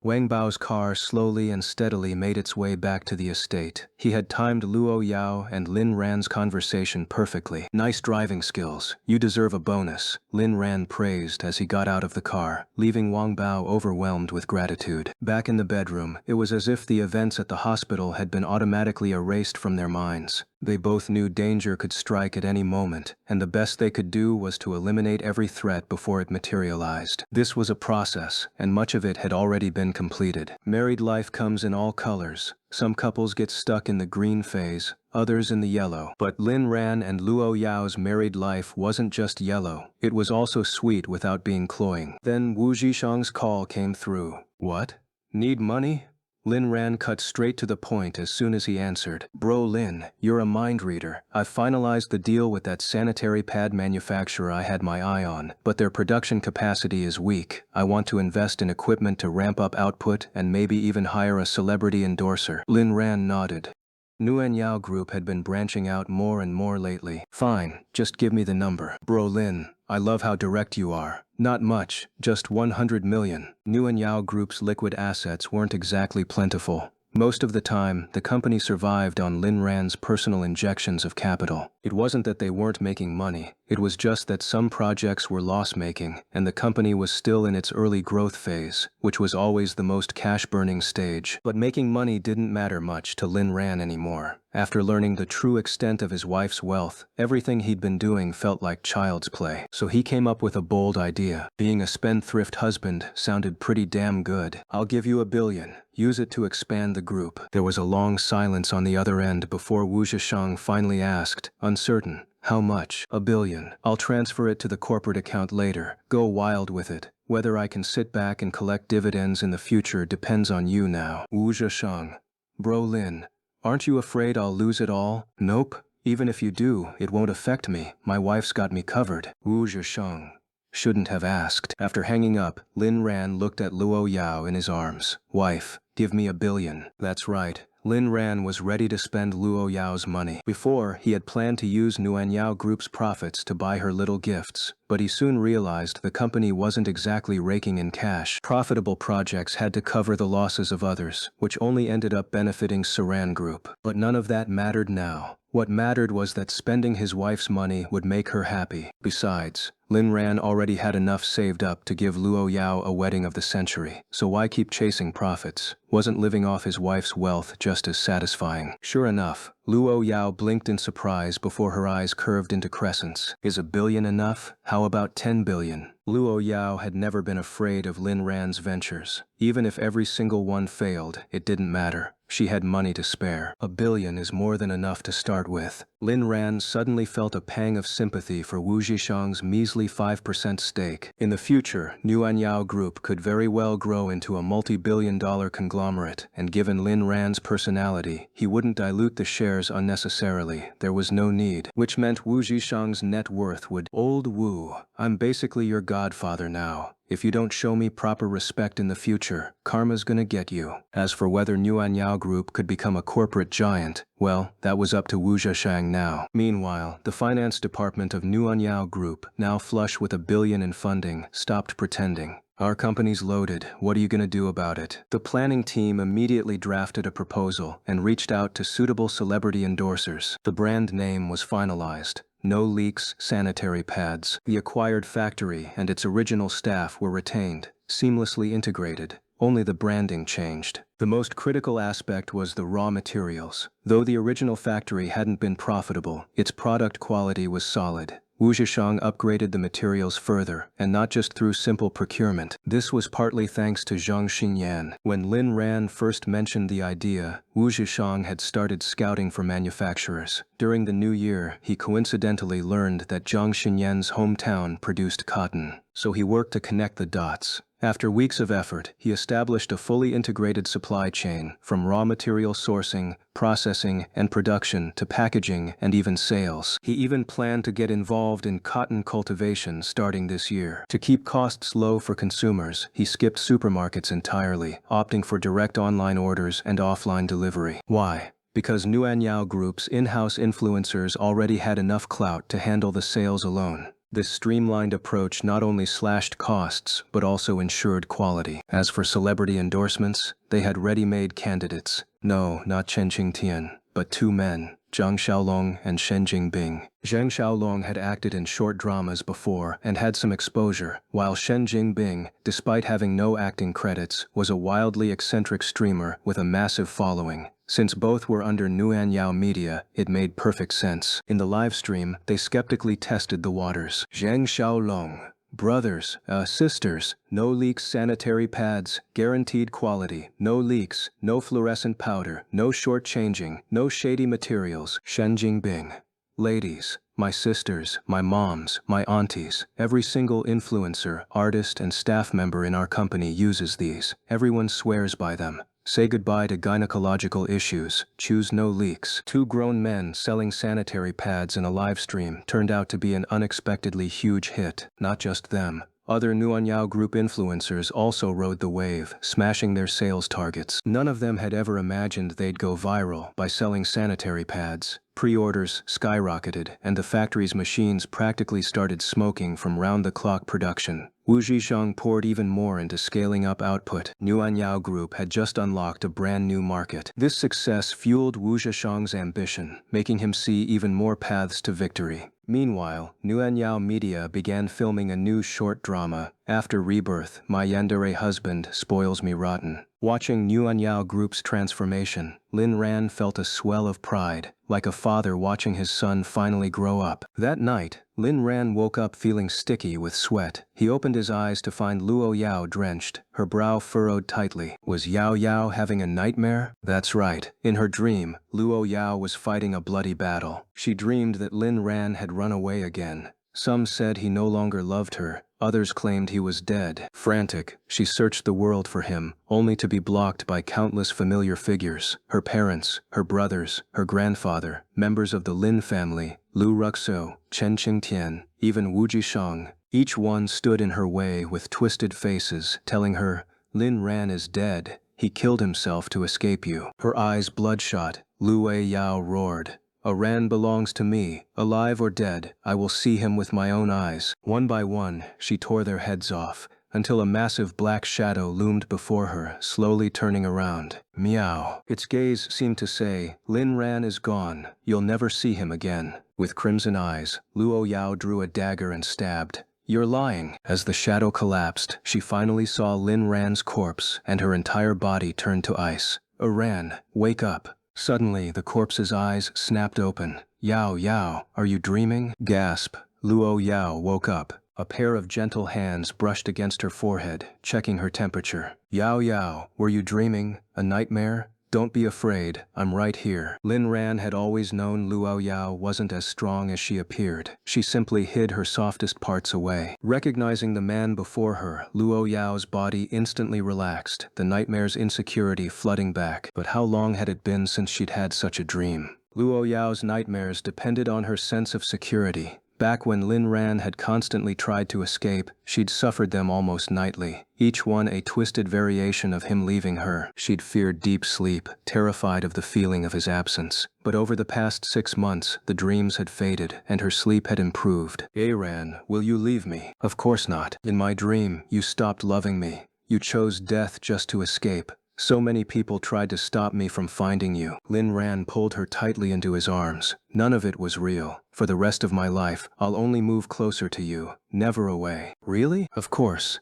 Wang Bao's car slowly and steadily made its way back to the estate. He had timed Luo Yao and Lin Ran's conversation perfectly. "Nice driving skills. You deserve a bonus," Lin Ran praised as he got out of the car, leaving Wang Bao overwhelmed with gratitude. Back in the bedroom, it was as if the events at the hospital had been automatically erased from their minds. They both knew danger could strike at any moment, and the best they could do was to eliminate every threat before it materialized. This was a process, and much of it had already been completed. Married life comes in all colors. Some couples get stuck in the green phase, others in the yellow. But Lin Ran and Luo Yao's married life wasn't just yellow, it was also sweet without being cloying. Then Wu Zhishang's call came through. "What? Need money?" Lin Ran cut straight to the point as soon as he answered. "Bro Lin, you're a mind reader. I've finalized the deal with that sanitary pad manufacturer I had my eye on, but their production capacity is weak. I want to invest in equipment to ramp up output and maybe even hire a celebrity endorser." Lin Ran nodded. Nguyen Yao Group had been branching out more and more lately. "Fine, just give me the number." "Bro Lin, I love how direct you are. Not much, just 100 million. Nguyen Yao Group's liquid assets weren't exactly plentiful. Most of the time, the company survived on Lin Ran's personal injections of capital. It wasn't that they weren't making money, it was just that some projects were loss-making, and the company was still in its early growth phase, which was always the most cash-burning stage. But making money didn't matter much to Lin Ran anymore. After learning the true extent of his wife's wealth, everything he'd been doing felt like child's play. So he came up with a bold idea. Being a spendthrift husband sounded pretty damn good. "I'll give you $1 billion. Use it to expand the group." There was a long silence on the other end before Wu Zhishang finally asked, uncertain, "How much?" "$1 billion. I'll transfer it to the corporate account later. Go wild with it. Whether I can sit back and collect dividends in the future depends on you now." Wu Zhishang. "Bro Lin, aren't you afraid I'll lose it all?" "Nope. Even if you do, it won't affect me. My wife's got me covered." Wu Zhishang shouldn't have asked. After hanging up, Lin Ran looked at Luo Yao in his arms. "Wife, give me $1 billion. That's right. Lin Ran was ready to spend Luo Yao's money. Before, he had planned to use Nguyen Yao Group's profits to buy her little gifts, but he soon realized the company wasn't exactly raking in cash. Profitable projects had to cover the losses of others, which only ended up benefiting Saran Group. But none of that mattered now. What mattered was that spending his wife's money would make her happy. Besides, Lin Ran already had enough saved up to give Luo Yao a wedding of the century, so why keep chasing profits? Wasn't living off his wife's wealth just as satisfying? Sure enough, Luo Yao blinked in surprise before her eyes curved into crescents. "Is $1 billion enough? How about 10 billion? Luo Yao had never been afraid of Lin Ran's ventures. Even if every single one failed, it didn't matter. She had money to spare. $1 billion is more than enough to start with. Lin Ran suddenly felt a pang of sympathy for Wu Zhishang's measly 5% stake. In the future, Nguyen Yao Group could very well grow into a multi-billion-dollar conglomerate, and given Lin Ran's personality, he wouldn't dilute the shares unnecessarily. There was no need. Which meant Wu Zhishang's net worth would— "Old Wu, I'm basically your godfather now. If you don't show me proper respect in the future, karma's gonna get you." As for whether Nguyen Yao Group could become a corporate giant, well, that was up to Wu Zhishang now. Meanwhile, the finance department of Nguyen Yao Group, now flush with $1 billion in funding, stopped pretending. "Our company's loaded. What are you gonna do about it?" The planning team immediately drafted a proposal and reached out to suitable celebrity endorsers. The brand name was finalized. No leaks, sanitary pads. The acquired factory and its original staff were retained, seamlessly integrated. Only the branding changed. The most critical aspect was the raw materials. Though the original factory hadn't been profitable, its product quality was solid. Wu Zhishang upgraded the materials further, and not just through simple procurement. This was partly thanks to Zhang Xinyan. When Lin Ran first mentioned the idea, Wu Zhishang had started scouting for manufacturers. During the new year, he coincidentally learned that Zhang Xinyan's hometown produced cotton, so he worked to connect the dots. After weeks of effort, he established a fully integrated supply chain, from raw material sourcing, processing, and production to packaging and even sales. He even planned to get involved in cotton cultivation starting this year. To keep costs low for consumers, he skipped supermarkets entirely, opting for direct online orders and offline delivery. Why? Because Nguyen Yao Group's in-house influencers already had enough clout to handle the sales alone. This streamlined approach not only slashed costs, but also ensured quality. As for celebrity endorsements, they had ready-made candidates. No, not Chen Qingtian, but two men, Zhang Xiaolong and Shen Jingbing. Zhang Xiaolong had acted in short dramas before and had some exposure, while Shen Jingbing, despite having no acting credits, was a wildly eccentric streamer with a massive following. Since both were under Nuanyao Media, it made perfect sense. In the livestream, they skeptically tested the waters. Zhang Xiaolong. Brothers, sisters, no leaks sanitary pads, guaranteed quality, no leaks, no fluorescent powder, no short-changing, no shady materials. Shen Jingbing. Ladies, my sisters, my moms, my aunties, every single influencer, artist, and staff member in our company uses these. Everyone swears by them. Say goodbye to gynecological issues, choose no leaks. Two grown men selling sanitary pads in a live stream turned out to be an unexpectedly huge hit. Not just them. Other Nuanyao Group influencers also rode the wave, smashing their sales targets. None of them had ever imagined they'd go viral by selling sanitary pads. Pre-orders skyrocketed, and the factory's machines practically started smoking from round-the-clock production. Wu Zhisheng poured even more into scaling up output. Nuanyao Group had just unlocked a brand new market. This success fueled Wu Zhisheng's ambition, making him see even more paths to victory. Meanwhile, Nuanyao Media began filming a new short drama, After Rebirth, My Yandere Husband Spoils Me Rotten. Watching Nuanyao Group's transformation, Lin Ran felt a swell of pride, like a father watching his son finally grow up. That night, Lin Ran woke up feeling sticky with sweat. He opened his eyes to find Luo Yao drenched, her brow furrowed tightly. Was Yao Yao having a nightmare? That's right. In her dream, Luo Yao was fighting a bloody battle. She dreamed that Lin Ran had run away again. Some said he no longer loved her. Others claimed he was dead. Frantic, she searched the world for him, only to be blocked by countless familiar figures. Her parents, her brothers, her grandfather, members of the Lin family, Lu Ruxo, Chen Qingtian, even Wu Jisheng. Each one stood in her way with twisted faces, telling her, Lin Ran is dead. He killed himself to escape you. Her eyes bloodshot, Lu Yao roared. A Ran belongs to me, alive or dead, I will see him with my own eyes. One by one, she tore their heads off, until a massive black shadow loomed before her, slowly turning around. Meow. Its gaze seemed to say, Lin Ran is gone, you'll never see him again. With crimson eyes, Luo Yao drew a dagger and stabbed. You're lying. As the shadow collapsed, she finally saw Lin Ran's corpse, and her entire body turned to ice. Ran, wake up. Suddenly, the corpse's eyes snapped open. Yao Yao, are you dreaming? Gasp. Luo Yao woke up. A pair of gentle hands brushed against her forehead, checking her temperature. Yao Yao, were you dreaming? A nightmare? Don't be afraid, I'm right here. Lin Ran had always known Luo Yao wasn't as strong as she appeared. She simply hid her softest parts away. Recognizing the man before her, Luo Yao's body instantly relaxed, the nightmare's insecurity flooding back. But how long had it been since she'd had such a dream? Luo Yao's nightmares depended on her sense of security. Back when Lin Ran had constantly tried to escape, she'd suffered them almost nightly, each one a twisted variation of him leaving her. She'd feared deep sleep, terrified of the feeling of his absence. But over the past 6 months, the dreams had faded, and her sleep had improved. Ran, will you leave me? Of course not. In my dream, you stopped loving me. You chose death just to escape. So many people tried to stop me from finding you. Lin Ran pulled her tightly into his arms. None of it was real. For the rest of my life, I'll only move closer to you, never away. Really? Of course.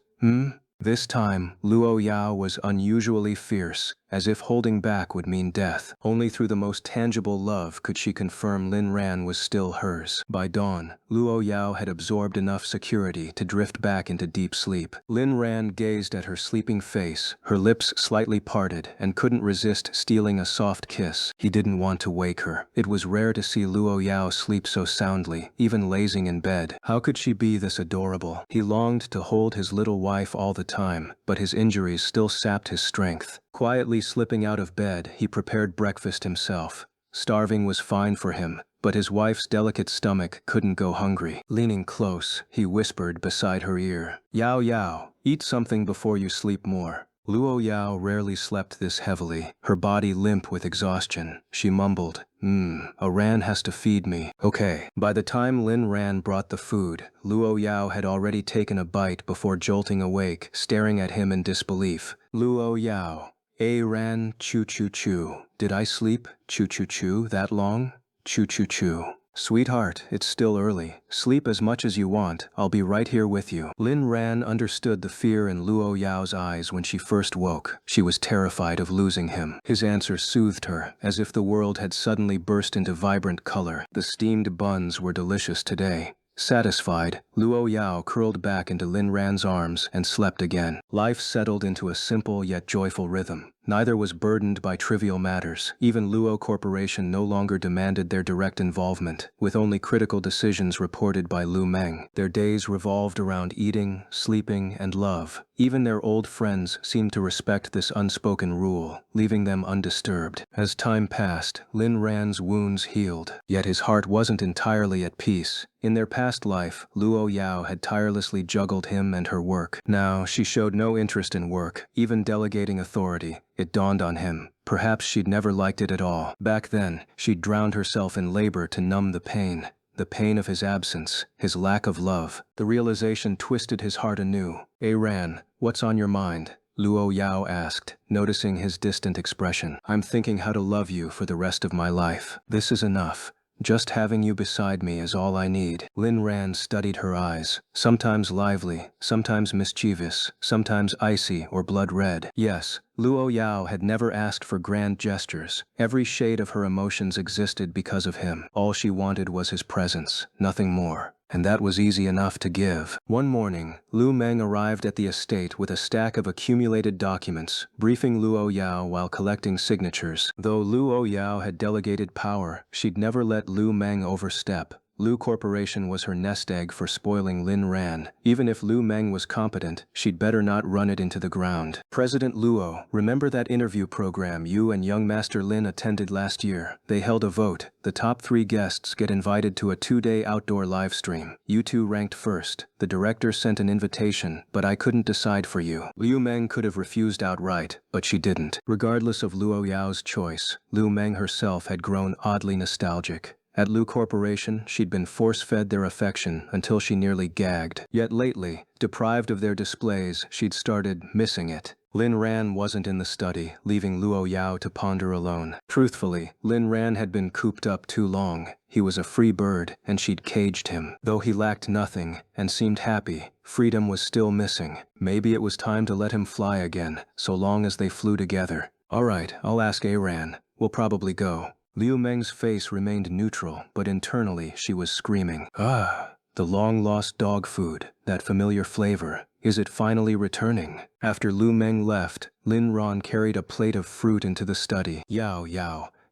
This time, Luo Yao was unusually fierce, as if holding back would mean death. Only through the most tangible love could she confirm Lin Ran was still hers. By dawn, Luo Yao had absorbed enough security to drift back into deep sleep. Lin Ran gazed at her sleeping face, her lips slightly parted, and couldn't resist stealing a soft kiss. He didn't want to wake her. It was rare to see Luo Yao sleep so soundly, even lazing in bed. How could she be this adorable? He longed to hold his little wife all the time, but his injuries still sapped his strength. Quietly slipping out of bed, he prepared breakfast himself. Starving was fine for him, but his wife's delicate stomach couldn't go hungry. Leaning close, he whispered beside her ear, Yao Yao, eat something before you sleep more. Luo Yao rarely slept this heavily, her body limp with exhaustion. She mumbled, a Ran has to feed me. Okay. By the time Lin Ran brought the food, Luo Yao had already taken a bite before jolting awake, staring at him in disbelief. Luo Yao. Ran, choo choo choo. Did I sleep, choo choo choo, that long? Choo choo choo. Sweetheart, it's still early. Sleep as much as you want. I'll be right here with you. Lin Ran understood the fear in Luo Yao's eyes when she first woke. She was terrified of losing him. His answer soothed her, as if the world had suddenly burst into vibrant color. The steamed buns were delicious today. Satisfied, Luo Yao curled back into Lin Ran's arms and slept again. Life settled into a simple yet joyful rhythm. Neither was burdened by trivial matters. Even Luo Corporation no longer demanded their direct involvement, with only critical decisions reported by Lu Meng. Their days revolved around eating, sleeping, and love. Even their old friends seemed to respect this unspoken rule, leaving them undisturbed. As time passed, Lin Ran's wounds healed, yet his heart wasn't entirely at peace. In their past life, Luo Yao had tirelessly juggled him and her work. Now, she showed no interest in work, even delegating authority. It dawned on him. Perhaps she'd never liked it at all. Back then, she'd drowned herself in labor to numb the pain of his absence, his lack of love. The realization twisted his heart anew. Ran, what's on your mind? Luo Yao asked, noticing his distant expression. I'm thinking how to love you for the rest of my life. This is enough. Just having you beside me is all I need. Lin Ran studied her eyes, sometimes lively, sometimes mischievous, sometimes icy or blood red. Yes, Luo Yao had never asked for grand gestures. Every shade of her emotions existed because of him. All she wanted was his presence, nothing more. And that was easy enough to give. One morning, Lu Meng arrived at the estate with a stack of accumulated documents, briefing Luo Yao while collecting signatures. Though Luo Yao had delegated power, she'd never let Lu Meng overstep. Lu Corporation was her nest egg for spoiling Lin Ran. Even if Lu Meng was competent, she'd better not run it into the ground. President Luo, remember that interview program you and young Master Lin attended last year? They held a vote. The top 3 guests get invited to a 2-day outdoor live stream. You two ranked first. The director sent an invitation, but I couldn't decide for you. Liu Meng could have refused outright, but she didn't. Regardless of Luo Yao's choice, Liu Meng herself had grown oddly nostalgic. At Lu Corporation, she'd been force-fed their affection until she nearly gagged. Yet lately, deprived of their displays, she'd started missing it. Lin Ran wasn't in the study, leaving Luo Yao to ponder alone. Truthfully, Lin Ran had been cooped up too long. He was a free bird, and she'd caged him. Though he lacked nothing and seemed happy, freedom was still missing. Maybe it was time to let him fly again, so long as they flew together. All right, I'll ask Ran. We'll probably go. Liu Meng's face remained neutral, but internally she was screaming. The long-lost dog food, that familiar flavor. Is it finally returning? After Lu Meng left, Lin Ran carried a plate of fruit into the study. Yao,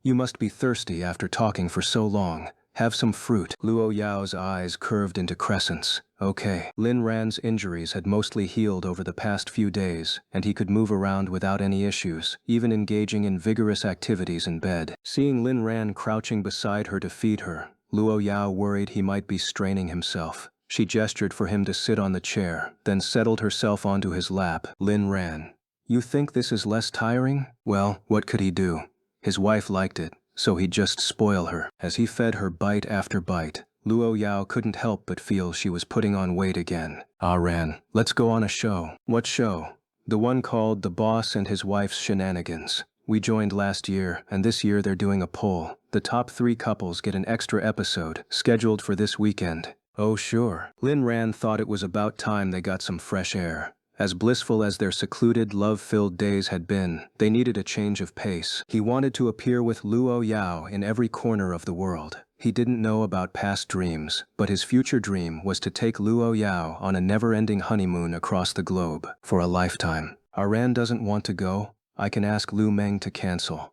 you must be thirsty after talking for so long. Have some fruit. Luo Yao's eyes curved into crescents. Okay. Lin Ran's injuries had mostly healed over the past few days, and he could move around without any issues, even engaging in vigorous activities in bed. Seeing Lin Ran crouching beside her to feed her, Luo Yao worried he might be straining himself. She gestured for him to sit on the chair, then settled herself onto his lap. Lin Ran, you think this is less tiring? Well, what could he do? His wife liked it, so he'd just spoil her. As he fed her bite after bite, Luo Yao couldn't help but feel she was putting on weight again. Ran, let's go on a show. What show? The one called The Boss and His Wife's Shenanigans. We joined last year, and this year they're doing a poll. The top 3 couples get an extra episode, scheduled for this weekend. Oh sure. Lin Ran thought it was about time they got some fresh air. As blissful as their secluded, love-filled days had been, they needed a change of pace. He wanted to appear with Luo Yao in every corner of the world. He didn't know about past dreams, but his future dream was to take Luo Yao on a never-ending honeymoon across the globe, for a lifetime. Ran doesn't want to go. I can ask Lu Meng to cancel.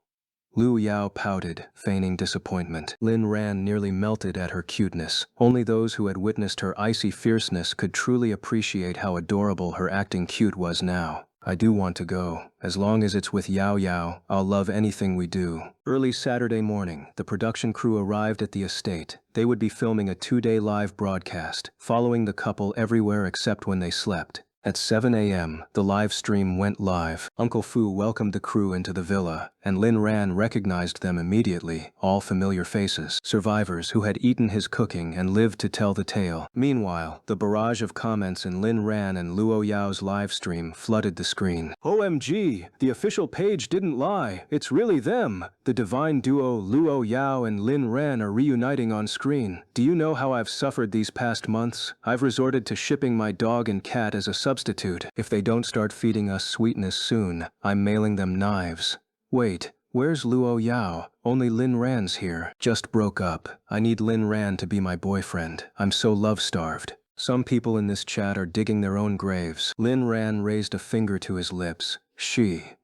Lu Yao pouted, feigning disappointment. Lin Ran nearly melted at her cuteness. Only those who had witnessed her icy fierceness could truly appreciate how adorable her acting cute was now. I do want to go. As long as it's with Yao Yao, I'll love anything we do. Early Saturday morning, the production crew arrived at the estate. They would be filming a 2-day live broadcast, following the couple everywhere except when they slept. At 7 a.m., the live stream went live. Uncle Fu welcomed the crew into the villa, and Lin Ran recognized them immediately, all familiar faces. Survivors who had eaten his cooking and lived to tell the tale. Meanwhile, the barrage of comments in Lin Ran and Luo Yao's live stream flooded the screen. OMG, the official page didn't lie. It's really them. The divine duo Luo Yao and Lin Ran are reuniting on screen. Do you know how I've suffered these past months? I've resorted to shipping my dog and cat as a substitute. If they don't start feeding us sweetness soon, I'm mailing them knives. Wait, where's Luo Yao? Only Lin Ran's here. Just broke up. I need Lin Ran to be my boyfriend. I'm so love-starved. Some people in this chat are digging their own graves. Lin Ran raised a finger to his lips.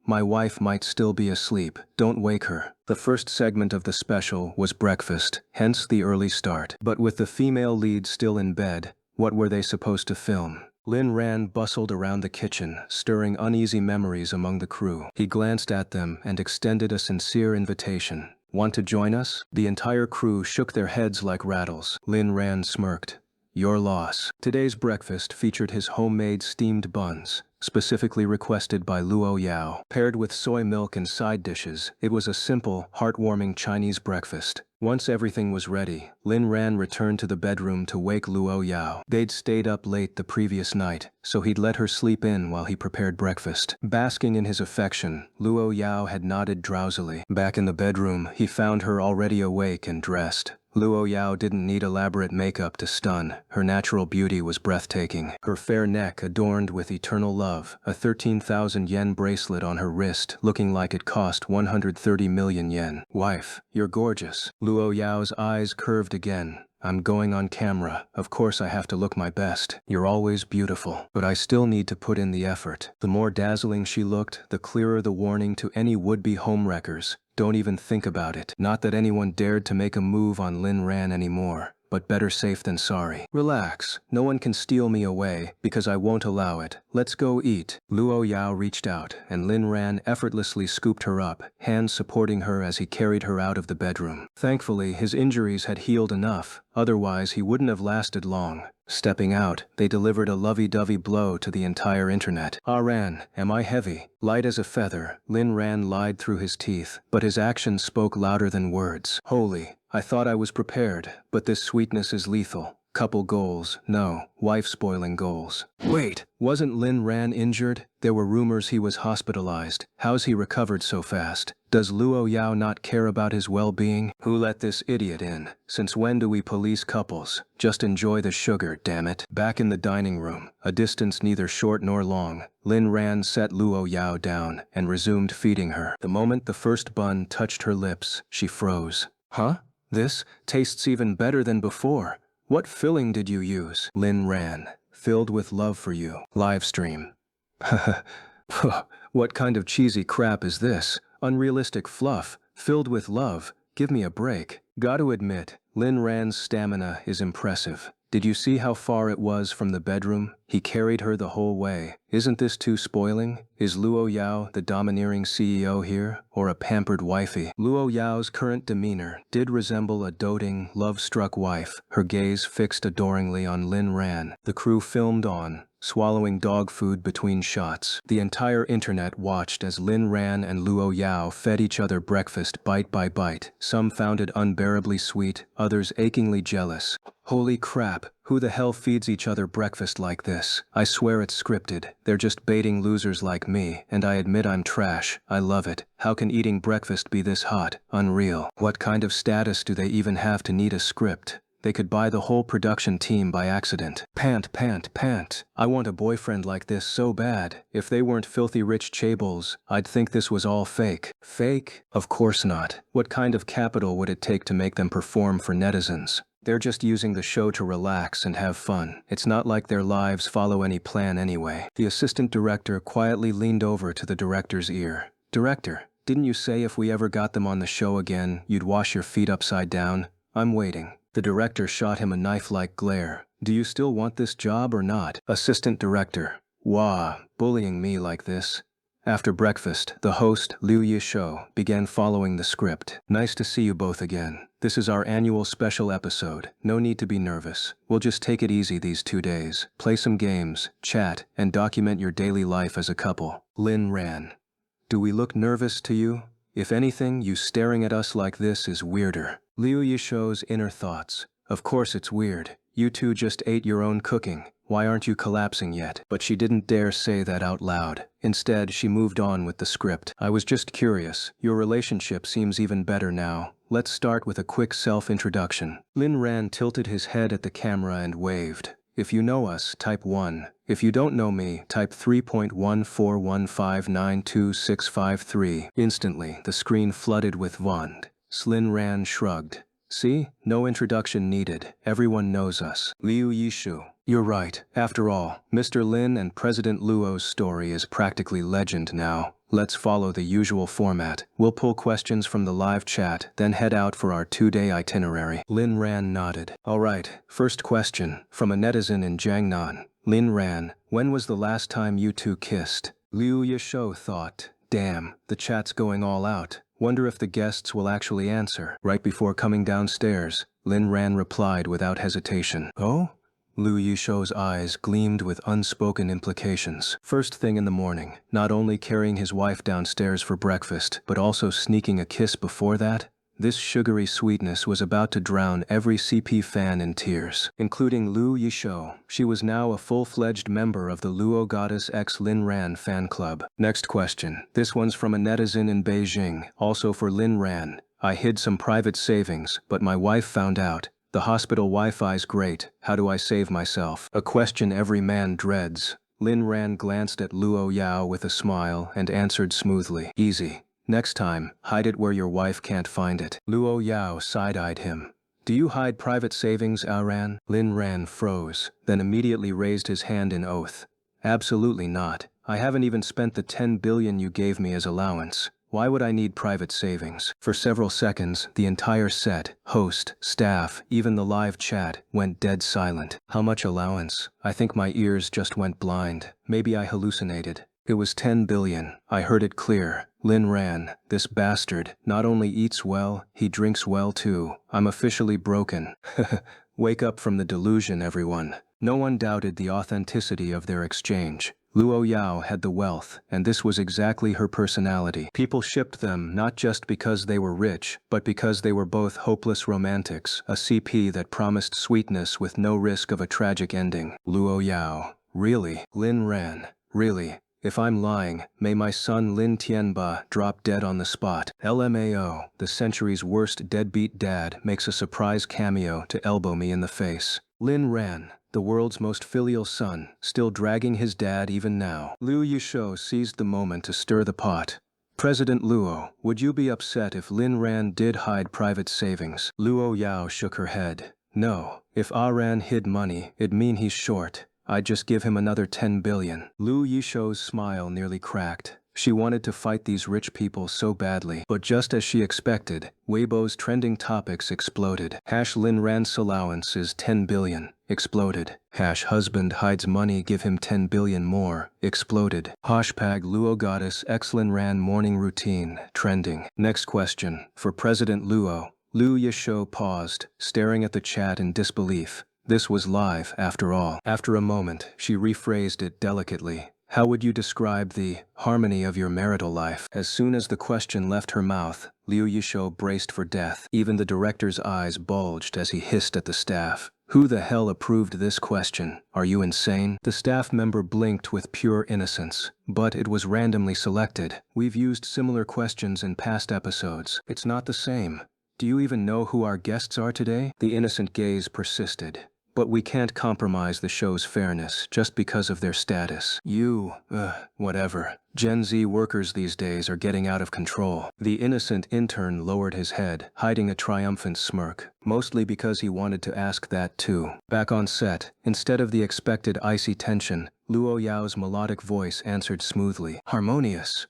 My wife might still be asleep. Don't wake her. The first segment of the special was breakfast, hence the early start. But with the female lead still in bed, what were they supposed to film? Lin Ran bustled around the kitchen, stirring uneasy memories among the crew. He glanced at them and extended a sincere invitation. Want to join us? The entire crew shook their heads like rattles. Lin Ran smirked. Your loss. Today's breakfast featured his homemade steamed buns, specifically requested by Luo Yao. Paired with soy milk and side dishes, it was a simple, heartwarming Chinese breakfast. Once everything was ready, Lin Ran returned to the bedroom to wake Luo Yao. They'd stayed up late the previous night, so he'd let her sleep in while he prepared breakfast. Basking in his affection, Luo Yao had nodded drowsily. Back in the bedroom, he found her already awake and dressed. Luo Yao didn't need elaborate makeup to stun. Her natural beauty was breathtaking. Her fair neck adorned with eternal love, a 13,000 yen bracelet on her wrist looking like it cost 130 million yen. Wife, you're gorgeous. Luo Yao's eyes curved again. I'm going on camera. Of course I have to look my best. You're always beautiful. But I still need to put in the effort. The more dazzling she looked, the clearer the warning to any would-be homewreckers. Don't even think about it. Not that anyone dared to make a move on Lin Ran anymore. But better safe than sorry. Relax. No one can steal me away, because I won't allow it. Let's go eat. Luo Yao reached out, and Lin Ran effortlessly scooped her up, hands supporting her as he carried her out of the bedroom. Thankfully, his injuries had healed enough. Otherwise, he wouldn't have lasted long. Stepping out, they delivered a lovey-dovey blow to the entire internet. Ah Ran, am I heavy? Light as a feather, Lin Ran lied through his teeth, but his actions spoke louder than words. Holy, I thought I was prepared, but this sweetness is lethal. Couple goals, no, wife-spoiling goals. Wait, wasn't Lin Ran injured? There were rumors he was hospitalized. How's he recovered so fast? Does Luo Yao not care about his well-being? Who let this idiot in? Since when do we police couples? Just enjoy the sugar, damn it. Back in the dining room, a distance neither short nor long, Lin Ran set Luo Yao down and resumed feeding her. The moment the first bun touched her lips, she froze. Huh? This tastes even better than before. What filling did you use? Lin Ran, filled with love for you. Livestream. What kind of cheesy crap is this? Unrealistic fluff, filled with love. Give me a break. Gotta admit, Lin Ran's stamina is impressive. Did you see how far it was from the bedroom? He carried her the whole way. Isn't this too spoiling? Is Luo Yao the domineering CEO here, or a pampered wifey? Luo Yao's current demeanor did resemble a doting, love-struck wife, her gaze fixed adoringly on Lin Ran. The crew filmed on, swallowing dog food between shots. The entire internet watched as Lin Ran and Luo Yao fed each other breakfast bite by bite. Some found it unbearably sweet, others achingly jealous. Holy crap, who the hell feeds each other breakfast like this? I swear it's scripted. They're just baiting losers like me, and I admit I'm trash. I love it. How can eating breakfast be this hot? Unreal. What kind of status do they even have to need a script? They could buy the whole production team by accident. Pant. I want a boyfriend like this so bad. If they weren't filthy rich chaebols, I'd think this was all fake. Fake? Of course not. What kind of capital would it take to make them perform for netizens? They're just using the show to relax and have fun. It's not like their lives follow any plan anyway. The assistant director quietly leaned over to the director's ear. Director, didn't you say if we ever got them on the show again, you'd wash your feet upside down? I'm waiting. The director shot him a knife-like glare. Do you still want this job or not? Assistant director. Wah, bullying me like this. After breakfast, the host, Liu Yishou, began following the script. Nice to see you both again. This is our annual special episode. No need to be nervous. We'll just take it easy these 2 days. Play some games, chat, and document your daily life as a couple. Lin Ran. Do we look nervous to you? If anything, you staring at us like this is weirder. Liu Yishou's inner thoughts. Of course it's weird. You two just ate your own cooking. Why aren't you collapsing yet? But she didn't dare say that out loud. Instead, she moved on with the script. I was just curious. Your relationship seems even better now. Let's start with a quick self-introduction. Lin Ran tilted his head at the camera and waved. If you know us, type 1. If you don't know me, type 3.141592653. Instantly, the screen flooded with Wand. Lin Ran shrugged. See? No introduction needed. Everyone knows us. Liu Yishu. You're right. After all, Mr. Lin and President Luo's story is practically legend now. Let's follow the usual format. We'll pull questions from the live chat, then head out for our 2-day itinerary. Lin Ran nodded. All right, first question, from a netizen in Jiangnan. Lin Ran, when was the last time you two kissed? Liu Yishou thought, damn, the chat's going all out. Wonder if the guests will actually answer. Right before coming downstairs, Lin Ran replied without hesitation. Oh? Liu Yishou's eyes gleamed with unspoken implications. First thing in the morning, not only carrying his wife downstairs for breakfast, but also sneaking a kiss before that? This sugary sweetness was about to drown every CP fan in tears, including Liu Yishou. She was now a full-fledged member of the Luo Goddess X Lin Ran fan club. Next question. This one's from a netizen in Beijing, also for Lin Ran. I hid some private savings, but my wife found out. The hospital Wi-Fi's great. How do I save myself? A question every man dreads. Lin Ran glanced at Luo Yao with a smile and answered smoothly. Easy. Next time, hide it where your wife can't find it. Luo Yao side-eyed him. Do you hide private savings, Ran? Lin Ran froze, then immediately raised his hand in oath. Absolutely not. I haven't even spent the 10 billion you gave me as allowance. Why would I need private savings? For several seconds, the entire set, host, staff, even the live chat, went dead silent. How much allowance? I think my ears just went blind. Maybe I hallucinated. It was 10 billion. I heard it clear. Lin Ran, this bastard, not only eats well, he drinks well too. I'm officially broken. Wake up from the delusion, everyone. No one doubted the authenticity of their exchange. Luo Yao had the wealth, and this was exactly her personality. People shipped them not just because they were rich, but because they were both hopeless romantics, a CP that promised sweetness with no risk of a tragic ending. Luo Yao. Really? Lin Ran. Really? If I'm lying, may my son Lin Tianba drop dead on the spot. LMAO, the century's worst deadbeat dad, makes a surprise cameo to elbow me in the face. Lin Ran, the world's most filial son, still dragging his dad even now. Liu Yishou seized the moment to stir the pot. President Luo, would you be upset if Lin Ran did hide private savings? Luo Yao shook her head. No, if Ran hid money, it'd mean he's short. I'd just give him another 10 billion. Liu Yishou's smile nearly cracked. She wanted to fight these rich people so badly. But just as she expected, Weibo's trending topics exploded. #Lin Ran's allowance is 10 billion. Exploded. #husband hides money, give him 10 billion more. Exploded. #Luo Goddess X Lin Ran morning routine. Trending. Next question. For President Luo. Liu Yishou paused, staring at the chat in disbelief. This was live, after all. After a moment, she rephrased it delicately. How would you describe the harmony of your marital life? As soon as the question left her mouth, Liu Yishou braced for death. Even the director's eyes bulged as he hissed at the staff. Who the hell approved this question? Are you insane? The staff member blinked with pure innocence. But it was randomly selected. We've used similar questions in past episodes. It's not the same. Do you even know who our guests are today? The innocent gaze persisted. But we can't compromise the show's fairness just because of their status. Whatever. Gen Z workers these days are getting out of control. The innocent intern lowered his head, hiding a triumphant smirk, mostly because he wanted to ask that too. Back on set, instead of the expected icy tension, Luo Yao's melodic voice answered smoothly. Harmonious.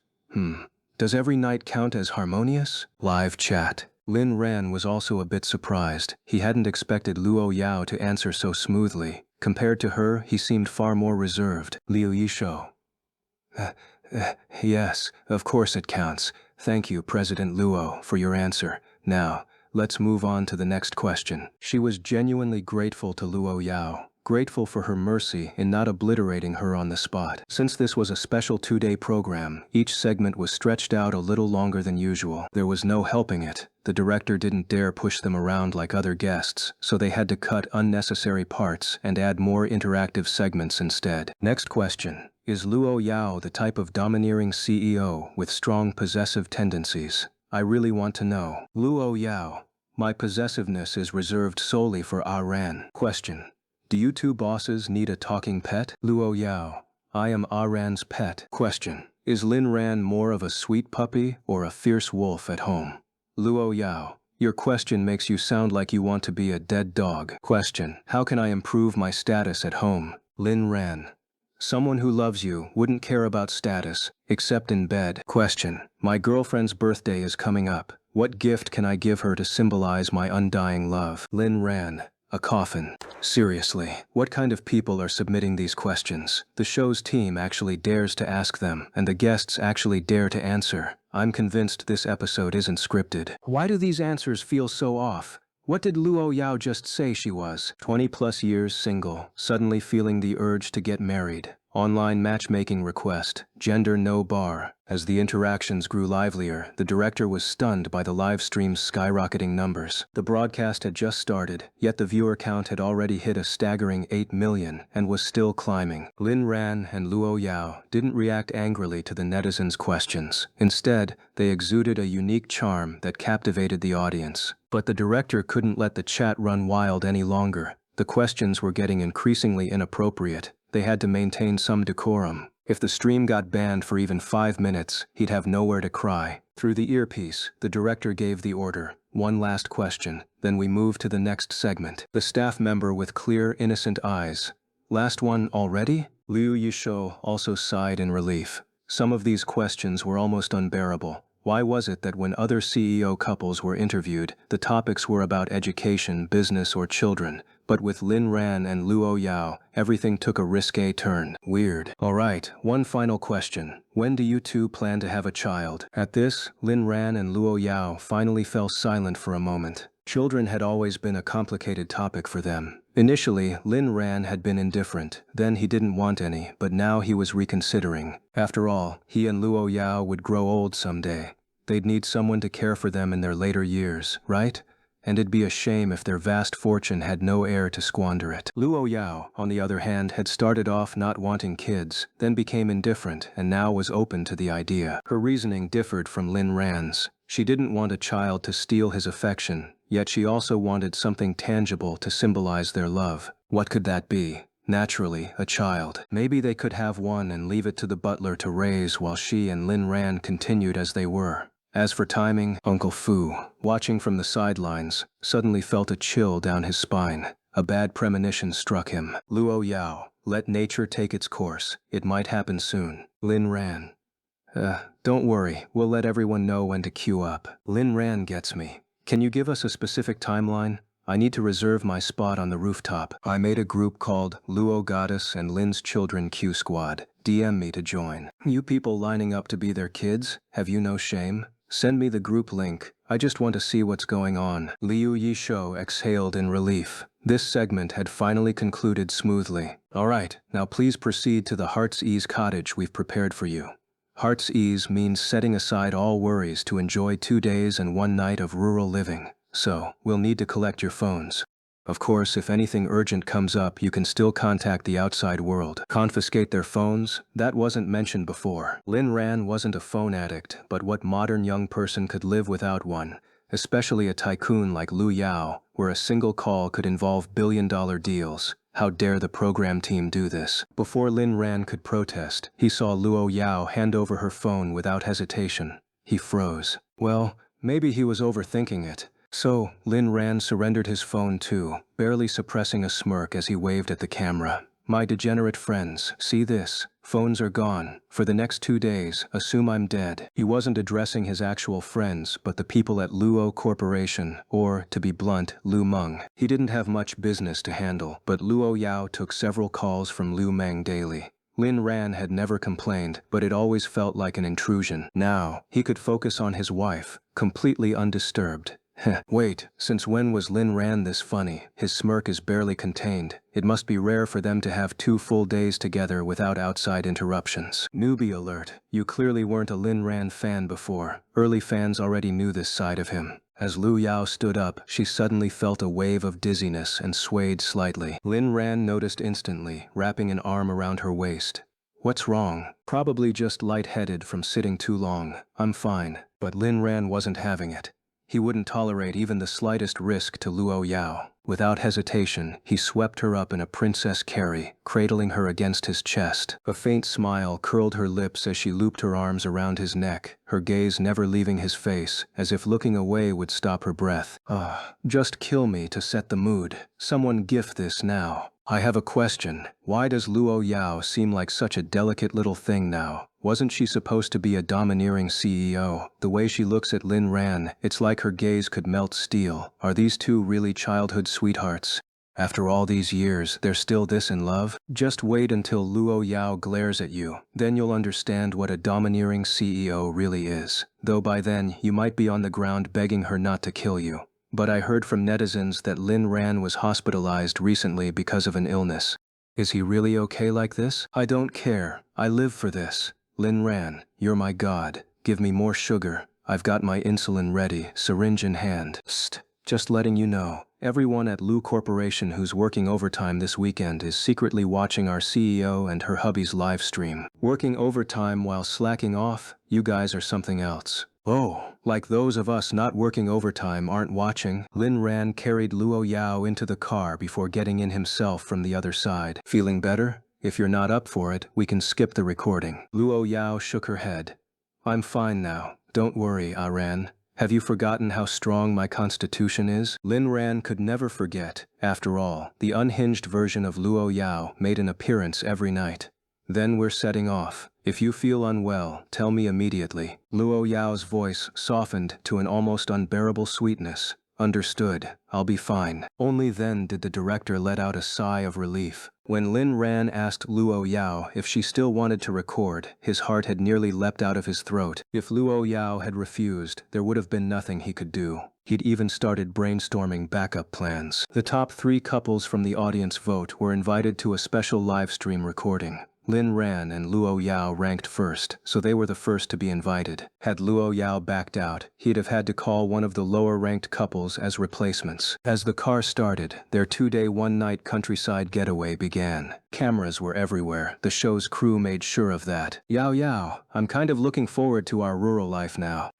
Does every night count as harmonious? Live chat. Lin Ran was also a bit surprised. He hadn't expected Luo Yao to answer so smoothly. Compared to her, he seemed far more reserved. Liu Yishou. Yes, of course it counts. Thank you, President Luo, for your answer. Now, let's move on to the next question. She was genuinely grateful to Luo Yao, grateful for her mercy in not obliterating her on the spot. Since this was a special 2-day program, each segment was stretched out a little longer than usual. There was no helping it. The director didn't dare push them around like other guests, so they had to cut unnecessary parts and add more interactive segments instead. Next question. Is Luo Yao the type of domineering CEO with strong possessive tendencies? I really want to know. Luo Yao. My possessiveness is reserved solely for Ran. Question. Do you two bosses need a talking pet? Luo Yao. I am Ran's pet. Question. Is Lin Ran more of a sweet puppy or a fierce wolf at home? Luo Yao. Your question makes you sound like you want to be a dead dog. Question. How can I improve my status at home? Lin Ran. Someone who loves you wouldn't care about status, except in bed. Question. My girlfriend's birthday is coming up. What gift can I give her to symbolize my undying love? Lin Ran. A coffin. Seriously, what kind of people are submitting these questions? The show's team actually dares to ask them, and the guests actually dare to answer. I'm convinced this episode isn't scripted. Why do these answers feel so off? What did Luo Yao just say she was? 20+ years single, suddenly feeling the urge to get married. Online matchmaking request, gender no bar. As the interactions grew livelier, the director was stunned by the live stream's skyrocketing numbers. The broadcast had just started, yet the viewer count had already hit a staggering 8 million and was still climbing. Lin Ran and Luo Yao didn't react angrily to the netizens' questions. Instead, they exuded a unique charm that captivated the audience. But the director couldn't let the chat run wild any longer. The questions were getting increasingly inappropriate. They had to maintain some decorum. If the stream got banned for even 5 minutes, he'd have nowhere to cry. Through the earpiece, the director gave the order. One last question, then we moved to the next segment. The staff member with clear, innocent eyes. Last one already? Liu Yishou also sighed in relief. Some of these questions were almost unbearable. Why was it that when other CEO couples were interviewed, the topics were about education, business, or children? But with Lin Ran and Luo Yao, everything took a risque turn. Weird. Alright, one final question. When do you two plan to have a child? At this, Lin Ran and Luo Yao finally fell silent for a moment. Children had always been a complicated topic for them. Initially, Lin Ran had been indifferent, then he didn't want any, but now he was reconsidering. After all, he and Luo Yao would grow old someday. They'd need someone to care for them in their later years, right? And it'd be a shame if their vast fortune had no heir to squander it. Luo Yao, on the other hand, had started off not wanting kids, then became indifferent, and now was open to the idea. Her reasoning differed from Lin Ran's. She didn't want a child to steal his affection, yet she also wanted something tangible to symbolize their love. What could that be? Naturally, a child. Maybe they could have one and leave it to the butler to raise while she and Lin Ran continued as they were. As for timing, Uncle Fu, watching from the sidelines, suddenly felt a chill down his spine. A bad premonition struck him. Luo Yao, let nature take its course. It might happen soon. Lin Ran. Don't worry, we'll let everyone know when to queue up. Lin Ran gets me. Can you give us a specific timeline? I need to reserve my spot on the rooftop. I made a group called Luo Goddess and Lin's Children Q Squad. DM me to join. You people lining up to be their kids? Have you no shame? Send me the group link. I just want to see what's going on. Liu Yishou exhaled in relief. This segment had finally concluded smoothly. Alright, now please proceed to the Heart's Ease cottage we've prepared for you. Heart's Ease means setting aside all worries to enjoy 2 days and 1 night of rural living. So, we'll need to collect your phones. Of course, if anything urgent comes up, you can still contact the outside world. Confiscate their phones? That wasn't mentioned before. Lin Ran wasn't a phone addict, but what modern young person could live without one? Especially a tycoon like Lu Yao, where a single call could involve billion-dollar deals. How dare the program team do this? Before Lin Ran could protest, he saw Luo Yao hand over her phone without hesitation. He froze. Well, maybe he was overthinking it. So, Lin Ran surrendered his phone too, barely suppressing a smirk as he waved at the camera. My degenerate friends, see this. Phones are gone. For the next 2 days, assume I'm dead. He wasn't addressing his actual friends, but the people at Luo Corporation, or, to be blunt, Lu Meng. He didn't have much business to handle, but Luo Yao took several calls from Lu Meng daily. Lin Ran had never complained, but it always felt like an intrusion. Now, he could focus on his wife, completely undisturbed. Wait, since when was Lin Ran this funny? His smirk is barely contained. It must be rare for them to have 2 full days together without outside interruptions. Newbie alert. You clearly weren't a Lin Ran fan before. Early fans already knew this side of him. As Lu Yao stood up, she suddenly felt a wave of dizziness and swayed slightly. Lin Ran noticed instantly, wrapping an arm around her waist. What's wrong? Probably just lightheaded from sitting too long. I'm fine. But Lin Ran wasn't having it. He wouldn't tolerate even the slightest risk to Luo Yao. Without hesitation, he swept her up in a princess carry, cradling her against his chest. A faint smile curled her lips as she looped her arms around his neck, her gaze never leaving his face, as if looking away would stop her breath. Just kill me to set the mood. Someone gift this now. I have a question. Why does Luo Yao seem like such a delicate little thing now? Wasn't she supposed to be a domineering CEO? The way she looks at Lin Ran, it's like her gaze could melt steel. Are these two really childhood sweethearts? After all these years, they're still this in love? Just wait until Luo Yao glares at you. Then you'll understand what a domineering CEO really is. Though by then, you might be on the ground begging her not to kill you. But I heard from netizens that Lin Ran was hospitalized recently because of an illness. Is he really okay like this? I don't care. I live for this. Lin Ran, you're my god. Give me more sugar. I've got my insulin ready, syringe in hand. Psst. Just letting you know, everyone at Lu Corporation who's working overtime this weekend is secretly watching our CEO and her hubby's live stream. Working overtime while slacking off? You guys are something else. Oh, like those of us not working overtime aren't watching. Lin Ran carried Luo Yao into the car before getting in himself from the other side. Feeling better? If you're not up for it, we can skip the recording. Luo Yao shook her head. I'm fine now. Don't worry, Ran. Have you forgotten how strong my constitution is? Lin Ran could never forget. After all, the unhinged version of Luo Yao made an appearance every night. Then we're setting off. If you feel unwell, tell me immediately. Luo Yao's voice softened to an almost unbearable sweetness. Understood. I'll be fine. Only then did the director let out a sigh of relief. When Lin Ran asked Luo Yao if she still wanted to record, his heart had nearly leapt out of his throat. If Luo Yao had refused, there would have been nothing he could do. He'd even started brainstorming backup plans. The top 3 couples from the audience vote were invited to a special live stream recording. Lin Ran and Luo Yao ranked first, so they were the first to be invited. Had Luo Yao backed out, he'd have had to call one of the lower-ranked couples as replacements. As the car started, their 2-day, 1-night countryside getaway began. Cameras were everywhere. The show's crew made sure of that. Yao, I'm kind of looking forward to our rural life now.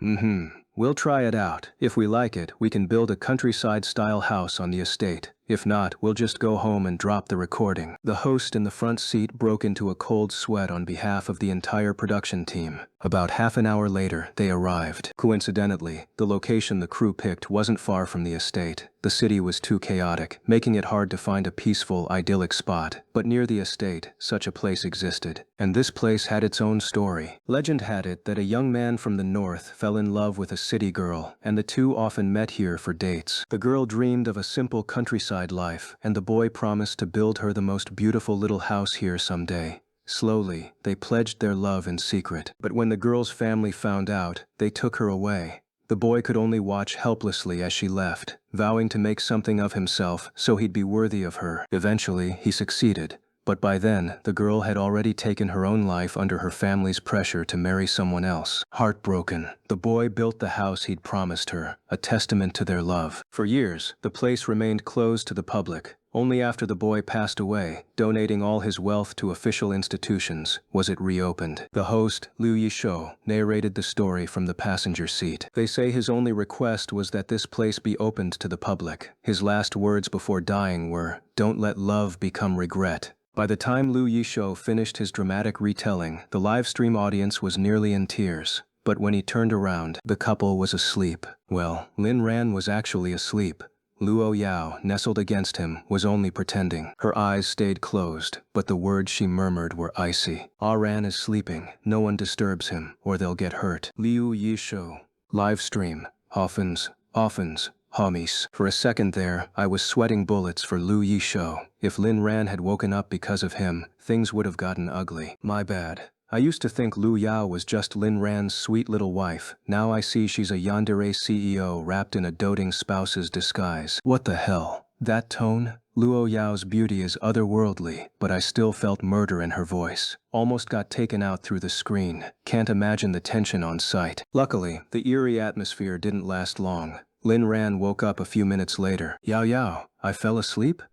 We'll try it out. If we like it, we can build a countryside-style house on the estate. If not, we'll just go home and drop the recording. The host in the front seat broke into a cold sweat on behalf of the entire production team. About half an hour later, they arrived. Coincidentally, the location the crew picked wasn't far from the estate. The city was too chaotic, making it hard to find a peaceful, idyllic spot. But near the estate, such a place existed. And this place had its own story. Legend had it that a young man from the north fell in love with a city girl, and the two often met here for dates. The girl dreamed of a simple countryside life, and the boy promised to build her the most beautiful little house here someday. Slowly, they pledged their love in secret. But when the girl's family found out, they took her away. The boy could only watch helplessly as she left, vowing to make something of himself so he'd be worthy of her. Eventually, he succeeded. But by then, the girl had already taken her own life under her family's pressure to marry someone else. Heartbroken, the boy built the house he'd promised her, a testament to their love. For years, the place remained closed to the public. Only after the boy passed away, donating all his wealth to official institutions, was it reopened. The host, Liu Yishou, narrated the story from the passenger seat. They say his only request was that this place be opened to the public. His last words before dying were, "Don't let love become regret." By the time Liu Yishou finished his dramatic retelling, the live stream audience was nearly in tears. But when he turned around, the couple was asleep. Well, Lin Ran was actually asleep. Luo Yao, nestled against him, was only pretending. Her eyes stayed closed, but the words she murmured were icy. Ran is sleeping. No one disturbs him, or they'll get hurt. Liu Yishou. Live stream. Offens. Homies. For a second there, I was sweating bullets for Lu Yisho. If Lin Ran had woken up because of him, things would have gotten ugly. My bad. I used to think Lu Yao was just Lin Ran's sweet little wife. Now I see she's a Yandere CEO wrapped in a doting spouse's disguise. What the hell? That tone? Luo Yao's beauty is otherworldly, but I still felt murder in her voice. Almost got taken out through the screen. Can't imagine the tension on sight. Luckily, the eerie atmosphere didn't last long. Lin Ran woke up a few minutes later. Yao Yao, I fell asleep?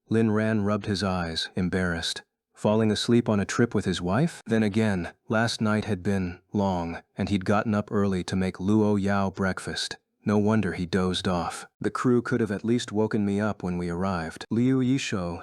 Lin Ran rubbed his eyes, embarrassed. Falling asleep on a trip with his wife? Then again, last night had been long, and he'd gotten up early to make Luo Yao breakfast. No wonder he dozed off. The crew could have at least woken me up when we arrived. Liu Yisho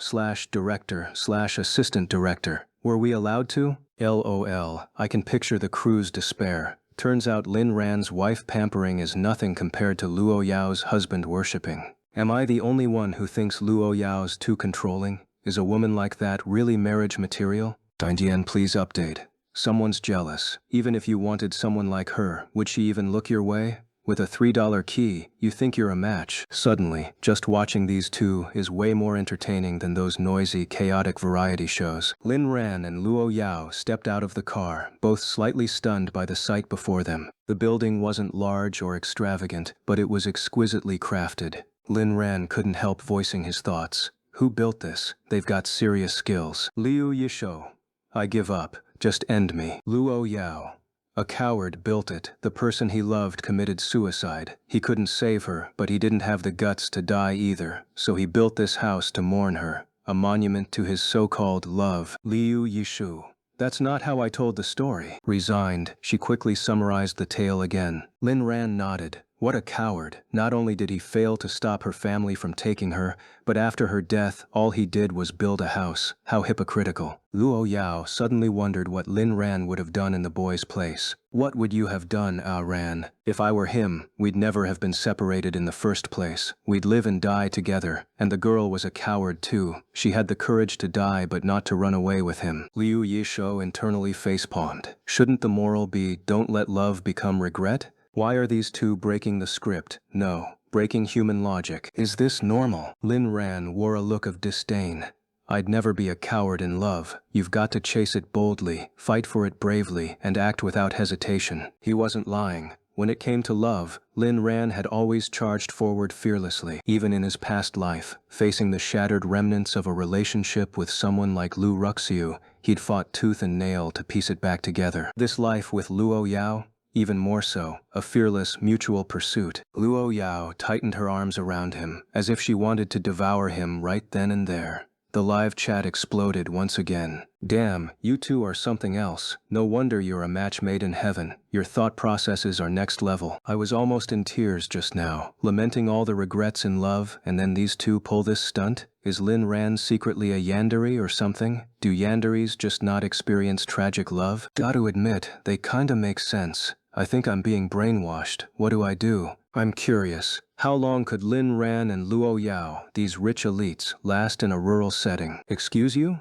/ director / assistant director. Were we allowed to? LOL. I can picture the crew's despair. Turns out Lin Ran's wife pampering is nothing compared to Luo Yao's husband worshipping. Am I the only one who thinks Luo Yao's too controlling? Is a woman like that really marriage material? Diane, please update. Someone's jealous. Even if you wanted someone like her, would she even look your way? With a $3 key, you think you're a match. Suddenly, just watching these two is way more entertaining than those noisy, chaotic variety shows. Lin Ran and Luo Yao stepped out of the car, both slightly stunned by the sight before them. The building wasn't large or extravagant, but it was exquisitely crafted. Lin Ran couldn't help voicing his thoughts. Who built this? They've got serious skills. Liu Yisho. I give up. Just end me. Luo Yao. A coward built it. The person he loved committed suicide. He couldn't save her, but he didn't have the guts to die either. So he built this house to mourn her. A monument to his so-called love. Liu Yishu. That's not how I told the story. Resigned, she quickly summarized the tale again. Lin Ran nodded. What a coward. Not only did he fail to stop her family from taking her, but after her death, all he did was build a house. How hypocritical. Luo Yao suddenly wondered what Lin Ran would have done in the boy's place. What would you have done, Ran? If I were him, we'd never have been separated in the first place. We'd live and die together. And the girl was a coward too. She had the courage to die but not to run away with him. Liu Yisho internally facepalmed. Shouldn't the moral be, don't let love become regret? Why are these two breaking the script? No, breaking human logic. Is this normal? Lin Ran wore a look of disdain. I'd never be a coward in love. You've got to chase it boldly, fight for it bravely, and act without hesitation. He wasn't lying. When it came to love, Lin Ran had always charged forward fearlessly, even in his past life. Facing the shattered remnants of a relationship with someone like Lu Ruxiu, he'd fought tooth and nail to piece it back together. This life with Luo Yao? Even more so, a fearless, mutual pursuit. Luo Yao tightened her arms around him, as if she wanted to devour him right then and there. The live chat exploded once again. Damn, you two are something else. No wonder you're a match made in heaven. Your thought processes are next level. I was almost in tears just now, lamenting all the regrets in love, and then these two pull this stunt? Is Lin Ran secretly a Yandere or something? Do Yanderes just not experience tragic love? Gotta admit, they kinda make sense. I think I'm being brainwashed. What do I do? I'm curious. How long could Lin Ran and Luo Yao, these rich elites, last in a rural setting? Excuse you?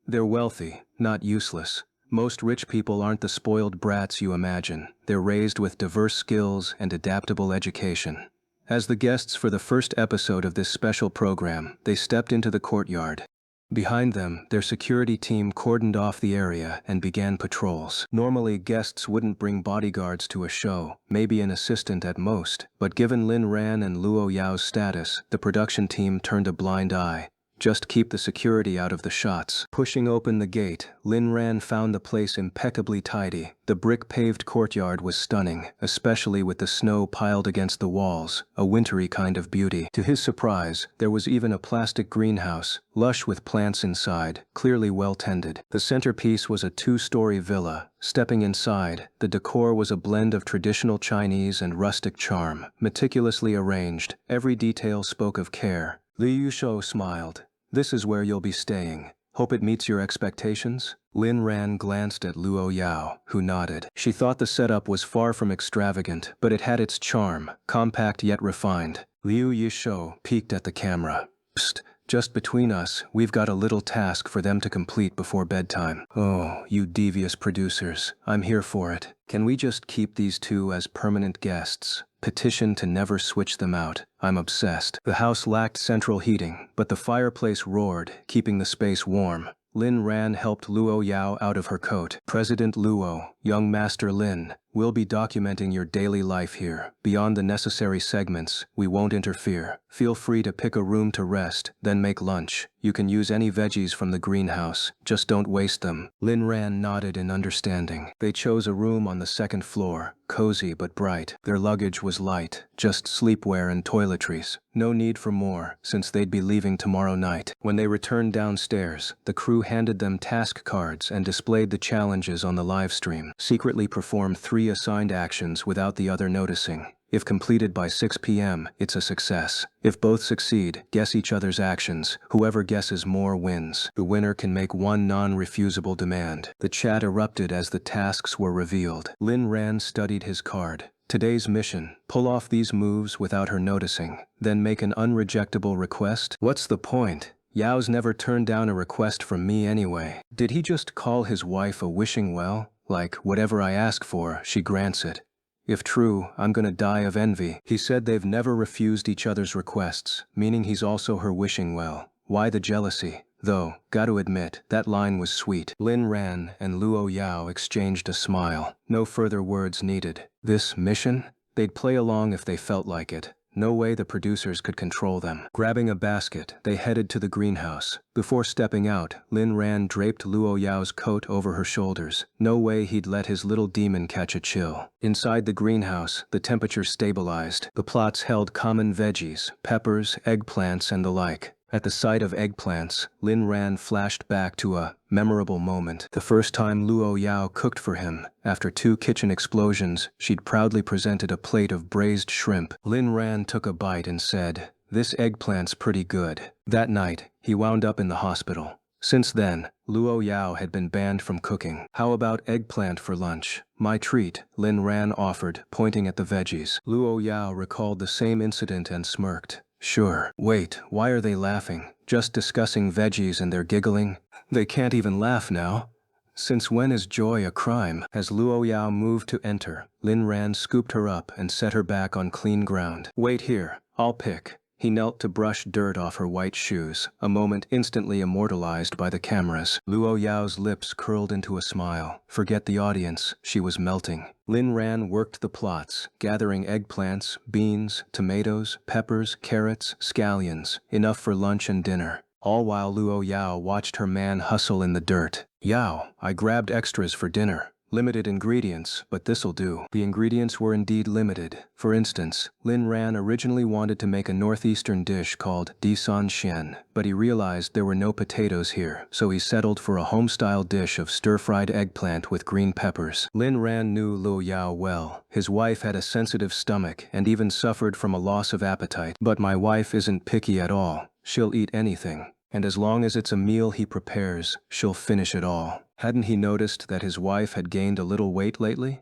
They're wealthy, not useless. Most rich people aren't the spoiled brats you imagine. They're raised with diverse skills and adaptable education. As the guests for the first episode of this special program, they stepped into the courtyard. Behind them, their security team cordoned off the area and began patrols. Normally, guests wouldn't bring bodyguards to a show, maybe an assistant at most, but given Lin Ran and Luo Yao's status, the production team turned a blind eye. Just keep the security out of the shots. Pushing open the gate, Lin Ran found the place impeccably tidy. The brick-paved courtyard was stunning, especially with the snow piled against the walls, a wintry kind of beauty. To his surprise, there was even a plastic greenhouse, lush with plants inside, clearly well-tended. The centerpiece was a two-story villa. Stepping inside, the decor was a blend of traditional Chinese and rustic charm, meticulously arranged. Every detail spoke of care. Liu Yusho smiled. This is where you'll be staying. Hope it meets your expectations? Lin Ran glanced at Luo Yao, who nodded. She thought the setup was far from extravagant, but it had its charm, compact yet refined. Liu Yisho peeked at the camera. Psst, just between us, we've got a little task for them to complete before bedtime. Oh, you devious producers, I'm here for it. Can we just keep these two as permanent guests? Petition to never switch them out. I'm obsessed. The house lacked central heating, but the fireplace roared, keeping the space warm. Lin Ran helped Luo Yao out of her coat. President Luo, young Master Lin, we'll be documenting your daily life here. Beyond the necessary segments, we won't interfere. Feel free to pick a room to rest, then make lunch. You can use any veggies from the greenhouse, just don't waste them. Lin Ran nodded in understanding. They chose a room on the second floor, cozy but bright. Their luggage was light, just sleepwear and toiletries. No need for more, since they'd be leaving tomorrow night. When they returned downstairs, the crew handed them task cards and displayed the challenges on the live stream. Secretly perform 3 assigned actions without the other noticing. If completed by 6 p.m., it's a success. If both succeed, guess each other's actions. Whoever guesses more wins. The winner can make 1 non-refusable demand. The chat erupted as the tasks were revealed. Lin Ran studied his card. Today's mission: pull off these moves without her noticing, then make an unrejectable request. What's the point? Yao's never turned down a request from me anyway. Did he just call his wife a wishing well? Like, whatever I ask for, she grants it. If true, I'm gonna die of envy. He said they've never refused each other's requests, meaning he's also her wishing well. Why the jealousy? Though, gotta admit, that line was sweet. Lin Ran and Luo Yao exchanged a smile. No further words needed. This mission? They'd play along if they felt like it. No way the producers could control them. Grabbing a basket, they headed to the greenhouse. Before stepping out, Lin Ran draped Luo Yao's coat over her shoulders. No way he'd let his little demon catch a chill. Inside the greenhouse, the temperature stabilized. The plots held common veggies, peppers, eggplants, and the like. At the sight of eggplants, Lin Ran flashed back to a memorable moment. The first time Luo Yao cooked for him. After 2 kitchen explosions, she'd proudly presented a plate of braised shrimp. Lin Ran took a bite and said, "This eggplant's pretty good." That night, he wound up in the hospital. Since then, Luo Yao had been banned from cooking. "How about eggplant for lunch?" "My treat," Lin Ran offered, pointing at the veggies. Luo Yao recalled the same incident and smirked. "Sure." Wait, why are they laughing? Just discussing veggies and they're giggling? They can't even laugh now. Since when is joy a crime? As Luo Yao moved to enter, Lin Ran scooped her up and set her back on clean ground. "Wait here, I'll pick." He knelt to brush dirt off her white shoes, a moment instantly immortalized by the cameras. Luo Yao's lips curled into a smile. Forget the audience, she was melting. Lin Ran worked the plots, gathering eggplants, beans, tomatoes, peppers, carrots, scallions, enough for lunch and dinner. All while Luo Yao watched her man hustle in the dirt. "Yao, I grabbed extras for dinner. Limited ingredients, but this'll do." The ingredients were indeed limited. For instance, Lin Ran originally wanted to make a northeastern dish called Disan Xian, but he realized there were no potatoes here, so he settled for a home-style dish of stir-fried eggplant with green peppers. Lin Ran knew Luo Yao well. His wife had a sensitive stomach and even suffered from a loss of appetite. "But my wife isn't picky at all. She'll eat anything. And as long as it's a meal he prepares, she'll finish it all." Hadn't he noticed that his wife had gained a little weight lately?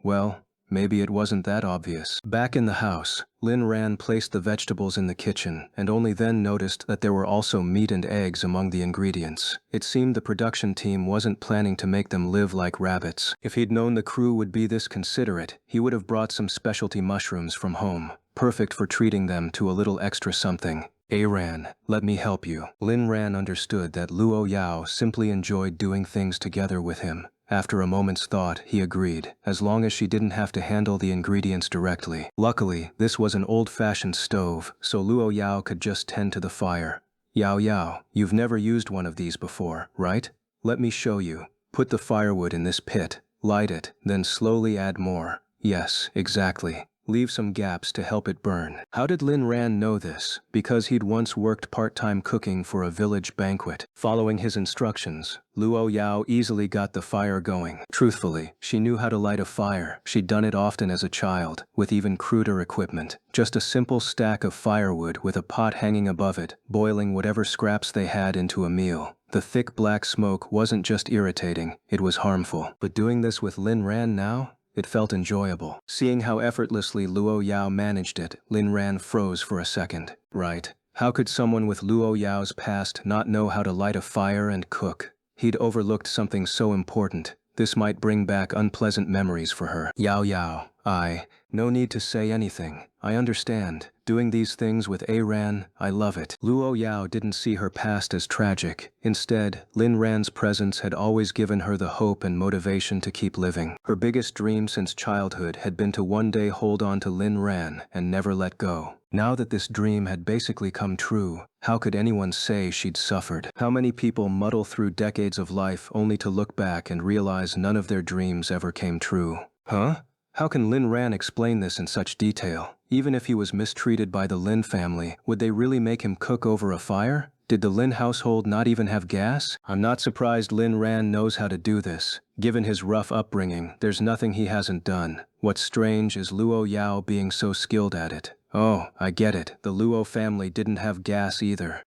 Well, maybe it wasn't that obvious. Back in the house, Lin Ran placed the vegetables in the kitchen and only then noticed that there were also meat and eggs among the ingredients. It seemed the production team wasn't planning to make them live like rabbits. If he'd known the crew would be this considerate, he would have brought some specialty mushrooms from home, perfect for treating them to a little extra something. "Ran, let me help you." Lin Ran understood that Luo Yao simply enjoyed doing things together with him. After a moment's thought, he agreed, as long as she didn't have to handle the ingredients directly. Luckily, this was an old-fashioned stove, so Luo Yao could just tend to the fire. Yao, you've never used one of these before, right? Let me show you. Put the firewood in this pit, light it, then slowly add more. Yes, exactly. Leave some gaps to help it burn." How did Lin Ran know this? Because he'd once worked part-time cooking for a village banquet. Following his instructions, Luo Yao easily got the fire going. Truthfully, she knew how to light a fire. She'd done it often as a child, with even cruder equipment. Just a simple stack of firewood with a pot hanging above it, boiling whatever scraps they had into a meal. The thick black smoke wasn't just irritating, it was harmful. But doing this with Lin Ran now? It felt enjoyable. Seeing how effortlessly Luo Yao managed it, Lin Ran froze for a second. Right. How could someone with Luo Yao's past not know how to light a fire and cook? He'd overlooked something so important. This might bring back unpleasant memories for her. Yao, No need to say anything. I understand. Doing these things with Aran, I love it. Luo Yao didn't see her past as tragic. Instead, Lin Ran's presence had always given her the hope and motivation to keep living. Her biggest dream since childhood had been to one day hold on to Lin Ran and never let go. Now that this dream had basically come true, how could anyone say she'd suffered? How many people muddle through decades of life only to look back and realize none of their dreams ever came true? Huh? How can Lin Ran explain this in such detail? Even if he was mistreated by the Lin family, would they really make him cook over a fire? Did the Lin household not even have gas? I'm not surprised Lin Ran knows how to do this. Given his rough upbringing, there's nothing he hasn't done. What's strange is Luo Yao being so skilled at it. Oh, I get it. The Luo family didn't have gas either.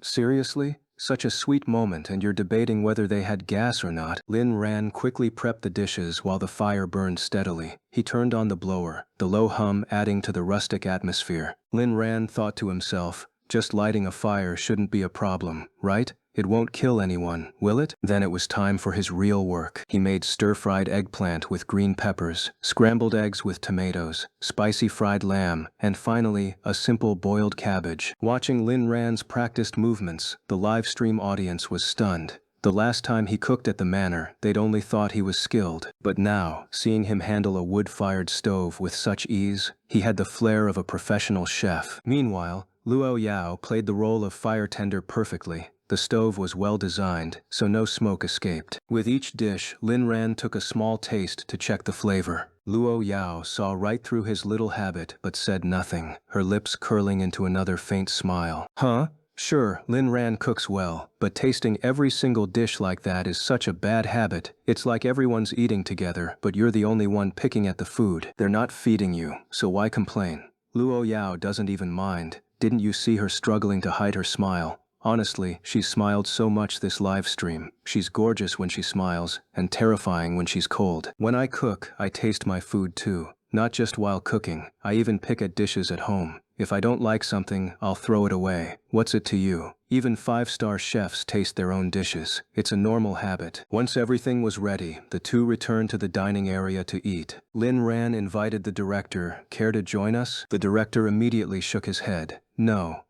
Seriously? Such a sweet moment and you're debating whether they had gas or not. Lin Ran quickly prepped the dishes while the fire burned steadily. He turned on the blower, the low hum adding to the rustic atmosphere. Lin Ran thought to himself, just lighting a fire shouldn't be a problem, right? It won't kill anyone, will it? Then it was time for his real work. He made stir-fried eggplant with green peppers, scrambled eggs with tomatoes, spicy fried lamb, and finally, a simple boiled cabbage. Watching Lin Ran's practiced movements, the live stream audience was stunned. The last time he cooked at the manor, they'd only thought he was skilled. But now, seeing him handle a wood-fired stove with such ease, he had the flair of a professional chef. Meanwhile, Luo Yao played the role of fire tender perfectly. The stove was well designed, so no smoke escaped. With each dish, Lin Ran took a small taste to check the flavor. Luo Yao saw right through his little habit but said nothing, her lips curling into another faint smile. Huh? Sure, Lin Ran cooks well, but tasting every single dish like that is such a bad habit. It's like everyone's eating together, but you're the only one picking at the food. They're not feeding you, so why complain? Luo Yao doesn't even mind. Didn't you see her struggling to hide her smile? Honestly, she's smiled so much this live stream. She's gorgeous when she smiles, and terrifying when she's cold. When I cook, I taste my food too. Not just while cooking, I even pick at dishes at home. If I don't like something, I'll throw it away. What's it to you? Even 5-star chefs taste their own dishes. It's a normal habit. Once everything was ready, the two returned to the dining area to eat. Lin Ran invited the director. Care to join us? The director immediately shook his head. No,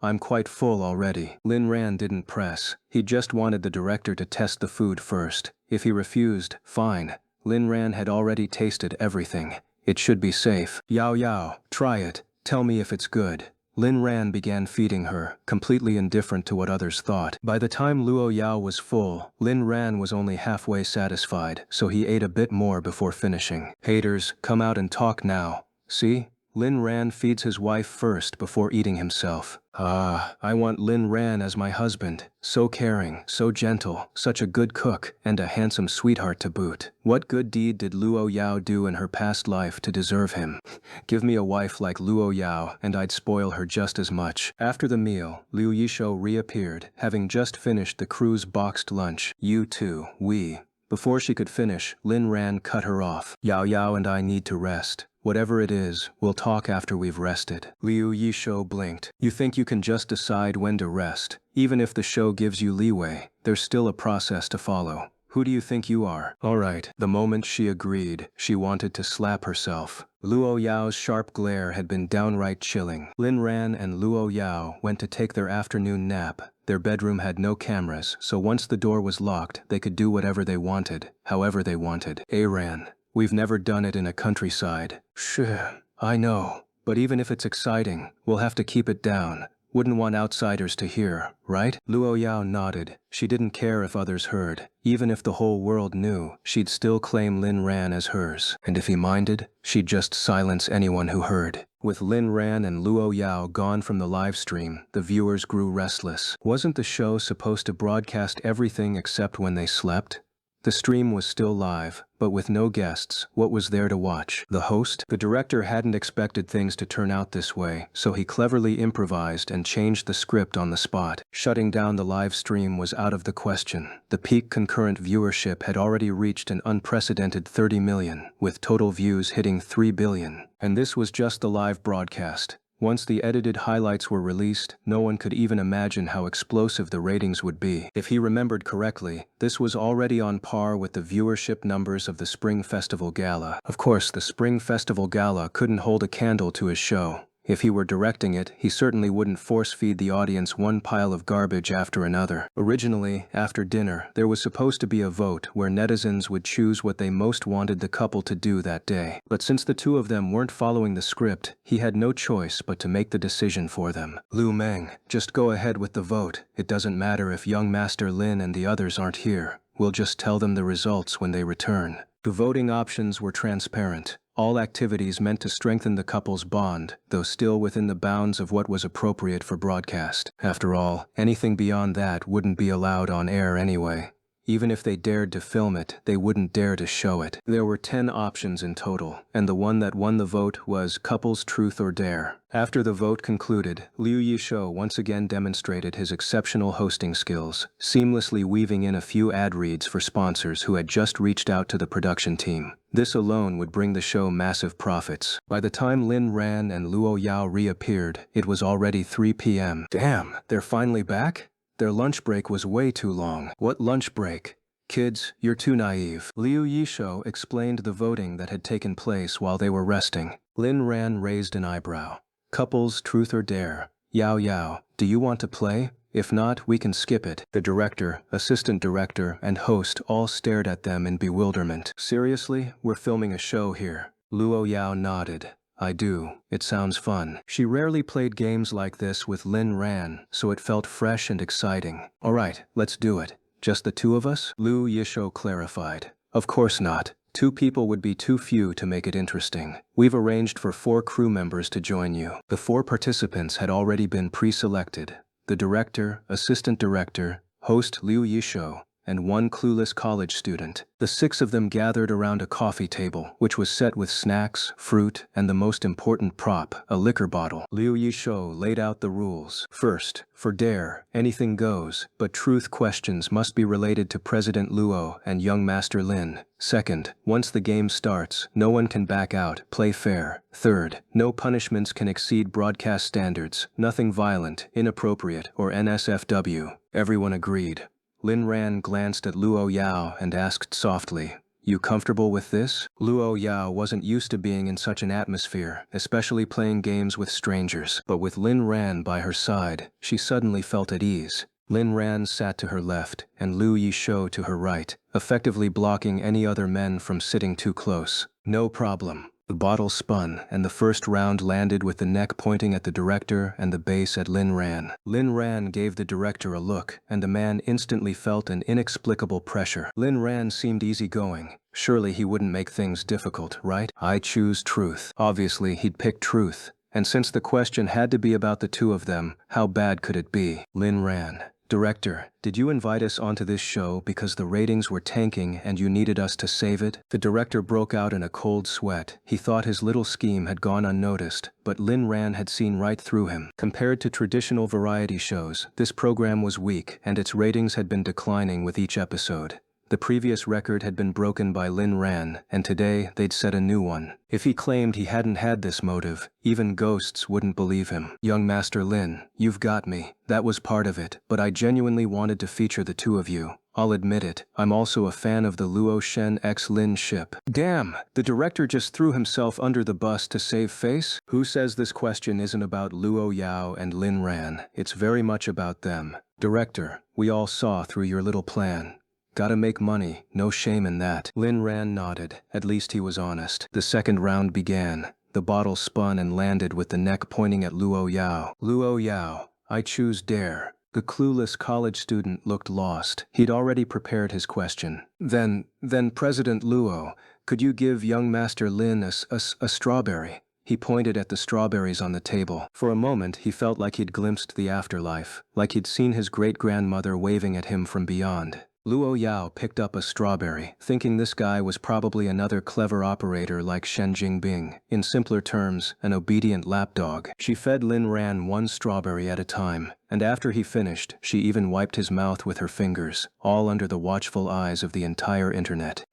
I'm quite full already. Lin Ran didn't press. He just wanted the director to test the food first. If he refused, fine. Lin Ran had already tasted everything. It should be safe. Yao, try it. Tell me if it's good. Lin Ran began feeding her, completely indifferent to what others thought. By the time Luo Yao was full, Lin Ran was only halfway satisfied, so he ate a bit more before finishing. Haters, come out and talk now. See? Lin Ran feeds his wife first before eating himself. I want Lin Ran as my husband. So caring, so gentle, such a good cook, and a handsome sweetheart to boot. What good deed did Luo Yao do in her past life to deserve him? Give me a wife like Luo Yao, and I'd spoil her just as much. After the meal, Liu Yisho reappeared, having just finished the crew's boxed lunch. You too, we. Before she could finish, Lin Ran cut her off. Yao and I need to rest. Whatever it is, we'll talk after we've rested. Liu Yisho blinked. You think you can just decide when to rest? Even if the show gives you leeway, there's still a process to follow. Who do you think you are? Alright. The moment she agreed, she wanted to slap herself. Luo Yao's sharp glare had been downright chilling. Lin Ran and Luo Yao went to take their afternoon nap. Their bedroom had no cameras, so once the door was locked, they could do whatever they wanted, however they wanted. Aran. We've never done it in a countryside. Sure, I know. But even if it's exciting, we'll have to keep it down. Wouldn't want outsiders to hear, right? Luo Yao nodded. She didn't care if others heard. Even if the whole world knew, she'd still claim Lin Ran as hers. And if he minded, she'd just silence anyone who heard. With Lin Ran and Luo Yao gone from the live stream, the viewers grew restless. Wasn't the show supposed to broadcast everything except when they slept? The stream was still live, but with no guests. What was there to watch? The host? The director hadn't expected things to turn out this way, so he cleverly improvised and changed the script on the spot. Shutting down the live stream was out of the question. The peak concurrent viewership had already reached an unprecedented 30 million, with total views hitting 3 billion. And this was just the live broadcast. Once the edited highlights were released, no one could even imagine how explosive the ratings would be. If he remembered correctly, this was already on par with the viewership numbers of the Spring Festival Gala. Of course, the Spring Festival Gala couldn't hold a candle to his show. If he were directing it, he certainly wouldn't force-feed the audience one pile of garbage after another. Originally, after dinner, there was supposed to be a vote where netizens would choose what they most wanted the couple to do that day. But since the two of them weren't following the script, he had no choice but to make the decision for them. Lu Meng, just go ahead with the vote. It doesn't matter if young Master Lin and the others aren't here. We'll just tell them the results when they return. The voting options were transparent. All activities meant to strengthen the couple's bond, though still within the bounds of what was appropriate for broadcast. After all, anything beyond that wouldn't be allowed on air anyway. Even if they dared to film it, they wouldn't dare to show it. There were 10 options in total, and the one that won the vote was Couples Truth or Dare. After the vote concluded, Liu Yishou once again demonstrated his exceptional hosting skills, seamlessly weaving in a few ad reads for sponsors who had just reached out to the production team. This alone would bring the show massive profits. By the time Lin Ran and Luo Yao reappeared, it was already 3 p.m. Damn, they're finally back? Their lunch break was way too long. What lunch break? Kids, you're too naive. Liu Yishou explained the voting that had taken place while they were resting. Lin Ran raised an eyebrow. Couples, truth or dare. Yao Yao, do you want to play? If not, we can skip it. The director, assistant director, and host all stared at them in bewilderment. Seriously? We're filming a show here. Luo Yao nodded. I do. It sounds fun. She rarely played games like this with Lin Ran, so it felt fresh and exciting. Alright, let's do it. Just the two of us? Liu Yishou clarified. Of course not. 2 people would be too few to make it interesting. We've arranged for 4 crew members to join you. The 4 participants had already been pre-selected. The director, assistant director, host Liu Yishou, and 1 clueless college student. The 6 of them gathered around a coffee table, which was set with snacks, fruit, and the most important prop, a liquor bottle. Liu Yishou laid out the rules. First, for dare, anything goes, but truth questions must be related to President Luo and young Master Lin. Second, once the game starts, no one can back out, play fair. Third, no punishments can exceed broadcast standards, nothing violent, inappropriate, or NSFW. Everyone agreed. Lin Ran glanced at Luo Yao and asked softly, "You comfortable with this?" Luo Yao wasn't used to being in such an atmosphere, especially playing games with strangers. But with Lin Ran by her side, she suddenly felt at ease. Lin Ran sat to her left, and Liu Yishou to her right, effectively blocking any other men from sitting too close. No problem. The bottle spun, and the first round landed with the neck pointing at the director and the base at Lin Ran. Lin Ran gave the director a look, and the man instantly felt an inexplicable pressure. Lin Ran seemed easygoing. Surely he wouldn't make things difficult, right? I choose truth. Obviously, he'd pick truth. And since the question had to be about the 2 of them, how bad could it be? Lin Ran. Director, did you invite us onto this show because the ratings were tanking and you needed us to save it? The director broke out in a cold sweat. He thought his little scheme had gone unnoticed, but Lin Ran had seen right through him. Compared to traditional variety shows, this program was weak, and its ratings had been declining with each episode. The previous record had been broken by Lin Ran, and today they'd set a new one. If he claimed he hadn't had this motive, even ghosts wouldn't believe him. Young Master Lin, you've got me. That was part of it, but I genuinely wanted to feature the 2 of you. I'll admit it, I'm also a fan of the Luo Shen x Lin ship. Damn, the director just threw himself under the bus to save face? Who says this question isn't about Luo Yao and Lin Ran? It's very much about them. Director, we all saw through your little plan. Gotta make money, no shame in that. Lin Ran nodded. At least he was honest. The second round began. The bottle spun and landed with the neck pointing at Luo Yao. Luo Yao, I choose dare. The clueless college student looked lost. He'd already prepared his question. Then President Luo, could you give young Master Lin a strawberry? He pointed at the strawberries on the table. For a moment, he felt like he'd glimpsed the afterlife, like he'd seen his great-grandmother waving at him from beyond. Luo Yao picked up a strawberry, thinking this guy was probably another clever operator like Shen Jingbing. In simpler terms, an obedient lapdog. She fed Lin Ran 1 strawberry at a time, and after he finished, she even wiped his mouth with her fingers, all under the watchful eyes of the entire internet.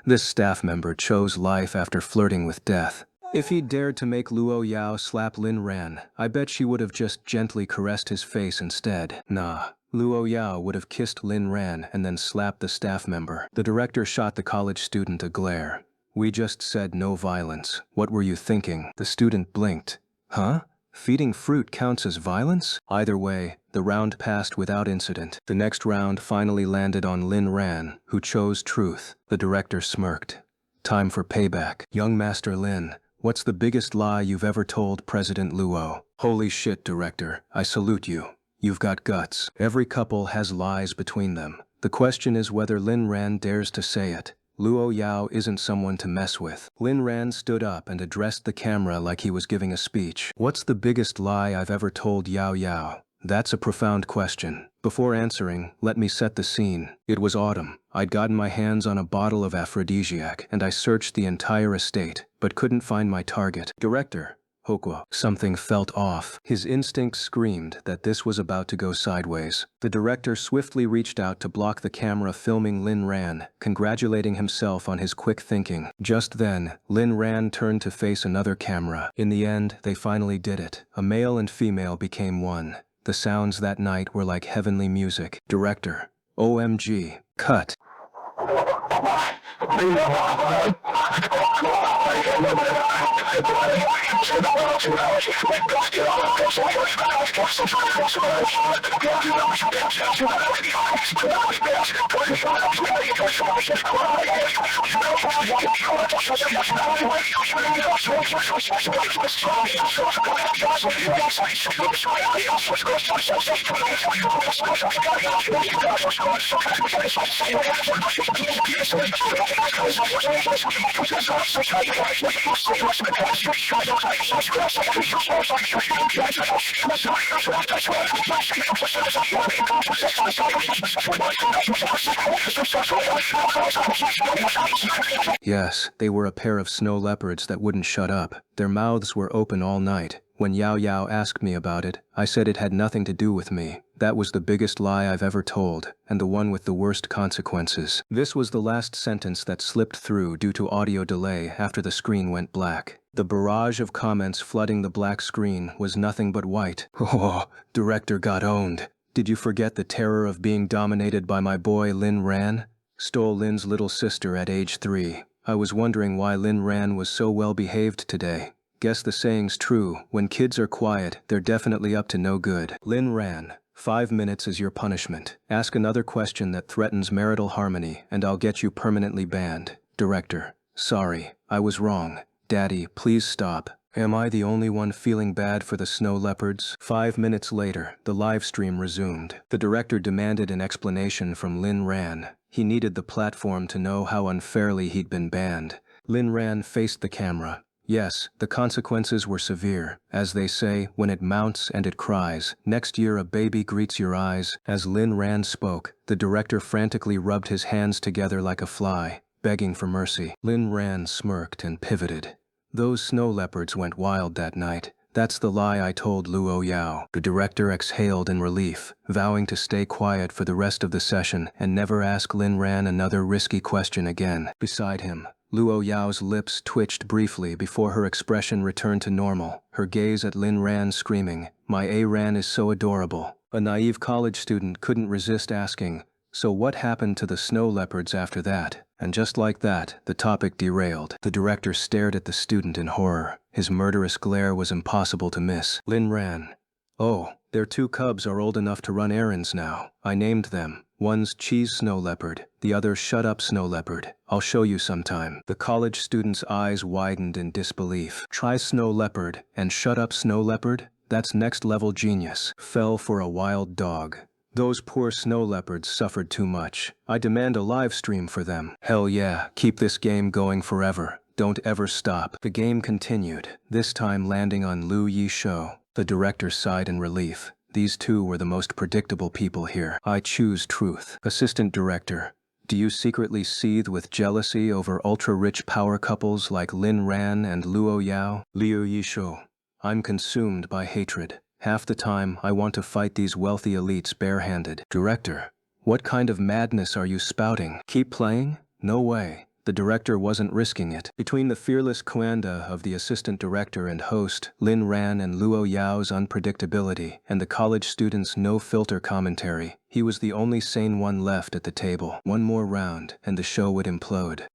This staff member chose life after flirting with death. If he'd dared to make Luo Yao slap Lin Ran, I bet she would have just gently caressed his face instead. Nah. Luo Yao would have kissed Lin Ran and then slapped the staff member. The director shot the college student a glare. We just said no violence. What were you thinking? The student blinked. Huh? Feeding fruit counts as violence? Either way, the round passed without incident. The next round finally landed on Lin Ran, who chose truth. The director smirked. Time for payback. Young Master Lin, what's the biggest lie you've ever told President Luo? Holy shit, director. I salute you. You've got guts. Every couple has lies between them. The question is whether Lin Ran dares to say it. Luo Yao isn't someone to mess with. Lin Ran stood up and addressed the camera like he was giving a speech. What's the biggest lie I've ever told Yao Yao? That's a profound question. Before answering, let me set the scene. It was autumn. I'd gotten my hands on a bottle of aphrodisiac, and I searched the entire estate, but couldn't find my target. Director. Hokwa. Something felt off. His instinct screamed that this was about to go sideways. The director swiftly reached out to block the camera filming Lin Ran, congratulating himself on his quick thinking. Just then, Lin Ran turned to face another camera. In the end, they finally did it. A male and female became one. The sounds that night were like heavenly music. Director. OMG. Cut. Yes, they were a pair of snow leopards that wouldn't shut up. Their mouths were open all night. When Yao Yao asked me about it, I said it had nothing to do with me. That was the biggest lie I've ever told, and the one with the worst consequences. This was the last sentence that slipped through due to audio delay after the screen went black. The barrage of comments flooding the black screen was nothing but white. Oh, director got owned. Did you forget the terror of being dominated by my boy Lin Ran? Stole Lin's little sister at age 3. I was wondering why Lin Ran was so well behaved today. Guess the saying's true. When kids are quiet, they're definitely up to no good. Lin Ran. 5 minutes is your punishment. Ask another question that threatens marital harmony, and I'll get you permanently banned. Director. Sorry, I was wrong. Daddy, please stop. Am I the only one feeling bad for the snow leopards? 5 minutes later, the live stream resumed. The director demanded an explanation from Lin Ran. He needed the platform to know how unfairly he'd been banned. Lin Ran faced the camera. Yes, the consequences were severe. As they say, when it mounts and it cries, next year a baby greets your eyes. As Lin Ran spoke, the director frantically rubbed his hands together like a fly, begging for mercy. Lin Ran smirked and pivoted. Those snow leopards went wild that night. That's the lie I told Luo Yao. The director exhaled in relief, vowing to stay quiet for the rest of the session and never ask Lin Ran another risky question again. Beside him, Luo Yao's lips twitched briefly before her expression returned to normal, her gaze at Lin Ran screaming, "My A-Ran is so adorable." A naive college student couldn't resist asking, so what happened to the snow leopards after that? And just like that, the topic derailed. The director stared at the student in horror. His murderous glare was impossible to miss. Lin Ran. Oh, their 2 cubs are old enough to run errands now. I named them. One's Cheese Snow Leopard, the other Shut Up Snow Leopard. I'll show you sometime. The college student's eyes widened in disbelief. Try Snow Leopard and Shut Up Snow Leopard? That's next level genius. Fell for a wild dog. Those poor snow leopards suffered too much. I demand a live stream for them. Hell yeah, keep this game going forever. Don't ever stop. The game continued, this time landing on Lu Yishou. The director sighed in relief. These two were the most predictable people here. I choose truth. Assistant director. Do you secretly seethe with jealousy over ultra-rich power couples like Lin Ran and Luo Yao? Liu Yishou. I'm consumed by hatred. Half the time, I want to fight these wealthy elites barehanded. Director, what kind of madness are you spouting? Keep playing? No way. The director wasn't risking it. Between the fearless Kuanda of the assistant director and host, Lin Ran, and Luo Yao's unpredictability, and the college student's no-filter commentary, he was the only sane one left at the table. One more round, and the show would implode.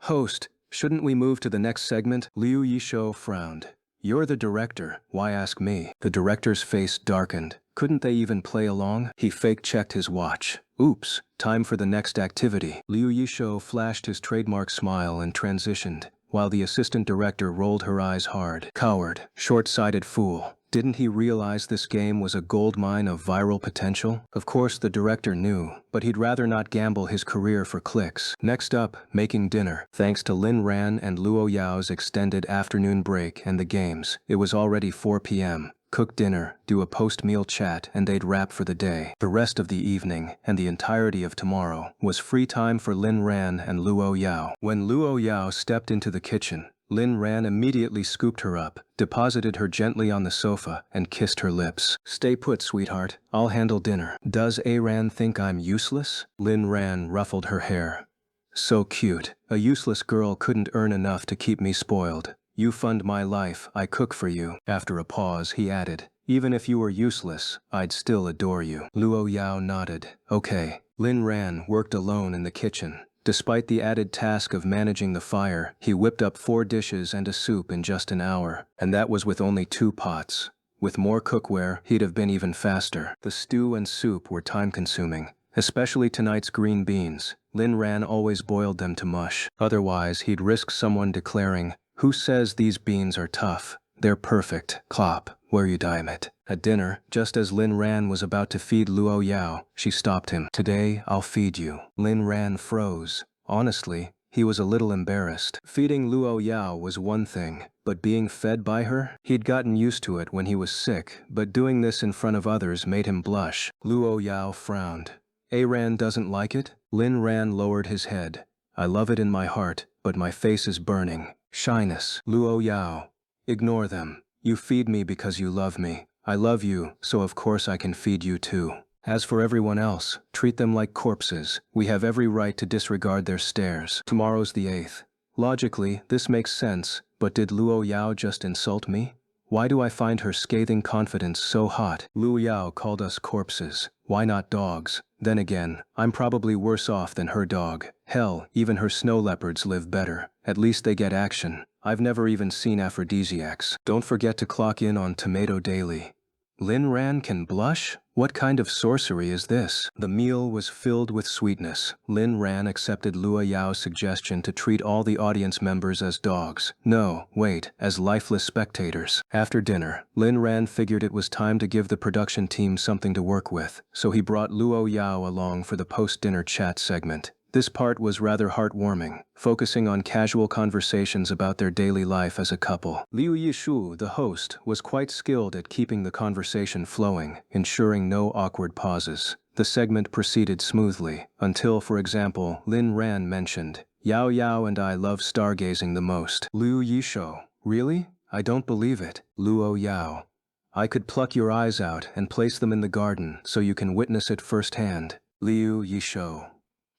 Host, shouldn't we move to the next segment? Liu Yishou frowned. You're the director, why ask me? The director's face darkened. Couldn't they even play along? He fake-checked his watch. Oops, time for the next activity. Liu Yishou flashed his trademark smile and transitioned, while the assistant director rolled her eyes hard. Coward, short-sighted fool. Didn't he realize this game was a goldmine of viral potential? Of course the director knew, but he'd rather not gamble his career for clicks. Next up, making dinner. Thanks to Lin Ran and Luo Yao's extended afternoon break and the games, it was already 4 p.m. Cook dinner, do a post-meal chat, and they'd wrap for the day. The rest of the evening, and the entirety of tomorrow, was free time for Lin Ran and Luo Yao. When Luo Yao stepped into the kitchen, Lin Ran immediately scooped her up, deposited her gently on the sofa, and kissed her lips. Stay put, sweetheart. I'll handle dinner. Does Ran think I'm useless? Lin Ran ruffled her hair. So cute. A useless girl couldn't earn enough to keep me spoiled. You fund my life, I cook for you. After a pause, he added, even if you were useless, I'd still adore you. Luo Yao nodded. Okay. Lin Ran worked alone in the kitchen. Despite the added task of managing the fire, he whipped up 4 dishes and a soup in just an hour. And that was with only 2 pots. With more cookware, he'd have been even faster. The stew and soup were time-consuming, especially tonight's green beans. Lin Ran always boiled them to mush. Otherwise, he'd risk someone declaring, who says these beans are tough? They're perfect. Clop, where you dime it. At dinner, just as Lin Ran was about to feed Luo Yao, she stopped him. Today, I'll feed you. Lin Ran froze. Honestly, he was a little embarrassed. Feeding Luo Yao was one thing, but being fed by her? He'd gotten used to it when he was sick, but doing this in front of others made him blush. Luo Yao frowned. Ran doesn't like it? Lin Ran lowered his head. I love it in my heart, but my face is burning. Shyness. Luo Yao. Ignore them. You feed me because you love me. I love you, so of course I can feed you too. As for everyone else, treat them like corpses. We have every right to disregard their stares. Tomorrow's the 8th. Logically, this makes sense, but did Luo Yao just insult me? Why do I find her scathing confidence so hot? Luo Yao called us corpses. Why not dogs? Then again, I'm probably worse off than her dog. Hell, even her snow leopards live better. At least they get action. I've never even seen aphrodisiacs. Don't forget to clock in on Tomato Daily. Lin Ran can blush? What kind of sorcery is this? The meal was filled with sweetness. Lin Ran accepted Luo Yao's suggestion to treat all the audience members as dogs. No, wait, as lifeless spectators. After dinner, Lin Ran figured it was time to give the production team something to work with, so he brought Luo Yao along for the post-dinner chat segment. This part was rather heartwarming, focusing on casual conversations about their daily life as a couple. Liu Yishu, the host, was quite skilled at keeping the conversation flowing, ensuring no awkward pauses. The segment proceeded smoothly, until, for example, Lin Ran mentioned, Yao Yao and I love stargazing the most. Liu Yishu, really? I don't believe it. Luo Yao. I could pluck your eyes out and place them in the garden so you can witness it firsthand. Liu Yishu.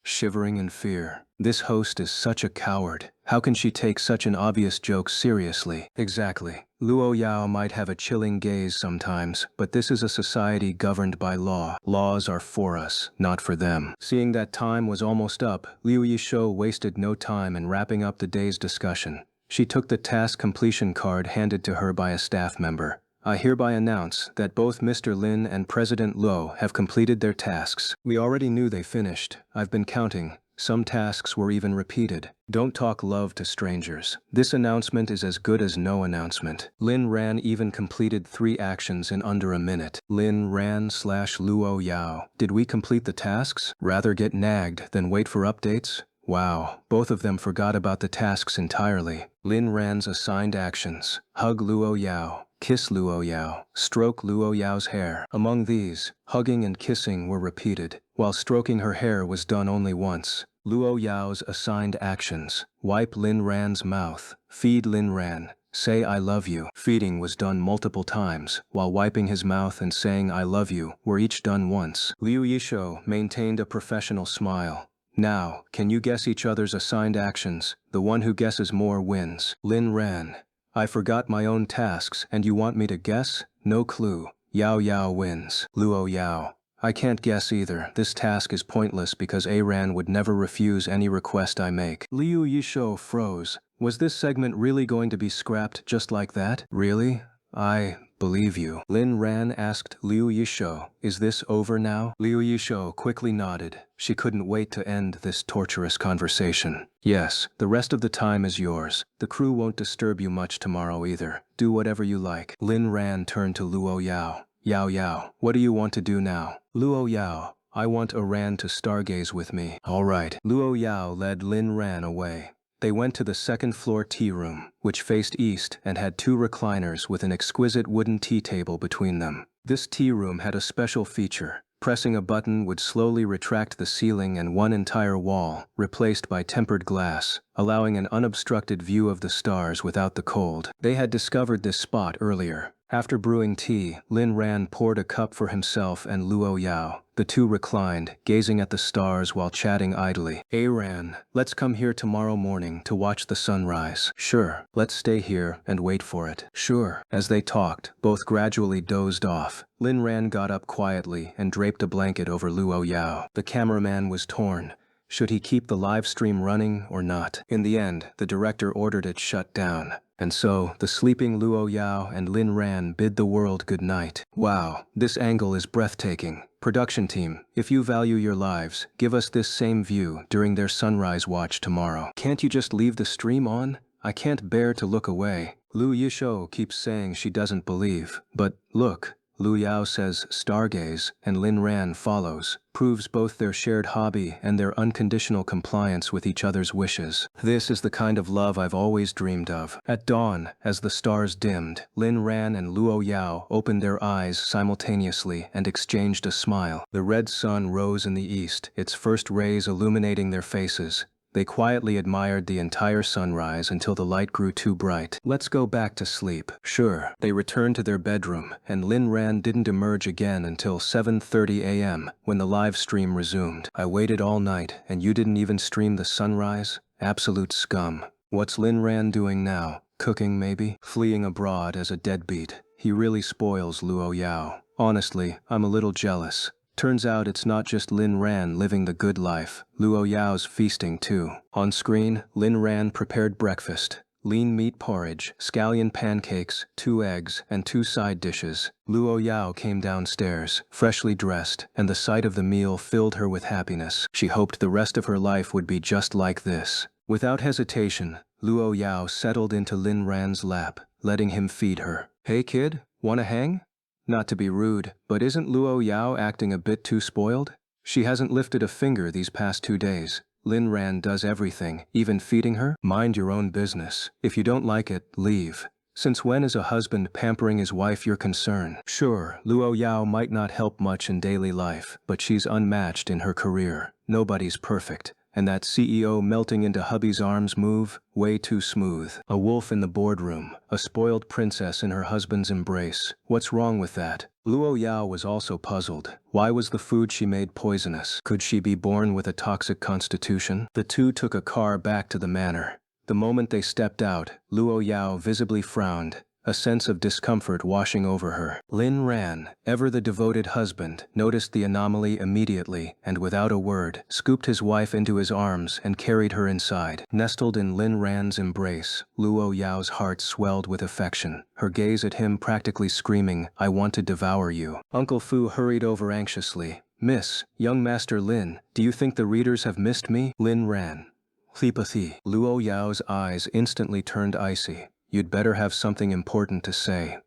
Shivering in fear. This host is such a coward. How can she take such an obvious joke seriously? Exactly. Luo Yao might have a chilling gaze sometimes, but this is a society governed by law. Laws are for us, not for them. Seeing that time was almost up, Liu Yishou wasted no time in wrapping up the day's discussion. She took the task completion card handed to her by a staff member. I hereby announce that both Mr. Lin and President Luo have completed their tasks. We already knew they finished. I've been counting. Some tasks were even repeated. Don't talk love to strangers. This announcement is as good as no announcement. Lin Ran even completed 3 actions in under a minute. Lin Ran/Luo Yao. Did we complete the tasks? Rather get nagged than wait for updates? Wow, both of them forgot about the tasks entirely. Lin Ran's assigned actions. Hug Luo Yao. Kiss Luo Yao. Stroke Luo Yao's hair. Among these, hugging and kissing were repeated, while stroking her hair was done only once. Luo Yao's assigned actions. Wipe Lin Ran's mouth. Feed Lin Ran. Say I love you. Feeding was done multiple times, while wiping his mouth and saying I love you were each done once. Liu Yishou maintained a professional smile. Now, can you guess each other's assigned actions? The one who guesses more wins. Lin ran. I forgot my own tasks and you want me to guess? No clue. Yao Yao wins. Luo Yao. I can't guess either. This task is pointless because Aran would never refuse any request I make. Liu Yisho froze. Was this segment really going to be scrapped just like that? Really? I believe you. Lin Ran asked Liu Yisho, is this over now? Liu Yisho quickly nodded. She couldn't wait to end this torturous conversation. Yes, the rest of the time is yours. The crew won't disturb you much tomorrow either. Do whatever you like. Lin Ran turned to Luo Yao. Yao Yao, what do you want to do now? Luo Yao, I want Aran to stargaze with me. All right. Luo Yao led Lin Ran away. They went to the second-floor tea room, which faced east and had 2 recliners with an exquisite wooden tea table between them. This tea room had a special feature. Pressing a button would slowly retract the ceiling and one entire wall, replaced by tempered glass, allowing an unobstructed view of the stars without the cold. They had discovered this spot earlier. After brewing tea, Lin Ran poured a cup for himself and Luo Yao. The two reclined, gazing at the stars while chatting idly. Aran, let's come here tomorrow morning to watch the sunrise. Sure, let's stay here and wait for it. Sure. As they talked, both gradually dozed off. Lin Ran got up quietly and draped a blanket over Luo Yao. The cameraman was torn. Should he keep the live stream running or not? In the end, the director ordered it shut down. And so, the sleeping Luo Yao and Lin Ran bid the world good night. Wow, this angle is breathtaking. Production team, if you value your lives, give us this same view during their sunrise watch tomorrow. Can't you just leave the stream on? I can't bear to look away. Lu Yisho keeps saying she doesn't believe. But, look. Lu Yao says stargaze, and Lin Ran follows, proves both their shared hobby and their unconditional compliance with each other's wishes. This is the kind of love I've always dreamed of. At dawn, as the stars dimmed, Lin Ran and Luo Yao opened their eyes simultaneously and exchanged a smile. The red sun rose in the east, its first rays illuminating their faces. They quietly admired the entire sunrise until the light grew too bright. Let's go back to sleep. Sure. They returned to their bedroom, and Lin Ran didn't emerge again until 7:30 a.m. when the live stream resumed. I waited all night, and you didn't even stream the sunrise? Absolute scum. What's Lin Ran doing now? Cooking, maybe? Fleeing abroad as a deadbeat. He really spoils Luo Yao. Honestly, I'm a little jealous. Turns out it's not just Lin Ran living the good life. Luo Yao's feasting too. On screen, Lin Ran prepared breakfast. Lean meat porridge, scallion pancakes, 2 eggs, and 2 side dishes. Luo Yao came downstairs, freshly dressed, and the sight of the meal filled her with happiness. She hoped the rest of her life would be just like this. Without hesitation, Luo Yao settled into Lin Ran's lap, letting him feed her. Hey kid, wanna hang? Not to be rude, but isn't Luo Yao acting a bit too spoiled? She hasn't lifted a finger these past 2 days. Lin Ran does everything, even feeding her? Mind your own business. If you don't like it, leave. Since when is a husband pampering his wife your concern? Sure, Luo Yao might not help much in daily life, but she's unmatched in her career. Nobody's perfect. And that CEO melting into hubby's arms move, way too smooth. A wolf in the boardroom, a spoiled princess in her husband's embrace. What's wrong with that? Luo Yao was also puzzled. Why was the food she made poisonous? Could she be born with a toxic constitution? The two took a car back to the manor. The moment they stepped out, Luo Yao visibly frowned, a sense of discomfort washing over her. Lin Ran, ever the devoted husband, noticed the anomaly immediately and without a word, scooped his wife into his arms and carried her inside. Nestled in Lin Ran's embrace, Luo Yao's heart swelled with affection, her gaze at him practically screaming, "I want to devour you." Uncle Fu hurried over anxiously. "Miss, young Master Lin, do you think the readers have missed me?" Lin Ran. Telepathy. Luo Yao's eyes instantly turned icy. You'd better have something important to say.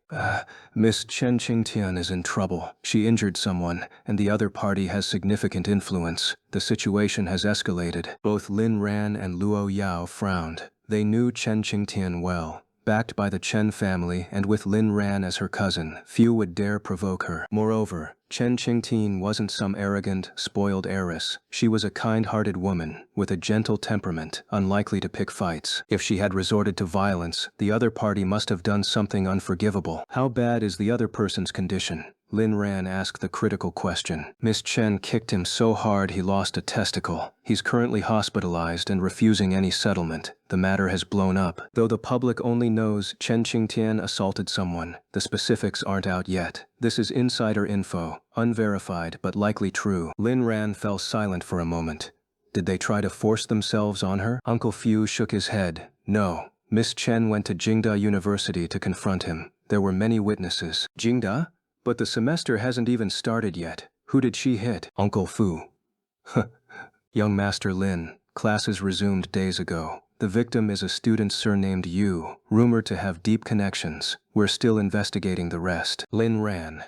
Miss Chen Qingtian is in trouble. She injured someone, and the other party has significant influence. The situation has escalated. Both Lin Ran and Luo Yao frowned. They knew Chen Qingtian well. Backed by the Chen family and with Lin Ran as her cousin, few would dare provoke her. Moreover, Chen Qingtian wasn't some arrogant, spoiled heiress. She was a kind-hearted woman, with a gentle temperament, unlikely to pick fights. If she had resorted to violence, the other party must have done something unforgivable. How bad is the other person's condition? Lin Ran asked the critical question. Miss Chen kicked him so hard he lost a testicle. He's currently hospitalized and refusing any settlement. The matter has blown up. Though the public only knows Chen Qingtian assaulted someone, the specifics aren't out yet. This is insider info, unverified but likely true. Lin Ran fell silent for a moment. Did they try to force themselves on her? Uncle Fu shook his head. No. Miss Chen went to Jingda University to confront him. There were many witnesses. Jingda? But the semester hasn't even started yet. Who did she hit? Uncle Fu. Young Master Lin. Classes resumed days ago. The victim is a student surnamed Yu, rumored to have deep connections. We're still investigating the rest. Lin Ran.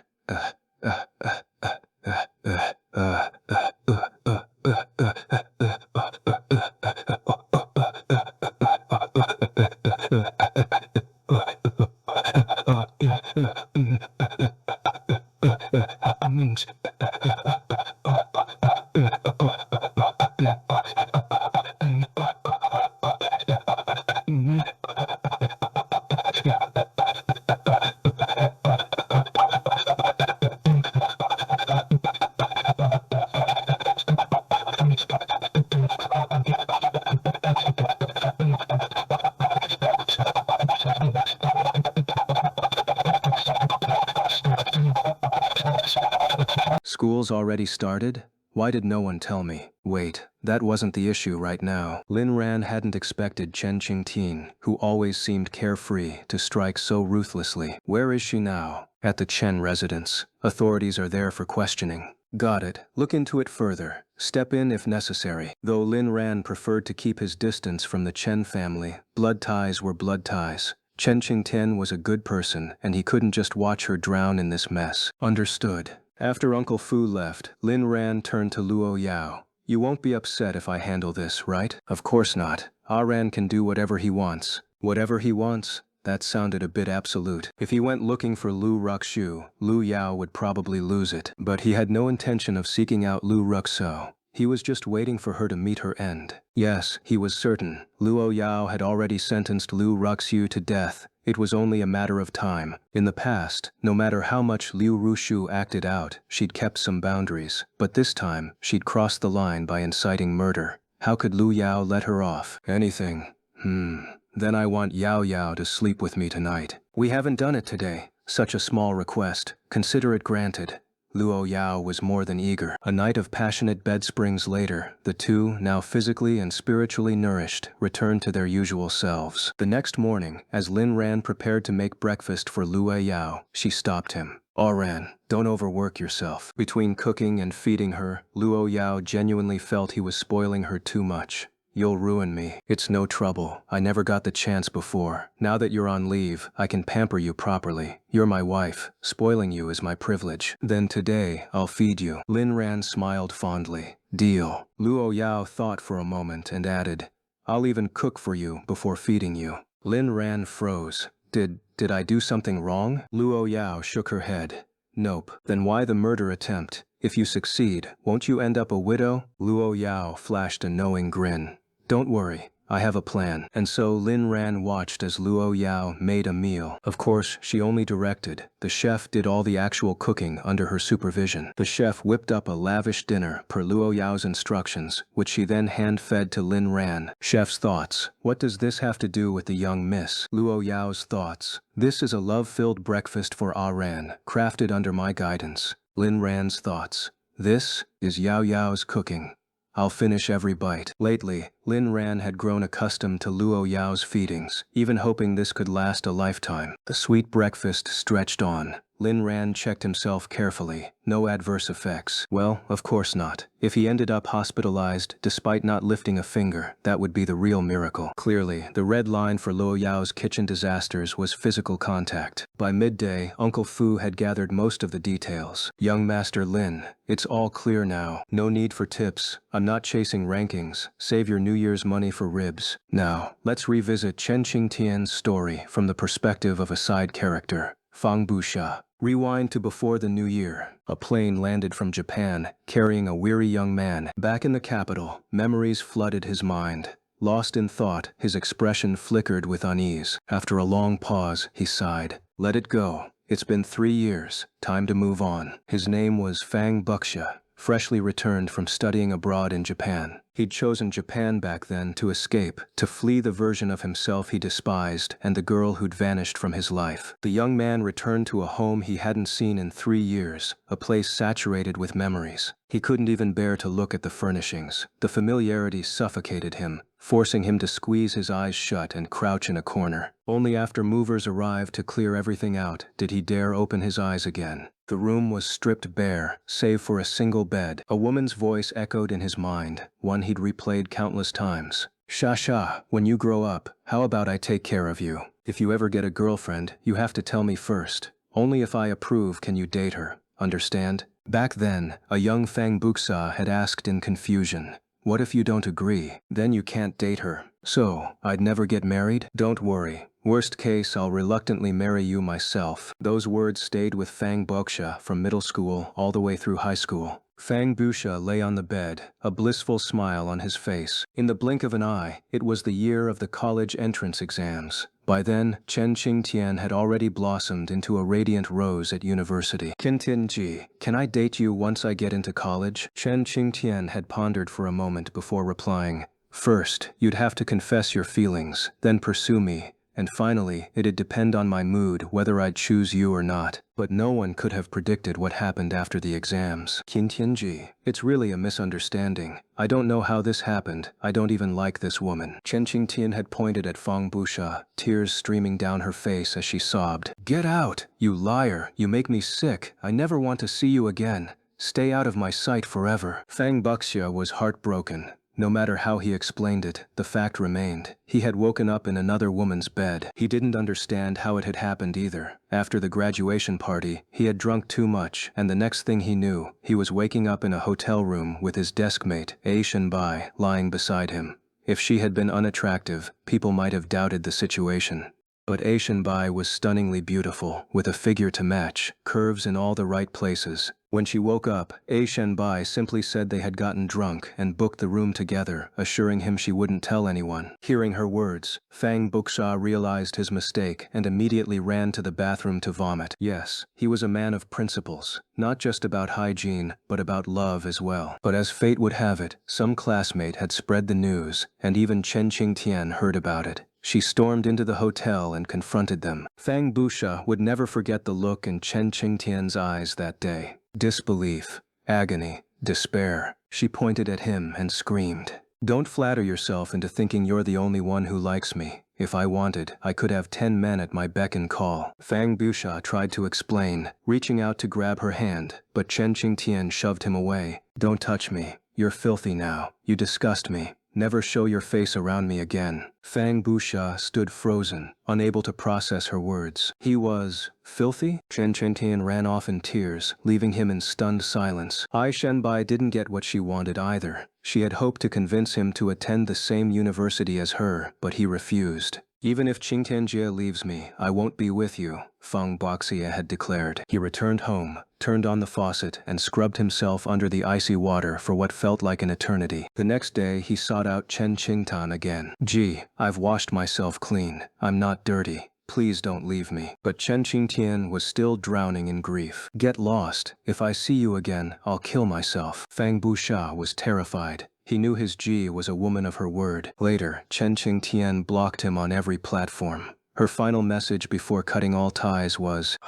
School's already started? Why did no one tell me? Wait, that wasn't the issue right now. Lin Ran hadn't expected Chen Qingtian, who always seemed carefree, to strike so ruthlessly. Where is she now? At the Chen residence. Authorities are there for questioning. Got it. Look into it further. Step in if necessary. Though Lin Ran preferred to keep his distance from the Chen family, blood ties were blood ties. Chen Qingtian was a good person, and he couldn't just watch her drown in this mess. Understood. After Uncle Fu left, Lin Ran turned to Luo Yao. You won't be upset if I handle this, right? Of course not. Ran can do whatever he wants. Whatever he wants? That sounded a bit absolute. If he went looking for Lu Ruxu, Lu Yao would probably lose it. But he had no intention of seeking out Lu Ruxu. He was just waiting for her to meet her end. Yes, he was certain. Luo Yao had already sentenced Lu Ruxu to death. It was only a matter of time. In the past, no matter how much Liu Rushu acted out, she'd kept some boundaries. But this time, she'd crossed the line by inciting murder. How could Lu Yao let her off? Anything. Then I want Yao Yao to sleep with me tonight. We haven't done it today. Such a small request. Consider it granted. Luo Yao was more than eager. A night of passionate bed springs later, the two, now physically and spiritually nourished, returned to their usual selves. The next morning, as Lin Ran prepared to make breakfast for Luo Yao, she stopped him. Ran, don't overwork yourself. Between cooking and feeding her, Luo Yao genuinely felt he was spoiling her too much. You'll ruin me. It's no trouble. I never got the chance before. Now that you're on leave, I can pamper you properly. You're my wife. Spoiling you is my privilege. Then today, I'll feed you. Lin Ran smiled fondly. Deal. Luo Yao thought for a moment and added, I'll even cook for you before feeding you. Lin Ran froze. Did I do something wrong? Luo Yao shook her head. Nope. Then why the murder attempt? If you succeed, won't you end up a widow? Luo Yao flashed a knowing grin. Don't worry, I have a plan. And so Lin Ran watched as Luo Yao made a meal. Of course, she only directed. The chef did all the actual cooking under her supervision. The chef whipped up a lavish dinner per Luo Yao's instructions, which she then hand-fed to Lin Ran. Chef's thoughts. What does this have to do with the young miss? Luo Yao's thoughts. This is a love-filled breakfast for Ran, crafted under my guidance. Lin Ran's thoughts. This is Yao Yao's cooking. I'll finish every bite. Lately, Lin Ran had grown accustomed to Luo Yao's feedings, even hoping this could last a lifetime. The sweet breakfast stretched on. Lin Ran checked himself carefully. No adverse effects. Well, of course not. If he ended up hospitalized despite not lifting a finger, that would be the real miracle. Clearly, the red line for Luo Yao's kitchen disasters was physical contact. By midday, Uncle Fu had gathered most of the details. Young Master Lin, it's all clear now. No need for tips. I'm not chasing rankings. Save your New Year's money for ribs. Now, let's revisit Chen Qingtian's story from the perspective of a side character, Fang Busha. Rewind to before the new year. A plane landed from Japan, carrying a weary young man. Back in the capital, memories flooded his mind. Lost in thought, his expression flickered with unease. After a long pause, he sighed. Let it go. It's been 3 years, time to move on. His name was Fang Buxia, freshly returned from studying abroad in Japan. He'd chosen Japan back then to escape, to flee the version of himself he despised and the girl who'd vanished from his life. The young man returned to a home he hadn't seen in 3 years, a place saturated with memories. He couldn't even bear to look at the furnishings. The familiarity suffocated him, forcing him to squeeze his eyes shut and crouch in a corner. Only after movers arrived to clear everything out did he dare open his eyes again. The room was stripped bare, save for a single bed. A woman's voice echoed in his mind, one he'd replayed countless times. Sha, when you grow up, how about I take care of you? If you ever get a girlfriend, you have to tell me first. Only if I approve can you date her, understand? Back then, a young Fang Buxa had asked in confusion, what if you don't agree? Then you can't date her. So, I'd never get married? Don't worry. Worst case, I'll reluctantly marry you myself. Those words stayed with Fang Buxia from middle school all the way through high school. Fang Buxia lay on the bed, a blissful smile on his face. In the blink of an eye, it was the year of the college entrance exams. By then, Chen Qingtian had already blossomed into a radiant rose at university. Qingtianji, can I date you once I get into college? Chen Qingtian had pondered for a moment before replying. First, you'd have to confess your feelings, then pursue me. And finally, it'd depend on my mood whether I'd choose you or not. But no one could have predicted what happened after the exams. Qingtianji, it's really a misunderstanding. I don't know how this happened. I don't even like this woman. Chen Qingtian had pointed at Fang Buxia, tears streaming down her face as she sobbed. Get out, you liar. You make me sick. I never want to see you again. Stay out of my sight forever. Fang Buxia was heartbroken. No matter how he explained it, the fact remained. He had woken up in another woman's bed. He didn't understand how it had happened either. After the graduation party, he had drunk too much, and the next thing he knew, he was waking up in a hotel room with his deskmate, A Shenbai, lying beside him. If she had been unattractive, people might have doubted the situation. But A Shenbai was stunningly beautiful, with a figure to match, curves in all the right places. When she woke up, A Shenbai simply said they had gotten drunk and booked the room together, assuring him she wouldn't tell anyone. Hearing her words, Fang Buxia realized his mistake and immediately ran to the bathroom to vomit. Yes, he was a man of principles, not just about hygiene, but about love as well. But as fate would have it, some classmate had spread the news, and even Chen Qingtian heard about it. She stormed into the hotel and confronted them. Fang Buxia would never forget the look in Chen Qingtian's eyes that day. Disbelief, agony, despair. She pointed at him and screamed. Don't flatter yourself into thinking you're the only one who likes me. If I wanted, I could have 10 men at my beck and call. Fang Buxia tried to explain, reaching out to grab her hand, but Chen Qingtian shoved him away. Don't touch me. You're filthy now. You disgust me. Never show your face around me again. Fang Buxia stood frozen, unable to process her words. He was filthy? Chen Qingtian ran off in tears, leaving him in stunned silence. Ai Shenbai didn't get what she wanted either. She had hoped to convince him to attend the same university as her, but he refused. Even if Qingtianjie leaves me, I won't be with you, Fang Buxia had declared. He returned home, turned on the faucet, and scrubbed himself under the icy water for what felt like an eternity. The next day, he sought out Chen Qingtan again. Gee, I've washed myself clean. I'm not dirty. Please don't leave me. But Chen Qingtian was still drowning in grief. Get lost. If I see you again, I'll kill myself. Fang Buxia was terrified. He knew his Ji was a woman of her word. Later, Chen Qingtian blocked him on every platform. Her final message before cutting all ties was,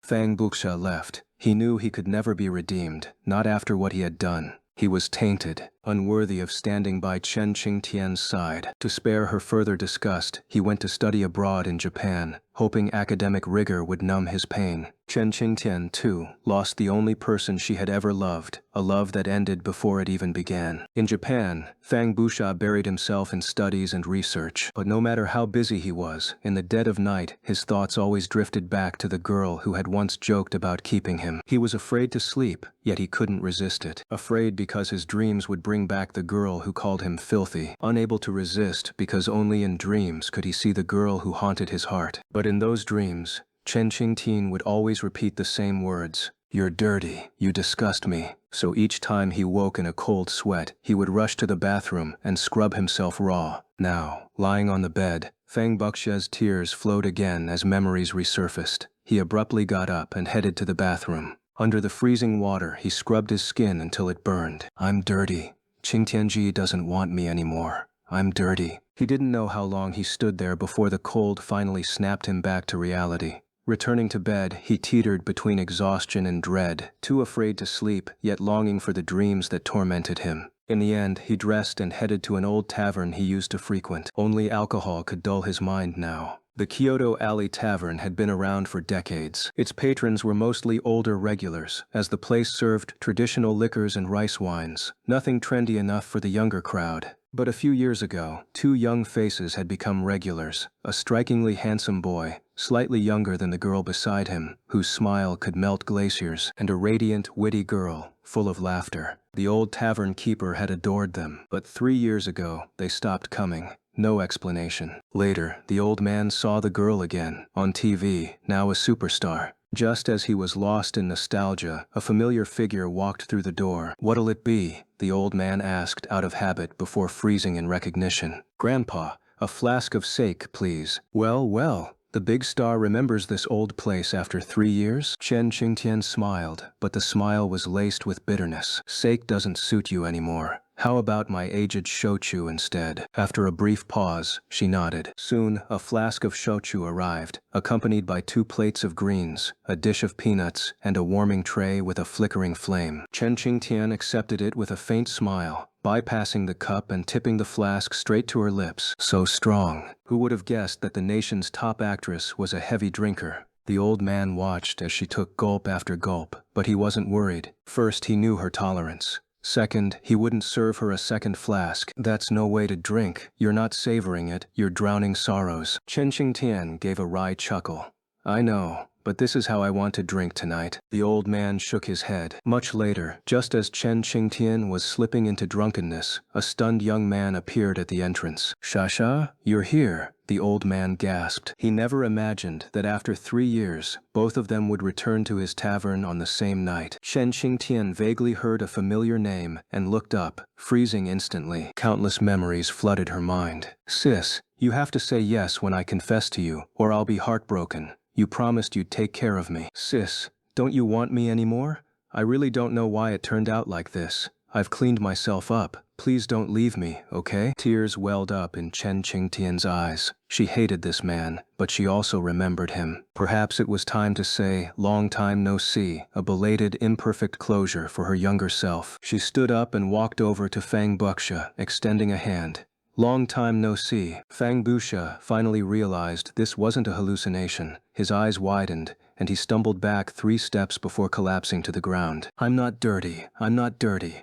Fang Buxia left. He knew he could never be redeemed, not after what he had done. He was tainted, unworthy of standing by Chen Qingtian's side. To spare her further disgust, he went to study abroad in Japan, hoping academic rigor would numb his pain. Chen Qingtian, too, lost the only person she had ever loved, a love that ended before it even began. In Japan, Fang Buxia buried himself in studies and research. But no matter how busy he was, in the dead of night, his thoughts always drifted back to the girl who had once joked about keeping him. He was afraid to sleep, yet he couldn't resist it. Afraid because his dreams would bring back the girl who called him filthy. Unable to resist because only in dreams could he see the girl who haunted his heart. But in those dreams, Chen Qingtian would always repeat the same words. You're dirty. You disgust me. So each time he woke in a cold sweat, he would rush to the bathroom and scrub himself raw. Now, lying on the bed, Fang Buxia's tears flowed again as memories resurfaced. He abruptly got up and headed to the bathroom. Under the freezing water, he scrubbed his skin until it burned. I'm dirty. Qingtianji doesn't want me anymore. I'm dirty. He didn't know how long he stood there before the cold finally snapped him back to reality. Returning to bed, he teetered between exhaustion and dread, too afraid to sleep, yet longing for the dreams that tormented him. In the end, he dressed and headed to an old tavern he used to frequent. Only alcohol could dull his mind now. The Kyoto Alley Tavern had been around for decades. Its patrons were mostly older regulars, as the place served traditional liquors and rice wines, nothing trendy enough for the younger crowd. But a few years ago, two young faces had become regulars, a strikingly handsome boy, slightly younger than the girl beside him, whose smile could melt glaciers, and a radiant, witty girl, full of laughter. The old tavern keeper had adored them, but 3 years ago, they stopped coming. No explanation. Later, the old man saw the girl again, on TV, now a superstar. Just as he was lost in nostalgia, a familiar figure walked through the door. What'll it be? The old man asked out of habit before freezing in recognition. Grandpa, a flask of sake, please. Well, well. The big star remembers this old place after 3 years? Chen Qingtian smiled, but the smile was laced with bitterness. Sake doesn't suit you anymore. How about my aged shochu instead? After a brief pause, she nodded. Soon, a flask of shochu arrived, accompanied by 2 plates of greens, a dish of peanuts, and a warming tray with a flickering flame. Chen Qingtian accepted it with a faint smile, bypassing the cup and tipping the flask straight to her lips. So strong. Who would have guessed that the nation's top actress was a heavy drinker? The old man watched as she took gulp after gulp, but he wasn't worried. First, he knew her tolerance. Second, he wouldn't serve her a second flask. That's no way to drink. You're not savoring it, you're drowning sorrows. Chen Qingtian gave a wry chuckle. I know, but this is how I want to drink tonight. The old man shook his head. Much later, just as Chen Qingtian was slipping into drunkenness, a stunned young man appeared at the entrance. Shasha, you're here, the old man gasped. He never imagined that after 3 years, both of them would return to his tavern on the same night. Chen Qingtian vaguely heard a familiar name and looked up, freezing instantly. Countless memories flooded her mind. Sis, you have to say yes when I confess to you, or I'll be heartbroken. You promised you'd take care of me. Sis, don't you want me anymore? I really don't know why it turned out like this. I've cleaned myself up. Please don't leave me, okay? Tears welled up in Chen Qingtian's eyes. She hated this man, but she also remembered him. Perhaps it was time to say, long time no see, a belated, imperfect closure for her younger self. She stood up and walked over to Fang Buxia, extending a hand. Long time no see. Fang Buxia finally realized this wasn't a hallucination. His eyes widened, and he stumbled back 3 steps before collapsing to the ground. I'm not dirty,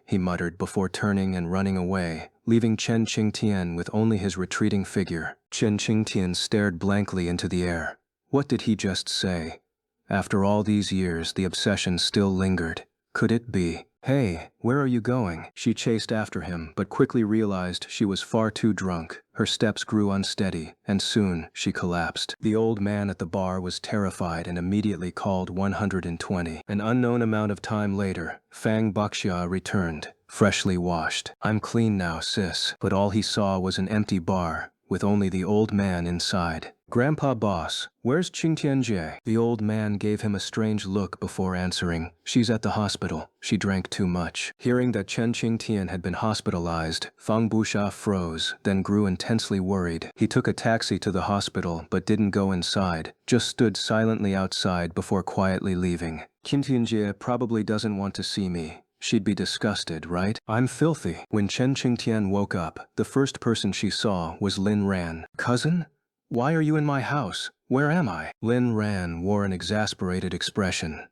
he muttered before turning and running away, leaving Chen Qingtian with only his retreating figure. Chen Qingtian stared blankly into the air. What did he just say? After all these years, the obsession still lingered. Could it be? Hey, where are you going? She chased after him, but quickly realized she was far too drunk. Her steps grew unsteady, and soon she collapsed. The old man at the bar was terrified and immediately called 120. An unknown amount of time later, Fang Buxia returned, freshly washed. I'm clean now, sis. But all he saw was an empty bar, with only the old man inside. Grandpa boss, where's Qingtianjie? The old man gave him a strange look before answering. She's at the hospital. She drank too much. Hearing that Chen Qingtian had been hospitalized, Fang Buxia froze, then grew intensely worried. He took a taxi to the hospital but didn't go inside, just stood silently outside before quietly leaving. Qingtianjie probably doesn't want to see me. She'd be disgusted, right? I'm filthy. When Chen Qingtian woke up, the first person she saw was Lin Ran. Cousin? Why are you in my house? Where am I? Lin Ran wore an exasperated expression.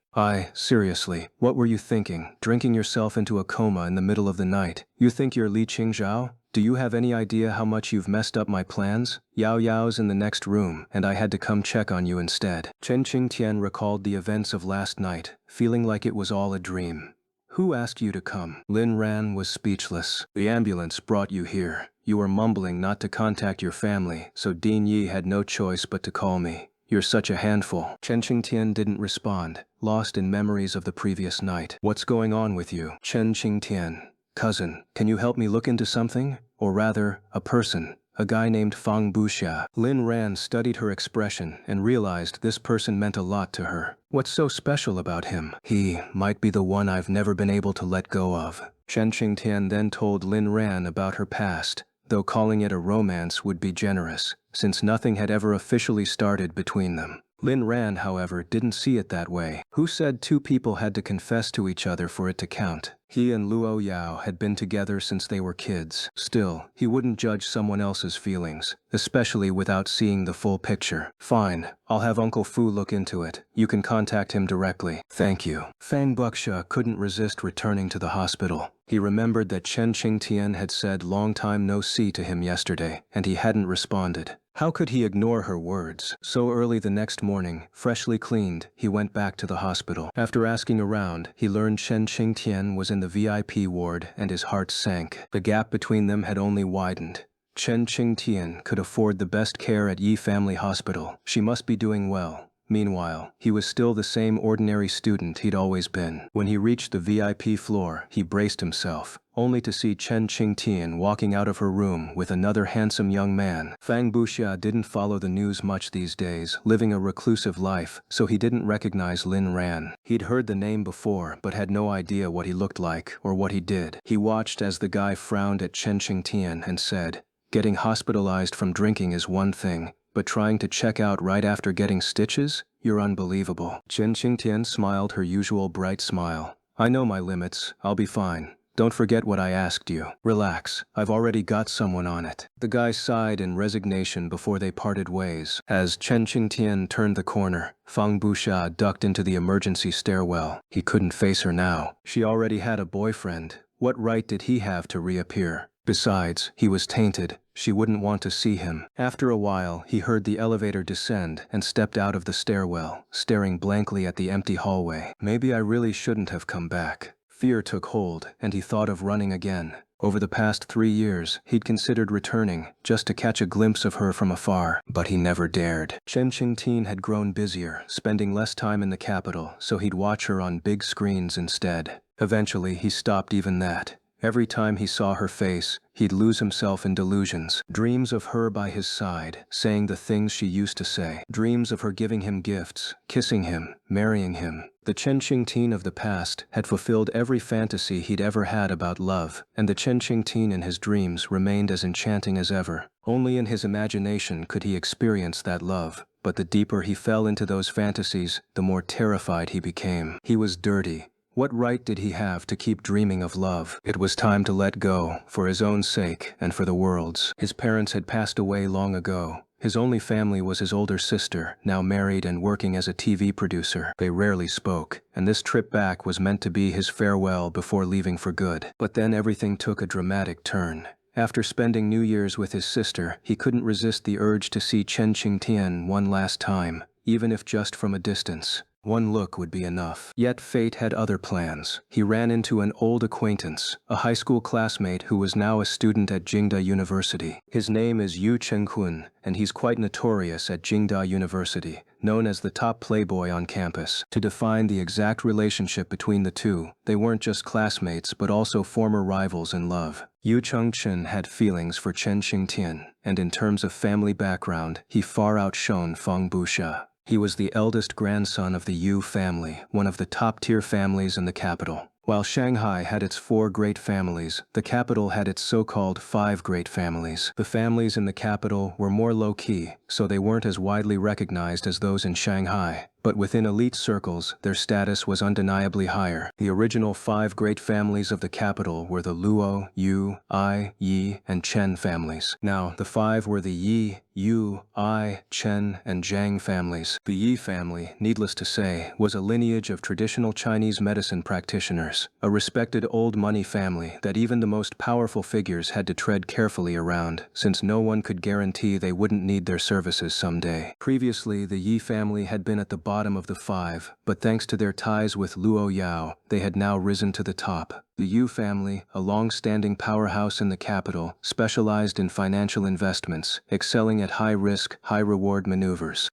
Seriously, what were you thinking, drinking yourself into a coma in the middle of the night? You think you're Li Qingzhao? Do you have any idea how much you've messed up my plans? Yao Yao's in the next room, and I had to come check on you instead. Chen Qingtian recalled the events of last night, feeling like it was all a dream. Who asked you to come? Lin Ran was speechless. The ambulance brought you here. You were mumbling not to contact your family, so Dean Yi had no choice but to call me. You're such a handful. Chen Qingtian didn't respond, lost in memories of the previous night. What's going on with you? Chen Qingtian. Cousin, can you help me look into something? Or rather, a person. a guy named Fang Buxia. Lin Ran studied her expression and realized this person meant a lot to her. What's so special about him? He might be the one I've never been able to let go of. Chen Qingtian then told Lin Ran about her past, though calling it a romance would be generous, since nothing had ever officially started between them. Lin Ran, however, didn't see it that way. Who said two people had to confess to each other for it to count? He and Luo Yao had been together since they were kids. Still, he wouldn't judge someone else's feelings, especially without seeing the full picture. Fine, I'll have Uncle Fu look into it. You can contact him directly. Thank you. Fang Buxia couldn't resist returning to the hospital. He remembered that Chen Qingtian had said long time no see to him yesterday, and he hadn't responded. How could he ignore her words? So early the next morning, freshly cleaned, he went back to the hospital. After asking around, he learned Chen Qingtian was in the VIP ward and his heart sank. The gap between them had only widened. Chen Qingtian could afford the best care at Yi Family Hospital. She must be doing well. Meanwhile, he was still the same ordinary student he'd always been. When he reached the VIP floor, he braced himself, only to see Chen Qingtian walking out of her room with another handsome young man. Fang Buxia didn't follow the news much these days, living a reclusive life, so he didn't recognize Lin Ran. He'd heard the name before, but had no idea what he looked like or what he did. He watched as the guy frowned at Chen Qingtian and said, "Getting hospitalized from drinking is one thing, but trying to check out right after getting stitches? You're unbelievable." Chen Qingtian smiled her usual bright smile. "I know my limits. I'll be fine. Don't forget what I asked you. Relax, I've already got someone on it." The guy sighed in resignation before they parted ways. As Chen Qingtian turned the corner, Fang Buxia ducked into the emergency stairwell. He couldn't face her now. She already had a boyfriend. What right did he have to reappear? Besides, he was tainted. She wouldn't want to see him. After a while, he heard the elevator descend and stepped out of the stairwell, staring blankly at the empty hallway. Maybe I really shouldn't have come back. Fear took hold, and he thought of running again. Over the past 3 years, he'd considered returning, just to catch a glimpse of her from afar, but he never dared. Chen Qingtian had grown busier, spending less time in the capital, so he'd watch her on big screens instead. Eventually, he stopped even that. Every time he saw her face, he'd lose himself in delusions. Dreams of her by his side, saying the things she used to say. Dreams of her giving him gifts, kissing him, marrying him. The Chen Qingtian of the past had fulfilled every fantasy he'd ever had about love, and the Chen Qingtian in his dreams remained as enchanting as ever. Only in his imagination could he experience that love. But the deeper he fell into those fantasies, the more terrified he became. He was dirty. What right did he have to keep dreaming of love? It was time to let go, for his own sake and for the world's. His parents had passed away long ago. His only family was his older sister, now married and working as a TV producer. They rarely spoke, and this trip back was meant to be his farewell before leaving for good. But then everything took a dramatic turn. After spending New Year's with his sister, he couldn't resist the urge to see Chen Qingtian one last time, even if just from a distance. One look would be enough. Yet fate had other plans. He ran into an old acquaintance, a high school classmate who was now a student at Jingda University. His name is Yu Chenghun, and he's quite notorious at Jingda University, known as the top playboy on campus. To define the exact relationship between the two, they weren't just classmates but also former rivals in love. Yu Chengchen had feelings for Chen Qingtian, and in terms of family background, he far outshone Fang Buxia. He was the eldest grandson of the Yu family, one of the top-tier families in the capital. While Shanghai had its 4 great families, the capital had its so-called 5 great families. The families in the capital were more low-key, so they weren't as widely recognized as those in Shanghai. But within elite circles, their status was undeniably higher. The original 5 great families of the capital were the Luo, Yu, Ai, Yi, and Chen families. Now, the 5 were the Yi, Yu, Ai, Chen, and Zhang families. The Yi family, needless to say, was a lineage of traditional Chinese medicine practitioners, a respected old money family that even the most powerful figures had to tread carefully around, since no one could guarantee they wouldn't need their services someday. Previously, the Yi family had been at the bottom of the 5, but thanks to their ties with Luo Yao, they had now risen to the top. The Yu family, a long-standing powerhouse in the capital, specialized in financial investments, excelling at high-risk, high-reward maneuvers.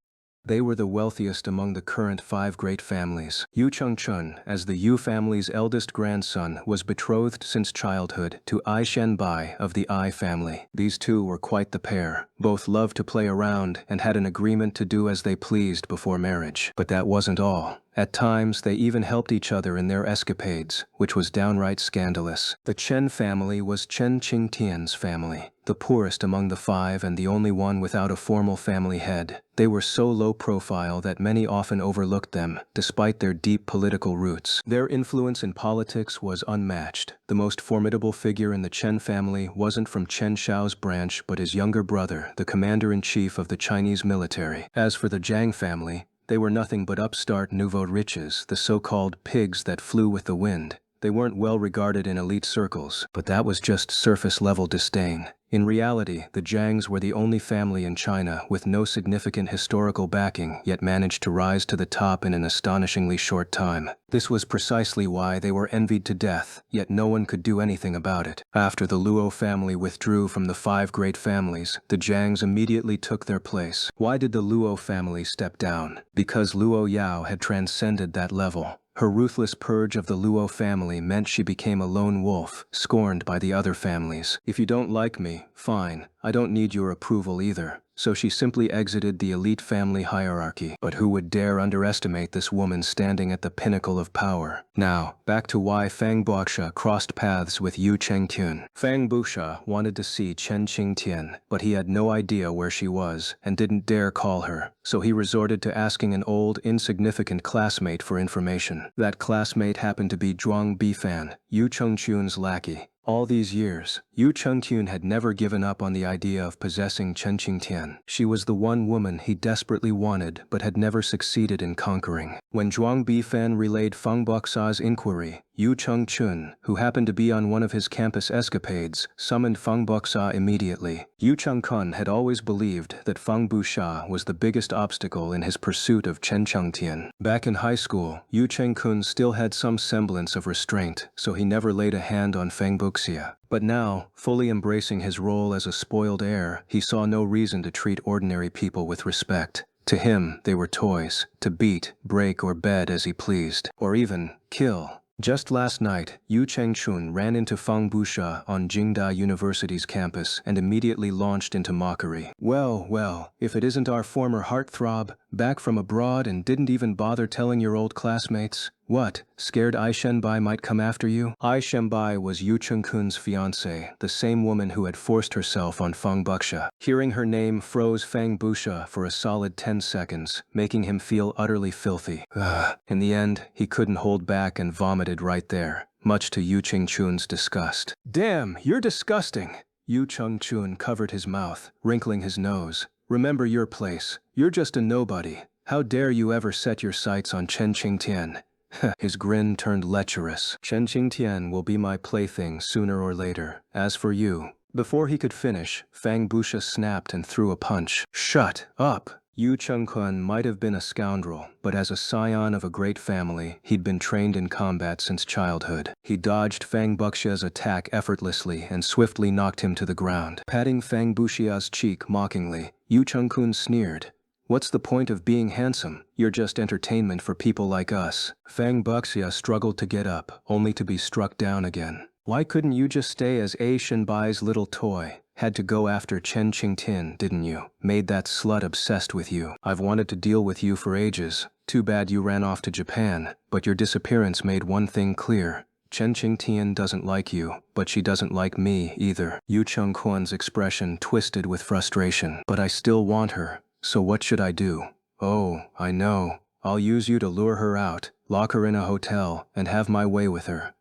They were the wealthiest among the current 5 great families. Yu Chengchun, as the Yu family's eldest grandson, was betrothed since childhood to Ai Shenbai of the Ai family. These two were quite the pair. Both loved to play around and had an agreement to do as they pleased before marriage. But that wasn't all. At times, they even helped each other in their escapades, which was downright scandalous. The Chen family was Chen Qingtian's family, the poorest among the 5 and the only one without a formal family head. They were so low profile that many often overlooked them, despite their deep political roots. Their influence in politics was unmatched. The most formidable figure in the Chen family wasn't from Chen Shao's branch but his younger brother, the commander-in-chief of the Chinese military. As for the Zhang family, they were nothing but upstart nouveau riches, the so-called pigs that flew with the wind. They weren't well regarded in elite circles, but that was just surface-level disdain. In reality, the Zhangs were the only family in China with no significant historical backing, yet managed to rise to the top in an astonishingly short time. This was precisely why they were envied to death, yet no one could do anything about it. After the Luo family withdrew from the 5 great families, the Zhangs immediately took their place. Why did the Luo family step down? Because Luo Yao had transcended that level. Her ruthless purge of the Luo family meant she became a lone wolf, scorned by the other families. If you don't like me, fine, I don't need your approval either. So she simply exited the elite family hierarchy. But who would dare underestimate this woman standing at the pinnacle of power? Now, back to why Fang Buxia crossed paths with Yu Chengtian. Fang Buxia wanted to see Chen Qingtian, but he had no idea where she was and didn't dare call her. So he resorted to asking an old, insignificant classmate for information. That classmate happened to be Zhuang Bifan, Yu Chengchun's lackey. All these years, Yu Chengtian had never given up on the idea of possessing Chen Qingtian. She was the one woman he desperately wanted but had never succeeded in conquering. When Zhuang Bifan relayed Fang Buxia's inquiry, Yu Chengchun, who happened to be on one of his campus escapades, summoned Fang Buxia immediately. Yu Chengkun had always believed that Fang Buxia was the biggest obstacle in his pursuit of Chen Chengtian. Back in high school, Yu Chengkun still had some semblance of restraint, so he never laid a hand on Fang Buxia. But now, fully embracing his role as a spoiled heir, he saw no reason to treat ordinary people with respect. To him, they were toys, to beat, break, or bed as he pleased, or even kill. Just last night, Yu Chengchun ran into Fang Buxia on Jingda University's campus and immediately launched into mockery. Well, well, if it isn't our former heartthrob, back from abroad and didn't even bother telling your old classmates. What, scared Ai Shenbai might come after you? Ai Shenbai was Yu Chengkun's fiancée, the same woman who had forced herself on Fang Buxia. Hearing her name froze Fang Buxia for a solid 10 seconds, making him feel utterly filthy. In the end, he couldn't hold back and vomited right there, much to Yu Chengchun's disgust. Damn, you're disgusting! Yu Chengchun covered his mouth, wrinkling his nose. Remember your place. You're just a nobody. How dare you ever set your sights on Chen Qingtian? His grin turned lecherous. Chen Qingtian will be my plaything sooner or later. As for you. Before he could finish, Fang Buxia snapped and threw a punch. Shut up! Yu Chengkun might have been a scoundrel, but as a scion of a great family, he'd been trained in combat since childhood. He dodged Fang Buxia's attack effortlessly and swiftly knocked him to the ground. Patting Fang Buxia's cheek mockingly, Yu Chengkun sneered. What's the point of being handsome? You're just entertainment for people like us. Fang Buxia struggled to get up, only to be struck down again. Why couldn't you just stay as Ai Shenbai's little toy? Had to go after Chen Qingtian, didn't you? Made that slut obsessed with you. I've wanted to deal with you for ages. Too bad you ran off to Japan, but your disappearance made one thing clear. Chen Qingtian doesn't like you, but she doesn't like me either. Yu Chengkun's expression twisted with frustration. But I still want her. So what should I do? Oh, I know. I'll use you to lure her out, lock her in a hotel, and have my way with her.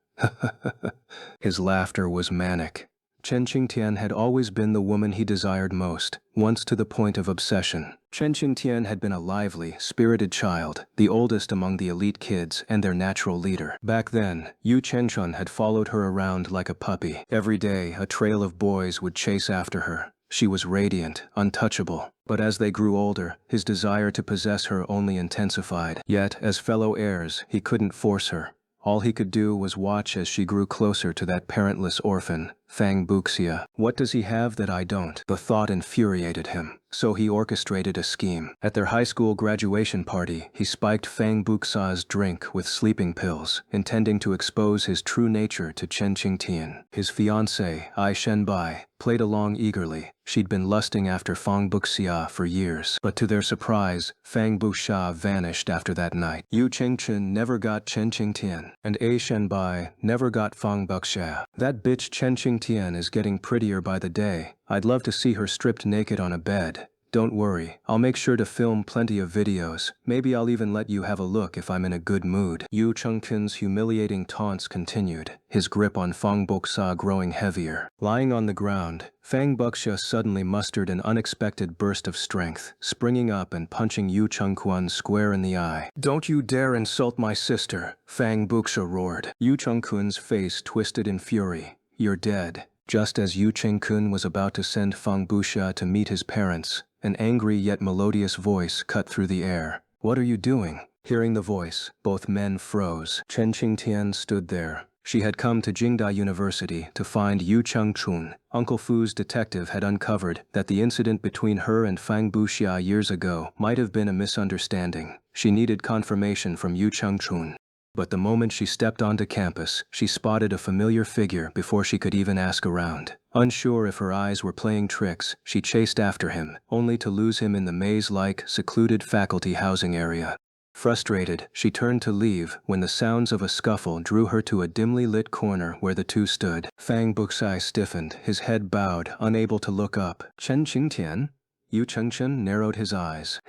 His laughter was manic. Chen Qingtian had always been the woman he desired most, once to the point of obsession. Chen Qingtian had been a lively, spirited child, the oldest among the elite kids and their natural leader. Back then, Yu Chengchun had followed her around like a puppy. Every day, a trail of boys would chase after her. She was radiant, untouchable. But as they grew older, his desire to possess her only intensified. Yet, as fellow heirs, he couldn't force her. All he could do was watch as she grew closer to that parentless orphan, Fang Buxia. What does he have that I don't? The thought infuriated him. So he orchestrated a scheme. At their high school graduation party, he spiked Fang Buxia's drink with sleeping pills, intending to expose his true nature to Chen Qingtian. His fiancée, Ai Shenbai, played along eagerly. She'd been lusting after Fang Buxia for years, but to their surprise, Fang Buxia vanished after that night. Yu Chengchen never got Chen Qingtian, and Ai Shenbai never got Fang Buxia. That bitch Chen Qingtian is getting prettier by the day. I'd love to see her stripped naked on a bed. Don't worry, I'll make sure to film plenty of videos. Maybe I'll even let you have a look if I'm in a good mood. Yu Chengqin's humiliating taunts continued, his grip on Fang Buxia growing heavier. Lying on the ground, Fang Buxia suddenly mustered an unexpected burst of strength, springing up and punching Yu Chengquan square in the eye. Don't you dare insult my sister, Fang Buxia roared. Yu Chengquan's face twisted in fury. You're dead. Just as Yu Chengqun was about to send Fang Buxia to meet his parents, an angry yet melodious voice cut through the air. What are you doing? Hearing the voice, both men froze. Chen Qingtian stood there. She had come to Jingda University to find Yu Chengchun. Uncle Fu's detective had uncovered that the incident between her and Fang Buxia years ago might have been a misunderstanding. She needed confirmation from Yu Chengchun. But the moment she stepped onto campus, she spotted a familiar figure before she could even ask around. Unsure if her eyes were playing tricks, she chased after him, only to lose him in the maze-like, secluded faculty housing area. Frustrated, she turned to leave when the sounds of a scuffle drew her to a dimly lit corner where the two stood. Fang Buxia stiffened, his head bowed, unable to look up. Chen Qingtian? Yu Chengchen narrowed his eyes.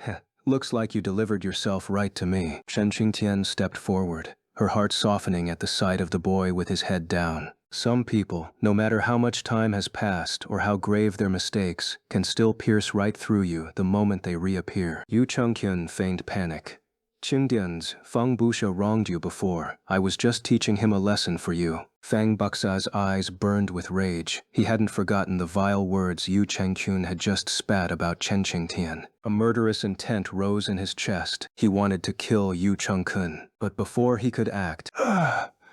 Looks like you delivered yourself right to me. Chen Qingtian stepped forward, her heart softening at the sight of the boy with his head down. Some people, no matter how much time has passed or how grave their mistakes, can still pierce right through you the moment they reappear. Yu Chengqian feigned panic. Qingdian's Fang Buxia wronged you before. I was just teaching him a lesson for you. Fang Buxia's eyes burned with rage. He hadn't forgotten the vile words Yu Chengqun had just spat about Chen Qingtian. A murderous intent rose in his chest. He wanted to kill Yu Chengqun. But before he could act,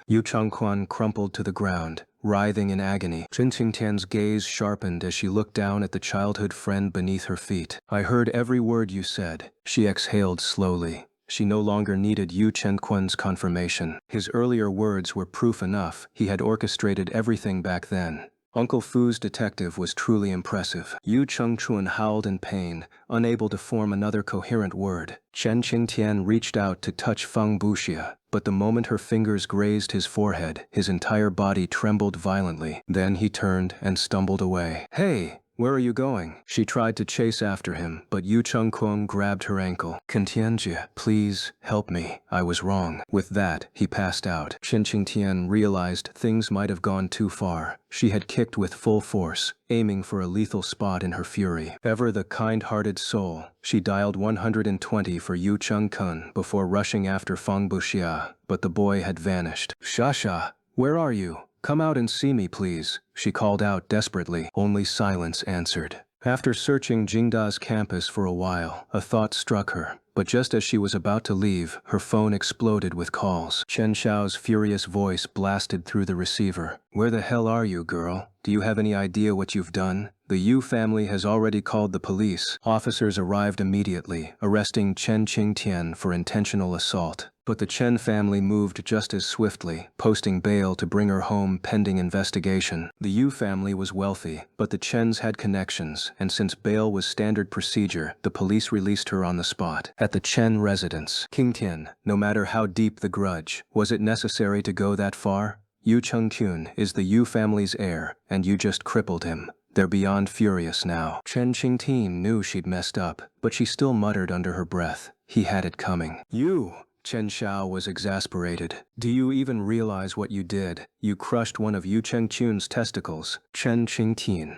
Yu Chengquan crumpled to the ground, writhing in agony. Chen Qingtian's gaze sharpened as she looked down at the childhood friend beneath her feet. I heard every word you said. She exhaled slowly. She no longer needed Yu Chengquan's confirmation. His earlier words were proof enough. He had orchestrated everything back then. Uncle Fu's detective was truly impressive. Yu Chengchun howled in pain, unable to form another coherent word. Chen Qingtian reached out to touch Fang Buxia, but the moment her fingers grazed his forehead, his entire body trembled violently. Then he turned and stumbled away. Hey! Where are you going? She tried to chase after him, but Yu Chengquan grabbed her ankle. Qingtianjie, please, help me. I was wrong. With that, he passed out. Chen Qingtian realized things might have gone too far. She had kicked with full force, aiming for a lethal spot in her fury. Ever the kind-hearted soul, she dialed 120 for Yu Chengquan before rushing after Fang Buxia, but the boy had vanished. Shasha, where are you? Come out and see me, please, she called out desperately. Only silence answered. After searching Jingda's campus for a while, a thought struck her. But just as she was about to leave, her phone exploded with calls. Chen Xiao's furious voice blasted through the receiver. Where the hell are you, girl? Do you have any idea what you've done? The Yu family has already called the police. Officers arrived immediately, arresting Chen Qingtian for intentional assault. But the Chen family moved just as swiftly, posting bail to bring her home pending investigation. The Yu family was wealthy, but the Chens had connections, and since bail was standard procedure, the police released her on the spot. At the Chen residence, Qingtian, no matter how deep the grudge, was it necessary to go that far? Yu Chengqun is the Yu family's heir, and you just crippled him. They're beyond furious now. Chen Qingtian knew she'd messed up, but she still muttered under her breath. He had it coming. You! Chen Xiao was exasperated. Do you even realize what you did? You crushed one of Yu Chengqun's testicles. Chen Qingtian.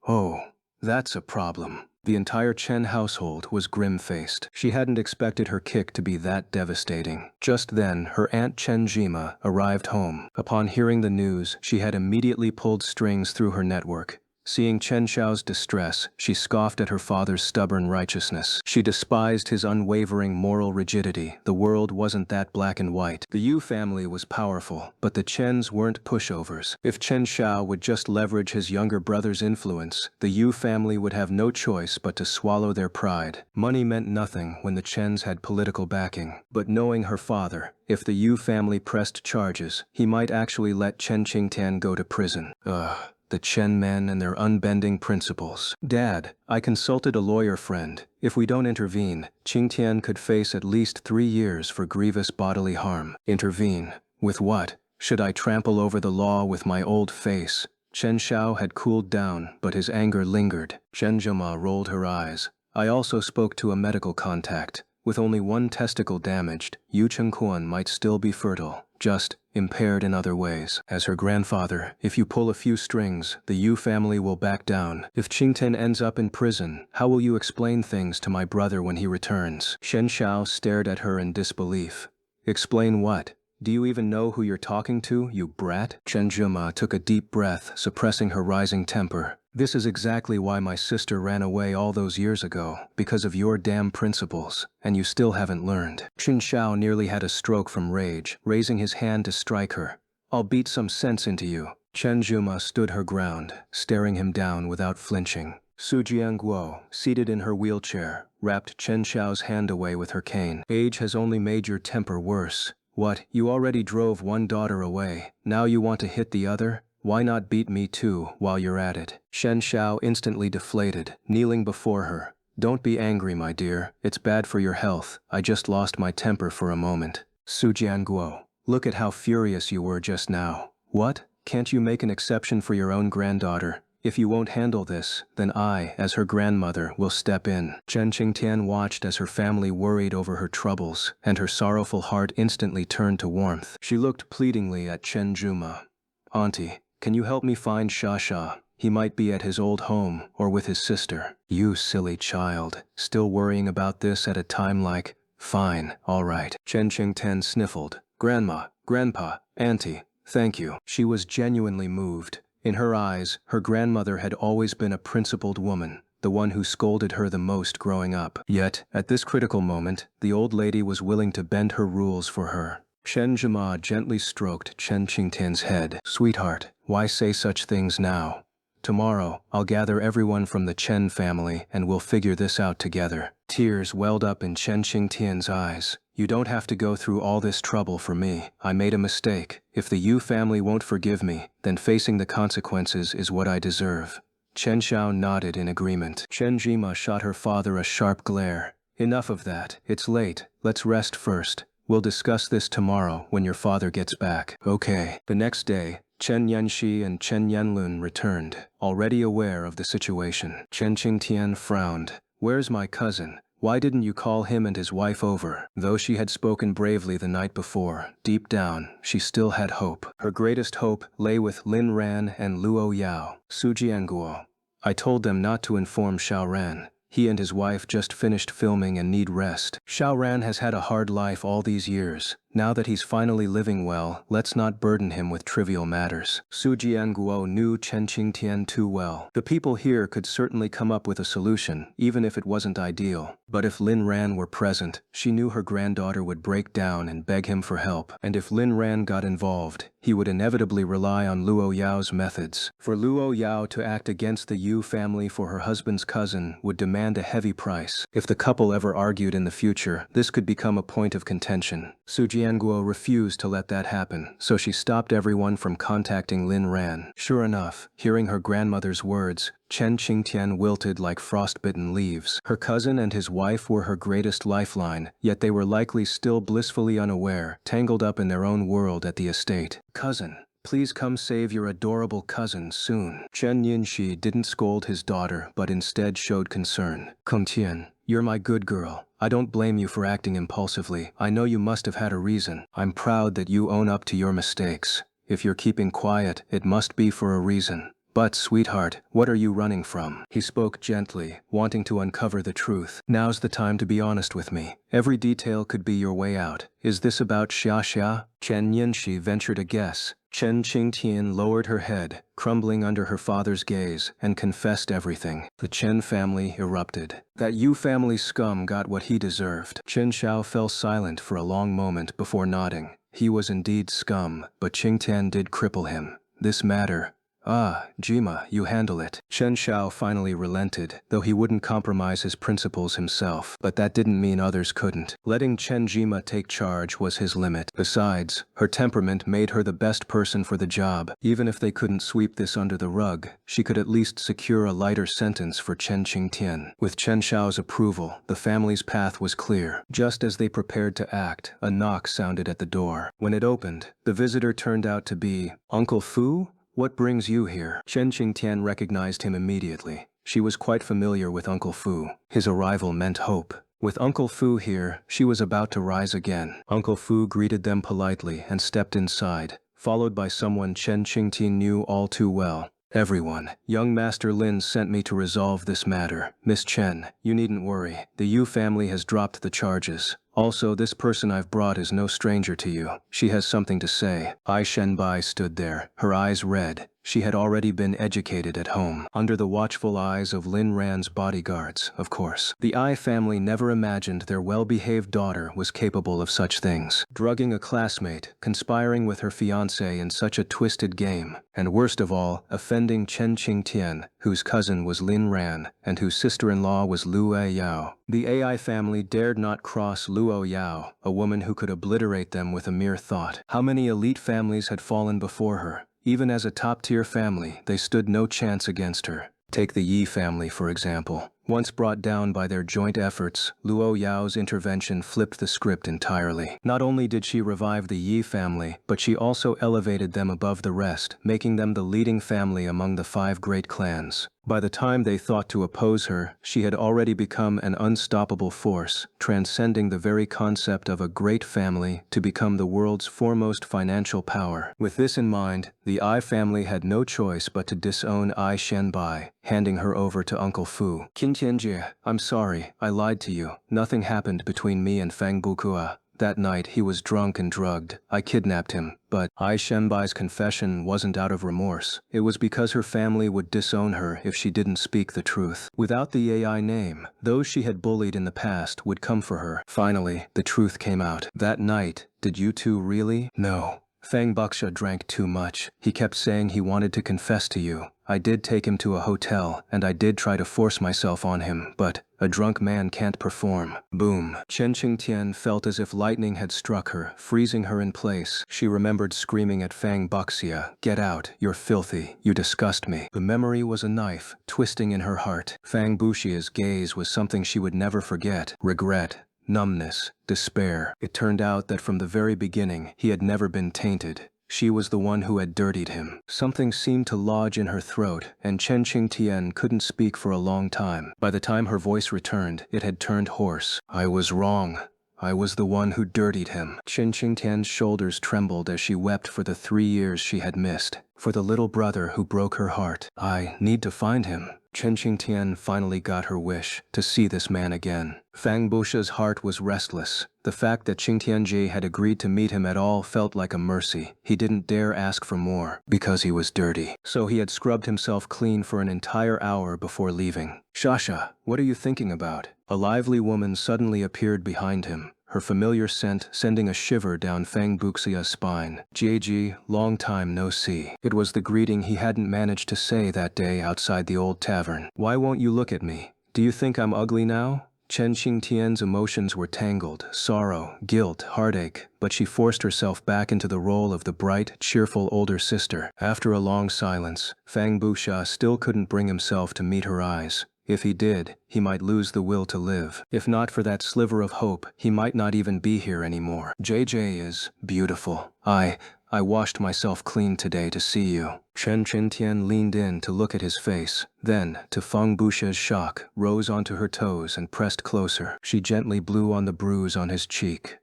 Oh, that's a problem. The entire Chen household was grim-faced. She hadn't expected her kick to be that devastating. Just then, her aunt Chen Jima arrived home. Upon hearing the news, she had immediately pulled strings through her network. Seeing Chen Xiao's distress, she scoffed at her father's stubborn righteousness. She despised his unwavering moral rigidity. The world wasn't that black and white. The Yu family was powerful, but the Chens weren't pushovers. If Chen Xiao would just leverage his younger brother's influence, the Yu family would have no choice but to swallow their pride. Money meant nothing when the Chens had political backing. But knowing her father, if the Yu family pressed charges, he might actually let Chen Qingtian go to prison. The Chen men and their unbending principles. Dad, I consulted a lawyer friend. If we don't intervene, Qingtian could face at least 3 years for grievous bodily harm. Intervene? With what? Should I trample over the law with my old face? Chen Xiao had cooled down, but his anger lingered. Chen Zhima rolled her eyes. I also spoke to a medical contact. With only one testicle damaged, Yu Chengquan might still be fertile, just impaired in other ways. As her grandfather, if you pull a few strings, the Yu family will back down. If Qingtian ends up in prison, how will you explain things to my brother when he returns? Shen Xiao stared at her in disbelief. Explain what? Do you even know who you're talking to, you brat? Chen Zhima took a deep breath, suppressing her rising temper. This is exactly why my sister ran away all those years ago, because of your damn principles, and you still haven't learned. Qin Xiao nearly had a stroke from rage, raising his hand to strike her. I'll beat some sense into you. Chen Zhima stood her ground, staring him down without flinching. Su Jianguo, seated in her wheelchair, wrapped Chen Xiao's hand away with her cane. Age has only made your temper worse. What, you already drove one daughter away, now you want to hit the other? Why not beat me too, while you're at it? Shen Xiao instantly deflated, kneeling before her. Don't be angry, my dear. It's bad for your health. I just lost my temper for a moment. Su Jianguo, look at how furious you were just now. What? Can't you make an exception for your own granddaughter? If you won't handle this, then I, as her grandmother, will step in. Chen Qingtian watched as her family worried over her troubles, and her sorrowful heart instantly turned to warmth. She looked pleadingly at Chen Zhima. Auntie, can you help me find Xia? He might be at his old home, or with his sister. You silly child, still worrying about this at a time like… Fine, all right. Chen Qingtian sniffled. Grandma, Grandpa, Auntie, thank you. She was genuinely moved. In her eyes, her grandmother had always been a principled woman, the one who scolded her the most growing up. Yet, at this critical moment, the old lady was willing to bend her rules for her. Chen Zhima gently stroked Chen Qingtian's head. Sweetheart, why say such things now? Tomorrow, I'll gather everyone from the Chen family and we'll figure this out together. Tears welled up in Chen Qingtian's eyes. You don't have to go through all this trouble for me. I made a mistake. If the Yu family won't forgive me, then facing the consequences is what I deserve. Chen Xiao nodded in agreement. Chen Zhima shot her father a sharp glare. Enough of that. It's late. Let's rest first. We'll discuss this tomorrow when your father gets back. Okay. The next day, Chen Yanxi and Chen Yanlun returned, already aware of the situation. Chen Qingtian frowned. Where's my cousin? Why didn't you call him and his wife over? Though she had spoken bravely the night before, deep down, she still had hope. Her greatest hope lay with Lin Ran and Luo Yao. Su Jianguo. I told them not to inform Xiao Ran. He and his wife just finished filming and need rest. Xiao Ran has had a hard life all these years. Now that he's finally living well, let's not burden him with trivial matters. Su Jianguo knew Chen Qingtian too well. The people here could certainly come up with a solution, even if it wasn't ideal. But if Lin Ran were present, she knew her granddaughter would break down and beg him for help. And if Lin Ran got involved, he would inevitably rely on Luo Yao's methods. For Luo Yao to act against the Yu family for her husband's cousin would demand a heavy price. If the couple ever argued in the future, this could become a point of contention. Su Jianguo refused to let that happen, so she stopped everyone from contacting Lin Ran. Sure enough, hearing her grandmother's words, Chen Qingtian wilted like frostbitten leaves. Her cousin and his wife were her greatest lifeline, yet they were likely still blissfully unaware, tangled up in their own world at the estate. Cousin, please come save your adorable cousin soon. Chen Yinxi didn't scold his daughter, but instead showed concern. Qingtian, you're my good girl. I don't blame you for acting impulsively. I know you must have had a reason. I'm proud that you own up to your mistakes. If you're keeping quiet, it must be for a reason. But, sweetheart, what are you running from? He spoke gently, wanting to uncover the truth. Now's the time to be honest with me. Every detail could be your way out. Is this about Xia Xia? Chen Yinshi ventured a guess. Chen Qingtian lowered her head, crumbling under her father's gaze, and confessed everything. The Chen family erupted. That Yu family scum got what he deserved. Chen Xiao fell silent for a long moment before nodding. He was indeed scum, but Qingtian did cripple him. This matter. Ah, Jima, you handle it. Chen Xiao finally relented, though he wouldn't compromise his principles himself. But that didn't mean others couldn't. Letting Chen Jima take charge was his limit. Besides, her temperament made her the best person for the job. Even if they couldn't sweep this under the rug, she could at least secure a lighter sentence for Chen Qingtian. With Chen Xiao's approval, the family's path was clear. Just as they prepared to act, a knock sounded at the door. When it opened, the visitor turned out to be Uncle Fu? What brings you here? Chen Qingtian recognized him immediately. She was quite familiar with Uncle Fu. His arrival meant hope. With Uncle Fu here, she was about to rise again. Uncle Fu greeted them politely and stepped inside, followed by someone Chen Qingtian knew all too well. Everyone, young Master Lin sent me to resolve this matter. Miss Chen, you needn't worry. The Yu family has dropped the charges. Also, this person I've brought is no stranger to you. She has something to say. Ai Shenbai stood there, her eyes red. She had already been educated at home, under the watchful eyes of Lin Ran's bodyguards, of course. The Ai family never imagined their well-behaved daughter was capable of such things. Drugging a classmate, conspiring with her fiancé in such a twisted game, and worst of all, offending Chen Qingtian, whose cousin was Lin Ran, and whose sister-in-law was Luo Yao. The Ai family dared not cross Luo Yao, a woman who could obliterate them with a mere thought. How many elite families had fallen before her? Even as a top-tier family, they stood no chance against her. Take the Yi family, for example. Once brought down by their joint efforts, Luo Yao's intervention flipped the script entirely. Not only did she revive the Yi family, but she also elevated them above the rest, making them the leading family among the 5 great clans. By the time they thought to oppose her, she had already become an unstoppable force, transcending the very concept of a great family to become the world's foremost financial power. With this in mind, the Ai family had no choice but to disown Ai Shenbai, handing her over to Uncle Fu. Qingtianjie, I'm sorry, I lied to you. Nothing happened between me and Fang Bukua. That night, he was drunk and drugged. I kidnapped him, but Ai Shenbai's confession wasn't out of remorse. It was because her family would disown her if she didn't speak the truth. Without the AI name, those she had bullied in the past would come for her. Finally, the truth came out. That night, did you two really? No. Fang Buxia drank too much. He kept saying he wanted to confess to you. I did take him to a hotel, and I did try to force myself on him, but a drunk man can't perform. Boom. Chen Qingtian felt as if lightning had struck her, freezing her in place. She remembered screaming at Fang Buxia, "Get out, you're filthy, you disgust me." The memory was a knife, twisting in her heart. Fang Buxia's gaze was something she would never forget. Regret. Numbness, despair. It turned out that from the very beginning, he had never been tainted. She was the one who had dirtied him. Something seemed to lodge in her throat, and Chen Qingtian couldn't speak for a long time. By the time her voice returned, it had turned hoarse. I was wrong. I was the one who dirtied him. Chen Qingtian's shoulders trembled as she wept for the 3 years she had missed, for the little brother who broke her heart. I need to find him. Chen Qingtian finally got her wish, to see this man again. Fang Buxia's heart was restless. The fact that Qingtianjie had agreed to meet him at all felt like a mercy. He didn't dare ask for more, because he was dirty. So he had scrubbed himself clean for an entire hour before leaving. Shasha, what are you thinking about? A lively woman suddenly appeared behind him, her familiar scent sending a shiver down Fang Buxia's spine. Jieji, long time no see. It was the greeting he hadn't managed to say that day outside the old tavern. Why won't you look at me? Do you think I'm ugly now? Chen Qingtian's emotions were tangled, sorrow, guilt, heartache, but she forced herself back into the role of the bright, cheerful older sister. After a long silence, Fang Buxia still couldn't bring himself to meet her eyes. If he did, he might lose the will to live. If not for that sliver of hope, he might not even be here anymore. JJ is beautiful. I washed myself clean today to see you. Chen Qingtian leaned in to look at his face, then, to Fang Buxia's shock, rose onto her toes and pressed closer. She gently blew on the bruise on his cheek.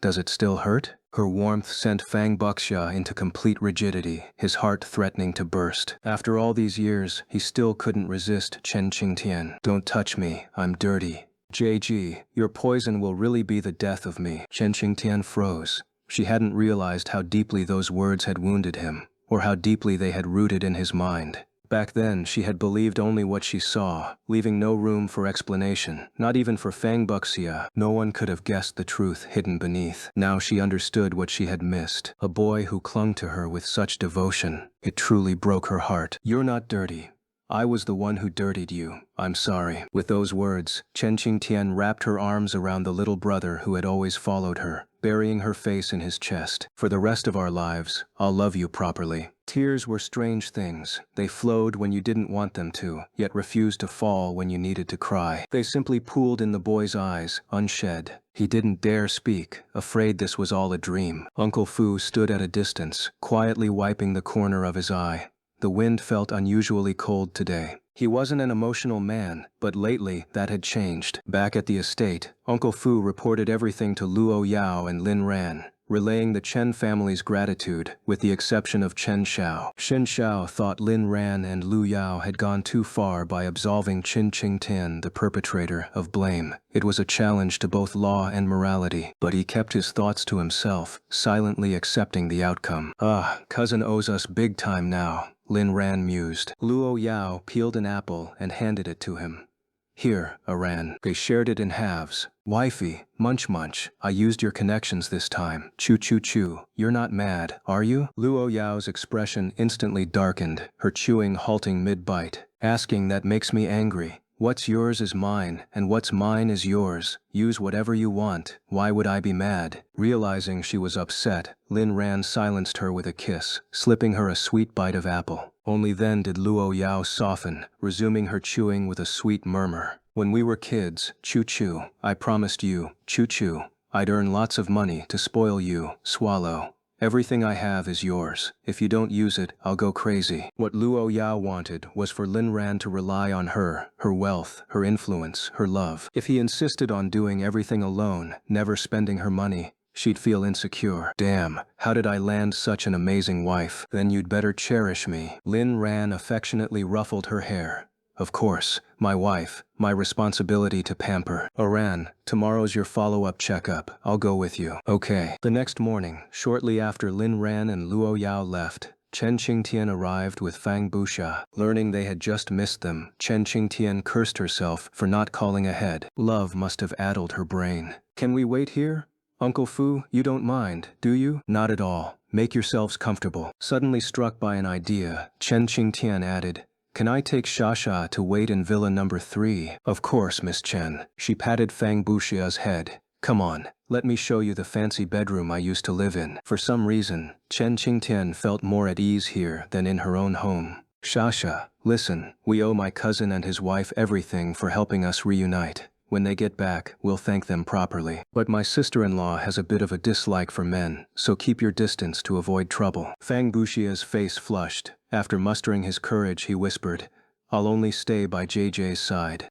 Does it still hurt? Her warmth sent Fang Buxia into complete rigidity, his heart threatening to burst. After all these years, he still couldn't resist Chen Qingtian. Don't touch me, I'm dirty. JG, your poison will really be the death of me. Chen Qingtian froze. She hadn't realized how deeply those words had wounded him, or how deeply they had rooted in his mind. Back then, she had believed only what she saw, leaving no room for explanation, not even for Fang Buxia. No one could have guessed the truth hidden beneath. Now she understood what she had missed. A boy who clung to her with such devotion. It truly broke her heart. You're not dirty. I was the one who dirtied you. I'm sorry. With those words, Chen Qingtian wrapped her arms around the little brother who had always followed her, burying her face in his chest. For the rest of our lives, I'll love you properly. Tears were strange things. They flowed when you didn't want them to, yet refused to fall when you needed to cry. They simply pooled in the boy's eyes, unshed. He didn't dare speak, afraid this was all a dream. Uncle Fu stood at a distance, quietly wiping the corner of his eye. The wind felt unusually cold today. He wasn't an emotional man, but lately that had changed. Back at the estate, Uncle Fu reported everything to Luo Yao and Lin Ran, relaying the Chen family's gratitude, with the exception of Chen Xiao. Shen Xiao thought Lin Ran and Lu Yao had gone too far by absolving Qin Qingtian, the perpetrator, of blame. It was a challenge to both law and morality, but he kept his thoughts to himself, silently accepting the outcome. Cousin owes us big time now, Lin Ran mused. Luo Yao peeled an apple and handed it to him. Here, Aran. They shared it in halves. Wifey, munch munch, I used your connections this time. Choo choo choo. You're not mad, are you? Luo Yao's expression instantly darkened, her chewing halting mid-bite. Asking that makes me angry. What's yours is mine, and what's mine is yours. Use whatever you want. Why would I be mad? Realizing she was upset, Lin Ran silenced her with a kiss, slipping her a sweet bite of apple. Only then did Luo Yao soften, resuming her chewing with a sweet murmur. When we were kids, choo-choo, I promised you, choo-choo, I'd earn lots of money to spoil you, swallow. Everything I have is yours. If you don't use it, I'll go crazy. What Luo Yao wanted was for Lin Ran to rely on her wealth, her influence, her love. If he insisted on doing everything alone, never spending her money, she'd feel insecure. Damn, how did I land such an amazing wife? Then you'd better cherish me. Lin Ran affectionately ruffled her hair. Of course, my wife, my responsibility to pamper. Aran, tomorrow's your follow-up checkup. I'll go with you. Okay. The next morning, shortly after Lin Ran and Luo Yao left, Chen Qingtian arrived with Fang Buxia. Learning they had just missed them, Chen Qingtian cursed herself for not calling ahead. Love must have addled her brain. Can we wait here? Uncle Fu, you don't mind, do you? Not at all. Make yourselves comfortable. Suddenly struck by an idea, Chen Qingtian added, Can I take Shasha to wait in Villa number 3? Of course, Miss Chen. She patted Fang Buxia's head. Come on, let me show you the fancy bedroom I used to live in. For some reason, Chen Qingtian felt more at ease here than in her own home. Shasha, listen, we owe my cousin and his wife everything for helping us reunite. When they get back, we'll thank them properly. But my sister-in-law has a bit of a dislike for men, so keep your distance to avoid trouble. Fang Buxia's face flushed. After mustering his courage, he whispered, I'll only stay by JJ's side.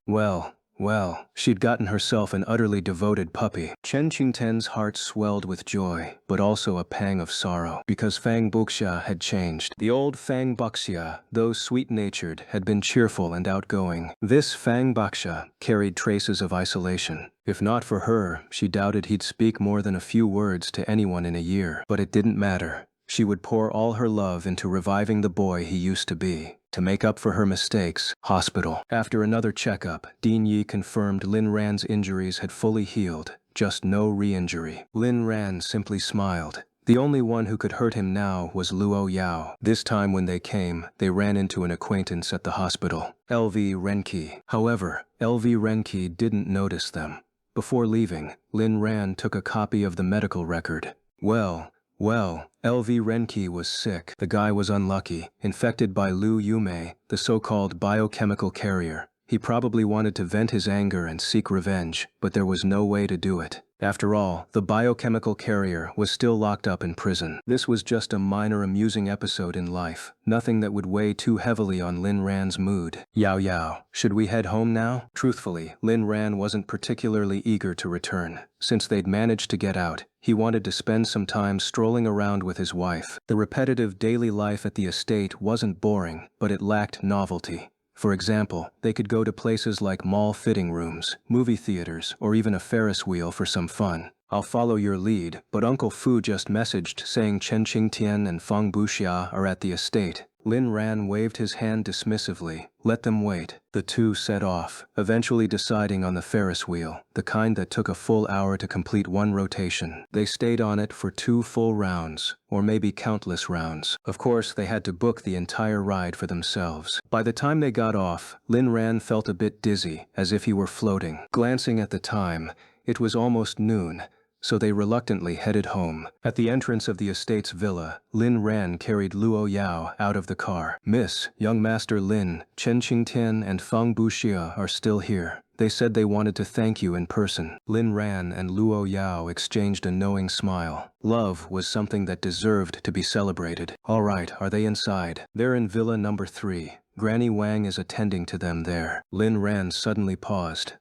Well, she'd gotten herself an utterly devoted puppy. Chen Qingtian's heart swelled with joy, but also a pang of sorrow, because Fang Buxia had changed. The old Fang Buxia, though sweet-natured, had been cheerful and outgoing. This Fang Buxia carried traces of isolation. If not for her, she doubted he'd speak more than a few words to anyone in a year. But it didn't matter. She would pour all her love into reviving the boy he used to be. To make up for her mistakes, hospital. After another checkup, Dean Yi confirmed Lin Ran's injuries had fully healed, just no re-injury. Lin Ran simply smiled. The only one who could hurt him now was Luo Yao. This time when they came, they ran into an acquaintance at the hospital, LV Renki. However, LV Renki didn't notice them. Before leaving, Lin Ran took a copy of the medical record. Well, LV Renki was sick. The guy was unlucky, infected by Lu Yume, the so-called biochemical carrier. He probably wanted to vent his anger and seek revenge, but there was no way to do it. After all, the biochemical carrier was still locked up in prison. This was just a minor amusing episode in life, nothing that would weigh too heavily on Lin Ran's mood. Yao Yao, should we head home now? Truthfully, Lin Ran wasn't particularly eager to return. Since they'd managed to get out, he wanted to spend some time strolling around with his wife. The repetitive daily life at the estate wasn't boring, but it lacked novelty. For example, they could go to places like mall fitting rooms, movie theaters, or even a Ferris wheel for some fun. I'll follow your lead, but Uncle Fu just messaged saying Chen Qingtian and Feng Buxia are at the estate. Lin Ran waved his hand dismissively. Let them wait. The two set off, eventually deciding on the Ferris wheel, the kind that took a full hour to complete one rotation. They stayed on it for 2 full rounds, or maybe countless rounds. Of course, they had to book the entire ride for themselves. By the time they got off, Lin Ran felt a bit dizzy, as if he were floating. Glancing at the time, it was almost noon, so they reluctantly headed home. At the entrance of the estate's villa, Lin Ran carried Luo Yao out of the car. Miss, young Master Lin, Chen Qingtian and Feng Buxia are still here. They said they wanted to thank you in person. Lin Ran and Luo Yao exchanged a knowing smile. Love was something that deserved to be celebrated. All right, are they inside? They're in villa number 3. Granny Wang is attending to them there. Lin Ran suddenly paused.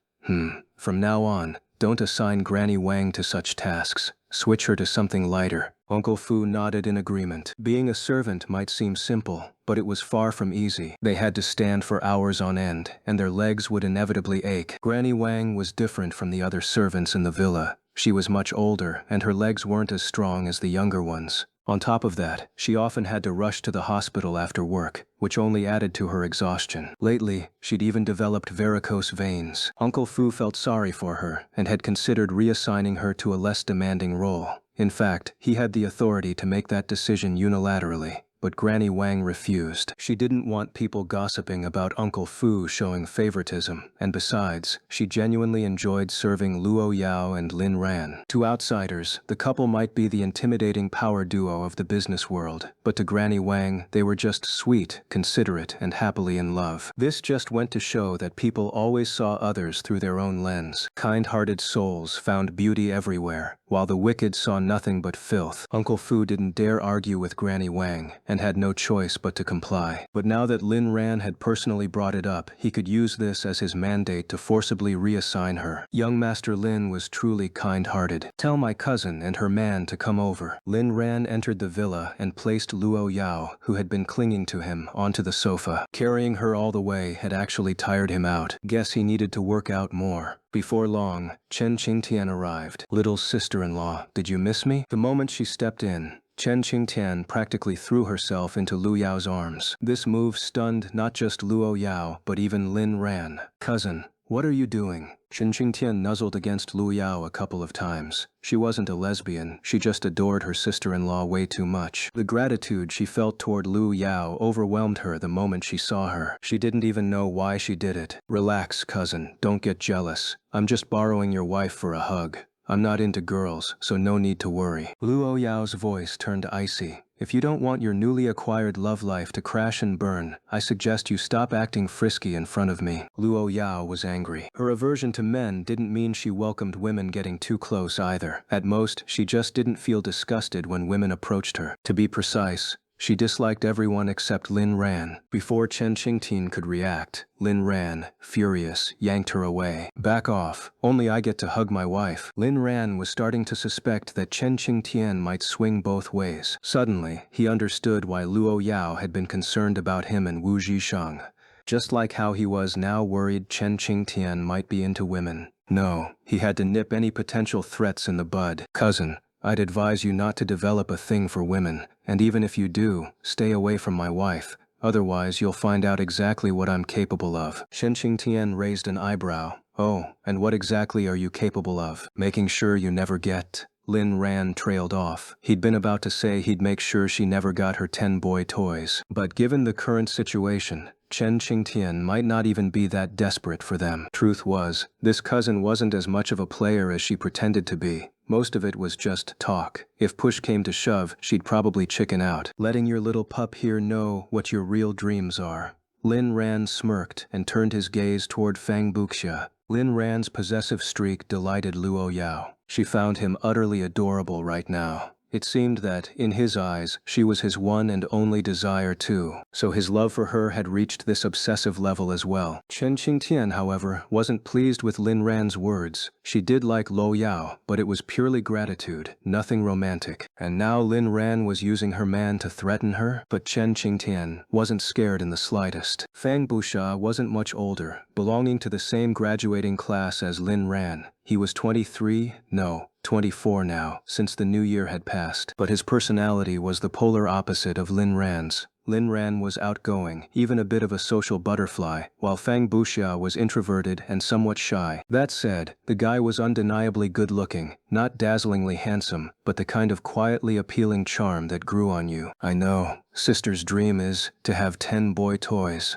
From now on, don't assign Granny Wang to such tasks. Switch her to something lighter. Uncle Fu nodded in agreement. Being a servant might seem simple, but it was far from easy. They had to stand for hours on end, and their legs would inevitably ache. Granny Wang was different from the other servants in the villa. She was much older, and her legs weren't as strong as the younger ones. On top of that, she often had to rush to the hospital after work, which only added to her exhaustion. Lately, she'd even developed varicose veins. Uncle Fu felt sorry for her and had considered reassigning her to a less demanding role. In fact, he had the authority to make that decision unilaterally. But Granny Wang refused. She didn't want people gossiping about Uncle Fu showing favoritism, and besides, she genuinely enjoyed serving Luo Yao and Lin Ran. To outsiders, the couple might be the intimidating power duo of the business world, but to Granny Wang, they were just sweet, considerate, and happily in love. This just went to show that people always saw others through their own lens. Kind-hearted souls found beauty everywhere, while the wicked saw nothing but filth. Uncle Fu didn't dare argue with Granny Wang, and had no choice but to comply. But now that Lin Ran had personally brought it up, he could use this as his mandate to forcibly reassign her. Young Master Lin was truly kind-hearted. Tell my cousin and her man to come over. Lin Ran entered the villa and placed Luo Yao, who had been clinging to him, onto the sofa. Carrying her all the way had actually tired him out. Guess he needed to work out more. Before long, Chen Qingtian arrived. Little sister-in-law, did you miss me? The moment she stepped in, Chen Qingtian practically threw herself into Lu Yao's arms. This move stunned not just Luo Yao, but even Lin Ran. Cousin, what are you doing? Chen Qingtian nuzzled against Lu Yao a couple of times. She wasn't a lesbian, she just adored her sister-in-law way too much. The gratitude she felt toward Lu Yao overwhelmed her the moment she saw her. She didn't even know why she did it. Relax, cousin, don't get jealous. I'm just borrowing your wife for a hug. I'm not into girls, so no need to worry. Luo Yao's voice turned icy. If you don't want your newly acquired love life to crash and burn, I suggest you stop acting frisky in front of me. Luo Yao was angry. Her aversion to men didn't mean she welcomed women getting too close either. At most, she just didn't feel disgusted when women approached her. To be precise, she disliked everyone except Lin Ran. Before Chen Qingtian could react, Lin Ran, furious, yanked her away. Back off, only I get to hug my wife. Lin Ran was starting to suspect that Chen Qingtian might swing both ways. Suddenly, he understood why Luo Yao had been concerned about him and Wu Zhisheng. Just like how he was now worried Chen Qingtian might be into women. No, he had to nip any potential threats in the bud. Cousin, I'd advise you not to develop a thing for women, and even if you do, stay away from my wife. Otherwise, you'll find out exactly what I'm capable of. Chen Qingtian raised an eyebrow. Oh, and what exactly are you capable of? Making sure you never get. Lin Ran trailed off. He'd been about to say he'd make sure she never got her 10 boy toys. But given the current situation, Chen Qingtian might not even be that desperate for them. Truth was, this cousin wasn't as much of a player as she pretended to be. Most of it was just talk. If push came to shove, she'd probably chicken out. Letting your little pup here know what your real dreams are. Lin Ran smirked and turned his gaze toward Fang Buxia. Lin Ran's possessive streak delighted Luo Yao. She found him utterly adorable right now. It seemed that, in his eyes, she was his one and only desire too, so his love for her had reached this obsessive level as well. Chen Qingtian, however, wasn't pleased with Lin Ran's words. She did like Luo Yao, but it was purely gratitude, nothing romantic. And now Lin Ran was using her man to threaten her? But Chen Qingtian wasn't scared in the slightest. Fang Buxia wasn't much older, belonging to the same graduating class as Lin Ran. He was 23, no, 24 now, since the new year had passed. But his personality was the polar opposite of Lin Ran's. Lin Ran was outgoing, even a bit of a social butterfly, while Fang Buxia was introverted and somewhat shy. That said, the guy was undeniably good-looking, not dazzlingly handsome, but the kind of quietly appealing charm that grew on you. I know, sister's dream is to have 10 boy toys.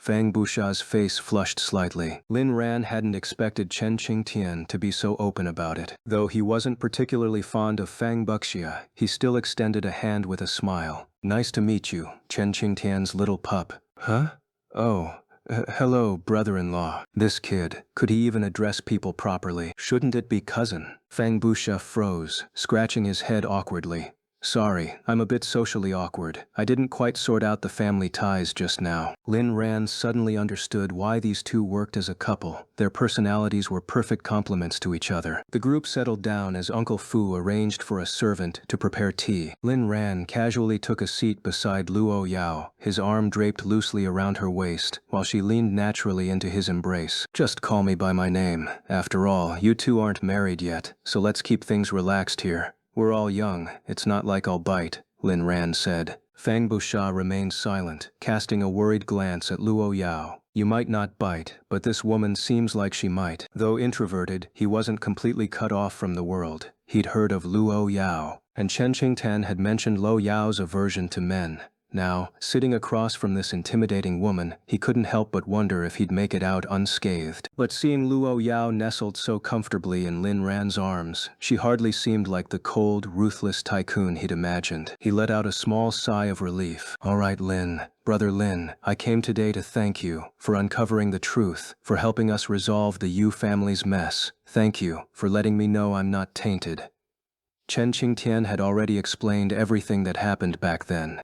Fang Buxia's face flushed slightly. Lin Ran hadn't expected Chen Qingtian to be so open about it. Though he wasn't particularly fond of Fang Buxia, he still extended a hand with a smile. Nice to meet you, Chen Qingtian's little pup. Huh? Oh, hello, brother-in-law. This kid, could he even address people properly? Shouldn't it be cousin? Fang Buxia froze, scratching his head awkwardly. Sorry, I'm a bit socially awkward. I didn't quite sort out the family ties just now. Lin Ran suddenly understood why these two worked as a couple. Their personalities were perfect complements to each other. The group settled down as Uncle Fu arranged for a servant to prepare tea. Lin Ran casually took a seat beside Luo Yao, his arm draped loosely around her waist, while she leaned naturally into his embrace. Just call me by my name. After all, you two aren't married yet, so let's keep things relaxed here. We're all young, it's not like I'll bite, Lin Ran said. Fang Buxia remained silent, casting a worried glance at Luo Yao. You might not bite, but this woman seems like she might. Though introverted, he wasn't completely cut off from the world. He'd heard of Luo Yao, and Chen Qingtian had mentioned Luo Yao's aversion to men. Now, sitting across from this intimidating woman, he couldn't help but wonder if he'd make it out unscathed. But seeing Luo Yao nestled so comfortably in Lin Ran's arms, she hardly seemed like the cold, ruthless tycoon he'd imagined. He let out a small sigh of relief. All right, Lin. Brother Lin, I came today to thank you for uncovering the truth, for helping us resolve the Yu family's mess. Thank you for letting me know I'm not tainted. Chen Qingtian had already explained everything that happened back then.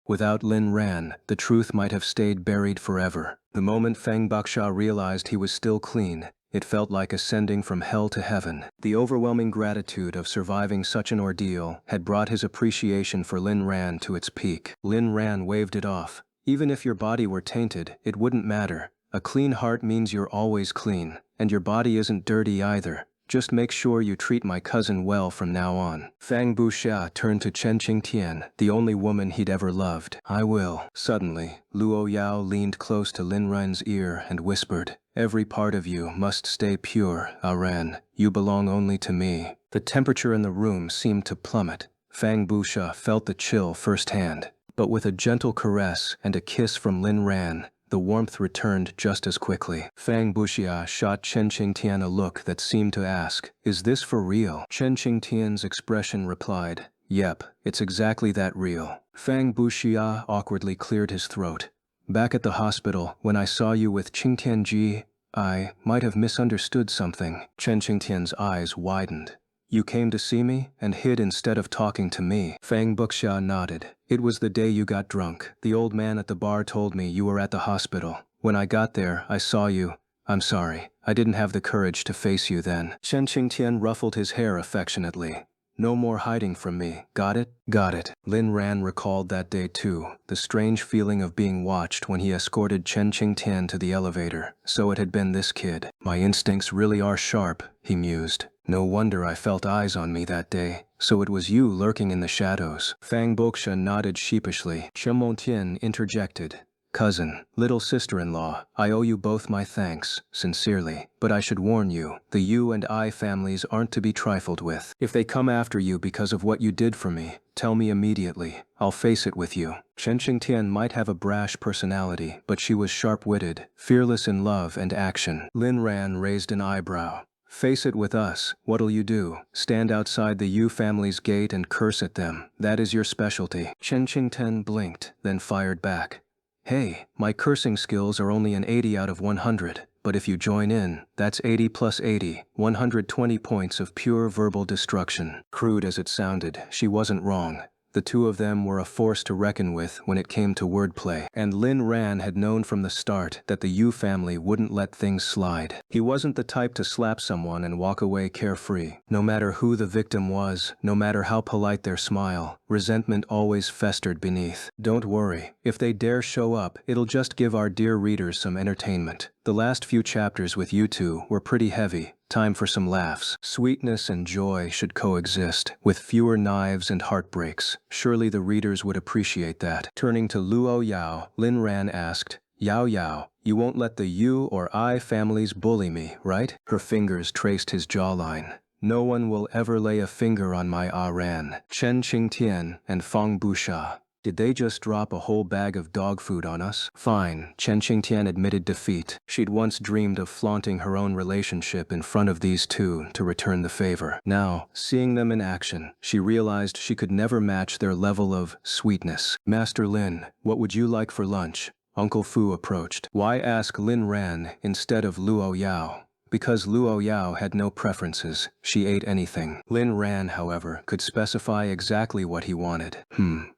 Without Lin Ran, the truth might have stayed buried forever. The moment Fang Buxia realized he was still clean, it felt like ascending from hell to heaven. The overwhelming gratitude of surviving such an ordeal had brought his appreciation for Lin Ran to its peak. Lin Ran waved it off. Even if your body were tainted, it wouldn't matter. A clean heart means you're always clean, and your body isn't dirty either. Just make sure you treat my cousin well from now on. Fang Buxia turned to Chen Qingtian, the only woman he'd ever loved. I will. Suddenly, Luo Yao leaned close to Lin Ran's ear and whispered, Every part of you must stay pure, Ran. You belong only to me. The temperature in the room seemed to plummet. Fang Buxia felt the chill firsthand. But with a gentle caress and a kiss from Lin Ran, the warmth returned just as quickly. Fang Buxia shot Chen Qingtian a look that seemed to ask, Is this for real? Chen Qingtian's expression replied, Yep, it's exactly that real. Fang Buxia awkwardly cleared his throat. Back at the hospital, when I saw you with Qingtianji, I might have misunderstood something. Chen Qingtian's eyes widened. You came to see me and hid instead of talking to me. Fang Buxia nodded. It was the day you got drunk. The old man at the bar told me you were at the hospital. When I got there, I saw you. I'm sorry. I didn't have the courage to face you then. Chen Qingtian ruffled his hair affectionately. No more hiding from me. Got it? Got it. Lin Ran recalled that day too, the strange feeling of being watched when he escorted Chen Qingtian to the elevator. So it had been this kid. My instincts really are sharp, he mused. No wonder I felt eyes on me that day. So it was you lurking in the shadows. Fang Buxia nodded sheepishly. Chen Montian interjected. Cousin, little sister-in-law, I owe you both my thanks, sincerely. But I should warn you, the Yu and I families aren't to be trifled with. If they come after you because of what you did for me, tell me immediately. I'll face it with you. Chen Qingtian might have a brash personality, but she was sharp-witted, fearless in love and action. Lin Ran raised an eyebrow. Face it with us, what'll you do? Stand outside the Yu family's gate and curse at them. That is your specialty. Chen Qingtian blinked, then fired back. Hey, my cursing skills are only an 80 out of 100, but if you join in, that's 80 plus 80, 120 points of pure verbal destruction. Crude as it sounded, she wasn't wrong. The two of them were a force to reckon with when it came to wordplay, and Lin Ran had known from the start that the Yu family wouldn't let things slide. He wasn't the type to slap someone and walk away carefree. No matter who the victim was, no matter how polite their smile, resentment always festered beneath. Don't worry, if they dare show up, it'll just give our dear readers some entertainment. The last few chapters with you two were pretty heavy. Time for some laughs. Sweetness and joy should coexist, with fewer knives and heartbreaks. Surely the readers would appreciate that. Turning to Luo Yao, Lin Ran asked, Yao Yao, you won't let the Yu or I families bully me, right? Her fingers traced his jawline. No one will ever lay a finger on my Ran. Chen Qingtian and Fang Busha. Did they just drop a whole bag of dog food on us? Fine, Chen Qingtian admitted defeat. She'd once dreamed of flaunting her own relationship in front of these two to return the favor. Now, seeing them in action, she realized she could never match their level of sweetness. Master Lin, what would you like for lunch? Uncle Fu approached. Why ask Lin Ran instead of Luo Yao? Because Luo Yao had no preferences, she ate anything. Lin Ran, however, could specify exactly what he wanted.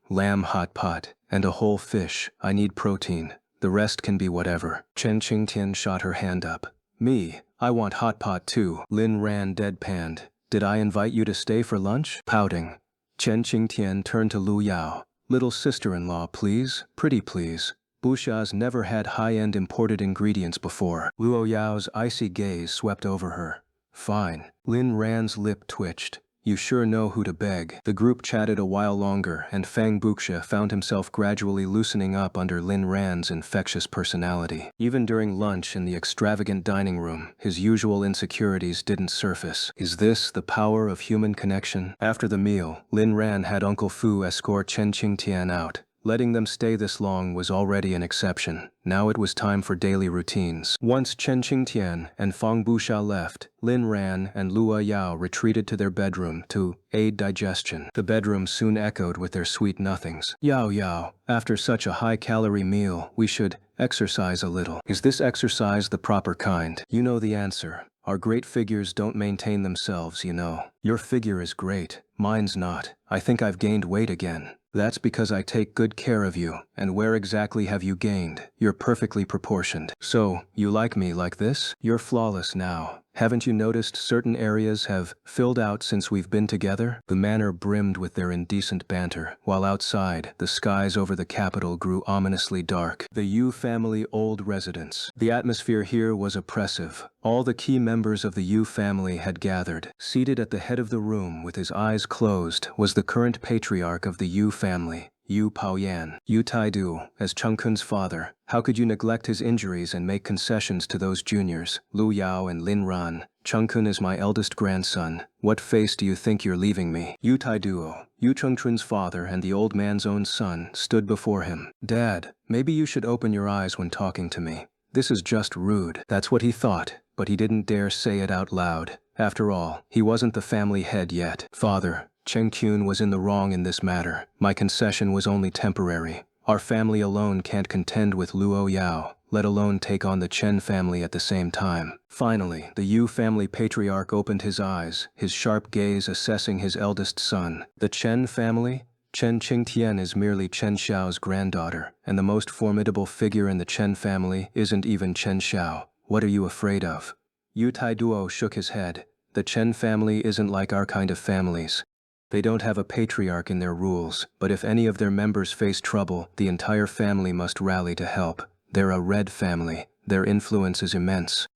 Lamb hot pot, and a whole fish. I need protein. The rest can be whatever. Chen Qingtian shot her hand up. Me, I want hot pot too. Lin Ran deadpanned. Did I invite you to stay for lunch? Pouting. Chen Qingtian turned to Lu Yao. Little sister-in-law, please. Pretty please. Busha's never had high-end imported ingredients before. Luo Yao's icy gaze swept over her. Fine. Lin Ran's lip twitched. You sure know who to beg. The group chatted a while longer, and Fang Buxia found himself gradually loosening up under Lin Ran's infectious personality. Even during lunch in the extravagant dining room, his usual insecurities didn't surface. Is this the power of human connection? After the meal, Lin Ran had Uncle Fu escort Chen Qingtian out. Letting them stay this long was already an exception. Now it was time for daily routines. Once Chen Qingtian and Fang Busha left, Lin Ran and Luo Yao retreated to their bedroom to aid digestion. The bedroom soon echoed with their sweet nothings. Yao Yao, after such a high-calorie meal, we should exercise a little. Is this exercise the proper kind? You know the answer. Our great figures don't maintain themselves, you know. Your figure is great. Mine's not. I think I've gained weight again. That's because I take good care of you. And where exactly have you gained? You're perfectly proportioned. So, you like me like this? You're flawless now. Haven't you noticed certain areas have filled out since we've been together? The manor brimmed with their indecent banter, while outside, the skies over the capital grew ominously dark. The Yu family old residence. The atmosphere here was oppressive. All the key members of the Yu family had gathered. Seated at the head of the room with his eyes closed was the current patriarch of the Yu family, Yu Paoyan. Yu Taidu, as Changkun's father. How could you neglect his injuries and make concessions to those juniors, Lu Yao and Lin Ran? Changkun is my eldest grandson. What face do you think you're leaving me? Yu Taiduo, Yu Changchun's father and the old man's own son, stood before him. Dad, maybe you should open your eyes when talking to me. This is just rude. That's what he thought, but he didn't dare say it out loud. After all, he wasn't the family head yet. Father, Chen Qun was in the wrong in this matter. My concession was only temporary. Our family alone can't contend with Luo Yao, let alone take on the Chen family at the same time. Finally, the Yu family patriarch opened his eyes, his sharp gaze assessing his eldest son. The Chen family? Chen Qingtian is merely Chen Xiao's granddaughter, and the most formidable figure in the Chen family isn't even Chen Xiao. What are you afraid of? Yu Taiduo shook his head. The Chen family isn't like our kind of families. They don't have a patriarch in their rules, but if any of their members face trouble, the entire family must rally to help. They're a red family. Their influence is immense.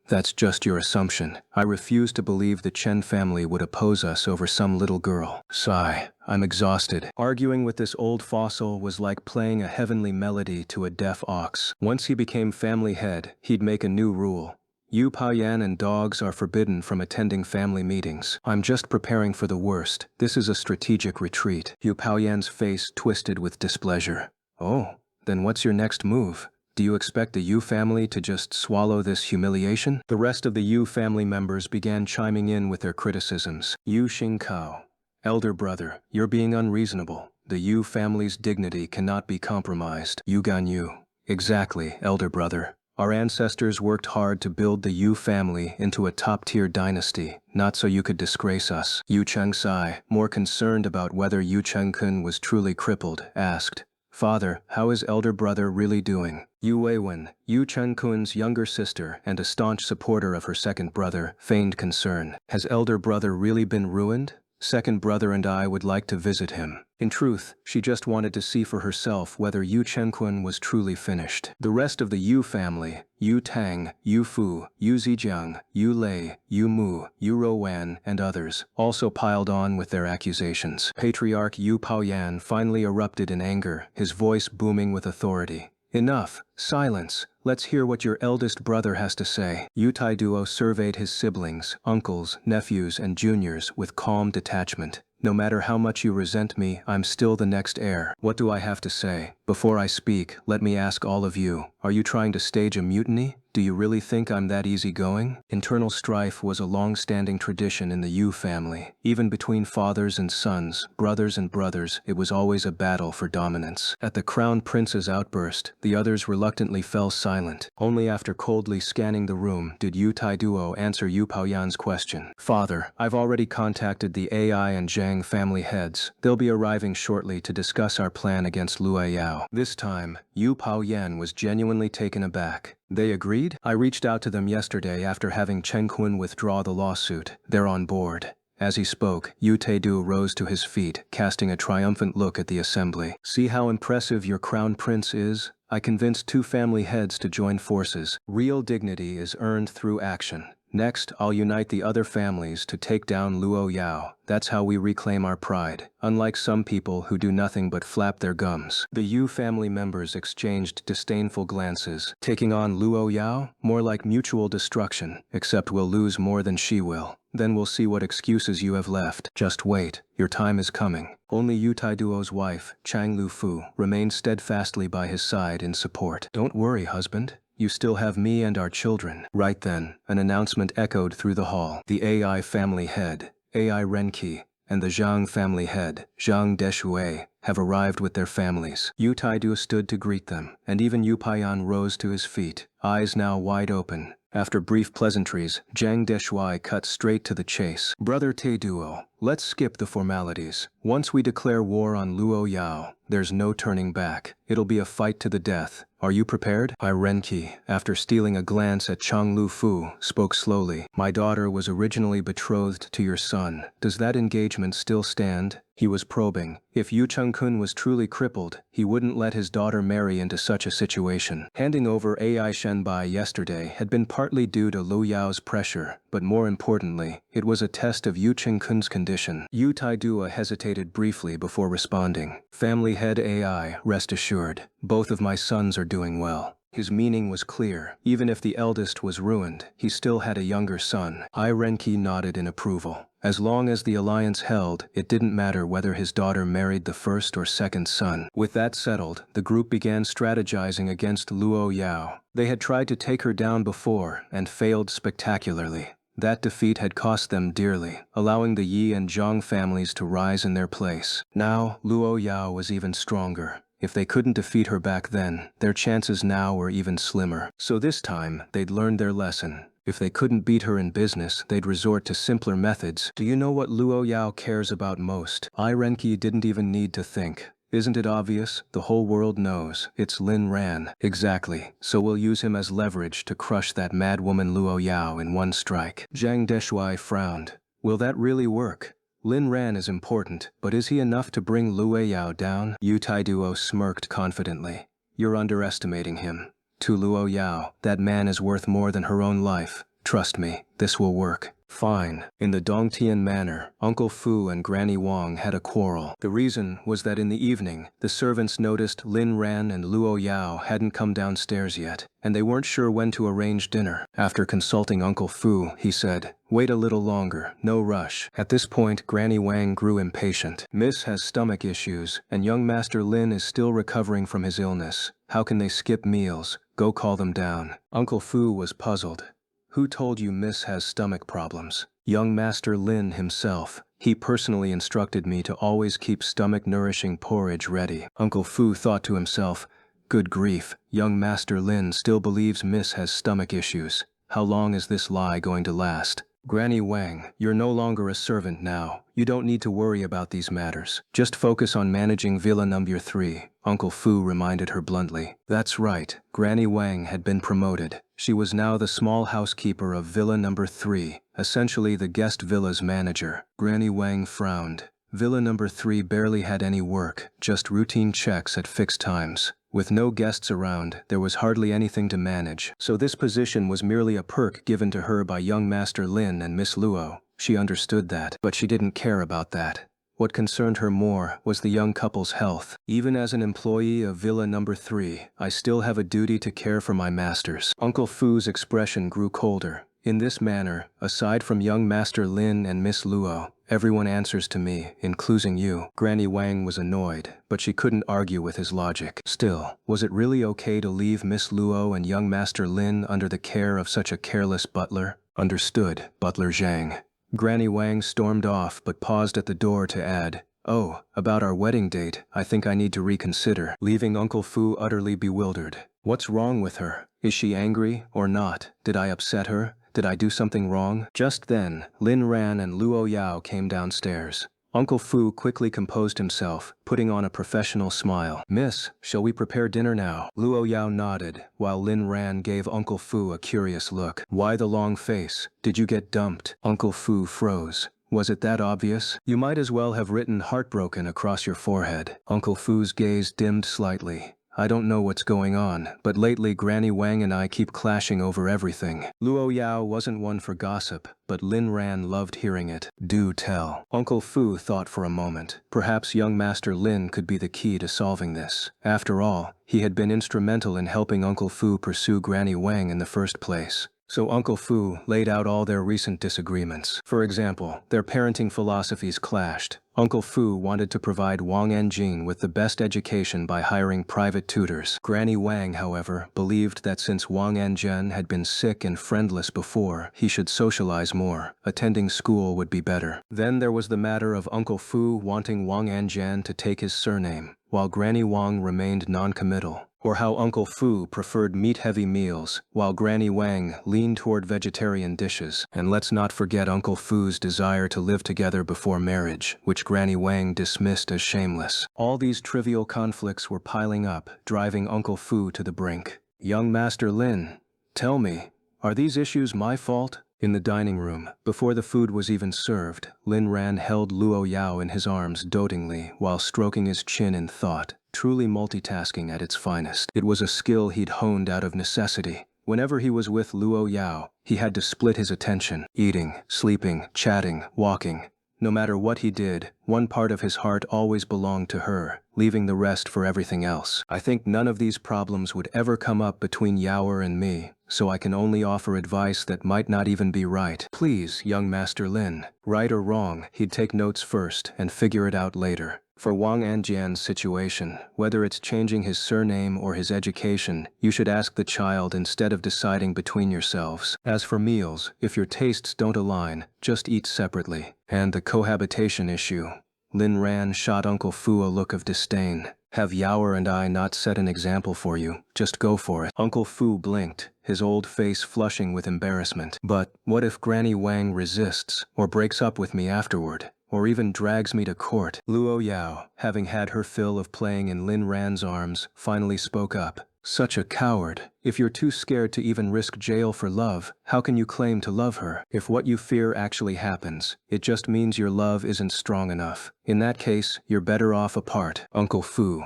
That's just your assumption. I refuse to believe the Chen family would oppose us over some little girl. Sigh. I'm exhausted. Arguing with this old fossil was like playing a heavenly melody to a deaf ox. Once he became family head, he'd make a new rule. Yu Paoyan and dogs are forbidden from attending family meetings. I'm just preparing for the worst. This is a strategic retreat. Yu Paoyan's face twisted with displeasure. Oh, then what's your next move? Do you expect the Yu family to just swallow this humiliation? The rest of the Yu family members began chiming in with their criticisms. Yu Xingkao. Elder brother, you're being unreasonable. The Yu family's dignity cannot be compromised. Yu Ganyu. Exactly, elder brother. Our ancestors worked hard to build the Yu family into a top-tier dynasty, not so you could disgrace us. Yu Chengsai, more concerned about whether Yu Chengkun was truly crippled, asked, Father, how is elder brother really doing? Yu Weiwen, Yu Chengkun's younger sister and a staunch supporter of her second brother, feigned concern. Has elder brother really been ruined? Second brother and I would like to visit him. In truth, she just wanted to see for herself whether Yu Chenkun was truly finished. The rest of the Yu family, Yu Tang, Yu Fu, Yu Zijiang, Yu Lei, Yu Mu, Yu Rowan, and others, also piled on with their accusations. Patriarch Yu Paoyan finally erupted in anger, his voice booming with authority. Enough. Silence. Let's hear what your eldest brother has to say. Yu Taiduo surveyed his siblings, uncles, nephews, and juniors with calm detachment. No matter how much you resent me, I'm still the next heir. What do I have to say? Before I speak, let me ask all of you, are you trying to stage a mutiny? Do you really think I'm that easygoing? Internal strife was a long-standing tradition in the Yu family. Even between fathers and sons, brothers and brothers, it was always a battle for dominance. At the crown prince's outburst, the others reluctantly fell silent. Only after coldly scanning the room did Yu Taiduo answer Yu Paoyan's question. Father, I've already contacted the AI and Zhang family heads. They'll be arriving shortly to discuss our plan against Luo Yao. This time, Yu Paoyan was genuinely taken aback. They agreed? I reached out to them yesterday after having Chen Kun withdraw the lawsuit. They're on board. As he spoke, Yu Taidu rose to his feet, casting a triumphant look at the assembly. See how impressive your crown prince is? I convinced 2 family heads to join forces. Real dignity is earned through action. Next, I'll unite the other families to take down Luo Yao. That's how we reclaim our pride, unlike some people who do nothing but flap their gums. The Yu family members exchanged disdainful glances. Taking on Luo Yao? More like mutual destruction, except we'll lose more than she will. Then we'll see what excuses you have left. Just wait, your time is coming. Only Yu Taiduo's wife, Chang Lufu, remained steadfastly by his side in support. Don't worry, husband. You still have me and our children. Right then, an announcement echoed through the hall. The AI family head, AI Renqi, and the Zhang family head, Zhang Deshui, have arrived with their families. Yu Taidu stood to greet them, and even Yu Paiyan rose to his feet, eyes now wide open. After brief pleasantries, Zhang Deshui cut straight to the chase. Brother Taiduo, let's skip the formalities. Once we declare war on Luo Yao, there's no turning back. It'll be a fight to the death. Are you prepared? Renqi, after stealing a glance at Chang Lufu, spoke slowly. My daughter was originally betrothed to your son. Does that engagement still stand? He was probing. If Yu Chengkun was truly crippled, he wouldn't let his daughter marry into such a situation. Handing over AI Shenbai yesterday had been partly due to Lu Yao's pressure, but more importantly, it was a test of Yu Chengkun's condition. Yu Taidua hesitated briefly before responding. Family head AI, rest assured, both of my sons are doing well. His meaning was clear. Even if the eldest was ruined, he still had a younger son. Renqi nodded in approval. As long as the alliance held, it didn't matter whether his daughter married the first or second son. With that settled, the group began strategizing against Luo Yao. They had tried to take her down before and failed spectacularly. That defeat had cost them dearly, allowing the Yi and Zhang families to rise in their place. Now, Luo Yao was even stronger. If they couldn't defeat her back then, their chances now were even slimmer. So this time, they'd learned their lesson. If they couldn't beat her in business, they'd resort to simpler methods. Do you know what Luo Yao cares about most? Renqi didn't even need to think. Isn't it obvious? The whole world knows. It's Lin Ran. Exactly. So we'll use him as leverage to crush that madwoman Luo Yao in one strike. Zhang Deshui frowned. Will that really work? Lin Ran is important, but is he enough to bring Luo Yao down? Yu Taiduo smirked confidently. You're underestimating him. To Luo Yao, that man is worth more than her own life. Trust me, this will work. Fine. In the Dongtian manor, Uncle Fu and Granny Wang had a quarrel. The reason was that in the evening, the servants noticed Lin Ran and Luo Yao hadn't come downstairs yet, and they weren't sure when to arrange dinner. After consulting Uncle Fu, he said, wait a little longer, no rush. At this point, Granny Wang grew impatient. Miss has stomach issues, and young Master Lin is still recovering from his illness. How can they skip meals? Go call them down. Uncle Fu was puzzled. Who told you Miss has stomach problems? Young Master Lin himself. He personally instructed me to always keep stomach-nourishing porridge ready. Uncle Fu thought to himself, Good grief, young Master Lin still believes Miss has stomach issues. How long is this lie going to last? Granny Wang, you're no longer a servant now. You don't need to worry about these matters. Just focus on managing Villa Number 3, Uncle Fu reminded her bluntly. That's right, Granny Wang had been promoted. She was now the small housekeeper of Villa Number 3, essentially the guest villa's manager. Granny Wang frowned. Villa Number 3 barely had any work, just routine checks at fixed times. With no guests around, there was hardly anything to manage, so this position was merely a perk given to her by young Master Lin and Miss Luo. She understood that, but she didn't care about that. What concerned her more was the young couple's health. Even as an employee of Villa Number 3, I still have a duty to care for my masters. Uncle Fu's expression grew colder. In this manner, aside from young Master Lin and Miss Luo, everyone answers to me, including you. Granny Wang was annoyed, but she couldn't argue with his logic. Still, was it really okay to leave Miss Luo and young Master Lin under the care of such a careless butler? Understood, Butler Zhang. Granny Wang stormed off but paused at the door to add, "Oh, about our wedding date, I think I need to reconsider," leaving Uncle Fu utterly bewildered. What's wrong with her? Is she angry or not? Did I upset her? Did I do something wrong? Just then, Lin Ran and Luo Yao came downstairs. Uncle Fu quickly composed himself, putting on a professional smile. "Miss, shall we prepare dinner now?" Luo Yao nodded, while Lin Ran gave Uncle Fu a curious look. "Why the long face? Did you get dumped?" Uncle Fu froze. Was it that obvious? You might as well have written heartbroken across your forehead. Uncle Fu's gaze dimmed slightly. I don't know what's going on, but lately Granny Wang and I keep clashing over everything. Luo Yao wasn't one for gossip, but Lin Ran loved hearing it. Do tell. Uncle Fu thought for a moment. Perhaps young Master Lin could be the key to solving this. After all, he had been instrumental in helping Uncle Fu pursue Granny Wang in the first place. So Uncle Fu laid out all their recent disagreements. For example, their parenting philosophies clashed. Uncle Fu wanted to provide Wang Enjing with the best education by hiring private tutors. Granny Wang, however, believed that since Wang Enjin had been sick and friendless before, he should socialize more. Attending school would be better. Then there was the matter of Uncle Fu wanting Wang Enjin to take his surname, while Granny Wang remained non-committal. Or how Uncle Fu preferred meat-heavy meals, while Granny Wang leaned toward vegetarian dishes. And let's not forget Uncle Fu's desire to live together before marriage, which Granny Wang dismissed as shameless. All these trivial conflicts were piling up, driving Uncle Fu to the brink. "Young Master Lin, tell me, are these issues my fault?" In the dining room, before the food was even served, Lin Ran held Luo Yao in his arms dotingly while stroking his chin in thought, truly multitasking at its finest. It was a skill he'd honed out of necessity. Whenever he was with Luo Yao, he had to split his attention, eating, sleeping, chatting, walking. No matter what he did, one part of his heart always belonged to her, leaving the rest for everything else. I think none of these problems would ever come up between Yaoer and me, so I can only offer advice that might not even be right. Please, young Master Lin. Right or wrong, he'd take notes first and figure it out later. For Wang Anjian's situation, whether it's changing his surname or his education, you should ask the child instead of deciding between yourselves. As for meals, if your tastes don't align, just eat separately. And the cohabitation issue. Lin Ran shot Uncle Fu a look of disdain. Have Yaoer and I not set an example for you? Just go for it. Uncle Fu blinked, his old face flushing with embarrassment. But what if Granny Wang resists, or breaks up with me afterward? Or even drags me to court? Luo Yao, having had her fill of playing in Lin Ran's arms, finally spoke up. Such a coward. If you're too scared to even risk jail for love, how can you claim to love her? If what you fear actually happens, it just means your love isn't strong enough. In that case, you're better off apart. Uncle Fu.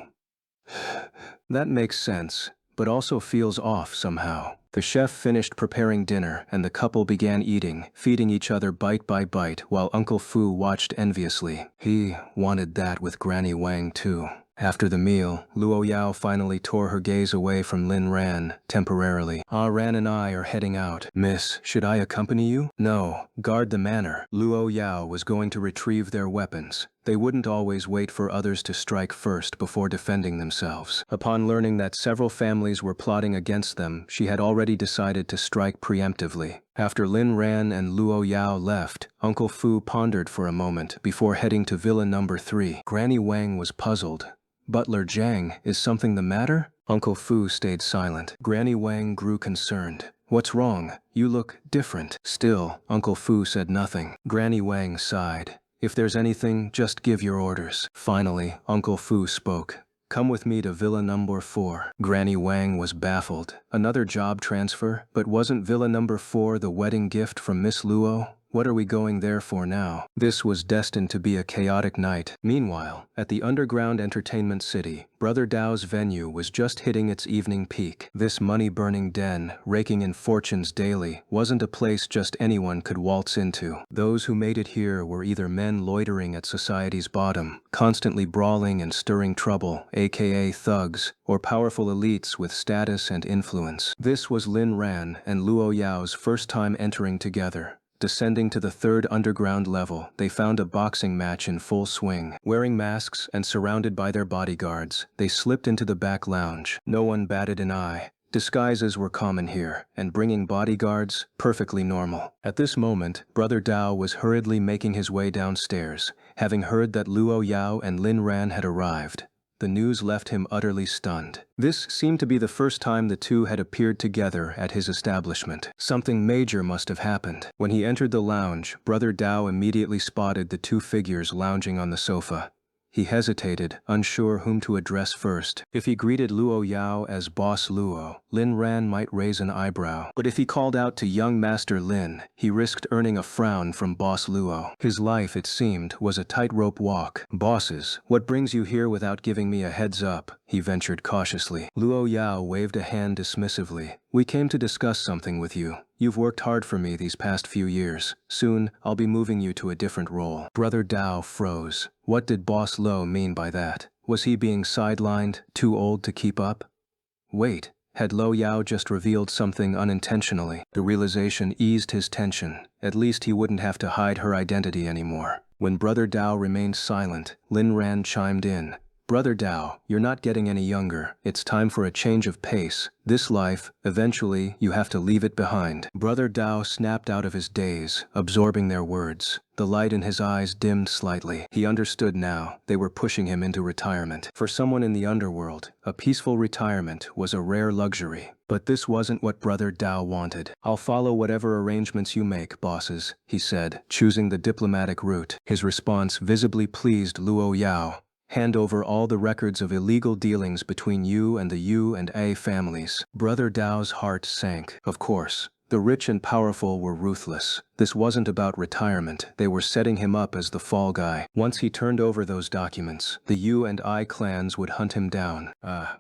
That makes sense, but also feels off somehow. The chef finished preparing dinner and the couple began eating, feeding each other bite by bite while Uncle Fu watched enviously. He wanted that with Granny Wang too. After the meal, Luo Yao finally tore her gaze away from Lin Ran, temporarily. Ran and I are heading out. Miss, should I accompany you? No, guard the manor. Luo Yao was going to retrieve their weapons. They wouldn't always wait for others to strike first before defending themselves. Upon learning that several families were plotting against them, she had already decided to strike preemptively. After Lin Ran and Luo Yao left, Uncle Fu pondered for a moment before heading to Villa Number 3. Granny Wang was puzzled. Butler Zhang, is something the matter? Uncle Fu stayed silent. Granny Wang grew concerned. What's wrong? You look different. Still, Uncle Fu said nothing. Granny Wang sighed. If there's anything, just give your orders. Finally, Uncle Fu spoke. Come with me to Villa Number 4. Granny Wang was baffled. Another job transfer? But wasn't Villa Number 4 the wedding gift from Miss Luo? What are we going there for now? This was destined to be a chaotic night. Meanwhile, at the underground entertainment city, Brother Dao's venue was just hitting its evening peak. This money-burning den, raking in fortunes daily, wasn't a place just anyone could waltz into. Those who made it here were either men loitering at society's bottom, constantly brawling and stirring trouble, aka thugs, or powerful elites with status and influence. This was Lin Ran and Luo Yao's first time entering together. Descending to the third underground level, they found a boxing match in full swing. Wearing masks and surrounded by their bodyguards, they slipped into the back lounge. No one batted an eye. Disguises were common here, and bringing bodyguards, perfectly normal. At this moment, Brother Dao was hurriedly making his way downstairs, having heard that Luo Yao and Lin Ran had arrived. The news left him utterly stunned. This seemed to be the first time the two had appeared together at his establishment. Something major must have happened. When he entered the lounge, Brother Dao immediately spotted the two figures lounging on the sofa. He hesitated, unsure whom to address first. If he greeted Luo Yao as Boss Luo, Lin Ran might raise an eyebrow. But if he called out to young Master Lin, he risked earning a frown from Boss Luo. His life, it seemed, was a tightrope walk. Bosses, what brings you here without giving me a heads up? He ventured cautiously. Luo Yao waved a hand dismissively. We came to discuss something with you. You've worked hard for me these past few years. Soon, I'll be moving you to a different role. Brother Dao froze. What did Boss Lo mean by that? Was he being sidelined, too old to keep up? Wait, had Lo Yao just revealed something unintentionally? The realization eased his tension. At least he wouldn't have to hide her identity anymore. When Brother Dao remained silent, Lin Ran chimed in. Brother Dao, you're not getting any younger. It's time for a change of pace. This life, eventually, you have to leave it behind. Brother Dao snapped out of his daze, absorbing their words. The light in his eyes dimmed slightly. He understood now. They were pushing him into retirement. For someone in the underworld, a peaceful retirement was a rare luxury. But this wasn't what Brother Dao wanted. I'll follow whatever arrangements you make, bosses, he said, choosing the diplomatic route. His response visibly pleased Luo Yao. Hand over all the records of illegal dealings between you and the Yu and A families. Brother Dao's heart sank. Of course, the rich and powerful were ruthless. This wasn't about retirement. They were setting him up as the fall guy. Once he turned over those documents, the Yu and I clans would hunt him down.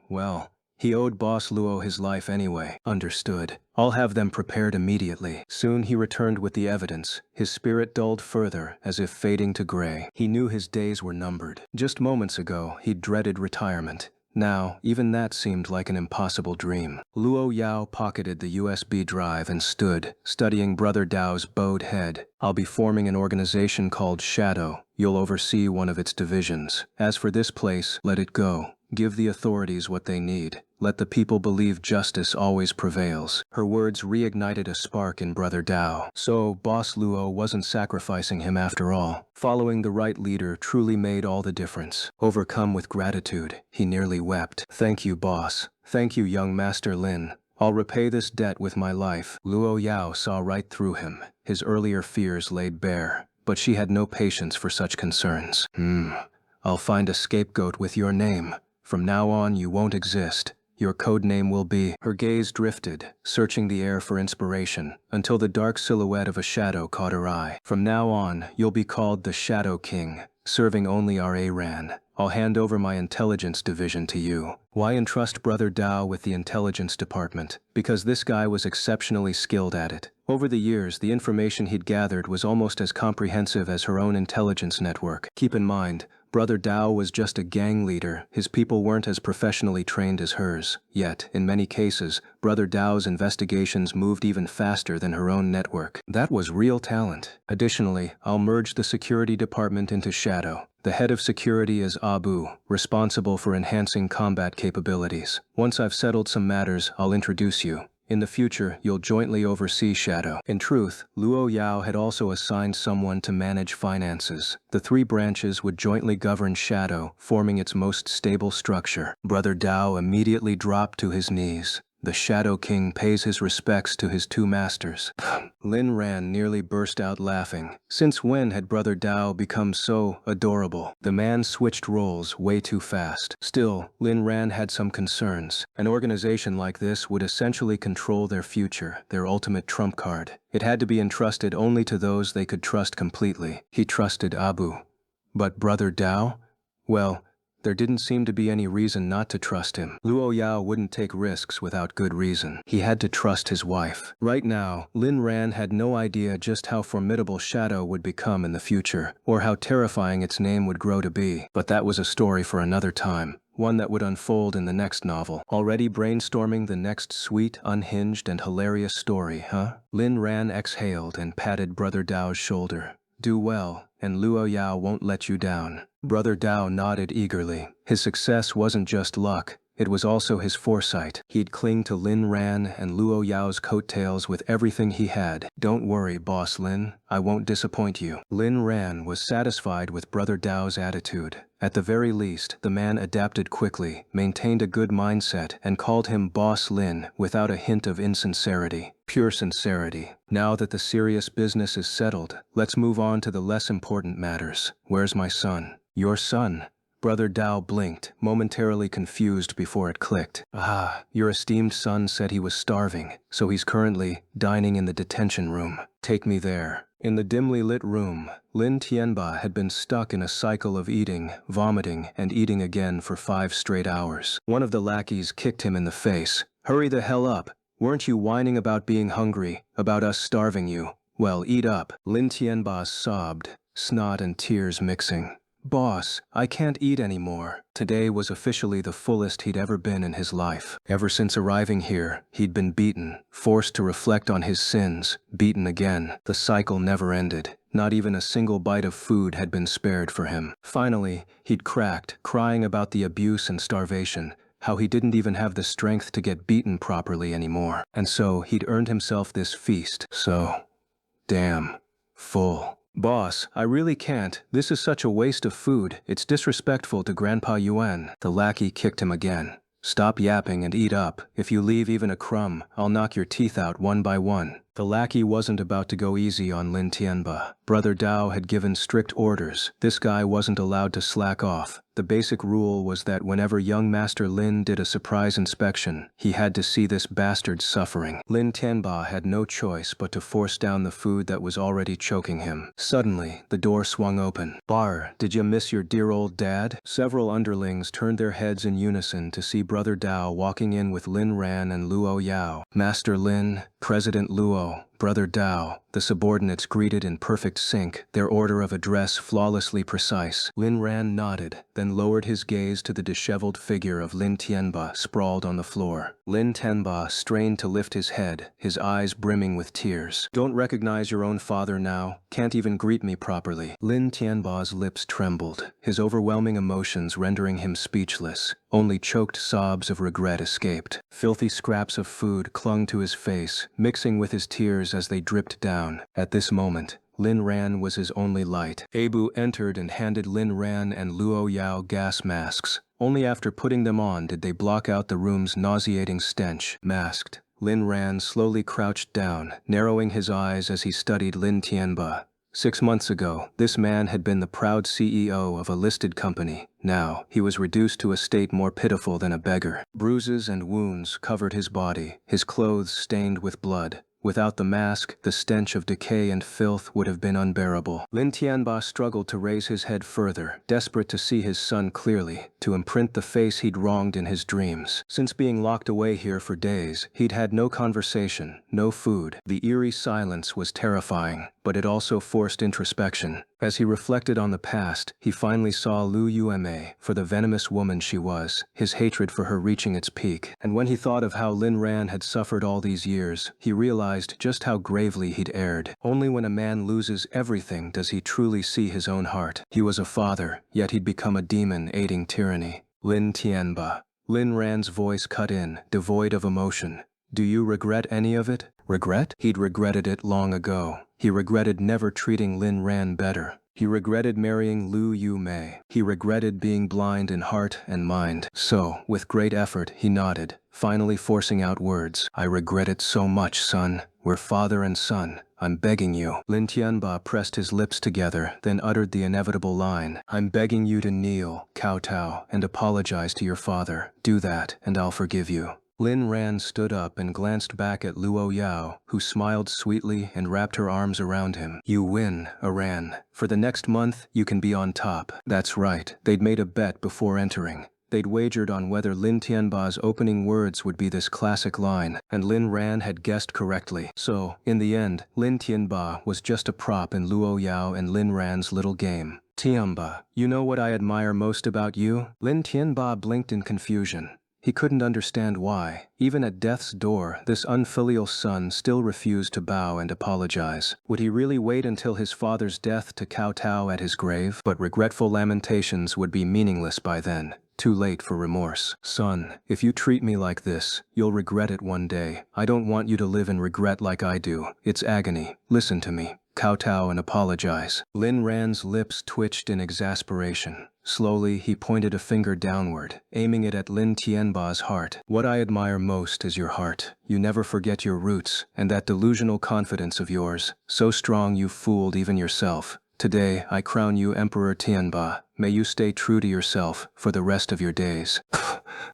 Well, he owed Boss Luo his life anyway. Understood. I'll have them prepared immediately. Soon he returned with the evidence. His spirit dulled further, as if fading to gray. He knew his days were numbered. Just moments ago, he'd dreaded retirement. Now, even that seemed like an impossible dream. Luo Yao pocketed the USB drive and stood, studying Brother Dao's bowed head. I'll be forming an organization called Shadow. You'll oversee one of its divisions. As for this place, let it go. Give the authorities what they need. Let the people believe justice always prevails. Her words reignited a spark in Brother Dao. So, Boss Luo wasn't sacrificing him after all. Following the right leader truly made all the difference. Overcome with gratitude, he nearly wept. Thank you, boss. Thank you, young Master Lin. I'll repay this debt with my life. Luo Yao saw right through him. His earlier fears laid bare. But she had no patience for such concerns. I'll find a scapegoat with your name. From now on, you won't exist. Your code name will be... Her gaze drifted, searching the air for inspiration, until the dark silhouette of a shadow caught her eye. From now on, you'll be called the Shadow King, serving only our Aran. I'll hand over my intelligence division to you. Why entrust Brother Dao with the intelligence department? Because this guy was exceptionally skilled at it. Over the years, the information he'd gathered was almost as comprehensive as her own intelligence network. Keep in mind, Brother Dao was just a gang leader. His people weren't as professionally trained as hers. Yet, in many cases, Brother Dao's investigations moved even faster than her own network. That was real talent. Additionally, I'll merge the security department into Shadow. The head of security is Abu, responsible for enhancing combat capabilities. Once I've settled some matters, I'll introduce you. In the future, you'll jointly oversee Shadow. In truth, Luo Yao had also assigned someone to manage finances. The three branches would jointly govern Shadow, forming its most stable structure. Brother Dao immediately dropped to his knees. The Shadow King pays his respects to his two masters. Lin Ran nearly burst out laughing. Since when had Brother Dao become so adorable? The man switched roles way too fast. Still, Lin Ran had some concerns. An organization like this would essentially control their future, their ultimate trump card. It had to be entrusted only to those they could trust completely. He trusted Abu. But Brother Dao? Well, there didn't seem to be any reason not to trust him. Luo Yao wouldn't take risks without good reason. He had to trust his wife. Right now, Lin Ran had no idea just how formidable Shadow would become in the future, or how terrifying its name would grow to be. But that was a story for another time. One that would unfold in the next novel. Already brainstorming the next sweet, unhinged, and hilarious story, huh? Lin Ran exhaled and patted Brother Dao's shoulder. Do well, and Luo Yao won't let you down. Brother Dao nodded eagerly. His success wasn't just luck, it was also his foresight. He'd cling to Lin Ran and Luo Yao's coattails with everything he had. Don't worry, Boss Lin, I won't disappoint you. Lin Ran was satisfied with Brother Dao's attitude. At the very least, the man adapted quickly, maintained a good mindset, and called him Boss Lin without a hint of insincerity. Pure sincerity. Now that the serious business is settled, let's move on to the less important matters. Where's my son? Your son? Brother Dao blinked, momentarily confused before it clicked. Ah, your esteemed son said he was starving, so he's currently dining in the detention room. Take me there. In the dimly lit room, Lin Tianba had been stuck in a cycle of eating, vomiting, and eating again for 5 straight hours. One of the lackeys kicked him in the face. Hurry the hell up. Weren't you whining about being hungry, about us starving you? Well, eat up. Lin Tianba sobbed, snot and tears mixing. Boss, I can't eat anymore. Today was officially the fullest he'd ever been in his life. Ever since arriving here, he'd been beaten, forced to reflect on his sins, beaten again. The cycle never ended. Not even a single bite of food had been spared for him. Finally, he'd cracked, crying about the abuse and starvation, how he didn't even have the strength to get beaten properly anymore. And so he'd earned himself this feast. So damn full. Boss, I really can't. This is such a waste of food. It's disrespectful to Grandpa Yuan. The lackey kicked him again. Stop yapping and eat up. If you leave even a crumb, I'll knock your teeth out one by one. The lackey wasn't about to go easy on Lin Tianba. Brother Dao had given strict orders. This guy wasn't allowed to slack off. The basic rule was that whenever young Master Lin did a surprise inspection, he had to see this bastard suffering. Lin Tianba had no choice but to force down the food that was already choking him. Suddenly, the door swung open. Bar, did you miss your dear old dad? Several underlings turned their heads in unison to see Brother Dao walking in with Lin Ran and Luo Yao. Master Lin, President Luo, Brother Dao, the subordinates greeted in perfect sync, their order of address flawlessly precise. Lin Ran nodded, then lowered his gaze to the disheveled figure of Lin Tianba sprawled on the floor. Lin Tianba strained to lift his head, his eyes brimming with tears. Don't recognize your own father now, can't even greet me properly. Lin Tianba's lips trembled, his overwhelming emotions rendering him speechless. Only choked sobs of regret escaped. Filthy scraps of food clung to his face, mixing with his tears as they dripped down. At this moment, Lin Ran was his only light. Abu entered and handed Lin Ran and Luo Yao gas masks. Only after putting them on did they block out the room's nauseating stench. Masked, Lin Ran slowly crouched down, narrowing his eyes as he studied Lin Tianba. 6 months ago, this man had been the proud CEO of a listed company. Now, he was reduced to a state more pitiful than a beggar. Bruises and wounds covered his body, his clothes stained with blood. Without the mask, the stench of decay and filth would have been unbearable. Lin Tianba struggled to raise his head further, desperate to see his son clearly, to imprint the face he'd wronged in his dreams. Since being locked away here for days, he'd had no conversation, no food. The eerie silence was terrifying, but it also forced introspection. As he reflected on the past, he finally saw Lu Yume for the venomous woman she was, his hatred for her reaching its peak. And when he thought of how Lin Ran had suffered all these years, he realized just how gravely he'd erred. Only when a man loses everything does he truly see his own heart. He was a father, yet he'd become a demon aiding tyranny. Lin Tianba. Lin Ran's voice cut in, devoid of emotion. Do you regret any of it? Regret? He'd regretted it long ago. He regretted never treating Lin Ran better. He regretted marrying Lu Yu Mei. He regretted being blind in heart and mind. So, with great effort, he nodded, finally forcing out words. I regret it so much, son. We're father and son. I'm begging you. Lin Tianba pressed his lips together, then uttered the inevitable line. I'm begging you to kneel, kowtow, and apologize to your father. Do that, and I'll forgive you. Lin Ran stood up and glanced back at Luo Yao, who smiled sweetly and wrapped her arms around him. You win, Aran. For the next month, you can be on top. That's right. They'd made a bet before entering. They'd wagered on whether Lin Tianba's opening words would be this classic line, and Lin Ran had guessed correctly. So, in the end, Lin Tianba was just a prop in Luo Yao and Lin Ran's little game. Tianba, you know what I admire most about you? Lin Tianba blinked in confusion. He couldn't understand why, even at death's door, this unfilial son still refused to bow and apologize. Would he really wait until his father's death to kowtow at his grave? But regretful lamentations would be meaningless by then. Too late for remorse. Son, if you treat me like this, you'll regret it one day. I don't want you to live in regret like I do. It's agony. Listen to me. Kowtow and apologize. Lin Ran's lips twitched in exasperation. Slowly, he pointed a finger downward, aiming it at Lin Tianba's heart. What I admire most is your heart. You never forget your roots, and that delusional confidence of yours, so strong you fooled even yourself. Today, I crown you Emperor Tianba. May you stay true to yourself for the rest of your days.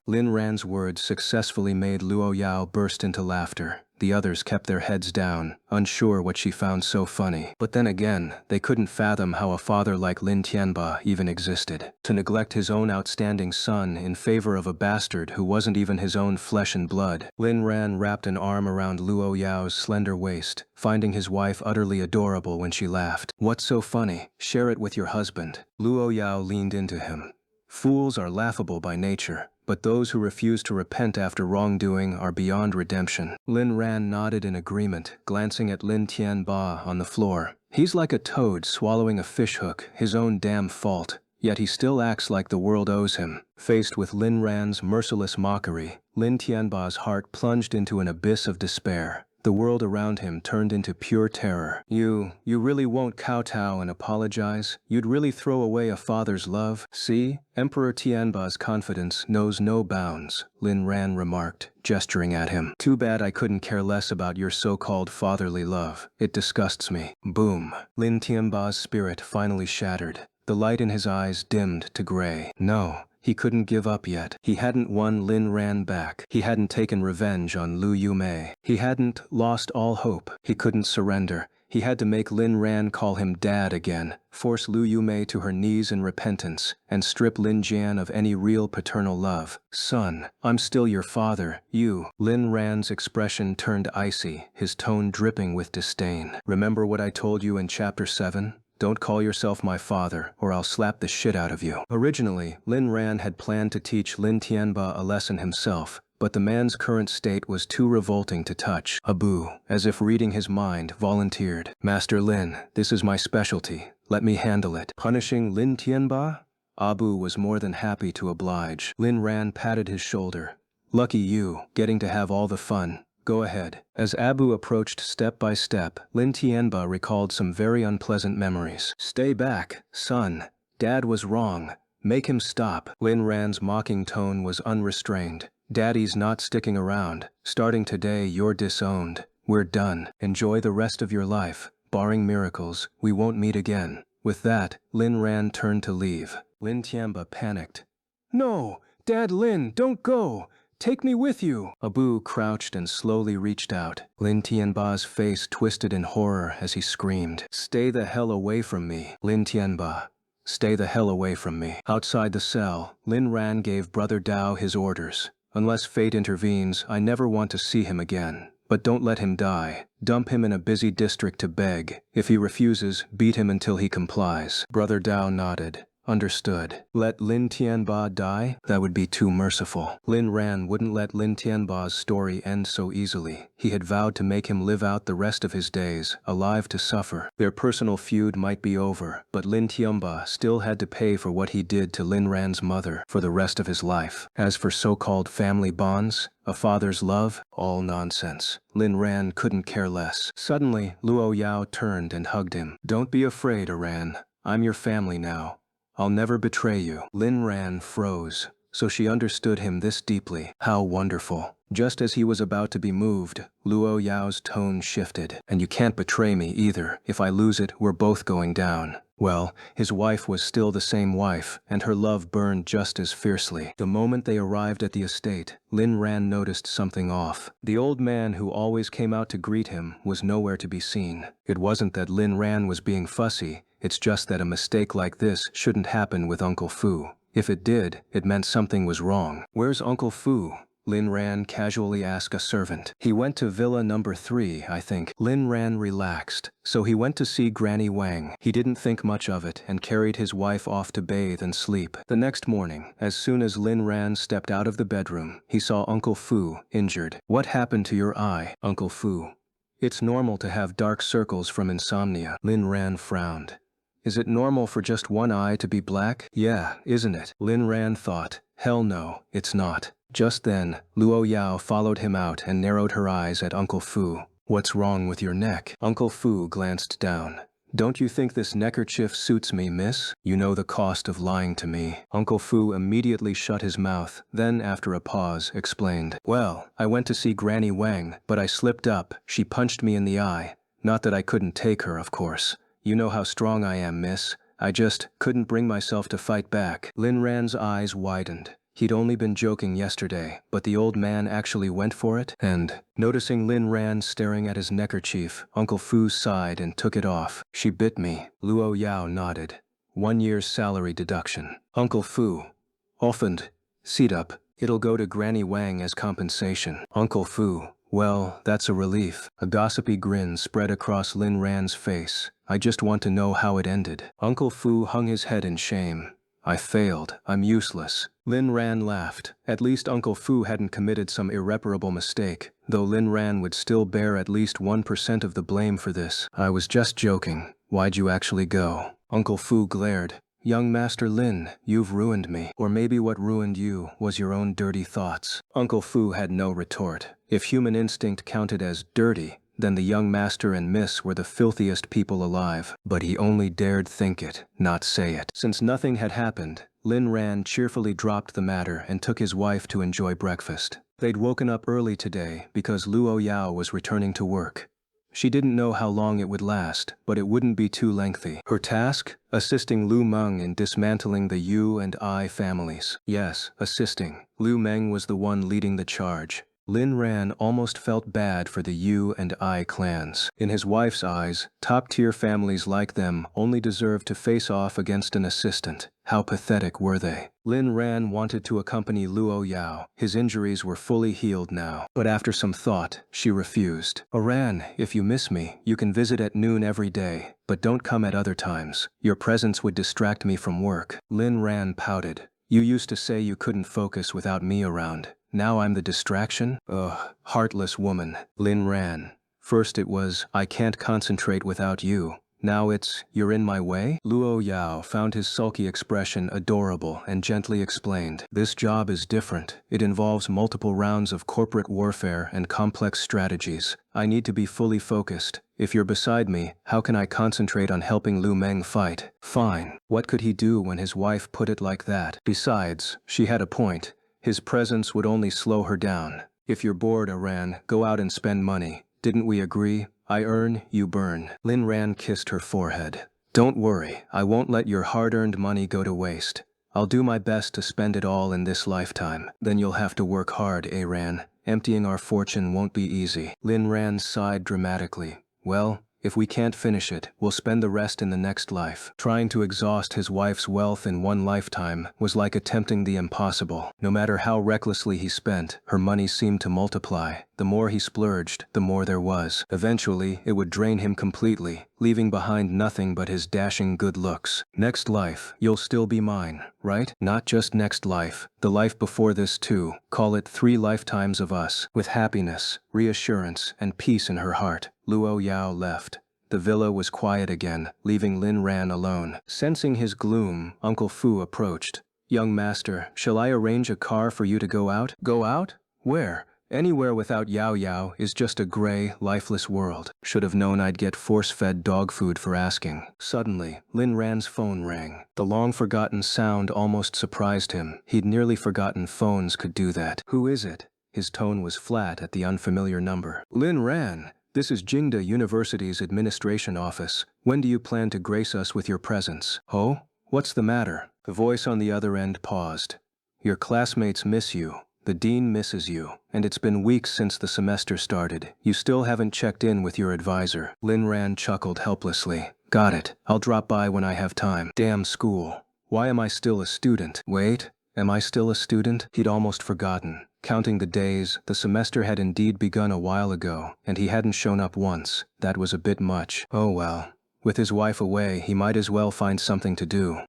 Lin Ran's words successfully made Luo Yao burst into laughter. The others kept their heads down, unsure what she found so funny. But then again, they couldn't fathom how a father like Lin Tianba even existed. To neglect his own outstanding son in favor of a bastard who wasn't even his own flesh and blood. Lin Ran wrapped an arm around Luo Yao's slender waist, finding his wife utterly adorable when she laughed. What's so funny? Share it with your husband. Luo Yao leaned into him. Fools are laughable by nature, but those who refuse to repent after wrongdoing are beyond redemption. Lin Ran nodded in agreement, glancing at Lin Tianba on the floor. He's like a toad swallowing a fishhook, his own damn fault, yet he still acts like the world owes him. Faced with Lin Ran's merciless mockery, Lin Tianba's heart plunged into an abyss of despair. The world around him turned into pure terror. You really won't kowtow and apologize? You'd really throw away a father's love? See? Emperor Tianba's confidence knows no bounds, Lin Ran remarked, gesturing at him. Too bad I couldn't care less about your so-called fatherly love. It disgusts me. Boom. Lin Tianba's spirit finally shattered. The light in his eyes dimmed to gray. No. He couldn't give up yet. He hadn't won Lin Ran back. He hadn't taken revenge on Lu Yu Mei. He hadn't lost all hope. He couldn't surrender. He had to make Lin Ran call him dad again, force Lu Yu Mei to her knees in repentance, and strip Lin Jian of any real paternal love. Son, I'm still your father. Lin Ran's expression turned icy, his tone dripping with disdain. Remember what I told you in Chapter 7? Don't call yourself my father, or I'll slap the shit out of you. Originally, Lin Ran had planned to teach Lin Tianba a lesson himself, but the man's current state was too revolting to touch. Abu, as if reading his mind, volunteered. Master Lin, this is my specialty. Let me handle it. Punishing Lin Tianba? Abu was more than happy to oblige. Lin Ran patted his shoulder. Lucky you, getting to have all the fun. Go ahead. As Abu approached step by step, Lin Tianba recalled some very unpleasant memories. Stay back, son. Dad was wrong. Make him stop. Lin Ran's mocking tone was unrestrained. Daddy's not sticking around. Starting today, you're disowned. We're done. Enjoy the rest of your life. Barring miracles, we won't meet again. With that, Lin Ran turned to leave. Lin Tianba panicked. No! Dad Lin, don't go! Take me with you! Abu crouched and slowly reached out. Lin Tianba's face twisted in horror as he screamed. Stay the hell away from me, Lin Tianba. Stay the hell away from me. Outside the cell, Lin Ran gave Brother Dao his orders. Unless fate intervenes, I never want to see him again. But don't let him die. Dump him in a busy district to beg. If he refuses, beat him until he complies. Brother Dao nodded. Understood. Let Lin Tianba die? That would be too merciful. Lin Ran wouldn't let Lin Tianba's story end so easily. He had vowed to make him live out the rest of his days, alive to suffer. Their personal feud might be over, but Lin Tianba still had to pay for what he did to Lin Ran's mother for the rest of his life. As for so-called family bonds, a father's love, all nonsense. Lin Ran couldn't care less. Suddenly, Luo Yao turned and hugged him. Don't be afraid, Aran. I'm your family now. I'll never betray you. Lin Ran froze, so she understood him this deeply. How wonderful. Just as he was about to be moved, Luo Yao's tone shifted. And you can't betray me either. If I lose it, we're both going down. Well, his wife was still the same wife, and her love burned just as fiercely. The moment they arrived at the estate, Lin Ran noticed something off. The old man who always came out to greet him was nowhere to be seen. It wasn't that Lin Ran was being fussy, it's just that a mistake like this shouldn't happen with Uncle Fu. If it did, it meant something was wrong. Where's Uncle Fu? Lin Ran casually asked a servant. He went to Villa number 3, I think. Lin Ran relaxed, so he went to see Granny Wang. He didn't think much of it and carried his wife off to bathe and sleep. The next morning, as soon as Lin Ran stepped out of the bedroom, he saw Uncle Fu, injured. What happened to your eye, Uncle Fu? It's normal to have dark circles from insomnia. Lin Ran frowned. Is it normal for just one eye to be black? Yeah, isn't it? Lin Ran thought. Hell no, it's not. Just then, Luo Yao followed him out and narrowed her eyes at Uncle Fu. What's wrong with your neck? Uncle Fu glanced down. Don't you think this neckerchief suits me, miss? You know the cost of lying to me. Uncle Fu immediately shut his mouth, then after a pause, explained. Well, I went to see Granny Wang, but I slipped up. She punched me in the eye. Not that I couldn't take her, of course. You know how strong I am, miss. I just couldn't bring myself to fight back. Lin Ran's eyes widened. He'd only been joking yesterday, but the old man actually went for it? And, noticing Lin Ran staring at his neckerchief, Uncle Fu sighed and took it off. She bit me. Luo Yao nodded. 1 year's salary deduction. Uncle Fu. Offend. Seat up. It'll go to Granny Wang as compensation. Uncle Fu. Well, that's a relief. A gossipy grin spread across Lin Ran's face. I just want to know how it ended. Uncle Fu hung his head in shame. I failed. I'm useless. Lin Ran laughed. At least Uncle Fu hadn't committed some irreparable mistake, though Lin Ran would still bear at least 1% of the blame for this. I was just joking. Why'd you actually go? Uncle Fu glared. Young Master Lin, you've ruined me. Or maybe what ruined you was your own dirty thoughts. Uncle Fu had no retort. If human instinct counted as dirty, then the young master and miss were the filthiest people alive. But he only dared think it, not say it. Since nothing had happened, Lin Ran cheerfully dropped the matter and took his wife to enjoy breakfast. They'd woken up early today because Luo Yao was returning to work. She didn't know how long it would last, but it wouldn't be too lengthy. Her task? Assisting Lu Meng in dismantling the Yu and I families. Yes, assisting. Lu Meng was the one leading the charge. Lin Ran almost felt bad for the Yu and I clans. In his wife's eyes, top-tier families like them only deserved to face off against an assistant. How pathetic were they? Lin Ran wanted to accompany Luo Yao. His injuries were fully healed now. But after some thought, she refused. Aran, if you miss me, you can visit at noon every day, but don't come at other times. Your presence would distract me from work. Lin Ran pouted. You used to say you couldn't focus without me around. Now I'm the distraction? Ugh, heartless woman. Lin Ran. First it was, I can't concentrate without you. Now it's, you're in my way? Luo Yao found his sulky expression adorable and gently explained. This job is different. It involves multiple rounds of corporate warfare and complex strategies. I need to be fully focused. If you're beside me, how can I concentrate on helping Lu Meng fight? Fine. What could he do when his wife put it like that? Besides, she had a point. His presence would only slow her down. If you're bored, Aran, go out and spend money. Didn't we agree? I earn, you burn. Lin Ran kissed her forehead. Don't worry, I won't let your hard-earned money go to waste. I'll do my best to spend it all in this lifetime. Then you'll have to work hard, Aran. Emptying our fortune won't be easy. Lin Ran sighed dramatically. Well, If we can't finish it, we'll spend the rest in the next life. Trying to exhaust his wife's wealth in one lifetime was like attempting the impossible. No matter how recklessly he spent, her money seemed to multiply. The more he splurged, the more there was. Eventually, it would drain him completely, leaving behind nothing but his dashing good looks. Next life, you'll still be mine, right? Not just next life, the life before this too. Call it 3 lifetimes of us, with happiness, reassurance, and peace in her heart. Luo Yao left. The villa was quiet again, leaving Lin Ran alone. Sensing his gloom, Uncle Fu approached. "Young master, shall I arrange a car for you to go out?" "Go out? Where?" "Anywhere without Yao Yao is just a gray, lifeless world. Should have known I'd get force-fed dog food for asking." Suddenly, Lin Ran's phone rang. The long-forgotten sound almost surprised him. He'd nearly forgotten phones could do that. "Who is it?" His tone was flat at the unfamiliar number. "Lin Ran, this is Jingda University's administration office. When do you plan to grace us with your presence?" "Oh? What's the matter?" The voice on the other end paused. "Your classmates miss you. The dean misses you, and it's been weeks since the semester started. You still haven't checked in with your advisor." Lin Ran chuckled helplessly. "Got it. I'll drop by when I have time." Damn school. Why am I still a student? Wait, am I still a student? He'd almost forgotten. Counting the days, the semester had indeed begun a while ago, and he hadn't shown up once. That was a bit much. Oh well. With his wife away, he might as well find something to do.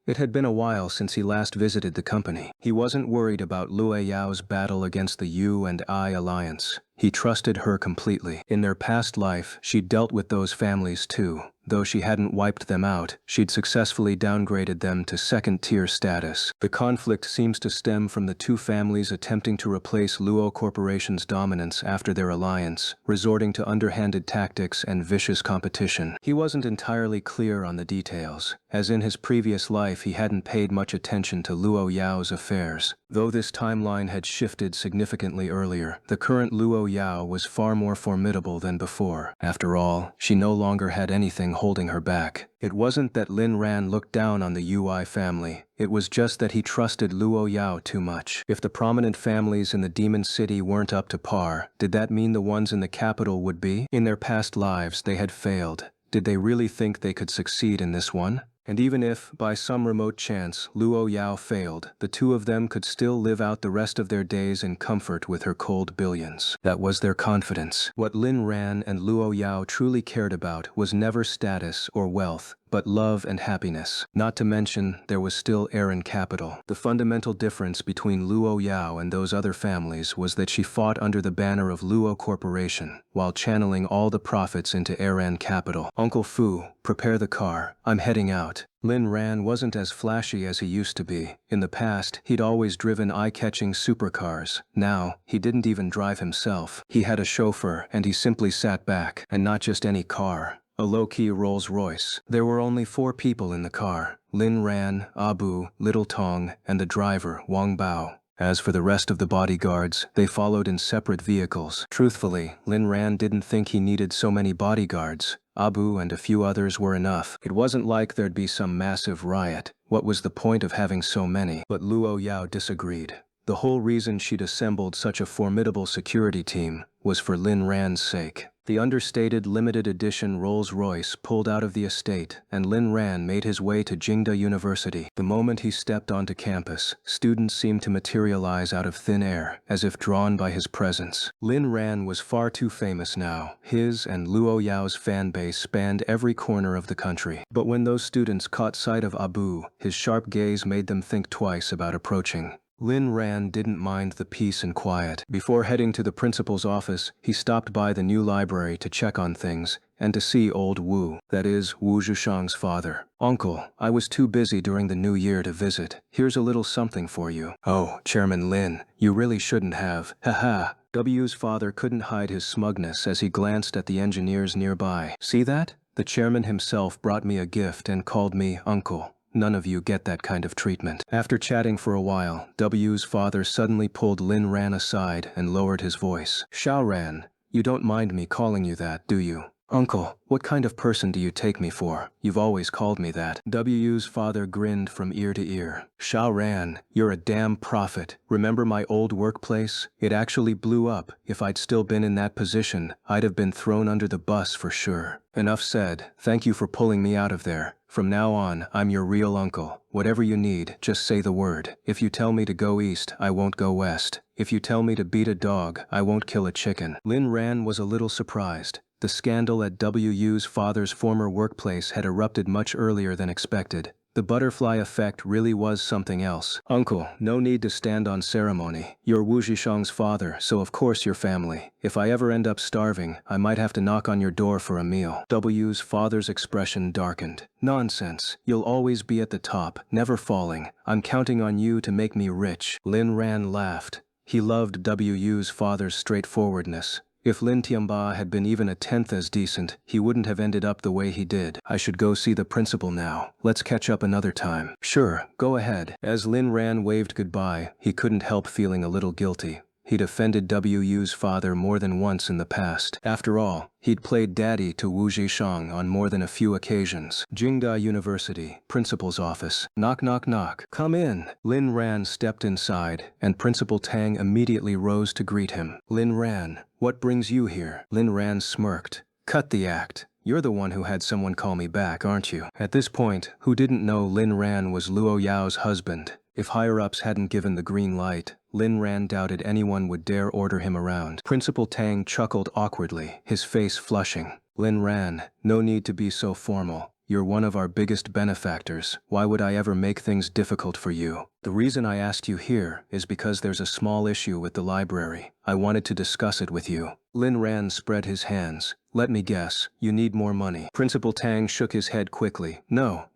It had been a while since he last visited the company. He wasn't worried about Luo Yao's battle against the U and I alliance. He trusted her completely. In their past life, she'd dealt with those families too. Though she hadn't wiped them out, she'd successfully downgraded them to second-tier status. The conflict seems to stem from the two families attempting to replace Luo Corporation's dominance after their alliance, resorting to underhanded tactics and vicious competition. He wasn't entirely clear on the details. As in his previous life, he hadn't paid much attention to Luo Yao's affairs. Though this timeline had shifted significantly earlier, the current Luo Yao was far more formidable than before. After all, she no longer had anything holding her back. It wasn't that Lin Ran looked down on the UI family. It was just that he trusted Luo Yao too much. If the prominent families in the Demon City weren't up to par, did that mean the ones in the capital would be? In their past lives, they had failed. Did they really think they could succeed in this one? And even if, by some remote chance, Luo Yao failed, the two of them could still live out the rest of their days in comfort with her cold billions. That was their confidence. What Lin Ran and Luo Yao truly cared about was never status or wealth, but love and happiness. Not to mention, there was still Aaron capital. The fundamental difference between Luo Yao and those other families was that she fought under the banner of Luo Corporation, while channeling all the profits into Aaron capital. "Uncle Fu, prepare the car. I'm heading out." Lin Ran wasn't as flashy as he used to be. In the past, he'd always driven eye-catching supercars. Now, he didn't even drive himself. He had a chauffeur, and he simply sat back, and not just any car. A low-key Rolls-Royce. There were only 4 people in the car: Lin Ran, Abu, Little Tong, and the driver, Wang Bao. As for the rest of the bodyguards, they followed in separate vehicles. Truthfully, Lin Ran didn't think he needed so many bodyguards. Abu and a few others were enough. It wasn't like there'd be some massive riot. What was the point of having so many? But Luo Yao disagreed. The whole reason she'd assembled such a formidable security team was for Lin Ran's sake. The understated limited edition Rolls-Royce pulled out of the estate, and Lin Ran made his way to Jingda University. The moment he stepped onto campus, students seemed to materialize out of thin air, as if drawn by his presence. Lin Ran was far too famous now. His and Luo Yao's fan base spanned every corner of the country. But when those students caught sight of Abu, his sharp gaze made them think twice about approaching. Lin Ran didn't mind the peace and quiet. Before heading to the principal's office, he stopped by the new library to check on things, and to see old Wu, that is, Wu Zhushang's father. "Uncle, I was too busy during the new year to visit. Here's a little something for you." "Oh, Chairman Lin, you really shouldn't have. Haha." W's father couldn't hide his smugness as he glanced at the engineers nearby. "See that? The chairman himself brought me a gift and called me uncle. None of you get that kind of treatment." After chatting for a while, W's father suddenly pulled Lin Ran aside and lowered his voice. "Xiao Ran, you don't mind me calling you that, do you?" Uncle, what kind of person do you take me for? You've always called me that. Wu's father grinned from ear to ear. Xiao Ran, you're a damn prophet. Remember my old workplace? It actually blew up. If I'd still been in that position, I'd have been thrown under the bus for sure. Enough said. Thank you for pulling me out of there. From now on, I'm your real uncle. Whatever you need, just say the word. If you tell me to go east, I won't go west. If you tell me to beat a dog, I won't kill a chicken. Lin Ran was a little surprised. The scandal at Wu's father's former workplace had erupted much earlier than expected. The butterfly effect really was something else. Uncle, no need to stand on ceremony. You're Wu Zhishang's father, so of course you're family. If I ever end up starving, I might have to knock on your door for a meal. Wu's father's expression darkened. Nonsense. You'll always be at the top, never falling. I'm counting on you to make me rich. Lin Ran laughed. He loved Wu's father's straightforwardness. If Lin Tianba had been even a tenth as decent, he wouldn't have ended up the way he did. I should go see the principal now. Let's catch up another time. Sure, go ahead. As Lin Ran waved goodbye, he couldn't help feeling a little guilty. He'd offended Wu's father more than once in the past. After all, he'd played daddy to Wu Zhishang on more than a few occasions. Jingda University, principal's office. Knock knock knock. Come in. Lin Ran stepped inside, and Principal Tang immediately rose to greet him. Lin Ran, what brings you here? Lin Ran smirked. Cut the act. You're the one who had someone call me back, aren't you? At this point, who didn't know Lin Ran was Luo Yao's husband? If higher-ups hadn't given the green light, Lin Ran doubted anyone would dare order him around. Principal Tang chuckled awkwardly, his face flushing. Lin Ran, no need to be so formal. You're one of our biggest benefactors. Why would I ever make things difficult for you? The reason I asked you here is because there's a small issue with the library. I wanted to discuss it with you. Lin Ran spread his hands. Let me guess, you need more money. Principal Tang shook his head quickly. No,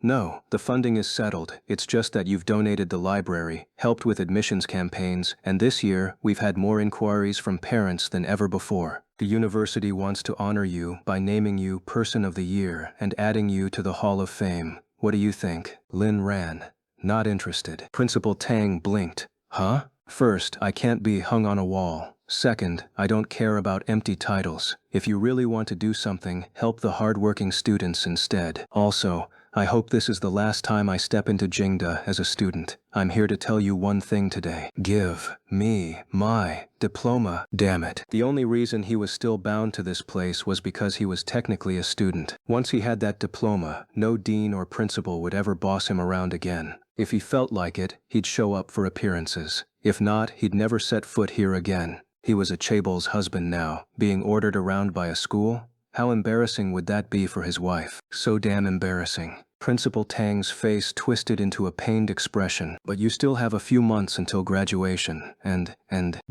the funding is settled. It's just that you've donated the library, helped with admissions campaigns, and this year, we've had more inquiries from parents than ever before. The university wants to honor you by naming you Person of the Year and adding you to the Hall of Fame. What do you think? Lin Ran. Not interested. Principal Tang blinked. Huh? First, I can't be hung on a wall. Second, I don't care about empty titles. If you really want to do something, help the hard-working students instead. Also, I hope this is the last time I step into Jingda as a student. I'm here to tell you one thing today. Give me my diploma, damn it. The only reason he was still bound to this place was because he was technically a student. Once he had that diploma, no dean or principal would ever boss him around again. If he felt like it, he'd show up for appearances. If not, he'd never set foot here again. He was a chaebol's husband now, being ordered around by a school? How embarrassing would that be for his wife? So damn embarrassing. Principal Tang's face twisted into a pained expression. But you still have a few months until graduation, and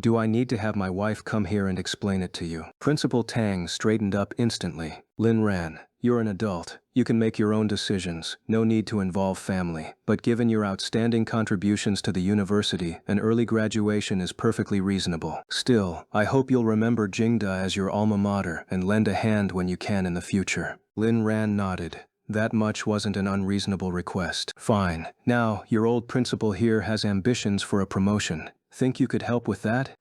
do I need to have my wife come here and explain it to you? Principal Tang straightened up instantly. Lin Ran, you're an adult. You can make your own decisions. No need to involve family. But given your outstanding contributions to the university, an early graduation is perfectly reasonable. Still, I hope you'll remember Jingda as your alma mater and lend a hand when you can in the future. Lin Ran nodded. That much wasn't an unreasonable request. Fine. Now, your old principal here has ambitions for a promotion. Think you could help with that?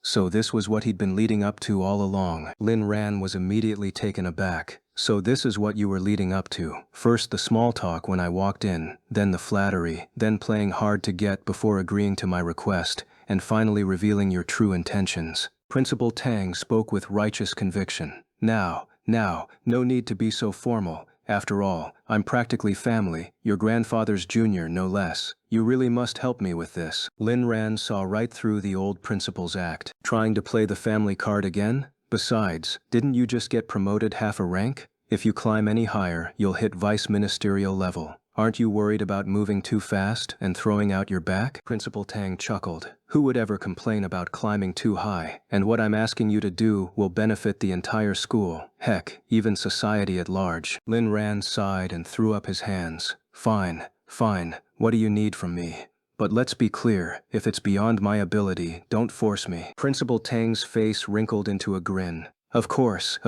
So this was what he'd been leading up to all along. Lin Ran was immediately taken aback. So this is what you were leading up to. First the small talk when I walked in, then the flattery, then playing hard to get before agreeing to my request, and finally revealing your true intentions. Principal Tang spoke with righteous conviction. Now, no need to be so formal. After all, I'm practically family, your grandfather's junior no less. You really must help me with this. Lin Ran saw right through the old principal's act. Trying to play the family card again? Besides, didn't you just get promoted half a rank? If you climb any higher, you'll hit vice ministerial level. Aren't you worried about moving too fast and throwing out your back? Principal Tang chuckled. Who would ever complain about climbing too high? And what I'm asking you to do will benefit the entire school. Heck, even society at large. Lin Ran sighed and threw up his hands. Fine. What do you need from me? But let's be clear, if it's beyond my ability, don't force me. Principal Tang's face wrinkled into a grin. Of course.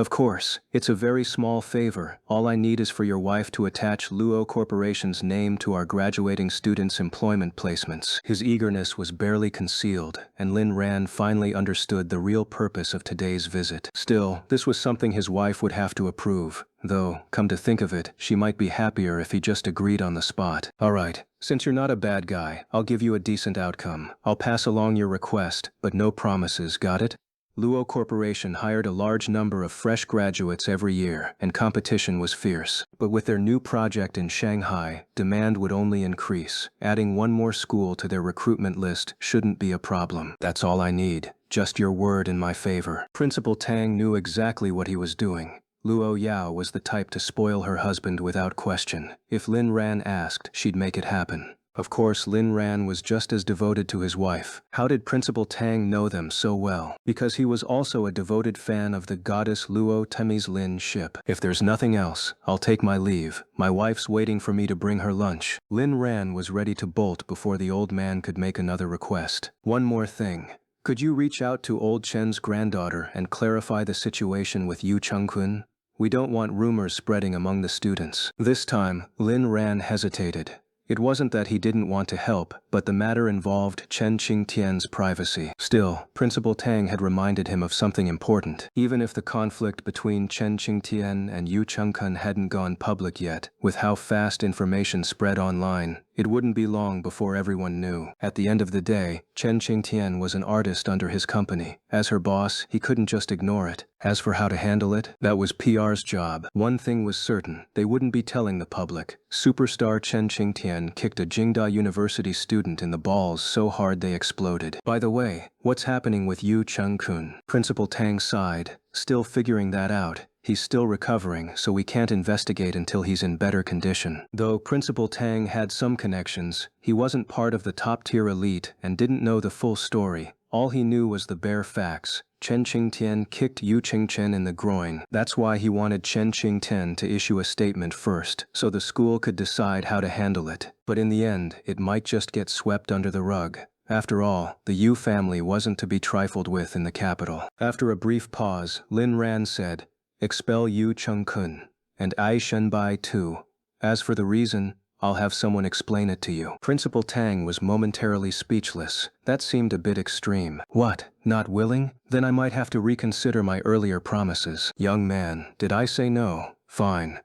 It's a very small favor. All I need is for your wife to attach Luo Corporation's name to our graduating students' employment placements. His eagerness was barely concealed, and Lin Ran finally understood the real purpose of today's visit. Still, this was something his wife would have to approve. Though, come to think of it, she might be happier if he just agreed on the spot. Alright, since you're not a bad guy, I'll give you a decent outcome. I'll pass along your request, but no promises, got it? Luo Corporation hired a large number of fresh graduates every year, and competition was fierce. But with their new project in Shanghai, demand would only increase. Adding one more school to their recruitment list shouldn't be a problem. That's all I need. Just your word in my favor. Principal Tang knew exactly what he was doing. Luo Yao was the type to spoil her husband without question. If Lin Ran asked, she'd make it happen. Of course, Lin Ran was just as devoted to his wife. How did Principal Tang know them so well? Because he was also a devoted fan of the goddess Luo Temi's Lin ship. If there's nothing else, I'll take my leave. My wife's waiting for me to bring her lunch. Lin Ran was ready to bolt before the old man could make another request. One more thing. Could you reach out to old Chen's granddaughter and clarify the situation with Yu Chengkun? We don't want rumors spreading among the students. This time, Lin Ran hesitated. It wasn't that he didn't want to help, but the matter involved Chen Qingtian's privacy. Still, Principal Tang had reminded him of something important. Even if the conflict between Chen Qingtian and Yu Chengkun hadn't gone public yet, with how fast information spread online, it wouldn't be long before everyone knew. At the end of the day, Chen Qingtian was an artist under his company. As her boss, he couldn't just ignore it. As for how to handle it, that was PR's job. One thing was certain, they wouldn't be telling the public. Superstar Chen Qingtian kicked a Jingda University student in the balls so hard they exploded. By the way, what's happening with Yu Chengkun? Principal Tang sighed, still figuring that out. He's still recovering, so we can't investigate until he's in better condition. Though Principal Tang had some connections, he wasn't part of the top-tier elite and didn't know the full story. All he knew was the bare facts. Chen Qingtian kicked Yu Chengchen in the groin. That's why he wanted Chen Qingtian to issue a statement first, so the school could decide how to handle it. But in the end, it might just get swept under the rug. After all, the Yu family wasn't to be trifled with in the capital. After a brief pause, Lin Ran said, "Expel Yu Chengkun, and Ai Shenbai too. As for the reason, I'll have someone explain it to you." Principal Tang was momentarily speechless. That seemed a bit extreme. What? Not willing? Then I might have to reconsider my earlier promises. Young man, did I say no? Fine.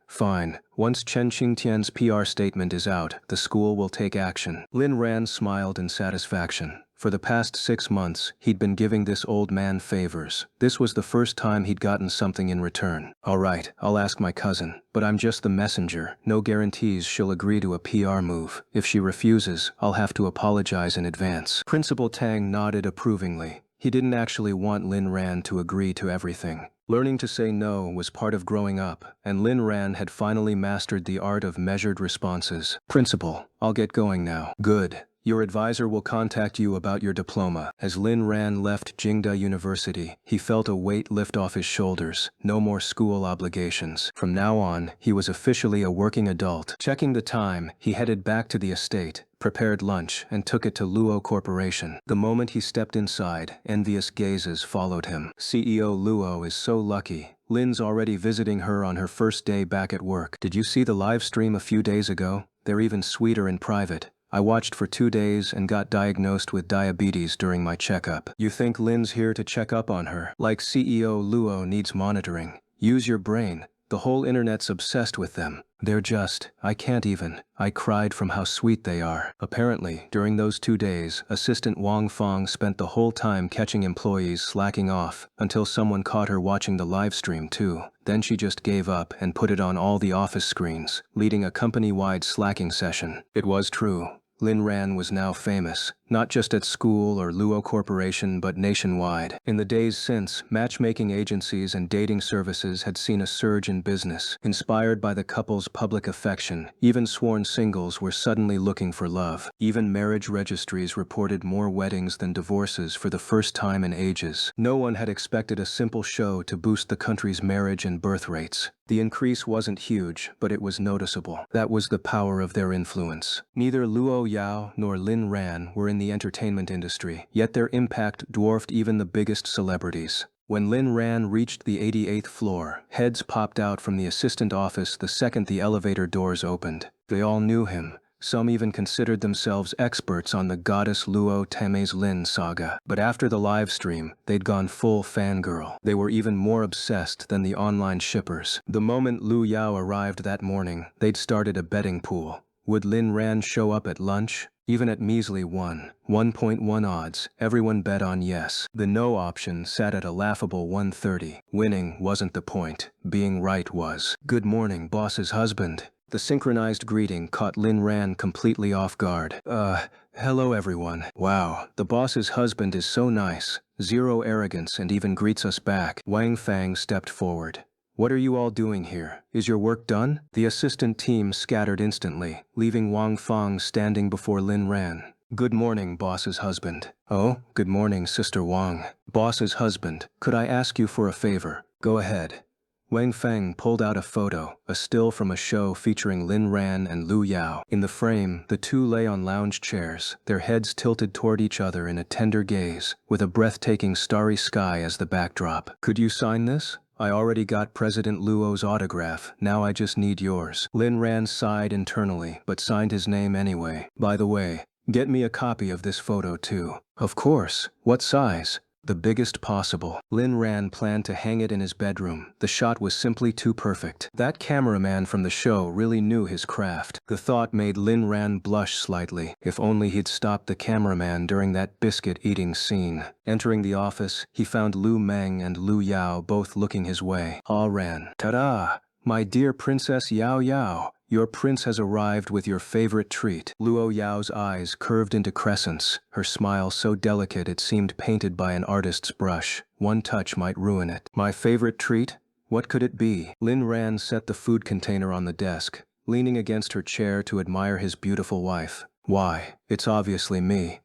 Once Chen Qingtian's PR statement is out, the school will take action. Lin Ran smiled in satisfaction. For the past 6 months, he'd been giving this old man favors. This was the first time he'd gotten something in return. All right, I'll ask my cousin, but I'm just the messenger. No guarantees she'll agree to a PR move. If she refuses, I'll have to apologize in advance. Principal Tang nodded approvingly. He didn't actually want Lin Ran to agree to everything. Learning to say no was part of growing up, and Lin Ran had finally mastered the art of measured responses. Principal, I'll get going now. Good. Your advisor will contact you about your diploma. As Lin Ran left Jingda University, he felt a weight lift off his shoulders. No more school obligations. From now on, he was officially a working adult. Checking the time, he headed back to the estate, prepared lunch, and took it to Luo Corporation. The moment he stepped inside, envious gazes followed him. CEO Luo is so lucky. Lin's already visiting her on her first day back at work. Did you see the live stream a few days ago? They're even sweeter in private. I watched for 2 days and got diagnosed with diabetes during my checkup. You think Lin's here to check up on her? Like CEO Luo needs monitoring. Use your brain. The whole internet's obsessed with them. They're just, I can't even. I cried from how sweet they are. Apparently, during those 2 days, Assistant Wang Fong spent the whole time catching employees slacking off, until someone caught her watching the live stream too. Then she just gave up and put it on all the office screens, leading a company-wide slacking session. It was true. Lin Ran was now famous, not just at school or Luo Corporation but nationwide. In the days since, matchmaking agencies and dating services had seen a surge in business. Inspired by the couple's public affection, even sworn singles were suddenly looking for love. Even marriage registries reported more weddings than divorces for the first time in ages. No one had expected a simple show to boost the country's marriage and birth rates. The increase wasn't huge, but it was noticeable. That was the power of their influence. Neither Luo Yao nor Lin Ran were in the entertainment industry, yet their impact dwarfed even the biggest celebrities. When Lin Ran reached the 88th floor, heads popped out from the assistant office the second the elevator doors opened. They all knew him. Some even considered themselves experts on the goddess Luo Teme's Lin saga. But after the live stream, they'd gone full fangirl. They were even more obsessed than the online shippers. The moment Lu Yao arrived that morning, they'd started a betting pool. Would Lin Ran show up at lunch? Even at measly 1.1 odds, everyone bet on yes. The no option sat at a laughable 130. Winning wasn't the point. Being right was. Good morning, boss's husband. The synchronized greeting caught Lin Ran completely off guard. Hello everyone. Wow, the boss's husband is so nice. Zero arrogance and even greets us back. Wang Fang stepped forward. What are you all doing here? Is your work done? The assistant team scattered instantly, leaving Wang Fang standing before Lin Ran. Good morning, boss's husband. Oh, good morning, Sister Wang. Boss's husband, could I ask you for a favor? Go ahead. Wang Feng pulled out a photo, a still from a show featuring Lin Ran and Lu Yao. In the frame, the two lay on lounge chairs, their heads tilted toward each other in a tender gaze, with a breathtaking starry sky as the backdrop. Could you sign this? I already got President Luo's autograph, now I just need yours. Lin Ran sighed internally, but signed his name anyway. By the way, get me a copy of this photo too. Of course. What size? The biggest possible. Lin Ran planned to hang it in his bedroom. The shot was simply too perfect. That cameraman from the show really knew his craft. The thought made Lin Ran blush slightly. If only he'd stopped the cameraman during that biscuit-eating scene. Entering the office, he found Lu Meng and Lu Yao both looking his way. Ah Ran. Ta-da! My dear Princess Yao Yao. Your prince has arrived with your favorite treat. Luo Yao's eyes curved into crescents, her smile so delicate it seemed painted by an artist's brush. One touch might ruin it. My favorite treat? What could it be? Lin Ran set the food container on the desk, leaning against her chair to admire his beautiful wife. Why, it's obviously me.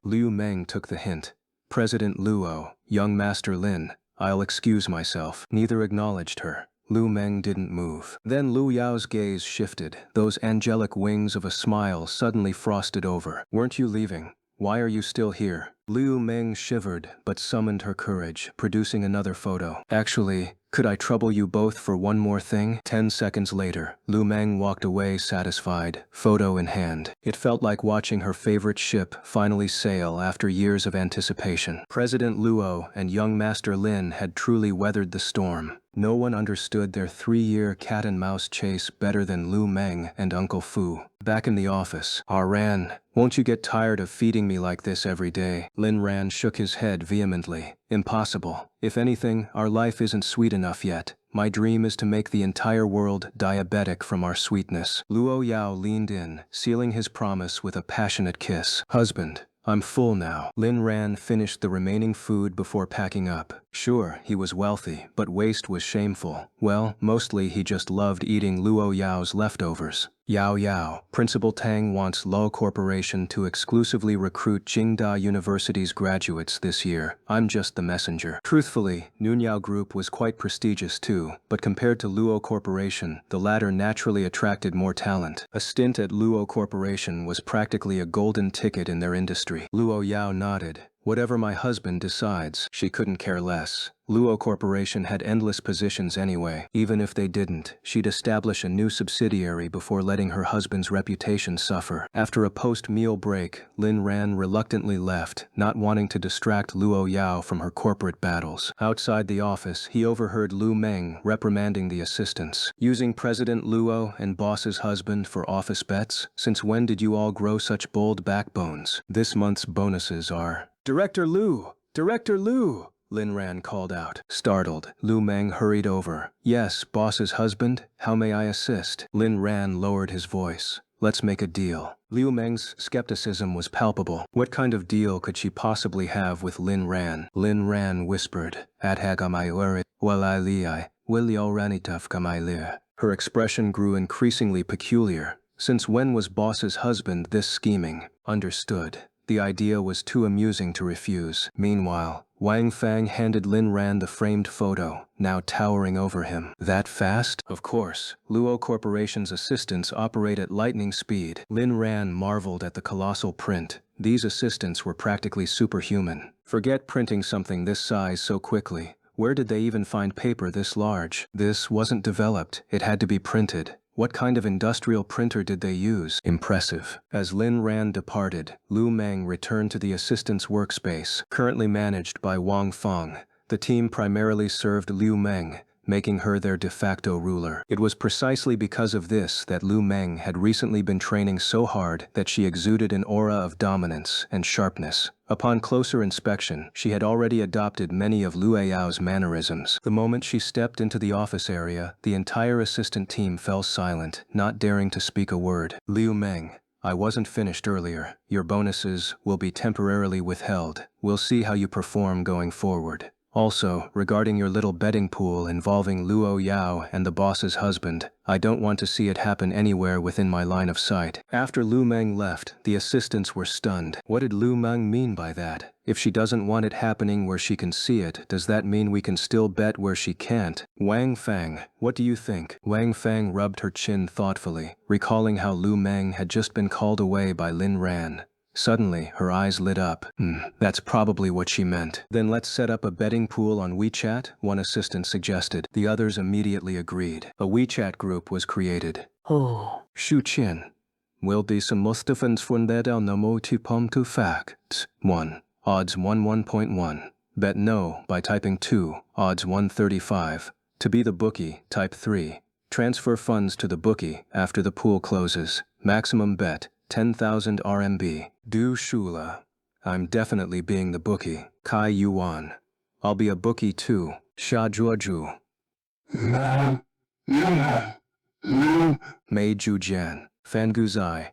Liu Meng took the hint. President Luo, young Master Lin, I'll excuse myself. Neither acknowledged her. Lu Meng didn't move. Then Lu Yao's gaze shifted. Those angelic wings of a smile suddenly frosted over. Weren't you leaving? Why are you still here? Liu Meng shivered, but summoned her courage, producing another photo. Actually, could I trouble you both for one more thing? 10 seconds later, Lu Meng walked away satisfied, photo in hand. It felt like watching her favorite ship finally sail after years of anticipation. President Luo and young Master Lin had truly weathered the storm. No one understood their 3-year cat-and-mouse chase better than Lu Meng and Uncle Fu. Back in the office, Ah Ran, won't you get tired of feeding me like this every day? Lin Ran shook his head vehemently. Impossible. If anything, our life isn't sweet enough yet. My dream is to make the entire world diabetic from our sweetness. Luo Yao leaned in, sealing his promise with a passionate kiss. Husband, I'm full now. Lin Ran finished the remaining food before packing up. Sure, he was wealthy, but waste was shameful. Well, mostly he just loved eating Luo Yao's leftovers. Yao Yao, Principal Tang wants Luo Corporation to exclusively recruit Jingda University's graduates this year. I'm just the messenger. Truthfully, Nunyao Group was quite prestigious too, but compared to Luo Corporation, the latter naturally attracted more talent. A stint at Luo Corporation was practically a golden ticket in their industry. Luo Yao nodded. Whatever my husband decides, she couldn't care less. Luo Corporation had endless positions anyway. Even if they didn't, she'd establish a new subsidiary before letting her husband's reputation suffer. After a post-meal break, Lin Ran reluctantly left, not wanting to distract Luo Yao from her corporate battles. Outside the office, he overheard Lu Meng reprimanding the assistants. Using President Luo and boss's husband for office bets? Since when did you all grow such bold backbones? This month's bonuses are... Director Lu! Director Lu! Lin Ran called out. Startled, Lu Meng hurried over. Yes, boss's husband, how may I assist? Lin Ran lowered his voice. Let's make a deal. Liu Meng's skepticism was palpable. What kind of deal could she possibly have with Lin Ran? Lin Ran whispered, Adhagamai urit, walai liai, wilio ranitaf kamai lir. Her expression grew increasingly peculiar. Since when was boss's husband this scheming? Understood. The idea was too amusing to refuse. Meanwhile, Wang Fang handed Lin Ran the framed photo, now towering over him. That fast? Of course. Luo Corporation's assistants operate at lightning speed. Lin Ran marveled at the colossal print. These assistants were practically superhuman. Forget printing something this size so quickly. Where did they even find paper this large? This wasn't developed, it had to be printed. What kind of industrial printer did they use? Impressive. As Lin Ran departed, Lu Meng returned to the assistant's workspace, currently managed by Wang Feng. The team primarily served Liu Meng, making her their de facto ruler. It was precisely because of this that Lu Meng had recently been training so hard that she exuded an aura of dominance and sharpness. Upon closer inspection, she had already adopted many of Lu Yao's mannerisms. The moment she stepped into the office area, the entire assistant team fell silent, not daring to speak a word. Liu Meng, I wasn't finished earlier. Your bonuses will be temporarily withheld. We'll see how you perform going forward. Also, regarding your little betting pool involving Luo Yao and the boss's husband, I don't want to see it happen anywhere within my line of sight. After Lu Meng left, the assistants were stunned. What did Lu Meng mean by that? If she doesn't want it happening where she can see it, does that mean we can still bet where she can't? Wang Fang, what do you think? Wang Fang rubbed her chin thoughtfully, recalling how Lu Meng had just been called away by Lin Ran. Suddenly, her eyes lit up. That's probably what she meant. Then let's set up a betting pool on WeChat, one assistant suggested. The others immediately agreed. A WeChat group was created. Oh. Shu Qin. Will be some Mustafans funded on the multi-pom to facts. 1. Odds 1.1. Bet no by typing 2. Odds 135. To be the bookie, type 3. Transfer funds to the bookie after the pool closes. Maximum bet 10,000 RMB. Du Shula. I'm definitely being the bookie. Kai Yuan. I'll be a bookie too. Sha Juoju. Mei Jujian. Fan Guzai.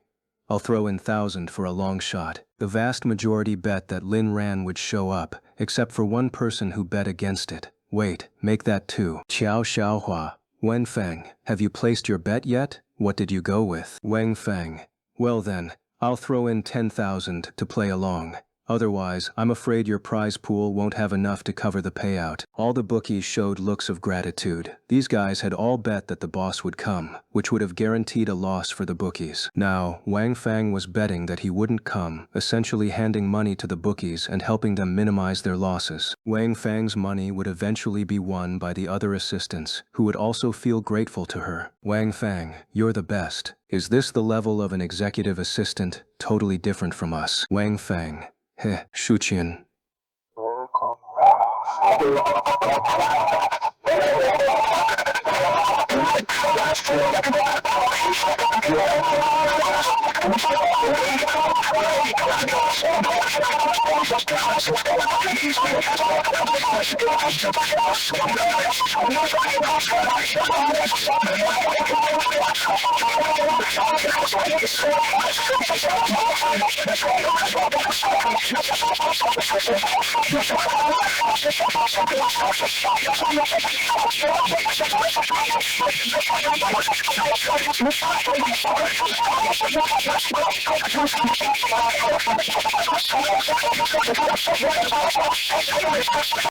I'll throw in 1,000 for a long shot. The vast majority bet that Lin Ran would show up, except for one person who bet against it. Wait, make that 2. Qiao Xiaohua. Wen Feng, have you placed your bet yet? What did you go with? Wang Feng. Well then, I'll throw in 10,000 to play along. Otherwise, I'm afraid your prize pool won't have enough to cover the payout. All the bookies showed looks of gratitude. These guys had all bet that the boss would come, which would have guaranteed a loss for the bookies. Now, Wang Fang was betting that he wouldn't come, essentially handing money to the bookies and helping them minimize their losses. Wang Fang's money would eventually be won by the other assistants, who would also feel grateful to her. Wang Fang, you're the best. Is this the level of an executive assistant? Totally different from us. Wang Fang. Heh, Shuqian.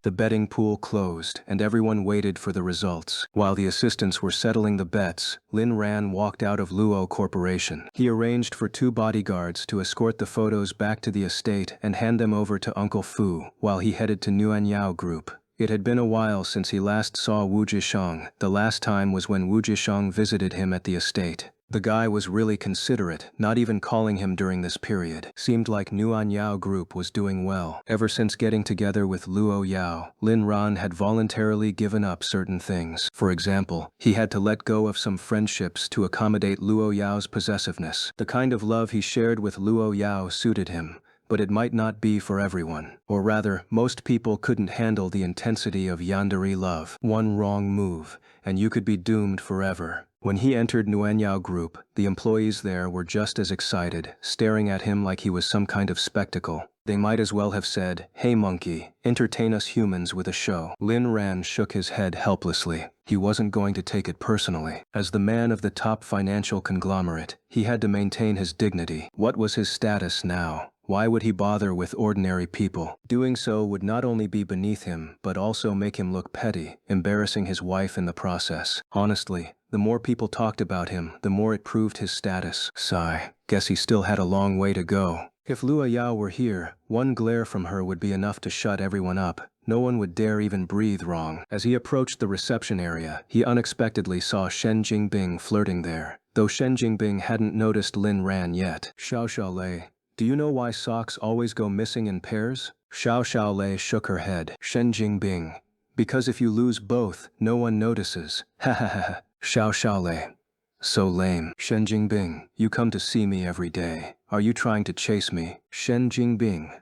The betting pool closed, and everyone waited for the results. While the assistants were settling the bets, Lin Ran walked out of Luo Corporation. He arranged for 2 bodyguards to escort the photos back to the estate and hand them over to Uncle Fu, while he headed to Nuanyao Group. It had been a while since he last saw Wu Jishang. The last time was when Wu Jishang visited him at the estate. The guy was really considerate, not even calling him during this period. Seemed like Nuanyao Group was doing well. Ever since getting together with Luo Yao, Lin Ran had voluntarily given up certain things. For example, he had to let go of some friendships to accommodate Luo Yao's possessiveness. The kind of love he shared with Luo Yao suited him, but it might not be for everyone. Or rather, most people couldn't handle the intensity of Yandere love. One wrong move, and you could be doomed forever. When he entered Nuanyao Group, the employees there were just as excited, staring at him like he was some kind of spectacle. They might as well have said, "Hey monkey, entertain us humans with a show." Lin Ran shook his head helplessly. He wasn't going to take it personally. As the man of the top financial conglomerate, he had to maintain his dignity. What was his status now? Why would he bother with ordinary people? Doing so would not only be beneath him, but also make him look petty, embarrassing his wife in the process. Honestly, the more people talked about him, the more it proved his status. Sigh. Guess he still had a long way to go. If Luo Yao were here, one glare from her would be enough to shut everyone up. No one would dare even breathe wrong. As he approached the reception area, he unexpectedly saw Shen Jingbing flirting there, though Shen Jingbing hadn't noticed Lin Ran yet. Xiao Xiaolei, do you know why socks always go missing in pairs? Xiao Xiaolei shook her head. Shen Jingbing, because if you lose both, no one notices. Ha ha ha. Xiao Xiaolei. So lame. Shen Jingbing, you come to see me every day. Are you trying to chase me? Shen Jingbing.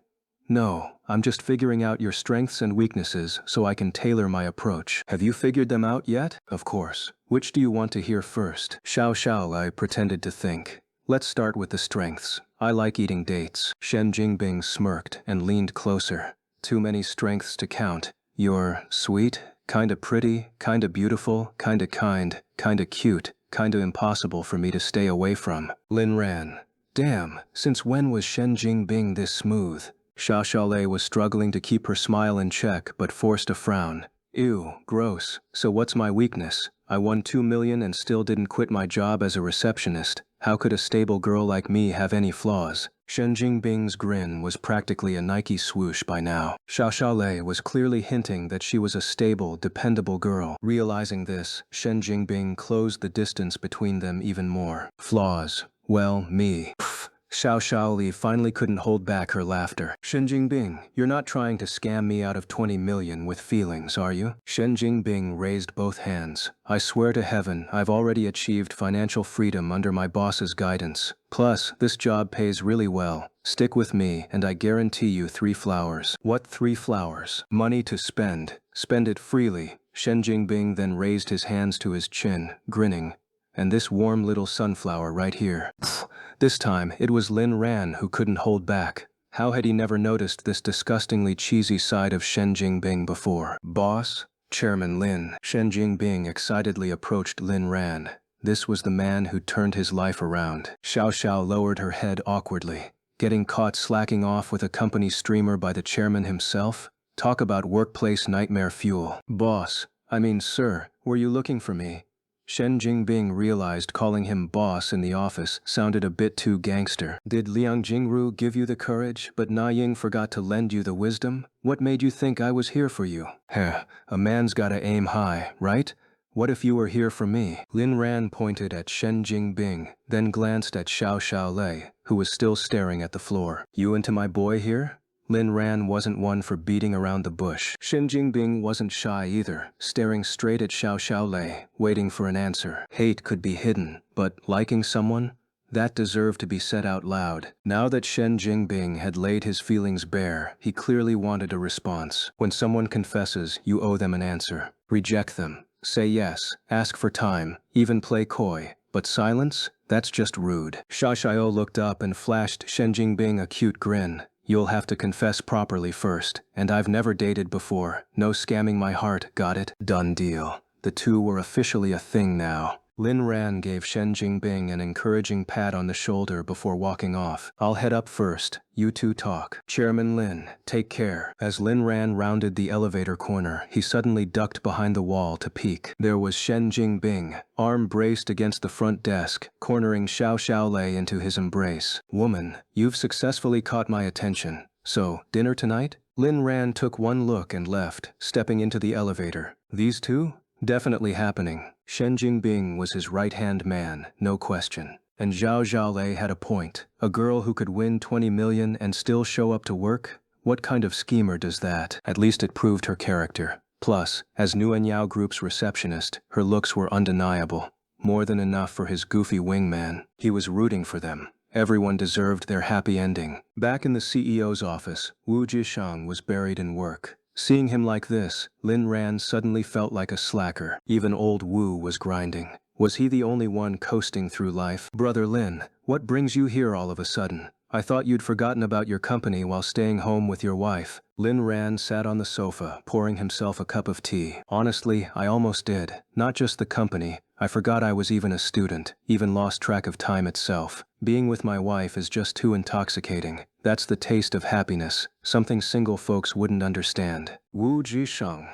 No, I'm just figuring out your strengths and weaknesses so I can tailor my approach. Have you figured them out yet? Of course. Which do you want to hear first? Xiao Xiaolei pretended to think. Let's start with the strengths. I like eating dates. Shen Jingbing smirked and leaned closer. Too many strengths to count. You're sweet, kinda pretty, kinda beautiful, kinda kind, kinda cute, kinda impossible for me to stay away from. Lin Ran. Damn, since when was Shen Jingbing this smooth? Xia Xiaolei was struggling to keep her smile in check but forced a frown. Ew, gross. So what's my weakness? I won 2 million and still didn't quit my job as a receptionist. How could a stable girl like me have any flaws? Shen Jingbing's grin was practically a Nike swoosh by now. Xia Xiaolei was clearly hinting that she was a stable, dependable girl. Realizing this, Shen Jingbing closed the distance between them even more. Flaws. Well, me. Pfft. Xiao Xiaoli finally couldn't hold back her laughter. Shen Jingbing, you're not trying to scam me out of 20 million with feelings, are you? Shen Jingbing raised both hands. I swear to heaven, I've already achieved financial freedom under my boss's guidance. Plus, this job pays really well. Stick with me, and I guarantee you 3 flowers. What 3 flowers? Money to spend. Spend it freely. Shen Jingbing then raised his hands to his chin, grinning. And this warm little sunflower right here. Pfft. This time, it was Lin Ran who couldn't hold back. How had he never noticed this disgustingly cheesy side of Shen Jingbing before? Boss? Chairman Lin. Shen Jingbing excitedly approached Lin Ran. This was the man who turned his life around. Xiao Xiao lowered her head awkwardly. Getting caught slacking off with a company streamer by the chairman himself? Talk about workplace nightmare fuel. Boss, I mean sir, were you looking for me? Shen Jingbing realized calling him boss in the office sounded a bit too gangster. Did Liang Jingru give you the courage, but Na Ying forgot to lend you the wisdom? What made you think I was here for you? Heh, a man's gotta aim high, right? What if you were here for me? Lin Ran pointed at Shen Jingbing, then glanced at Xiao Xiaolei, who was still staring at the floor. You into my boy here? Lin Ran wasn't one for beating around the bush. Shen Jingbing wasn't shy either, staring straight at Xiao Xiaolei, waiting for an answer. Hate could be hidden, but liking someone? That deserved to be said out loud. Now that Shen Jingbing had laid his feelings bare, he clearly wanted a response. When someone confesses, you owe them an answer. Reject them. Say yes, ask for time, even play coy. But silence? That's just rude. Xia Xiao looked up and flashed Shen Jingbing a cute grin. You'll have to confess properly first, and I've never dated before. No scamming my heart, got it? Done deal. The two were officially a thing now. Lin Ran gave Shen Jingbing an encouraging pat on the shoulder before walking off. I'll head up first. You two talk. Chairman Lin, take care. As Lin Ran rounded the elevator corner, he suddenly ducked behind the wall to peek. There was Shen Jingbing, arm braced against the front desk, cornering Xiao Xiaolei into his embrace. Woman, you've successfully caught my attention. So, dinner tonight? Lin Ran took one look and left, stepping into the elevator. These two? Definitely happening. Shen Jingbing was his right-hand man, no question. And Zhao Xiaolei had a point. A girl who could win 20 million and still show up to work? What kind of schemer does that? At least it proved her character. Plus, as Nuan Yao Group's receptionist, her looks were undeniable. More than enough for his goofy wingman. He was rooting for them. Everyone deserved their happy ending. Back in the CEO's office, Wu Jishang was buried in work. Seeing him like this, Lin Ran suddenly felt like a slacker. Even old Wu was grinding. Was he the only one coasting through life? Brother Lin, what brings you here all of a sudden? I thought you'd forgotten about your company while staying home with your wife. Lin Ran sat on the sofa, pouring himself a cup of tea. Honestly, I almost did. Not just the company. I forgot I was even a student, even lost track of time itself. Being with my wife is just too intoxicating. That's the taste of happiness, something single folks wouldn't understand. Wu Jisheng.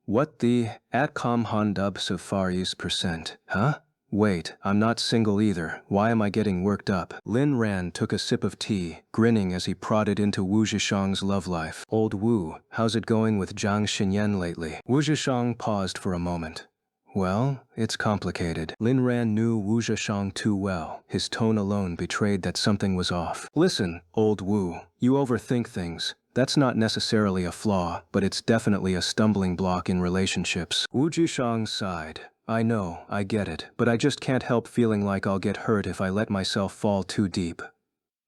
What the atcom Hondub Safaris percent, huh? Wait, I'm not single either. Why am I getting worked up? Lin Ran took a sip of tea, grinning as he prodded into Wu Zhishang's love life. Old Wu, how's it going with Zhang Xinyan lately? Wu Zhishang paused for a moment. Well, it's complicated. Lin Ran knew Wu Zhishang too well. His tone alone betrayed that something was off. Listen, old Wu, you overthink things. That's not necessarily a flaw, but it's definitely a stumbling block in relationships. Wu Zhishang sighed. I know, I get it, but I just can't help feeling like I'll get hurt if I let myself fall too deep.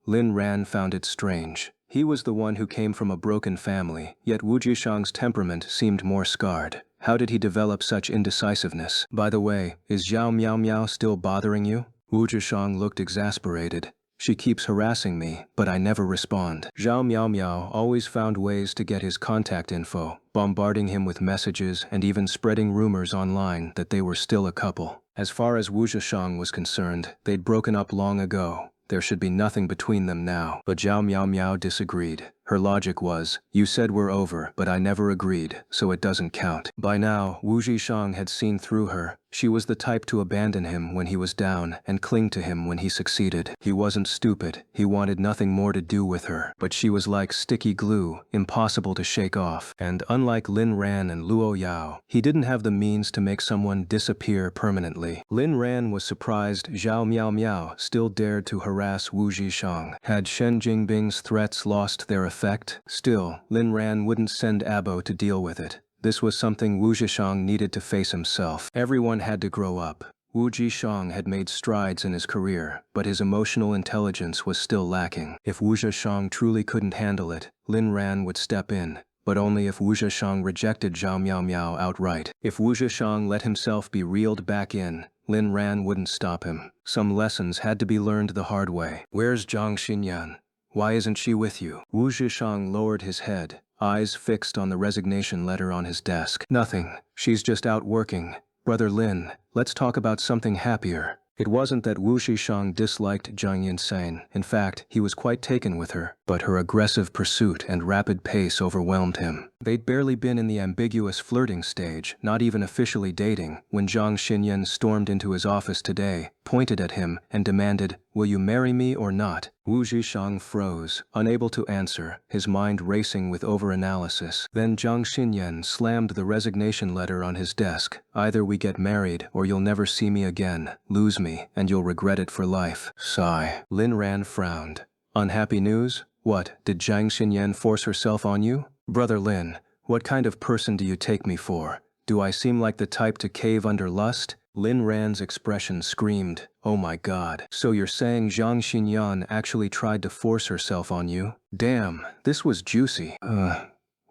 Lin Ran found it strange. He was the one who came from a broken family, yet Wu Jishang's temperament seemed more scarred. How did he develop such indecisiveness? By the way, is Zhao Miao Miao still bothering you? Wu Jishang looked exasperated. She keeps harassing me, but I never respond. Zhao Miao Miao always found ways to get his contact info, bombarding him with messages and even spreading rumors online that they were still a couple. As far as Wu Zhishang was concerned, they'd broken up long ago. There should be nothing between them now. But Zhao Miao Miao disagreed. Her logic was, you said we're over, but I never agreed, so it doesn't count. By now, Wu Zhishang had seen through her. She was the type to abandon him when he was down and cling to him when he succeeded. He wasn't stupid. He wanted nothing more to do with her. But she was like sticky glue, impossible to shake off. And unlike Lin Ran and Luo Yao, he didn't have the means to make someone disappear permanently. Lin Ran was surprised Zhao Miao Miao still dared to harass Wu Zhishang. Had Shen Jingbing's threats lost their effect? Still, Lin Ran wouldn't send Abo to deal with it. This was something Wu Zhishang needed to face himself. Everyone had to grow up. Wu Zhishang had made strides in his career, but his emotional intelligence was still lacking. If Wu Zhishang truly couldn't handle it, Lin Ran would step in, but only if Wu Zhishang rejected Zhao Miao Miao outright. If Wu Zhishang let himself be reeled back in, Lin Ran wouldn't stop him. Some lessons had to be learned the hard way. Where's Zhang Xinyan? Why isn't she with you? Wu Zhishang lowered his head, eyes fixed on the resignation letter on his desk. Nothing. She's just out working. Brother Lin, let's talk about something happier. It wasn't that Wu Zhishang disliked Zhang Yinsane. In fact, he was quite taken with her, but her aggressive pursuit and rapid pace overwhelmed him. They'd barely been in the ambiguous flirting stage, not even officially dating, when Zhang Xinyan stormed into his office today, pointed at him, and demanded, "Will you marry me or not?" Wu Zhishang froze, unable to answer, his mind racing with overanalysis. Then Zhang Xinyan slammed the resignation letter on his desk. Either we get married or you'll never see me again, lose me, and you'll regret it for life. Sigh. Lin Ran frowned. Unhappy news? What, did Zhang Xinyan force herself on you? Brother Lin, what kind of person do you take me for? Do I seem like the type to cave under lust? Lin Ran's expression screamed, oh my god. So you're saying Zhang Xinyan actually tried to force herself on you? Damn, this was juicy.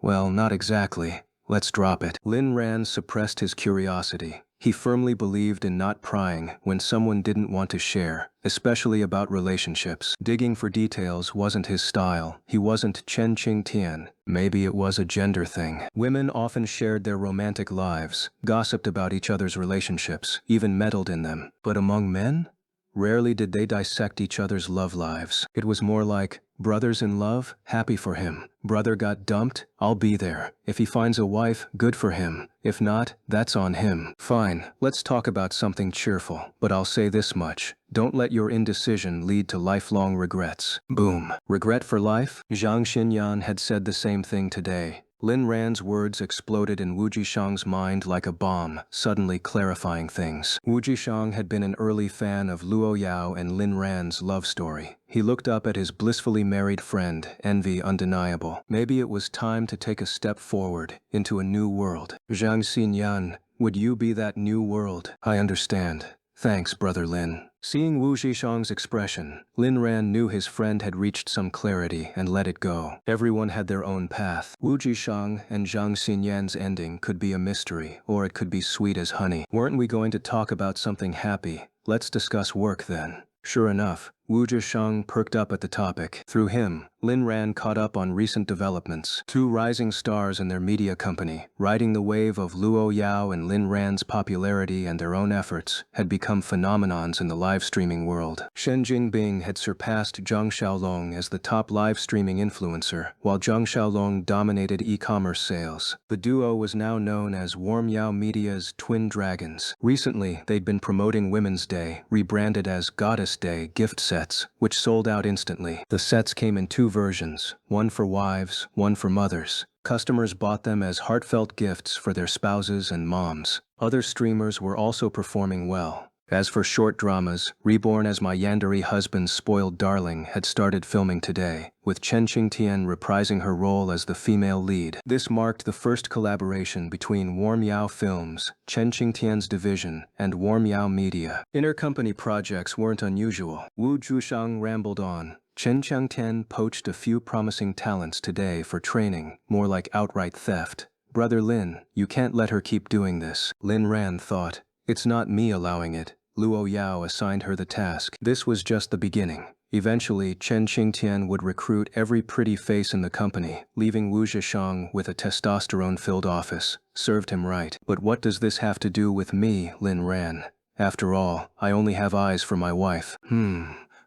Well, not exactly. Let's drop it. Lin Ran suppressed his curiosity. He firmly believed in not prying when someone didn't want to share, especially about relationships. Digging for details wasn't his style. He wasn't Chen Qing Tian. Maybe it was a gender thing. Women often shared their romantic lives, gossiped about each other's relationships, even meddled in them. But among men? Rarely did they dissect each other's love lives. It was more like, brothers in love, happy for him. Brother got dumped, I'll be there. If he finds a wife, good for him. If not, that's on him. Fine, let's talk about something cheerful. But I'll say this much. Don't let your indecision lead to lifelong regrets. Boom. Regret for life? Zhang Xinyan had said the same thing today. Lin Ran's words exploded in Wu Jishang's mind like a bomb, suddenly clarifying things. Wu Jishang had been an early fan of Luo Yao and Lin Ran's love story. He looked up at his blissfully married friend, envy undeniable. Maybe it was time to take a step forward, into a new world. Zhang Xinyan, would you be that new world? I understand. Thanks, Brother Lin. Seeing Wu Zhishang's expression, Lin Ran knew his friend had reached some clarity and let it go. Everyone had their own path. Wu Zhishang and Zhang Xinyan's ending could be a mystery, or it could be sweet as honey. Weren't we going to talk about something happy? Let's discuss work then. Sure enough, Wu Zhisheng perked up at the topic. Through him, Lin Ran caught up on recent developments. Two rising stars in their media company, riding the wave of Luo Yao and Lin Ran's popularity and their own efforts, had become phenomenons in the live streaming world. Shen Jingbing had surpassed Zhang Xiaolong as the top live streaming influencer, while Zhang Xiaolong dominated e-commerce sales. The duo was now known as Warm Yao Media's Twin Dragons. Recently, they'd been promoting Women's Day, rebranded as Goddess Day gift sets, which sold out instantly. The sets came in two versions, one for wives, one for mothers. Customers bought them as heartfelt gifts for their spouses and moms. Other streamers were also performing well. As for short dramas, Reborn as My Yandere Husband's Spoiled Darling had started filming today, with Chen Qingtian reprising her role as the female lead. This marked the first collaboration between Warm Yao Films, Chen Qingtian's division, and Warm Yao Media. Intercompany projects weren't unusual. Wu Zhusheng rambled on. Chen Qingtian poached a few promising talents today for training, more like outright theft. Brother Lin, you can't let her keep doing this. Lin Ran thought. It's not me allowing it. Luo Yao assigned her the task. This was just the beginning. Eventually, Chen Qingtian would recruit every pretty face in the company, leaving Wu Zhisheng with a testosterone-filled office. Served him right. But what does this have to do with me, Lin Ran? After all, I only have eyes for my wife.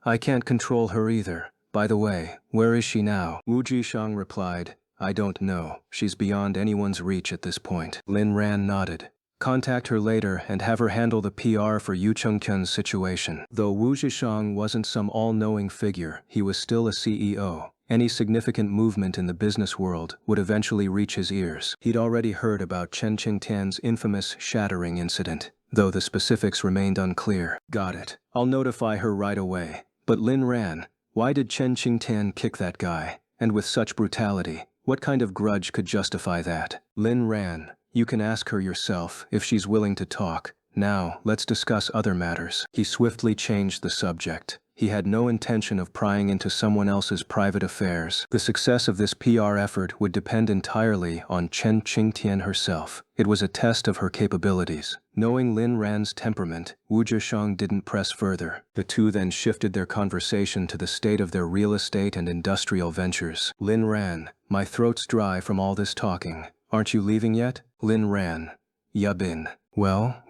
I can't control her either. By the way, where is she now? Wu Zhisheng replied, I don't know. She's beyond anyone's reach at this point. Lin Ran nodded. Contact her later and have her handle the PR for Yu Chengtian's situation. Though Wu Zhisheng wasn't some all-knowing figure, he was still a CEO. Any significant movement in the business world would eventually reach his ears. He'd already heard about Chen Qingtian's infamous shattering incident, though the specifics remained unclear. Got it. I'll notify her right away. But Lin Ran, why did Chen Qingtian kick that guy? And with such brutality, what kind of grudge could justify that? Lin Ran, you can ask her yourself if she's willing to talk. Now, let's discuss other matters. He swiftly changed the subject. He had no intention of prying into someone else's private affairs. The success of this PR effort would depend entirely on Chen Qingtian herself. It was a test of her capabilities. Knowing Lin Ran's temperament, Wu Zhisheng didn't press further. The two then shifted their conversation to the state of their real estate and industrial ventures. Lin Ran, my throat's dry from all this talking. Aren't you leaving yet? Lin Ran. Yabin. Well.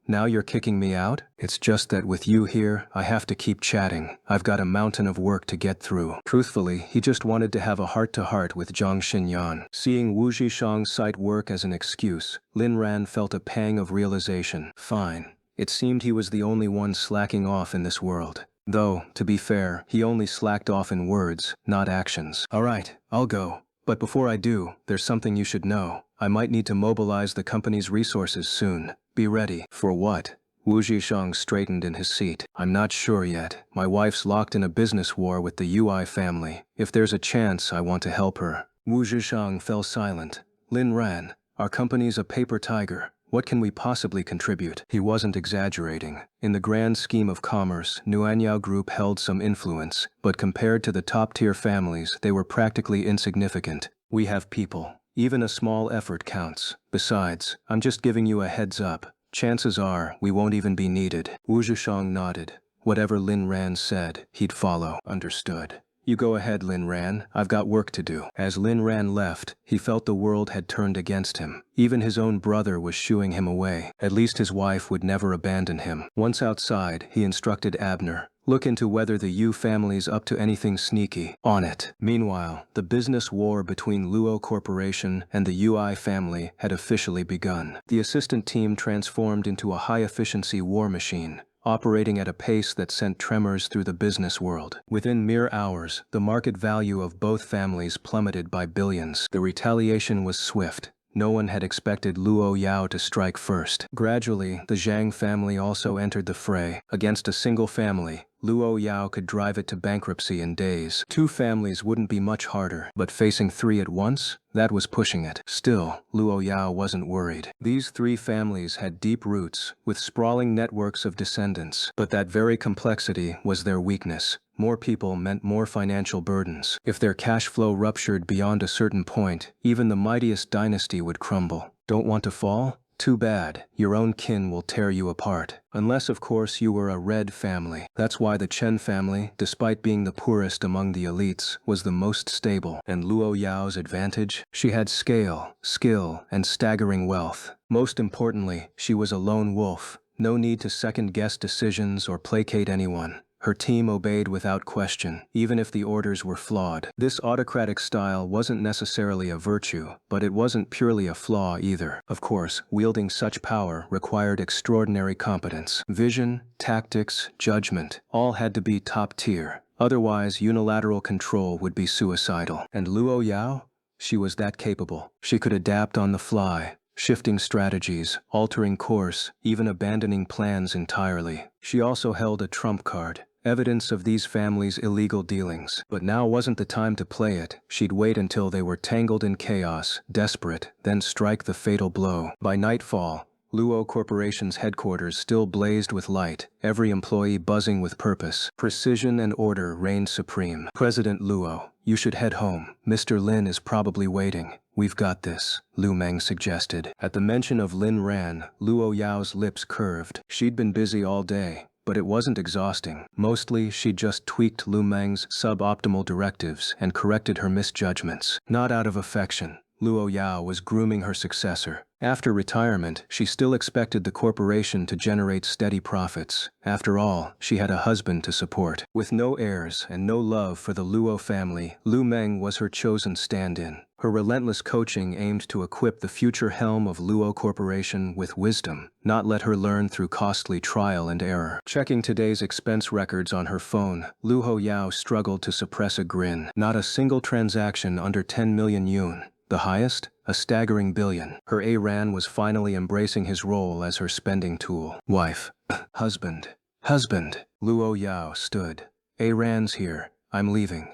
Now you're kicking me out? It's just that with you here, I have to keep chatting. I've got a mountain of work to get through. Truthfully, he just wanted to have a heart-to-heart with Zhang Xinyan. Seeing Wu Zhisheng cite work as an excuse, Lin Ran felt a pang of realization. Fine. It seemed he was the only one slacking off in this world. Though, to be fair, he only slacked off in words, not actions. All right, I'll go. But before I do, there's something you should know. I might need to mobilize the company's resources soon. Be ready. For what? Wu Zhisheng straightened in his seat. I'm not sure yet. My wife's locked in a business war with the Ui family. If there's a chance, I want to help her. Wu Zhisheng fell silent. Lin Ran, our company's a paper tiger. What can we possibly contribute? He wasn't exaggerating. In the grand scheme of commerce, Nuanyao Group held some influence, but compared to the top-tier families, they were practically insignificant. We have people. Even a small effort counts. Besides, I'm just giving you a heads up. Chances are, we won't even be needed. Wu Zhisheng nodded. Whatever Lin Ran said, he'd follow. Understood. You go ahead, Lin Ran. I've got work to do. As Lin Ran left, he felt the world had turned against him. Even his own brother was shooing him away. At least his wife would never abandon him. Once outside, he instructed Abner. Look into whether the Yu family's up to anything sneaky. On it. Meanwhile, the business war between Luo Corporation and the Ui family had officially begun. The assistant team transformed into a high-efficiency war machine, operating at a pace that sent tremors through the business world. Within mere hours, the market value of both families plummeted by billions. The retaliation was swift. No one had expected Luo Yao to strike first. Gradually, the Zhang family also entered the fray. Against a single family, Luo Yao could drive it to bankruptcy in days. Two families wouldn't be much harder, but facing three at once? That was pushing it. Still, Luo Yao wasn't worried. These three families had deep roots, with sprawling networks of descendants. But that very complexity was their weakness. More people meant more financial burdens. If their cash flow ruptured beyond a certain point, even the mightiest dynasty would crumble. Don't want to fall? Too bad, your own kin will tear you apart. Unless, of course, you were a red family. That's why the Chen family, despite being the poorest among the elites, was the most stable. And Luo Yao's advantage? She had scale, skill, and staggering wealth. Most importantly, she was a lone wolf. No need to second-guess decisions or placate anyone. Her team obeyed without question, even if the orders were flawed. This autocratic style wasn't necessarily a virtue, but it wasn't purely a flaw either. Of course, wielding such power required extraordinary competence. Vision, tactics, judgment, all had to be top tier. Otherwise, unilateral control would be suicidal. And Luo Yao? She was that capable. She could adapt on the fly, shifting strategies, altering course, even abandoning plans entirely. She also held a trump card. Evidence of these families' illegal dealings. But now wasn't the time to play it. She'd wait until they were tangled in chaos, desperate, then strike the fatal blow. By nightfall, Luo Corporation's headquarters still blazed with light, every employee buzzing with purpose. Precision and order reigned supreme. President Luo, you should head home. Mr. Lin is probably waiting. We've got this, Lu Meng suggested. At the mention of Lin Ran, Luo Yao's lips curved. She'd been busy all day, but it wasn't exhausting. Mostly, she'd just tweaked Lu Meng's suboptimal directives and corrected her misjudgments. Not out of affection, Luo Yao was grooming her successor. After retirement, she still expected the corporation to generate steady profits. After all, she had a husband to support. With no heirs and no love for the Luo family, Lu Meng was her chosen stand-in. Her relentless coaching aimed to equip the future helm of Luo Corporation with wisdom, not let her learn through costly trial and error. Checking today's expense records on her phone, Luo Yao struggled to suppress a grin. Not a single transaction under 10 million yuan. The highest? A staggering billion. Her A-Ran was finally embracing his role as her spending tool. Wife. Husband. Husband. Luo Yao stood. A-Ran's here. I'm leaving.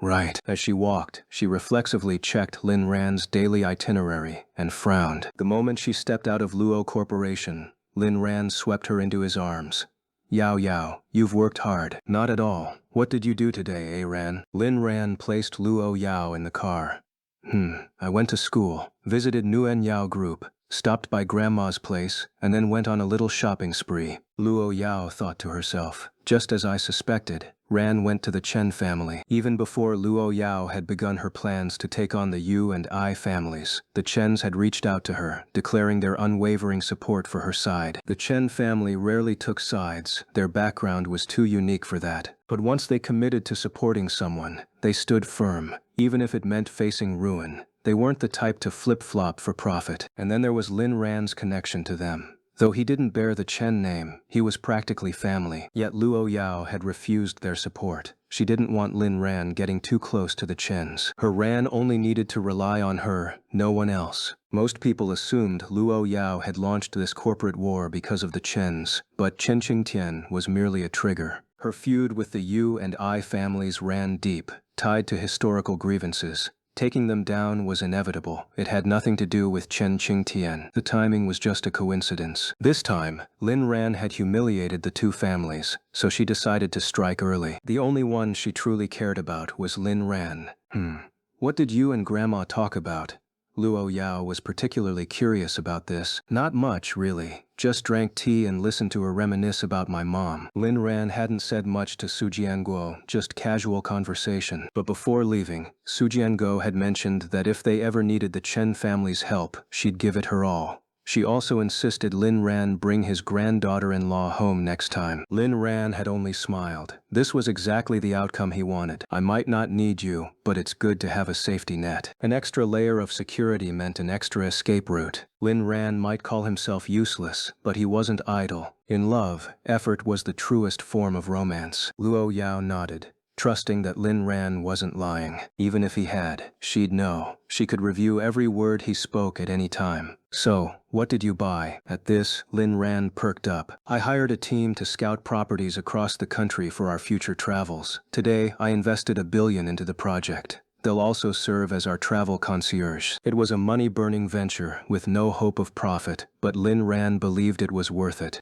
Right. As she walked, she reflexively checked Lin Ran's daily itinerary and frowned. The moment she stepped out of Luo Corporation, Lin Ran swept her into his arms. Yao Yao, you've worked hard. Not at all. What did you do today, A-Ran? Lin Ran placed Luo Yao in the car. I went to school, visited Nguyen Yao Group, stopped by Grandma's place, and then went on a little shopping spree. Luo Yao thought to herself. Just as I suspected, Ran went to the Chen family. Even before Luo Yao had begun her plans to take on the Yu and I families, the Chens had reached out to her, declaring their unwavering support for her side. The Chen family rarely took sides. Their background was too unique for that. But once they committed to supporting someone, they stood firm, even if it meant facing ruin. They weren't the type to flip-flop for profit. And then there was Lin Ran's connection to them. Though he didn't bear the Chen name, he was practically family. Yet Luo Yao had refused their support. She didn't want Lin Ran getting too close to the Chens. Her Ran only needed to rely on her, no one else. Most people assumed Luo Yao had launched this corporate war because of the Chens, but Chen Qingtian was merely a trigger. Her feud with the Yu and I families ran deep, tied to historical grievances. Taking them down was inevitable. It had nothing to do with Chen Qingtian. The timing was just a coincidence. This time, Lin Ran had humiliated the two families, so she decided to strike early. The only one she truly cared about was Lin Ran. What did you and Grandma talk about? Luo Yao was particularly curious about this. Not much, really. Just drank tea and listened to her reminisce about my mom. Lin Ran hadn't said much to Su Jianguo, just casual conversation. But before leaving, Su Jianguo had mentioned that if they ever needed the Chen family's help, she'd give it her all. She also insisted Lin Ran bring his granddaughter-in-law home next time. Lin Ran had only smiled. This was exactly the outcome he wanted. I might not need you, but it's good to have a safety net. An extra layer of security meant an extra escape route. Lin Ran might call himself useless, but he wasn't idle. In love, effort was the truest form of romance. Luo Yao nodded, trusting that Lin Ran wasn't lying. Even if he had, she'd know. She could review every word he spoke at any time. So, what did you buy? At this, Lin Ran perked up. I hired a team to scout properties across the country for our future travels. Today, I invested $1 billion into the project. They'll also serve as our travel concierge. It was a money-burning venture with no hope of profit, but Lin Ran believed it was worth it.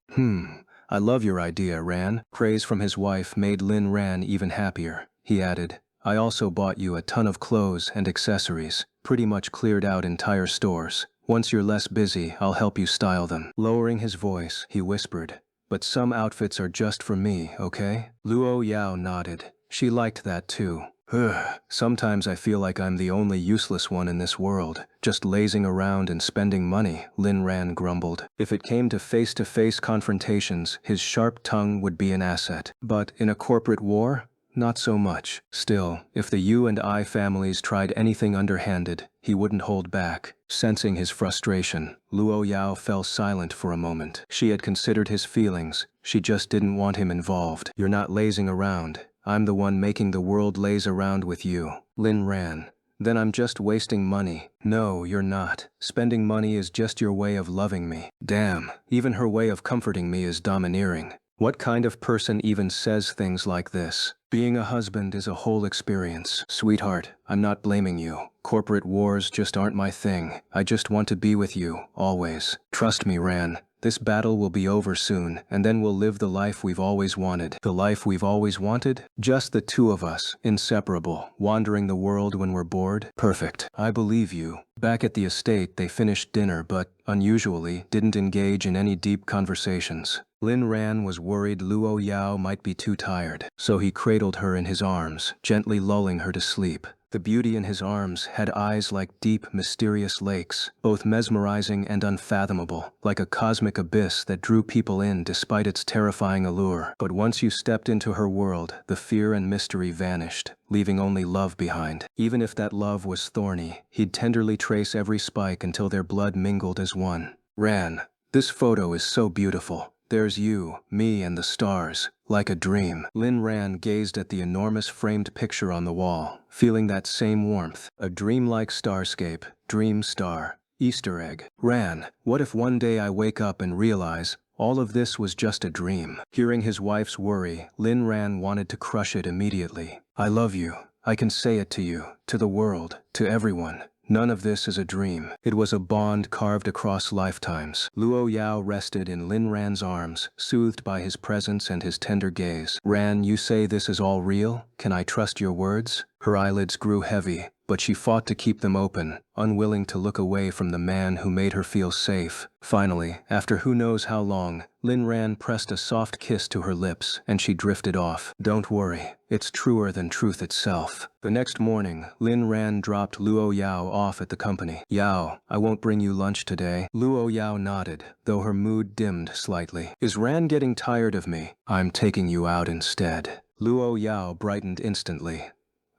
I love your idea, Ran. Praise from his wife made Lin Ran even happier. He added, I also bought you a ton of clothes and accessories, pretty much cleared out entire stores. Once you're less busy, I'll help you style them. Lowering his voice, he whispered, but some outfits are just for me, okay? Luo Yao nodded. She liked that too. Ugh, sometimes I feel like I'm the only useless one in this world, just lazing around and spending money, Lin Ran grumbled. If it came to face-to-face confrontations, his sharp tongue would be an asset. But in a corporate war? Not so much. Still, if the Yu and I families tried anything underhanded, he wouldn't hold back. Sensing his frustration, Luo Yao fell silent for a moment. She had considered his feelings. She just didn't want him involved. You're not lazing around. I'm the one making the world laze around with you. Lin ran. Then I'm just wasting money. No, you're not. Spending money is just your way of loving me. Damn, even her way of comforting me is domineering. What kind of person even says things like this? Being a husband is a whole experience. Sweetheart, I'm not blaming you. Corporate wars just aren't my thing. I just want to be with you, always. Trust me, Ran. This battle will be over soon, and then we'll live the life we've always wanted. The life we've always wanted? Just the two of us, inseparable, wandering the world when we're bored? Perfect. I believe you. Back at the estate, they finished dinner but, unusually, didn't engage in any deep conversations. Lin Ran was worried Luo Yao might be too tired, so he cradled her in his arms, gently lulling her to sleep. The beauty in his arms had eyes like deep, mysterious lakes, both mesmerizing and unfathomable, like a cosmic abyss that drew people in despite its terrifying allure. But once you stepped into her world, the fear and mystery vanished, leaving only love behind. Even if that love was thorny, he'd tenderly trace every spike until their blood mingled as one. Ran, this photo is so beautiful. There's you, me, and the stars, like a dream. Lin Ran gazed at the enormous framed picture on the wall, feeling that same warmth. A dreamlike starscape, dream star, Easter egg. Ran, what if one day I wake up and realize all of this was just a dream? Hearing his wife's worry, Lin Ran wanted to crush it immediately. I love you. I can say it to you, to the world, to everyone. None of this is a dream. It was a bond carved across lifetimes. Luo Yao rested in Lin Ran's arms, soothed by his presence and his tender gaze. Ran, you say this is all real? Can I trust your words? Her eyelids grew heavy, but she fought to keep them open, unwilling to look away from the man who made her feel safe. Finally, after who knows how long, Lin Ran pressed a soft kiss to her lips, and she drifted off. Don't worry, it's truer than truth itself. The next morning, Lin Ran dropped Luo Yao off at the company. Yao, I won't bring you lunch today. Luo Yao nodded, though her mood dimmed slightly. Is Ran getting tired of me? I'm taking you out instead. Luo Yao brightened instantly.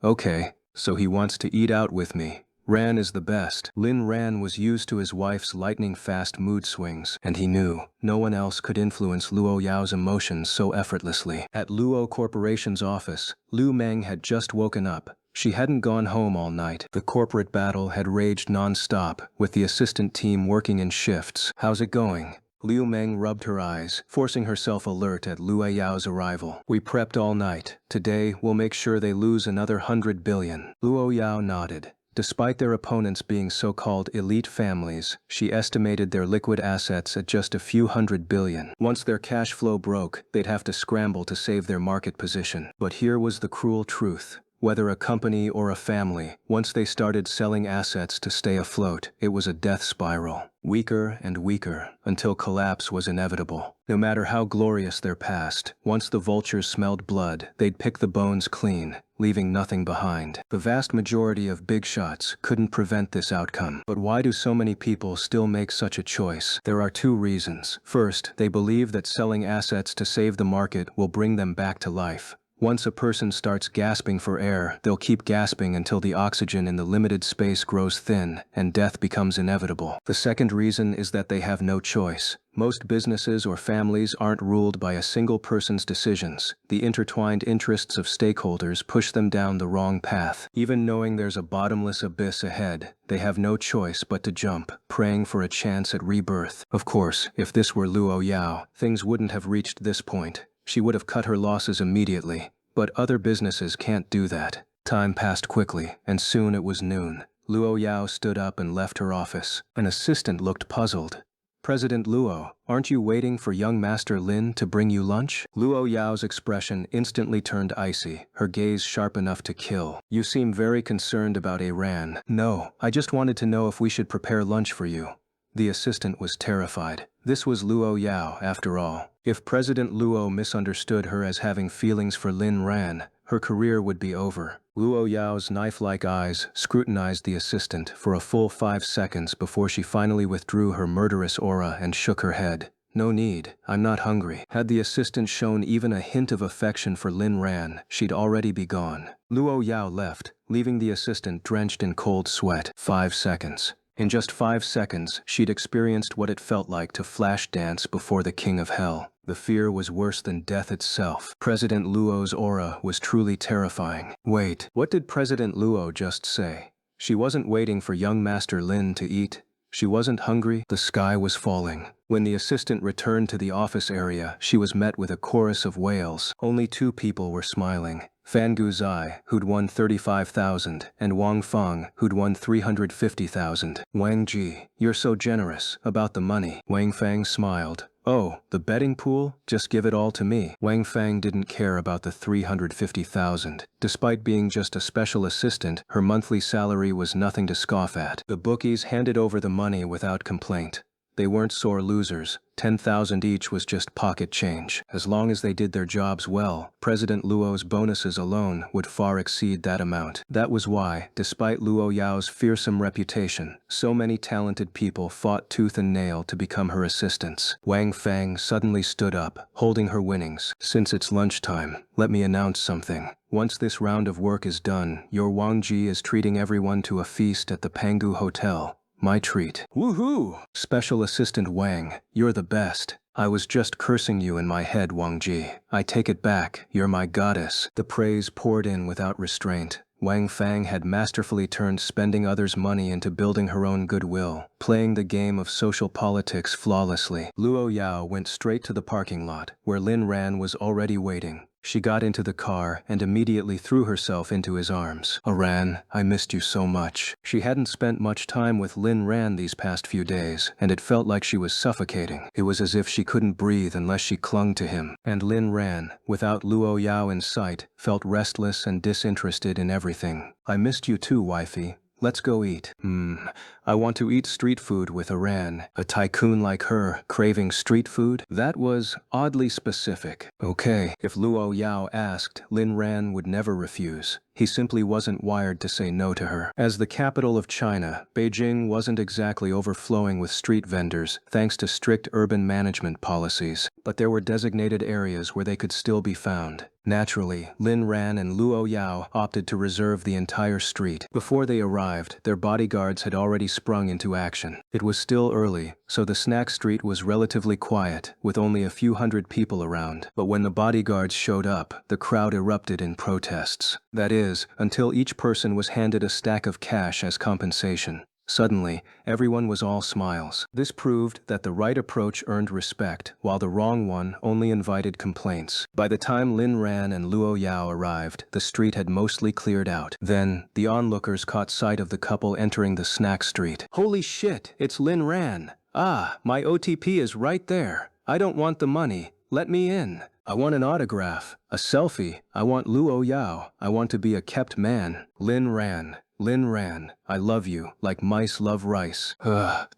Okay, so he wants to eat out with me. Ran is the best. Lin Ran was used to his wife's lightning-fast mood swings, and he knew no one else could influence Luo Yao's emotions so effortlessly. At Luo Corporation's office, Liu Meng had just woken up. She hadn't gone home all night. The corporate battle had raged non-stop, with the assistant team working in shifts. How's it going? Liu Meng rubbed her eyes, forcing herself alert at Luo Yao's arrival. We prepped all night. Today, we'll make sure they lose another 100 billion. Luo Yao nodded. Despite their opponents being so-called elite families, she estimated their liquid assets at just a few 100 billion. Once their cash flow broke, they'd have to scramble to save their market position. But here was the cruel truth. Whether a company or a family, once they started selling assets to stay afloat, it was a death spiral. Weaker and weaker, until collapse was inevitable. No matter how glorious their past, once the vultures smelled blood, they'd pick the bones clean, leaving nothing behind. The vast majority of big shots couldn't prevent this outcome. But why do so many people still make such a choice? There are two reasons. First, they believe that selling assets to save the market will bring them back to life. Once a person starts gasping for air, they'll keep gasping until the oxygen in the limited space grows thin and death becomes inevitable. The second reason is that they have no choice. Most businesses or families aren't ruled by a single person's decisions. The intertwined interests of stakeholders push them down the wrong path. Even knowing there's a bottomless abyss ahead, they have no choice but to jump, praying for a chance at rebirth. Of course, if this were Luo Yao, things wouldn't have reached this point. She would have cut her losses immediately, but other businesses can't do that. Time passed quickly, and soon it was noon. Luo Yao stood up and left her office. An assistant looked puzzled. President Luo, aren't you waiting for young Master Lin to bring you lunch? Luo Yao's expression instantly turned icy, her gaze sharp enough to kill. You seem very concerned about Ran. No, I just wanted to know if we should prepare lunch for you. The assistant was terrified. This was Luo Yao, after all. If President Luo misunderstood her as having feelings for Lin Ran, her career would be over. Luo Yao's knife-like eyes scrutinized the assistant for a full 5 seconds before she finally withdrew her murderous aura and shook her head. No need, I'm not hungry. Had the assistant shown even a hint of affection for Lin Ran, she'd already be gone. Luo Yao left, leaving the assistant drenched in cold sweat. 5 seconds. In just 5 seconds, she'd experienced what it felt like to flash dance before the king of hell. The fear was worse than death itself. President Luo's aura was truly terrifying. Wait, what did President Luo just say? She wasn't waiting for young Master Lin to eat. She wasn't hungry. The sky was falling. When the assistant returned to the office area, she was met with a chorus of wails. Only 2 people were smiling. Fan Guzai, who'd won 35,000, and Wang Feng, who'd won 350,000. Wang Ji, you're so generous about the money. Wang Feng smiled. Oh, the betting pool? Just give it all to me. Wang Feng didn't care about the 350,000. Despite being just a special assistant, her monthly salary was nothing to scoff at. The bookies handed over the money without complaint. They weren't sore losers. 10,000 each was just pocket change. As long as they did their jobs well, President Luo's bonuses alone would far exceed that amount. That was why, despite Luo Yao's fearsome reputation, so many talented people fought tooth and nail to become her assistants. Wang Feng suddenly stood up, holding her winnings. Since it's lunchtime, let me announce something. Once this round of work is done, your Wang Ji is treating everyone to a feast at the Pangu Hotel. My treat. Woohoo! Special Assistant Wang, you're the best. I was just cursing you in my head, Wang Ji. I take it back, you're my goddess. The praise poured in without restraint. Wang Feng had masterfully turned spending others' money into building her own goodwill, playing the game of social politics flawlessly. Luo Yao went straight to the parking lot, where Lin Ran was already waiting. She got into the car and immediately threw herself into his arms. Aran, I missed you so much. She hadn't spent much time with Lin Ran these past few days, and it felt like she was suffocating. It was as if she couldn't breathe unless she clung to him. And Lin Ran, without Luo Yao in sight, felt restless and disinterested in everything. I missed you too, wifey. Let's go eat. I want to eat street food with Aran. A tycoon like her, craving street food? That was oddly specific. Okay, if Luo Yao asked, Lin Ran would never refuse. He simply wasn't wired to say no to her. As the capital of China, Beijing wasn't exactly overflowing with street vendors, thanks to strict urban management policies. But there were designated areas where they could still be found. Naturally, Lin Ran and Luo Yao opted to reserve the entire street. Before they arrived, their bodyguards had already sprung into action. It was still early, so the snack street was relatively quiet, with only a few hundred people around. But when the bodyguards showed up, the crowd erupted in protests. That is, until each person was handed a stack of cash as compensation. Suddenly, everyone was all smiles. This proved that the right approach earned respect, while the wrong one only invited complaints. By the time Lin Ran and Luo Yao arrived, the street had mostly cleared out. Then, the onlookers caught sight of the couple entering the snack street. Holy shit, it's Lin Ran. Ah, my OTP is right there. I don't want the money. Let me in. I want an autograph. A selfie. I want Luo Yao. I want to be a kept man. Lin Ran. Lin Ran, I love you, like mice love rice.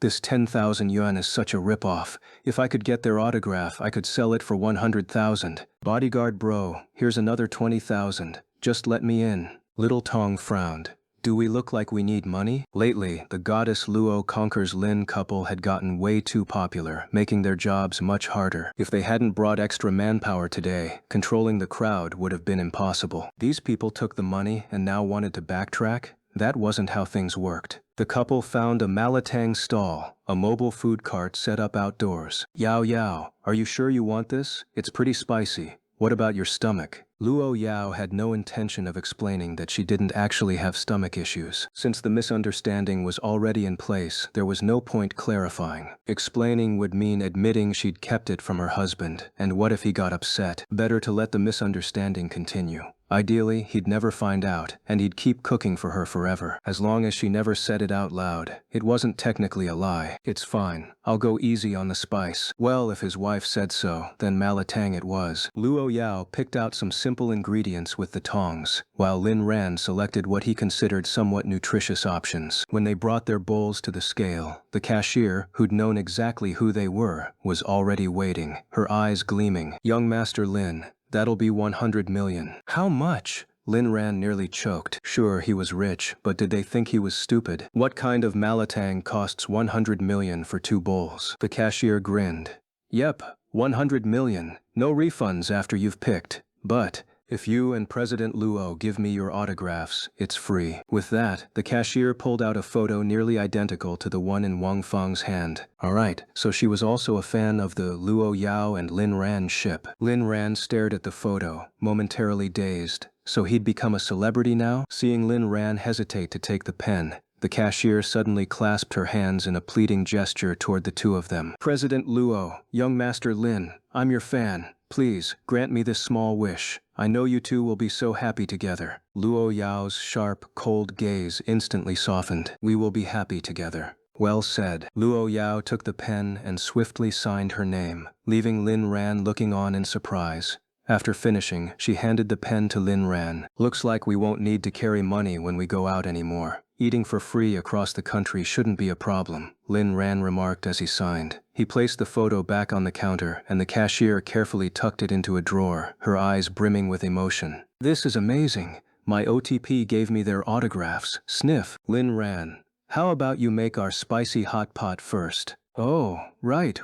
This 10,000 yuan is such a ripoff. If I could get their autograph, I could sell it for 100,000. Bodyguard bro, here's another 20,000. Just let me in. Little Tong frowned. Do we look like we need money? Lately, the goddess Luo conquers Lin couple had gotten way too popular, making their jobs much harder. If they hadn't brought extra manpower today, controlling the crowd would have been impossible. These people took the money and now wanted to backtrack? That wasn't how things worked. The couple found a Malatang stall, a mobile food cart set up outdoors. Yao Yao, are you sure you want this? It's pretty spicy. What about your stomach? Luo Yao had no intention of explaining that she didn't actually have stomach issues. Since the misunderstanding was already in place, there was no point clarifying. Explaining would mean admitting she'd kept it from her husband, and what if he got upset? Better to let the misunderstanding continue. Ideally, he'd never find out, and he'd keep cooking for her forever. As long as she never said it out loud, it wasn't technically a lie. It's fine. I'll go easy on the spice. Well, if his wife said so, then malatang it was. Luo Yao picked out some simple ingredients with the tongs, while Lin Ran selected what he considered somewhat nutritious options. When they brought their bowls to the scale, the cashier, who'd known exactly who they were, was already waiting, her eyes gleaming. "Young Master Lin, that'll be 100 million. How much?" Lin Ran nearly choked. Sure, he was rich, but did they think he was stupid? What kind of malatang costs 100 million for 2 bowls? The cashier grinned. "Yep, 100 million. No refunds after you've picked. But if you and President Luo give me your autographs, it's free." With that, the cashier pulled out a photo nearly identical to the one in Wang Feng's hand. Alright, so she was also a fan of the Luo Yao and Lin Ran ship. Lin Ran stared at the photo, momentarily dazed. So he'd become a celebrity now? Seeing Lin Ran hesitate to take the pen, the cashier suddenly clasped her hands in a pleading gesture toward the two of them. "President Luo, young Master Lin, I'm your fan. Please, grant me this small wish. I know you two will be so happy together." Luo Yao's sharp, cold gaze instantly softened. "We will be happy together." Well said. Luo Yao took the pen and swiftly signed her name, leaving Lin Ran looking on in surprise. After finishing, she handed the pen to Lin Ran. "Looks like we won't need to carry money when we go out anymore. Eating for free across the country shouldn't be a problem," Lin Ran remarked as he signed. He placed the photo back on the counter, and the cashier carefully tucked it into a drawer, her eyes brimming with emotion. "This is amazing. My OTP gave me their autographs." Sniff. Lin Ran. "How about you make our spicy hot pot first?" "Oh, right.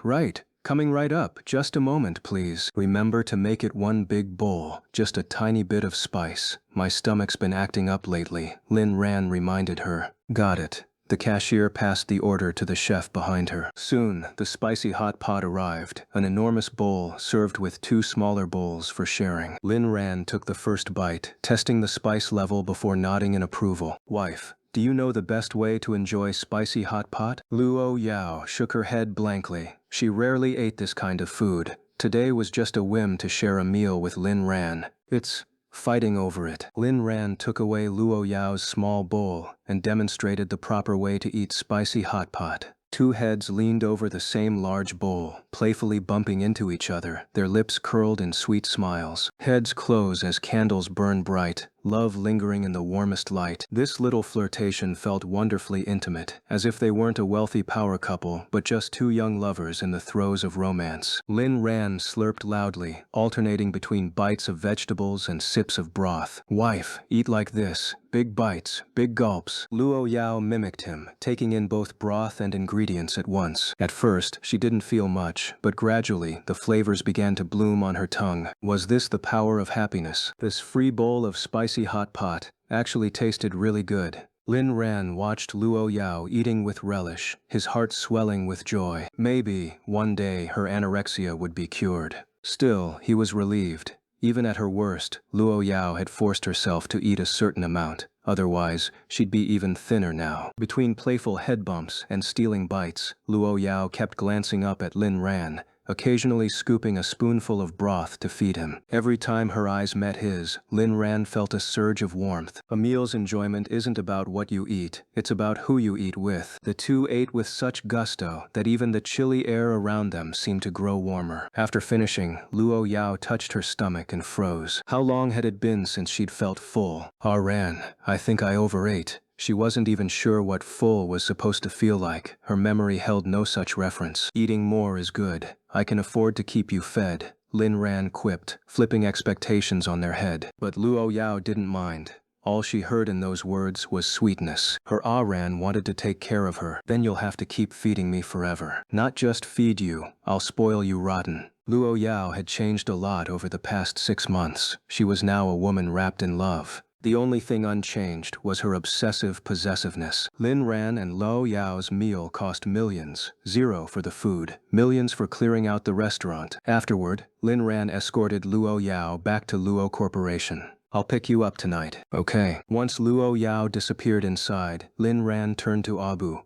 Coming right up. Just a moment, please. Remember to make it one big bowl, just a tiny bit of spice. My stomach's been acting up lately," Lin Ran reminded her. "Got it." The cashier passed the order to the chef behind her. Soon, the spicy hot pot arrived, an enormous bowl served with 2 smaller bowls for sharing. Lin Ran took the first bite, testing the spice level before nodding in approval. "Wife, do you know the best way to enjoy spicy hot pot?" Luo Yao shook her head blankly. She rarely ate this kind of food. Today was just a whim to share a meal with Lin Ran. "It's fighting over it." Lin Ran took away Luo Yao's small bowl and demonstrated the proper way to eat spicy hot pot. 2 heads leaned over the same large bowl, playfully bumping into each other, their lips curled in sweet smiles. Heads close as candles burn bright, love lingering in the warmest light. This little flirtation felt wonderfully intimate, as if they weren't a wealthy power couple, but just 2 young lovers in the throes of romance. Lin Ran slurped loudly, alternating between bites of vegetables and sips of broth. "Wife, eat like this. Big bites, big gulps." Luo Yao mimicked him, taking in both broth and ingredients at once. At first, she didn't feel much, but gradually, the flavors began to bloom on her tongue. Was this the power of happiness? This free bowl of spicy hot pot actually tasted really good. Lin Ran watched Luo Yao eating with relish, his heart swelling with joy. Maybe, one day, her anorexia would be cured. Still, he was relieved. Even at her worst, Luo Yao had forced herself to eat a certain amount. Otherwise, she'd be even thinner now. Between playful head bumps and stealing bites, Luo Yao kept glancing up at Lin Ran, occasionally scooping a spoonful of broth to feed him. Every time her eyes met his, Lin Ran felt a surge of warmth. A meal's enjoyment isn't about what you eat, it's about who you eat with. The two ate with such gusto that even the chilly air around them seemed to grow warmer. After finishing, Luo Yao touched her stomach and froze. How long had it been since she'd felt full? "Ah Ran, I think I overate." She wasn't even sure what full was supposed to feel like. Her memory held no such reference. "Eating more is good. I can afford to keep you fed," Lin Ran quipped, flipping expectations on their head. But Luo Yao didn't mind. All she heard in those words was sweetness. Her Ah Ran wanted to take care of her. "Then you'll have to keep feeding me forever. Not just feed you, I'll spoil you rotten." Luo Yao had changed a lot over the past 6 months. She was now a woman wrapped in love. The only thing unchanged was her obsessive possessiveness. Lin Ran and Luo Yao's meal cost millions. 0 for the food, millions for clearing out the restaurant. Afterward, Lin Ran escorted Luo Yao back to Luo Corporation. "I'll pick you up tonight." "Okay." Once Luo Yao disappeared inside, Lin Ran turned to Abu.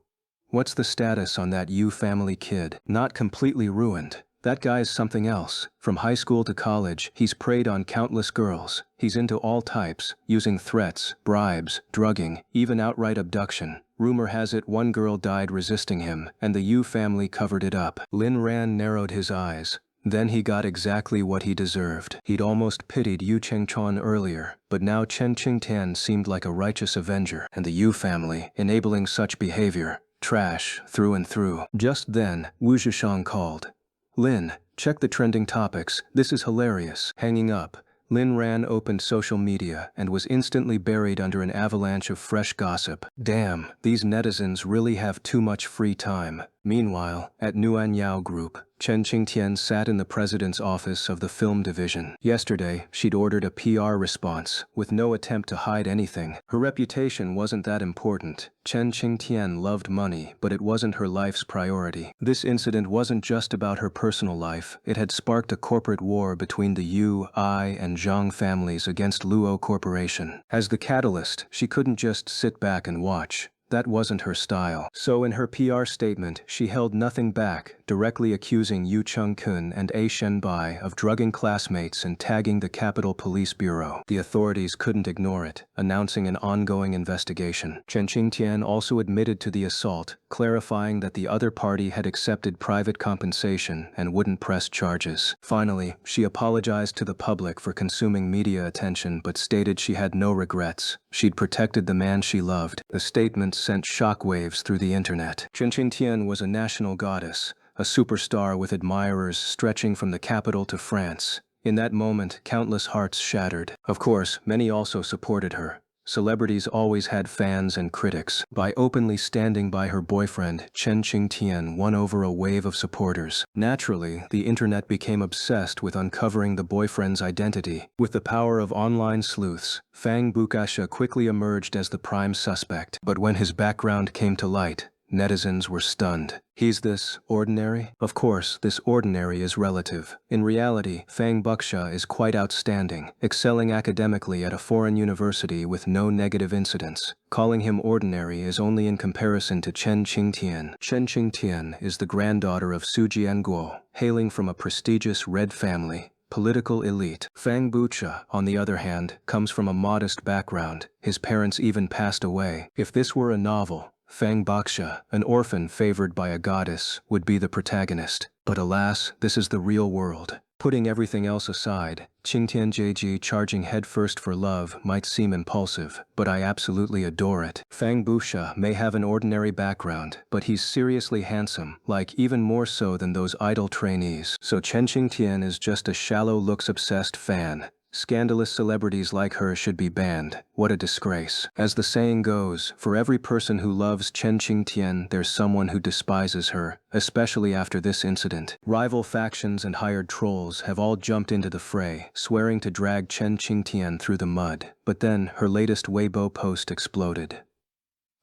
"What's the status on that Yu family kid?" "Not completely ruined, That guy's something else. From high school to college, he's preyed on countless girls. He's into all types, using threats, bribes, drugging, even outright abduction. Rumor has it one girl died resisting him, and the Yu family covered it up. Lin Ran narrowed his eyes. Then he got exactly what he deserved. He'd almost pitied Yu Chengchuan earlier, but now Chen Qingtian seemed like a righteous avenger, and the Yu family, enabling such behavior, trash through and through. Just then, Wu Zhishang called. Lin, check the trending topics, this is hilarious. Hanging up, Lin Ran opened social media and was instantly buried under an avalanche of fresh gossip. Damn, these netizens really have too much free time. Meanwhile, at Nuanyao Group, Chen Qingtian sat in the president's office of the film division. Yesterday, she'd ordered a PR response, with no attempt to hide anything. Her reputation wasn't that important. Chen Qingtian loved money, but it wasn't her life's priority. This incident wasn't just about her personal life. It had sparked a corporate war between the Yu, Ai, and Zhang families against Luo Corporation. As the catalyst, she couldn't just sit back and watch. That wasn't her style. So in her PR statement, she held nothing back, directly accusing Yu Chengkun and A Shenbai of drugging classmates and tagging the Capital Police Bureau. The authorities couldn't ignore it, announcing an ongoing investigation. Chen Qingtian also admitted to the assault, clarifying that the other party had accepted private compensation and wouldn't press charges. Finally, she apologized to the public for consuming media attention but stated she had no regrets. She'd protected the man she loved. The statement sent shockwaves through the internet. Chen Qingtian was a national goddess, a superstar with admirers stretching from the capital to France. In that moment, countless hearts shattered. Of course, many also supported her. Celebrities always had fans and critics. By openly standing by her boyfriend, Chen Qingtian won over a wave of supporters. Naturally, the internet became obsessed with uncovering the boyfriend's identity. With the power of online sleuths, Fang Bukasha quickly emerged as the prime suspect. But when his background came to light, netizens were stunned. He's this ordinary? Of course, this ordinary is relative. In reality, Fang Buksha is quite outstanding, excelling academically at a foreign university with no negative incidents. Calling him ordinary is only in comparison to Chen Qingtian. Chen Qingtian is the granddaughter of Su Jianguo, hailing from a prestigious red family. Political elite. Fang Bucha, on the other hand, comes from a modest background. His parents even passed away. If this were a novel, Fang Baksha, an orphan favored by a goddess, would be the protagonist. But alas, this is the real world. Putting everything else aside, Qingtian Jieji charging headfirst for love might seem impulsive, but I absolutely adore it. Fang Busha may have an ordinary background, but he's seriously handsome, like even more so than those idol trainees. So Chen Qingtian is just a shallow looks-obsessed fan. Scandalous celebrities like her should be banned. What a disgrace. As the saying goes, for every person who loves Chen Qingtian, there's someone who despises her, especially after this incident. Rival factions and hired trolls have all jumped into the fray, swearing to drag Chen Qingtian through the mud. But then, her latest Weibo post exploded.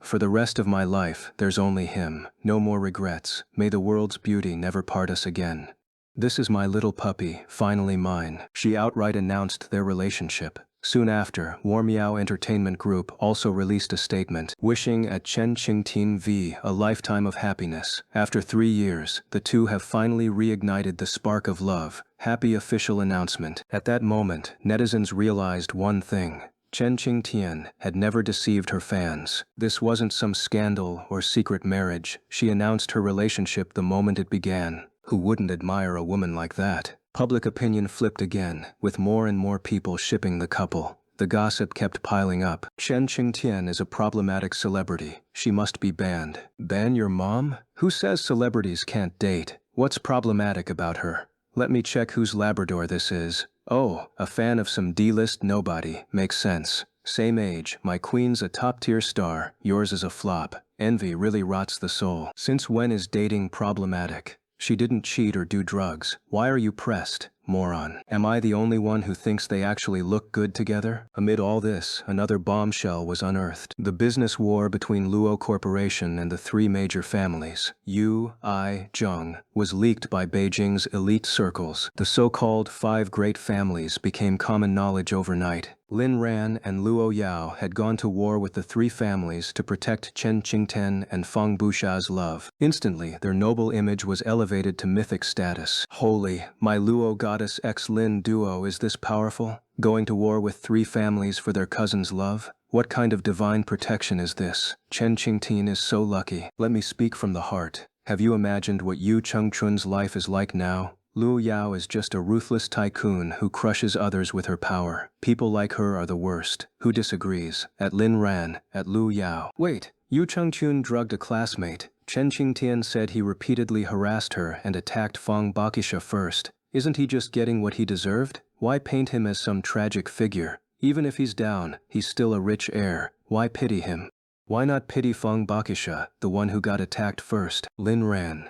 For the rest of my life, there's only him. No more regrets. May the world's beauty never part us again. This is my little puppy, finally mine. She outright announced their relationship. Soon after, Warmiao Entertainment Group also released a statement, wishing at Chen Qingtian V a lifetime of happiness. After 3 years, the two have finally reignited the spark of love. Happy official announcement. At that moment, netizens realized one thing. Chen Qingtian had never deceived her fans. This wasn't some scandal or secret marriage. She announced her relationship the moment it began. Who wouldn't admire a woman like that? Public opinion flipped again, with more and more people shipping the couple. The gossip kept piling up. Chen Qingtian is a problematic celebrity. She must be banned. Ban your mom? Who says celebrities can't date? What's problematic about her? Let me check whose Labrador this is. Oh, a fan of some D-list nobody. Makes sense. Same age, my queen's a top-tier star, yours is a flop. Envy really rots the soul. Since when is dating problematic? She didn't cheat or do drugs. Why are you pressed? moron. Am I the only one who thinks they actually look good together? Amid all this, another bombshell was unearthed. The business war between Luo Corporation and the three major families, Yu, I, Zheng, was leaked by Beijing's elite circles. The so-called Five Great Families became common knowledge overnight. Lin Ran and Luo Yao had gone to war with the three families to protect Chen Qingtian and Feng Busha's love. Instantly, their noble image was elevated to mythic status. Holy, my Luo goddess ex-Lin duo is this powerful? Going to war with three families for their cousin's love? What kind of divine protection is this? Chen Qingtian is so lucky. Let me speak from the heart. Have you imagined what Yu Chengchun's life is like now? Luo Yao is just a ruthless tycoon who crushes others with her power. People like her are the worst. Who disagrees? At Lin Ran, at Luo Yao. Wait, Yu Chengchun drugged a classmate. Chen Qingtian said he repeatedly harassed her and attacked Feng Bakisha first. Isn't he just getting what he deserved? Why paint him as some tragic figure? Even if he's down, he's still a rich heir. Why pity him? Why not pity Feng Bakisha, the one who got attacked first? Lin Ran.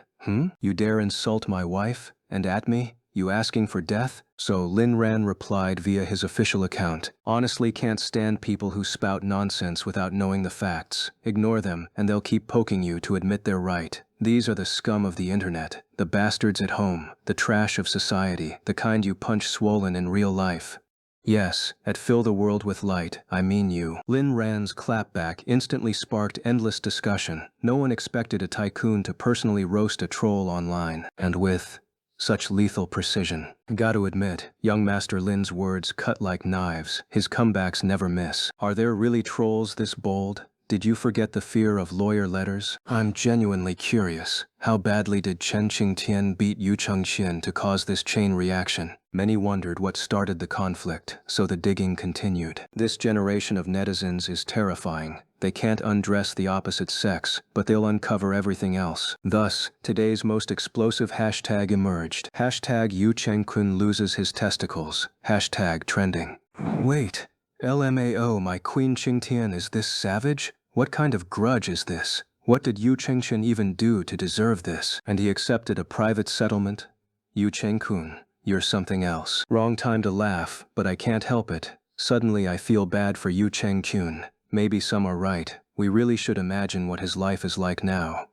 You dare insult my wife? And at me? You asking for death? So Lin Ran replied via his official account. Honestly can't stand people who spout nonsense without knowing the facts. Ignore them, and they'll keep poking you to admit they're right. These are the scum of the internet, the bastards at home, the trash of society, the kind you punch swollen in real life. Yes, at Fill the World with Light, I mean you. Lin Ran's clapback instantly sparked endless discussion. No one expected a tycoon to personally roast a troll online, and with such lethal precision. Gotta admit, young Master Lin's words cut like knives. His comebacks never miss. Are there really trolls this bold? Did you forget the fear of lawyer letters? I'm genuinely curious. How badly did Chen Qingtian beat Yu Chengxian to cause this chain reaction? Many wondered what started the conflict, so the digging continued. This generation of netizens is terrifying. They can't undress the opposite sex, but they'll uncover everything else. Thus, today's most explosive hashtag emerged. Hashtag Yu Chengkun loses his testicles. Hashtag trending. Wait, LMAO, my Queen Qingtian is this savage? What kind of grudge is this? What did Yu Chengxian even do to deserve this? And he accepted a private settlement? Yu Chengkun, you're something else. Wrong time to laugh, but I can't help it. Suddenly I feel bad for Yu Chengkun. Maybe some are right. We really should imagine what his life is like now.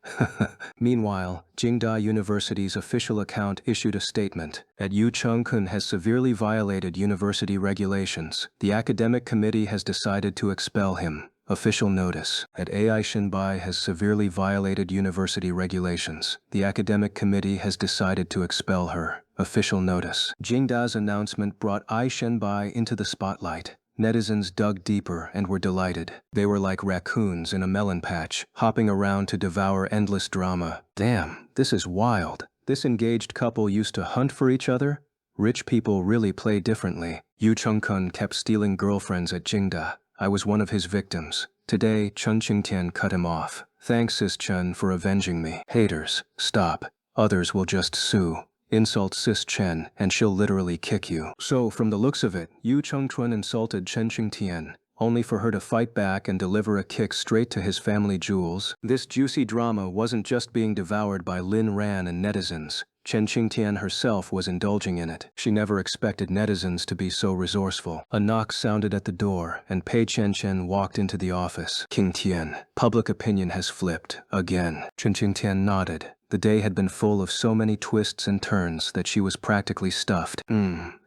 Meanwhile, Jingda University's official account issued a statement. At Yu Chengkun has severely violated university regulations. The academic committee has decided to expel him. Official notice. At AI Shinbai has severely violated university regulations. The academic committee has decided to expel her. Official notice. Jingda's announcement brought Ai Shenbai into the spotlight. Netizens dug deeper and were delighted. They were like raccoons in a melon patch, hopping around to devour endless drama. Damn, this is wild. This engaged couple used to hunt for each other? Rich people really play differently. Yu Chengkun kept stealing girlfriends at Jingda. I was one of his victims. Today, Chen Qingtian cut him off. Thanks, Sis Chen, for avenging me. Haters, stop. Others will just sue. Insult Sis Chen, and she'll literally kick you. So, from the looks of it, Yu Chengchun insulted Chen Qingtian, only for her to fight back and deliver a kick straight to his family jewels. This juicy drama wasn't just being devoured by Lin Ran and netizens. Chen Qingtian herself was indulging in it. She never expected netizens to be so resourceful. A knock sounded at the door, and Pei Chen walked into the office. Qingtian, public opinion has flipped, again. Chen Qingtian nodded. The day had been full of so many twists and turns that she was practically stuffed.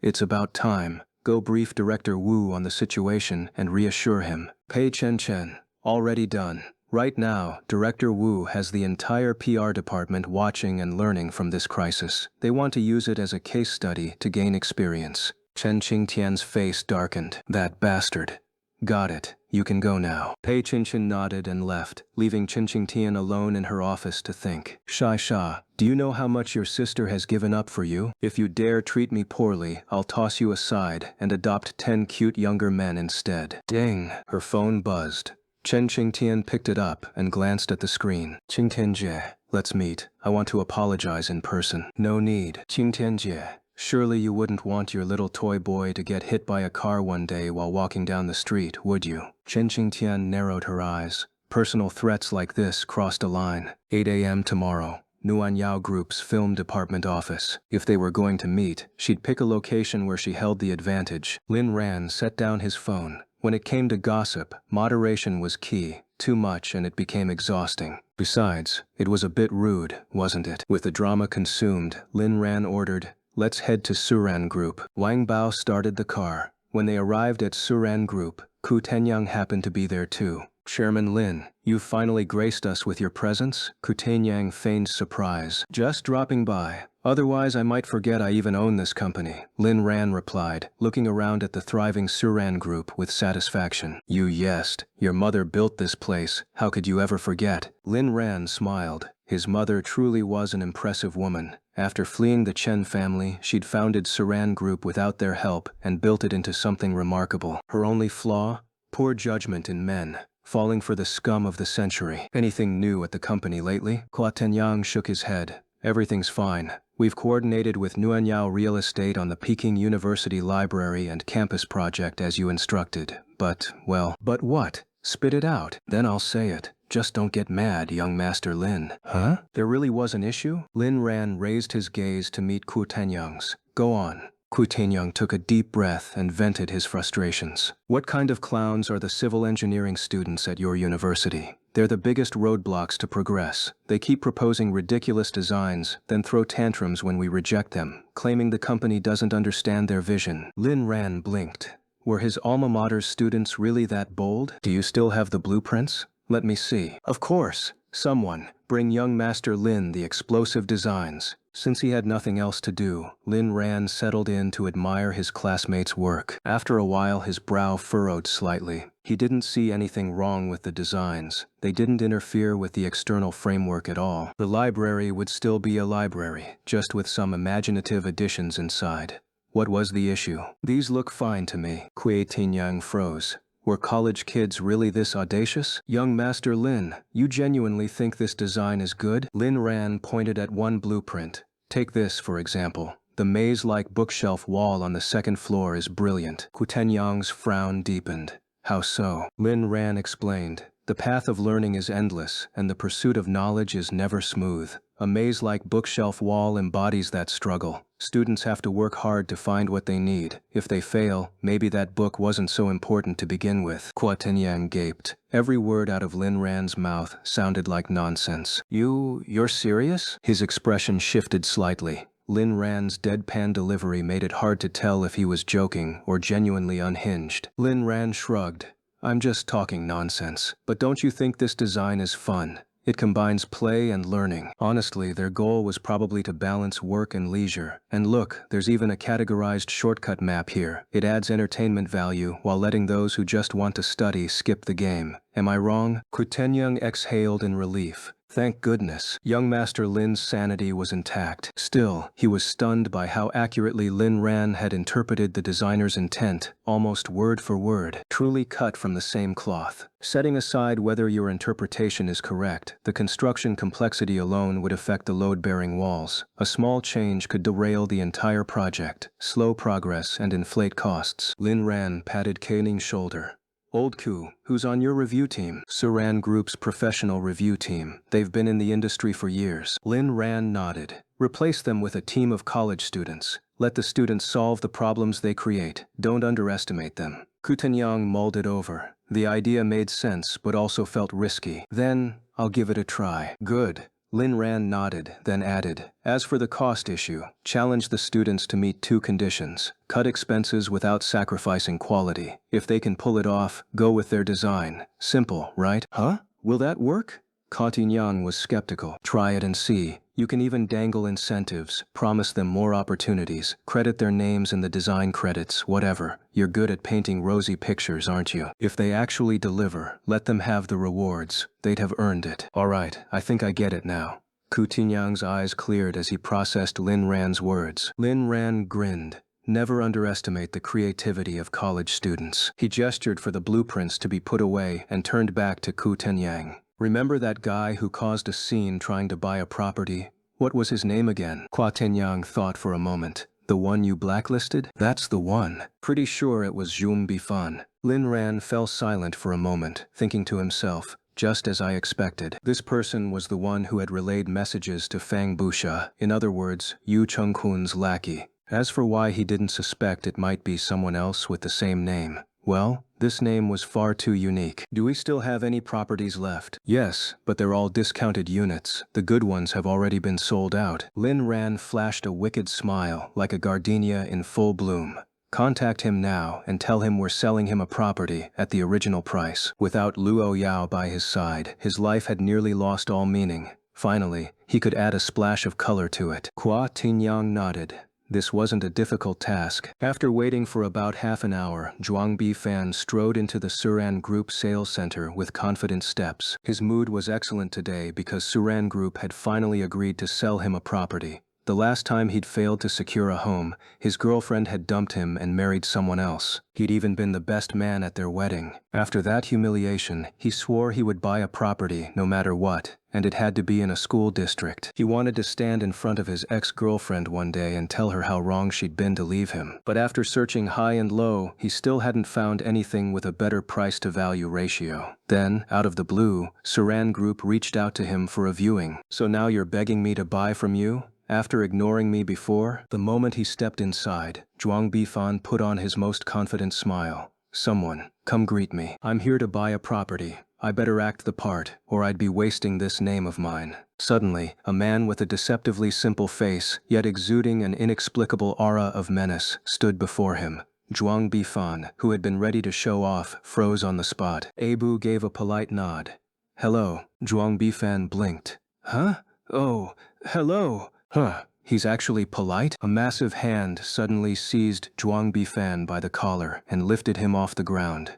It's about time. Go brief Director Wu on the situation and reassure him. Pei Chen, already done. Right now, Director Wu has the entire PR department watching and learning from this crisis. They want to use it as a case study to gain experience. Chen Qingtian's face darkened. That bastard. Got it. You can go now. Pei Chen nodded and left, leaving Chen Qingtian alone in her office to think. Sha, do you know how much your sister has given up for you? If you dare treat me poorly, I'll toss you aside and adopt 10 cute younger men instead. Ding! Her phone buzzed. Chen Qingtian picked it up and glanced at the screen. Qingtianjie, let's meet. I want to apologize in person. No need. Qingtianjie, surely you wouldn't want your little toy boy to get hit by a car one day while walking down the street, would you? Chen Qingtian narrowed her eyes. Personal threats like this crossed a line. 8 a.m. tomorrow. Nuanyao Group's film department office. If they were going to meet, she'd pick a location where she held the advantage. Lin Ran set down his phone. When it came to gossip, moderation was key. Too much and it became exhausting. Besides, it was a bit rude, wasn't it? With the drama consumed, Lin Ran ordered, "Let's head to Suran Group." Wang Bao started the car. When they arrived at Suran Group, Ku Tenyang happened to be there too. "Chairman Lin, you've finally graced us with your presence?" Ku Tenyang feigned surprise. "Just dropping by. Otherwise I might forget I even own this company," Lin Ran replied, looking around at the thriving Suran Group with satisfaction. "You yesed. Your mother built this place. How could you ever forget?" Lin Ran smiled. His mother truly was an impressive woman. After fleeing the Chen family, she'd founded Suran Group without their help and built it into something remarkable. Her only flaw? Poor judgment in men. Falling for the scum of the century. "Anything new at the company lately?" Hua Tenyang shook his head. "Everything's fine. We've coordinated with Nuanyao Real Estate on the Peking University Library and Campus project as you instructed. But what? Spit it out. Then I'll say it. Just don't get mad, young Master Lin." "Huh? There really was an issue?" Lin Ran raised his gaze to meet Ku Tenyang's. "Go on." Ku Tenyang took a deep breath and vented his frustrations. "What kind of clowns are the civil engineering students at your university? They're the biggest roadblocks to progress. They keep proposing ridiculous designs, then throw tantrums when we reject them, claiming the company doesn't understand their vision." Lin Ran blinked. Were his alma mater's students really that bold? "Do you still have the blueprints? Let me see." "Of course. Someone, bring young Master Lin the explosive designs." Since he had nothing else to do, Lin Ran settled in to admire his classmates' work. After a while his brow furrowed slightly. He didn't see anything wrong with the designs. They didn't interfere with the external framework at all. The library would still be a library, just with some imaginative additions inside. What was the issue? "These look fine to me." Kui Tianyang froze. Were college kids really this audacious? "Young Master Lin, you genuinely think this design is good?" Lin Ran pointed at one blueprint. "Take this, for example. The maze-like bookshelf wall on the second floor is brilliant." Ku Tenyang's frown deepened. "How so?" Lin Ran explained. "The path of learning is endless, and the pursuit of knowledge is never smooth. A maze-like bookshelf wall embodies that struggle. Students have to work hard to find what they need. If they fail, maybe that book wasn't so important to begin with." Hua Tenyang gaped. Every word out of Lin Ran's mouth sounded like nonsense. You're serious?" His expression shifted slightly. Lin Ran's deadpan delivery made it hard to tell if he was joking or genuinely unhinged. Lin Ran shrugged. "I'm just talking nonsense. But don't you think this design is fun? It combines play and learning." Honestly, their goal was probably to balance work and leisure. And look, there's even a categorized shortcut map here. It adds entertainment value while letting those who just want to study skip the game. Am I wrong? Ku Tenyang exhaled in relief. Thank goodness. Young Master Lin's sanity was intact. Still, he was stunned by how accurately Lin Ran had interpreted the designer's intent, almost word for word, truly cut from the same cloth. Setting aside whether your interpretation is correct, the construction complexity alone would affect the load-bearing walls. A small change could derail the entire project, slow progress, and inflate costs. Lin Ran patted Kaning's shoulder. "Old Ku, who's on your review team?" Suran Group's professional review team. They've been in the industry for years. Lin Ran nodded. "Replace them with a team of college students. Let the students solve the problems they create. Don't underestimate them." Ku Tenyang mulled it over. The idea made sense, but also felt risky. "Then, I'll give it a try." "Good." Lin Ran nodded, then added, "As for the cost issue, challenge the students to meet two conditions. Cut expenses without sacrificing quality. If they can pull it off, go with their design. Simple, right?" "Huh? Will that work?" Kantinyang was skeptical. "Try it and see. You can even dangle incentives, promise them more opportunities, credit their names in the design credits, whatever. You're good at painting rosy pictures, aren't you? If they actually deliver, let them have the rewards. They'd have earned it." "All right, I think I get it now." Ku Tinyang's eyes cleared as he processed Lin Ran's words. Lin Ran grinned. Never underestimate the creativity of college students. He gestured for the blueprints to be put away and turned back to Ku Tenyang. "Remember that guy who caused a scene trying to buy a property? What was his name again?" Hua Tenyang thought for a moment. "The one you blacklisted?" "That's the one. Pretty sure it was Jung Bifan." Lin Ran fell silent for a moment, thinking to himself, just as I expected. This person was the one who had relayed messages to Fang Busha, in other words, Yu Chengkun's lackey. As for why he didn't suspect it might be someone else with the same name, well, this name was far too unique. Do we still have any properties left? Yes, but they're all discounted units. The good ones have already been sold out. Lin Ran flashed a wicked smile, like a gardenia in full bloom. Contact him now and tell him we're selling him a property at the original price. Without Luo Yao by his side, his life had nearly lost all meaning. Finally, he could add a splash of color to it. Hua Tinyang nodded. This wasn't a difficult task. After waiting for about half an hour, Zhuang Bifan strode into the Suran Group sales center with confident steps. His mood was excellent today because Suran Group had finally agreed to sell him a property. The last time he'd failed to secure a home, his girlfriend had dumped him and married someone else. He'd even been the best man at their wedding. After that humiliation, he swore he would buy a property no matter what, and it had to be in a school district. He wanted to stand in front of his ex-girlfriend one day and tell her how wrong she'd been to leave him. But after searching high and low, he still hadn't found anything with a better price-to-value ratio. Then, out of the blue, Suran Group reached out to him for a viewing. "So now you're begging me to buy from you? After ignoring me before?" The moment he stepped inside, Zhuang Bifan put on his most confident smile. "Someone, come greet me. I'm here to buy a property. I better act the part, or I'd be wasting this name of mine." Suddenly, a man with a deceptively simple face, yet exuding an inexplicable aura of menace, stood before him. Zhuang Bifan, who had been ready to show off, froze on the spot. Abu gave a polite nod. "Hello." Zhuang Bifan blinked. "Huh? Oh, hello." "Huh, he's actually polite?" A massive hand suddenly seized Zhuang Bifan by the collar and lifted him off the ground.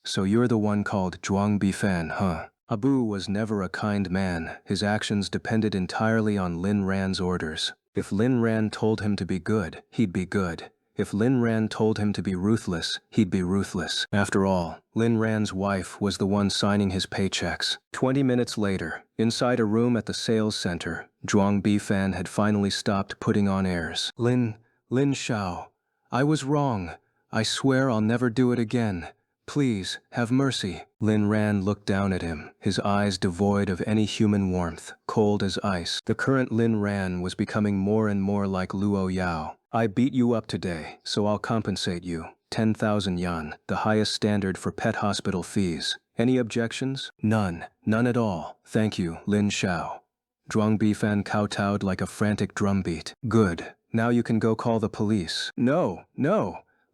"So you're the one called Zhuang Bifan, huh?" Abu was never a kind man. His actions depended entirely on Lin Ran's orders. If Lin Ran told him to be good, he'd be good. If Lin Ran told him to be ruthless, he'd be ruthless. After all, Lin Ran's wife was the one signing his paychecks. 20 minutes later, inside a room at the sales center, Zhuang Bifan had finally stopped putting on airs. Lin Shao, I was wrong. I swear I'll never do it again. Please, have mercy." Lin Ran looked down at him, his eyes devoid of any human warmth, cold as ice. The current Lin Ran was becoming more and more like Luo Yao. "I beat you up today, so I'll compensate you. 10,000 yuan, the highest standard for pet hospital fees. Any objections?" "None. None at all. Thank you, Lin Shao." Zhuang Bifan kowtowed like a frantic drumbeat. "Good. Now you can go call the police." No.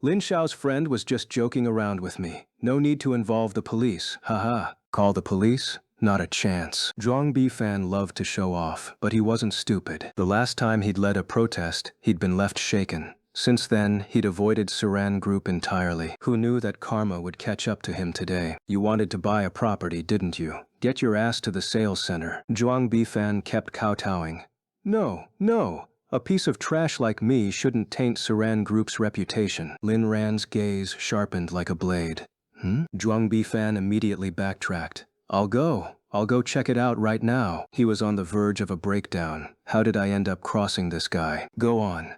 Lin Shao's friend was just joking around with me. No need to involve the police, haha. Call the police? Not a chance. Zhuang Bifan loved to show off, but he wasn't stupid. The last time he'd led a protest, he'd been left shaken. Since then, he'd avoided Suran Group entirely. Who knew that karma would catch up to him today? "You wanted to buy a property, didn't you? Get your ass to the sales center." Zhuang Bifan kept kowtowing. No. A piece of trash like me shouldn't taint Suran Group's reputation." Lin Ran's gaze sharpened like a blade. Zhuang Bifan immediately backtracked. I'll go check it out right now." He was on the verge of a breakdown. How did I end up crossing this guy? "Go on."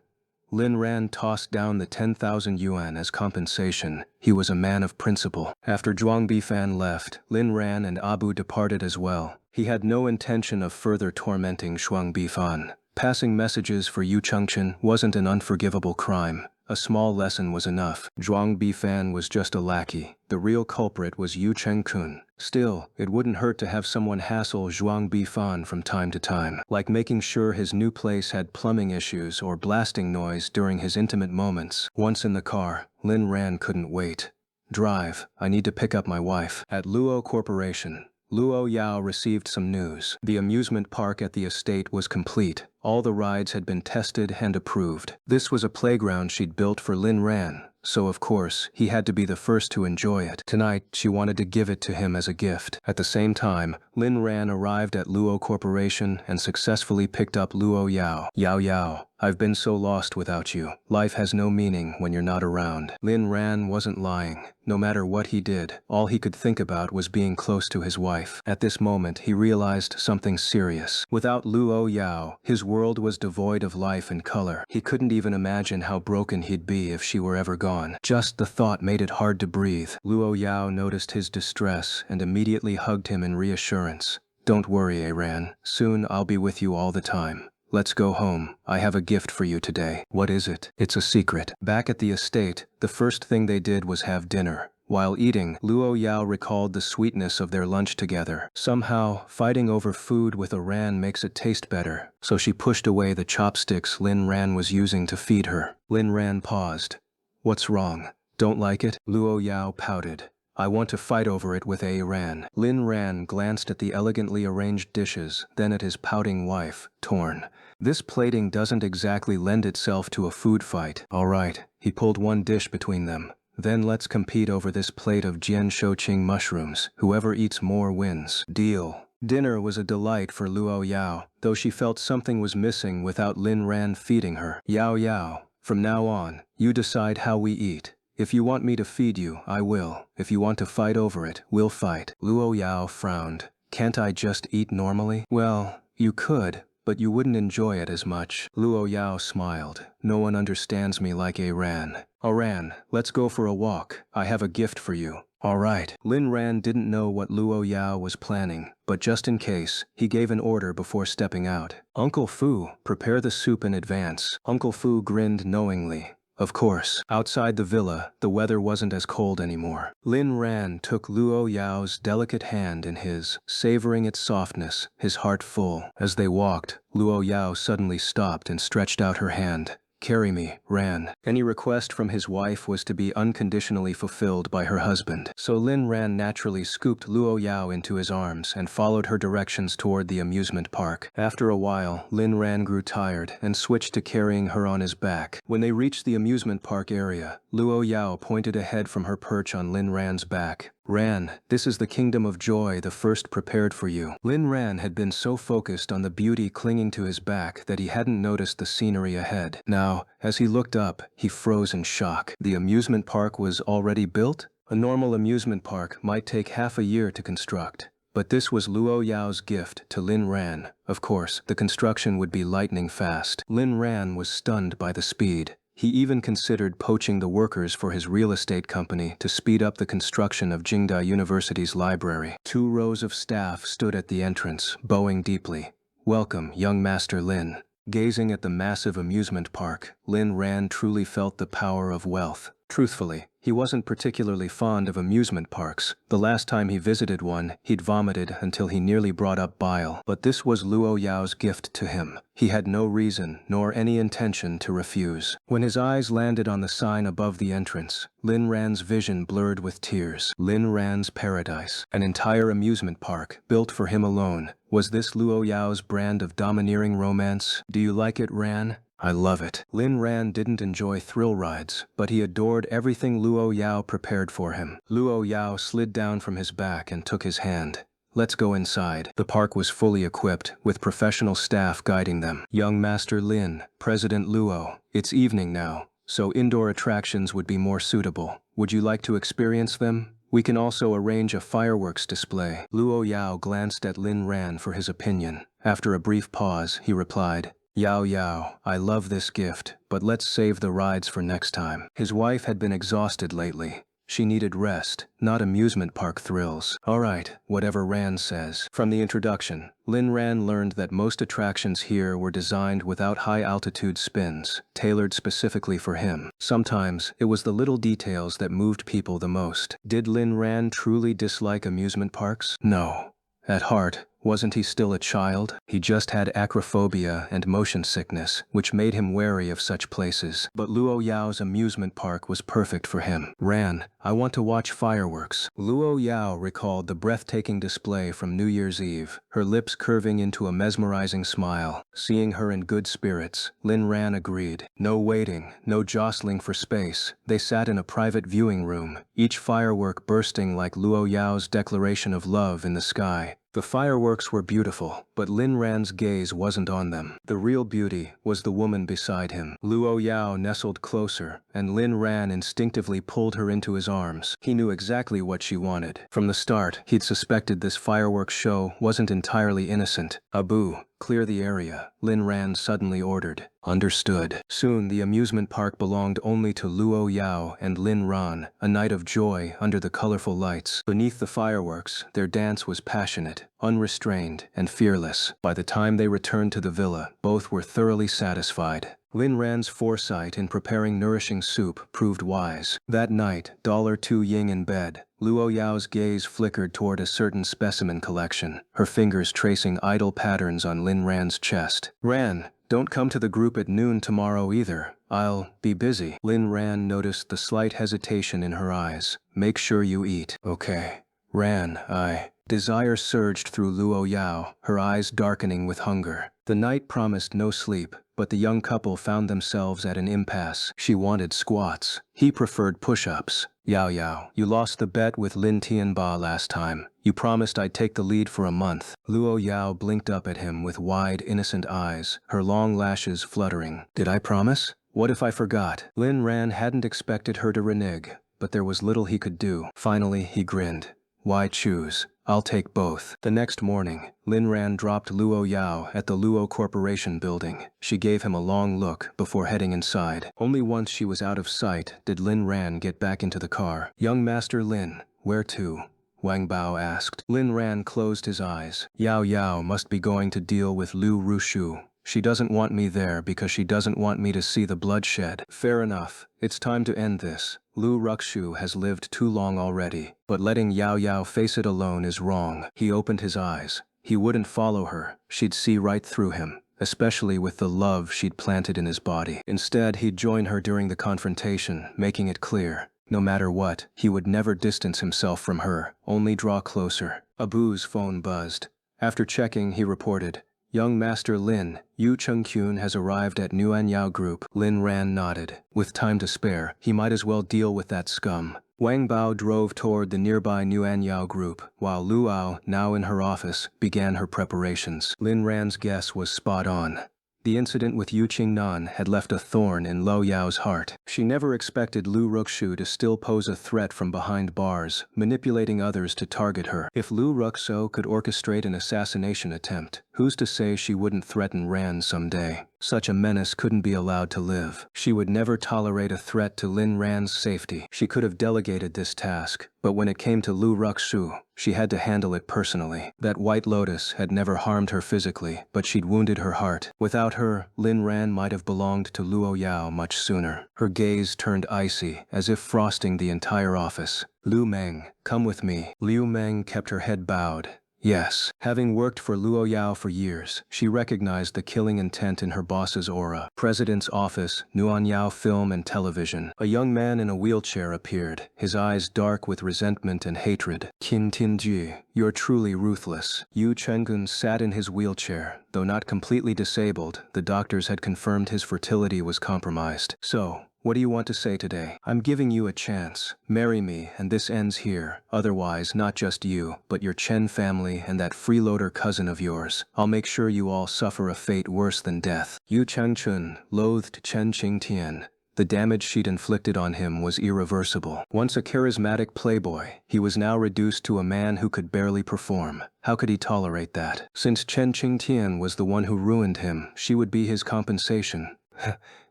Lin Ran tossed down the 10,000 yuan as compensation. He was a man of principle. After Zhuang Bifan left, Lin Ran and Abu departed as well. He had no intention of further tormenting Zhuang Bifan. Passing messages for Yu Chengchen wasn't an unforgivable crime. A small lesson was enough. Zhuang Bifan was just a lackey. The real culprit was Yu Chengkun. Still, it wouldn't hurt to have someone hassle Zhuang Bifan from time to time, like making sure his new place had plumbing issues or blasting noise during his intimate moments. Once in the car, Lin Ran couldn't wait. "Drive, I need to pick up my wife." At Luo Corporation, Luo Yao received some news. The amusement park at the estate was complete. All the rides had been tested and approved. This was a playground she'd built for Lin Ran, so of course, he had to be the first to enjoy it. Tonight, she wanted to give it to him as a gift. At the same time, Lin Ran arrived at Luo Corporation and successfully picked up Luo Yao. Yao, I've been so lost without you. Life has no meaning when you're not around. Lin Ran wasn't lying. No matter what he did, all he could think about was being close to his wife. At this moment, he realized something serious. Without Luo Yao, his world was devoid of life and color. He couldn't even imagine how broken he'd be if she were ever gone. Just the thought made it hard to breathe. Luo Yao noticed his distress and immediately hugged him in reassurance. Don't worry, Aran. Soon I'll be with you all the time. Let's go home. I have a gift for you today. What is it? It's a secret. Back at the estate, the first thing they did was have dinner. While eating, Luo Yao recalled the sweetness of their lunch together. Somehow, fighting over food with Aran makes it taste better, so she pushed away the chopsticks Lin Ran was using to feed her. Lin Ran paused. What's wrong? Don't like it? Luo Yao pouted. I want to fight over it with Aran. Lin Ran glanced at the elegantly arranged dishes, then at his pouting wife, torn. This plating doesn't exactly lend itself to a food fight. All right, he pulled one dish between them. Then let's compete over this plate of Jian Shouqing mushrooms. Whoever eats more wins. Deal. Dinner was a delight for Luo Yao, though she felt something was missing without Lin Ran feeding her. Yao Yao, from now on, you decide how we eat. If you want me to feed you, I will. If you want to fight over it, we'll fight. Luo Yao frowned. Can't I just eat normally? Well, you could, but you wouldn't enjoy it as much. Luo Yao smiled. No one understands me like Aran. Aran, let's go for a walk. I have a gift for you. All right. Lin Ran didn't know what Luo Yao was planning, but just in case, he gave an order before stepping out. Uncle Fu, prepare the soup in advance. Uncle Fu grinned knowingly. Of course, outside the villa, the weather wasn't as cold anymore. Lin Ran took Luo Yao's delicate hand in his, savoring its softness, his heart full. As they walked, Luo Yao suddenly stopped and stretched out her hand. Carry me, Ran. Any request from his wife was to be unconditionally fulfilled by her husband. So Lin Ran naturally scooped Luo Yao into his arms and followed her directions toward the amusement park. After a while, Lin Ran grew tired and switched to carrying her on his back. When they reached the amusement park area, Luo Yao pointed ahead from her perch on Lin Ran's back. Ran, this is the kingdom of joy, the first prepared for you. Lin Ran had been so focused on the beauty clinging to his back that he hadn't noticed the scenery ahead. Now, as he looked up, he froze in shock. The amusement park was already built? A normal amusement park might take half a year to construct. But this was Luo Yao's gift to Lin Ran. Of course, the construction would be lightning fast. Lin Ran was stunned by the speed. He even considered poaching the workers for his real estate company to speed up the construction of Jingda University's library. 2 rows of staff stood at the entrance, bowing deeply. Welcome, young Master Lin. Gazing at the massive amusement park, Lin Ran truly felt the power of wealth. Truthfully, he wasn't particularly fond of amusement parks. The last time he visited one, he'd vomited until he nearly brought up bile. But this was Luo Yao's gift to him. He had no reason, nor any intention to refuse. When his eyes landed on the sign above the entrance, Lin Ran's vision blurred with tears. Lin Ran's paradise, an entire amusement park, built for him alone. Was this Luo Yao's brand of domineering romance? Do you like it, Ran? I love it. Lin Ran didn't enjoy thrill rides, but he adored everything Luo Yao prepared for him. Luo Yao slid down from his back and took his hand. Let's go inside. The park was fully equipped, with professional staff guiding them. Young Master Lin, President Luo, it's evening now, so indoor attractions would be more suitable. Would you like to experience them? We can also arrange a fireworks display. Luo Yao glanced at Lin Ran for his opinion. After a brief pause, he replied, Yao Yao, I love this gift, but let's save the rides for next time. His wife had been exhausted lately. She needed rest, not amusement park thrills. All right, whatever Ran says. From the introduction, Lin Ran learned that most attractions here were designed without high-altitude spins, tailored specifically for him. Sometimes, it was the little details that moved people the most. Did Lin Ran truly dislike amusement parks? No. At heart, wasn't he still a child? He just had acrophobia and motion sickness, which made him wary of such places. But Luo Yao's amusement park was perfect for him. Ran, I want to watch fireworks. Luo Yao recalled the breathtaking display from New Year's Eve, her lips curving into a mesmerizing smile. Seeing her in good spirits, Lin Ran agreed. No waiting, no jostling for space. They sat in a private viewing room, each firework bursting like Luo Yao's declaration of love in the sky. The fireworks were beautiful, but Lin Ran's gaze wasn't on them. The real beauty was the woman beside him. Luo Yao nestled closer, and Lin Ran instinctively pulled her into his arms. He knew exactly what she wanted. From the start, he'd suspected this fireworks show wasn't entirely innocent. "Abu, clear the area," Lin Ran suddenly ordered. Understood. Soon the amusement park belonged only to Luo Yao and Lin Ran, a night of joy under the colorful lights. Beneath the fireworks, their dance was passionate, unrestrained, and fearless. By the time they returned to the villa, both were thoroughly satisfied. Lin Ran's foresight in preparing nourishing soup proved wise. That night, $2 Ying in bed, Luo Yao's gaze flickered toward a certain specimen collection, her fingers tracing idle patterns on Lin Ran's chest. "Ran, don't come to the group at noon tomorrow either. I'll be busy." Lin Ran noticed the slight hesitation in her eyes. "Make sure you eat." "Okay." "Ran, I..." Desire surged through Luo Yao, her eyes darkening with hunger. The night promised no sleep, but the young couple found themselves at an impasse. She wanted squats. He preferred push-ups. "Yao Yao, you lost the bet with Lin Tianba last time. You promised I'd take the lead for a month." Luo Yao blinked up at him with wide, innocent eyes, her long lashes fluttering. "Did I promise? What if I forgot?" Lin Ran hadn't expected her to renege, but there was little he could do. Finally, he grinned. "Why choose? I'll take both." The next morning, Lin Ran dropped Luo Yao at the Luo Corporation building. She gave him a long look before heading inside. Only once she was out of sight did Lin Ran get back into the car. "Young Master Lin, where to?" Wang Bao asked. Lin Ran closed his eyes. "Yao Yao must be going to deal with Lu Rushu. She doesn't want me there because she doesn't want me to see the bloodshed." "Fair enough. It's time to end this. Lu Ruxu has lived too long already, but letting Yao Yao face it alone is wrong." He opened his eyes. He wouldn't follow her. She'd see right through him, especially with the love she'd planted in his body. Instead, he'd join her during the confrontation, making it clear, no matter what, he would never distance himself from her, only draw closer. Abu's phone buzzed. After checking, he reported, "Young Master Lin, Yu Chengkyun has arrived at Nuanyao Group." Lin Ran nodded. With time to spare, he might as well deal with that scum. Wang Bao drove toward the nearby Nuanyao Group, while Luo, now in her office, began her preparations. Lin Ran's guess was spot on. The incident with Yu Qingnan had left a thorn in Lo Yao's heart. She never expected Lu Ruxu to still pose a threat from behind bars, manipulating others to target her. If Lu Ruxu could orchestrate an assassination attempt, who's to say she wouldn't threaten Ran someday? Such a menace couldn't be allowed to live. She would never tolerate a threat to Lin Ran's safety. She could have delegated this task, but when it came to Lu Ruxu, she had to handle it personally. That White Lotus had never harmed her physically, but she'd wounded her heart. Without her, Lin Ran might have belonged to Luo Yao much sooner. Her gaze turned icy, as if frosting the entire office. "Liu Meng, come with me." Liu Meng kept her head bowed. Yes. Having worked for Luo Yao for years, she recognized the killing intent in her boss's aura. President's office, Nuanyao Film and Television. A young man in a wheelchair appeared, his eyes dark with resentment and hatred. "Qin Tinji, you're truly ruthless." Yu Chenggun sat in his wheelchair. Though not completely disabled, the doctors had confirmed his fertility was compromised. "So, what do you want to say today? I'm giving you a chance. Marry me and this ends here. Otherwise, not just you, but your Chen family and that freeloader cousin of yours. I'll make sure you all suffer a fate worse than death." Yu Changchun loathed Chen Qingtian. The damage she'd inflicted on him was irreversible. Once a charismatic playboy, he was now reduced to a man who could barely perform. How could he tolerate that? Since Chen Qingtian was the one who ruined him, she would be his compensation.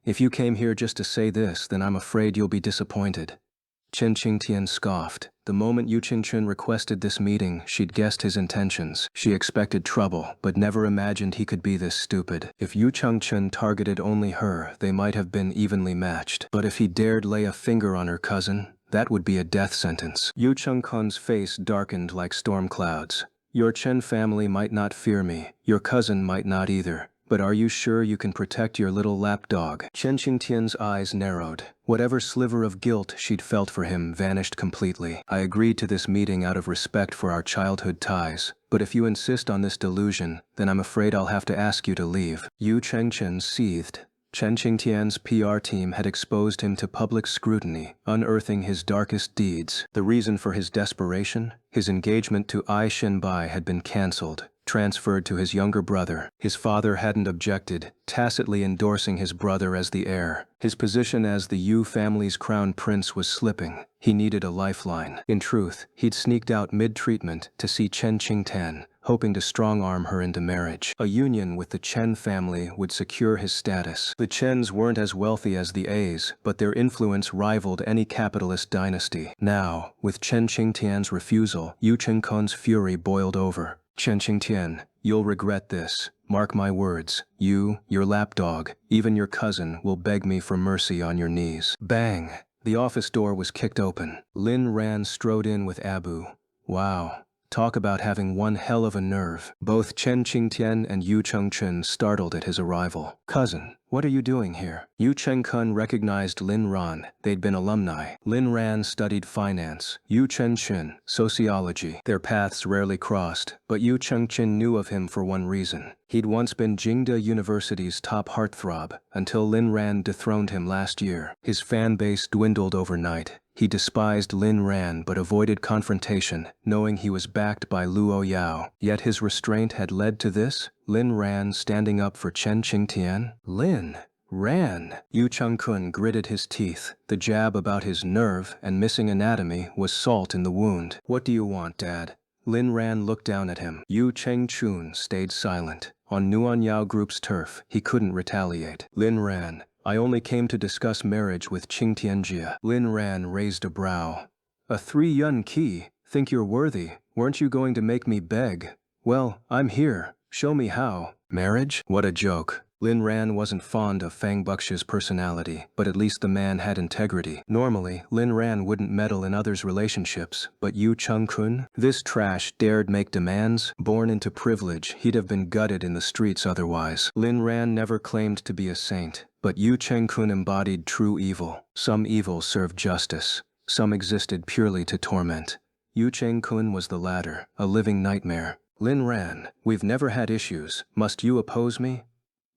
"If you came here just to say this, then I'm afraid you'll be disappointed." Chen Qingtian scoffed. The moment Yu Qingchun requested this meeting, she'd guessed his intentions. She expected trouble, but never imagined he could be this stupid. If Yu Chengchun targeted only her, they might have been evenly matched. But if he dared lay a finger on her cousin, that would be a death sentence. Yu Chengkun's face darkened like storm clouds. "Your Chen family might not fear me. Your cousin might not either. But are you sure you can protect your little lapdog?" Chen Qingtian's eyes narrowed. Whatever sliver of guilt she'd felt for him vanished completely. "I agreed to this meeting out of respect for our childhood ties. But if you insist on this delusion, then I'm afraid I'll have to ask you to leave." Yu Chengchen seethed. Chen Qingtian's PR team had exposed him to public scrutiny, unearthing his darkest deeds. The reason for his desperation? His engagement to Ai Shenbai had been cancelled, transferred to his younger brother. His father hadn't objected, tacitly endorsing his brother as the heir. His position as the Yu family's crown prince was slipping. He needed a lifeline. In truth, he'd sneaked out mid-treatment to see Chen Qingtian, hoping to strong-arm her into marriage. A union with the Chen family would secure his status. The Chens weren't as wealthy as the A's, but their influence rivaled any capitalist dynasty. Now, with Chen Qingtian's refusal, Yu Chengkun's fury boiled over. Chen Qingtian, you'll regret this. Mark my words. You, your lapdog, even your cousin will beg me for mercy on your knees. Bang! The office door was kicked open. Lin Ran strode in with Abu. Wow. Talk about having one hell of a nerve. Both Chen Qingtian and Yu Chengchun startled at his arrival. Cousin, what are you doing here? Yu Chengkun recognized Lin Ran. They'd been alumni. Lin Ran studied finance. Yu Chengchun, sociology. Their paths rarely crossed, but Yu Chengchun knew of him for one reason. He'd once been Jingda University's top heartthrob, until Lin Ran dethroned him last year. His fan base dwindled overnight. He despised Lin Ran but avoided confrontation, knowing he was backed by Luo Yao. Yet his restraint had led to this, Lin Ran standing up for Chen Qingtian. Lin Ran. Yu Chengkun gritted his teeth. The jab about his nerve and missing anatomy was salt in the wound. What do you want, Dad? Lin Ran looked down at him. Yu Chengchun stayed silent. On Nuan Yao Group's turf, he couldn't retaliate. Lin Ran. I only came to discuss marriage with Qing Tianjia. Lin Ran raised a brow. A 3-yun key? Think you're worthy? Weren't you going to make me beg? Well, I'm here. Show me how. Marriage? What a joke. Lin Ran wasn't fond of Fang Buxia's personality, but at least the man had integrity. Normally, Lin Ran wouldn't meddle in others' relationships, but Yu Chengkun? This trash dared make demands? Born into privilege, he'd have been gutted in the streets otherwise. Lin Ran never claimed to be a saint, but Yu Chengkun embodied true evil. Some evil served justice. Some existed purely to torment. Yu Chengkun was the latter, a living nightmare. Lin Ran, we've never had issues. Must you oppose me?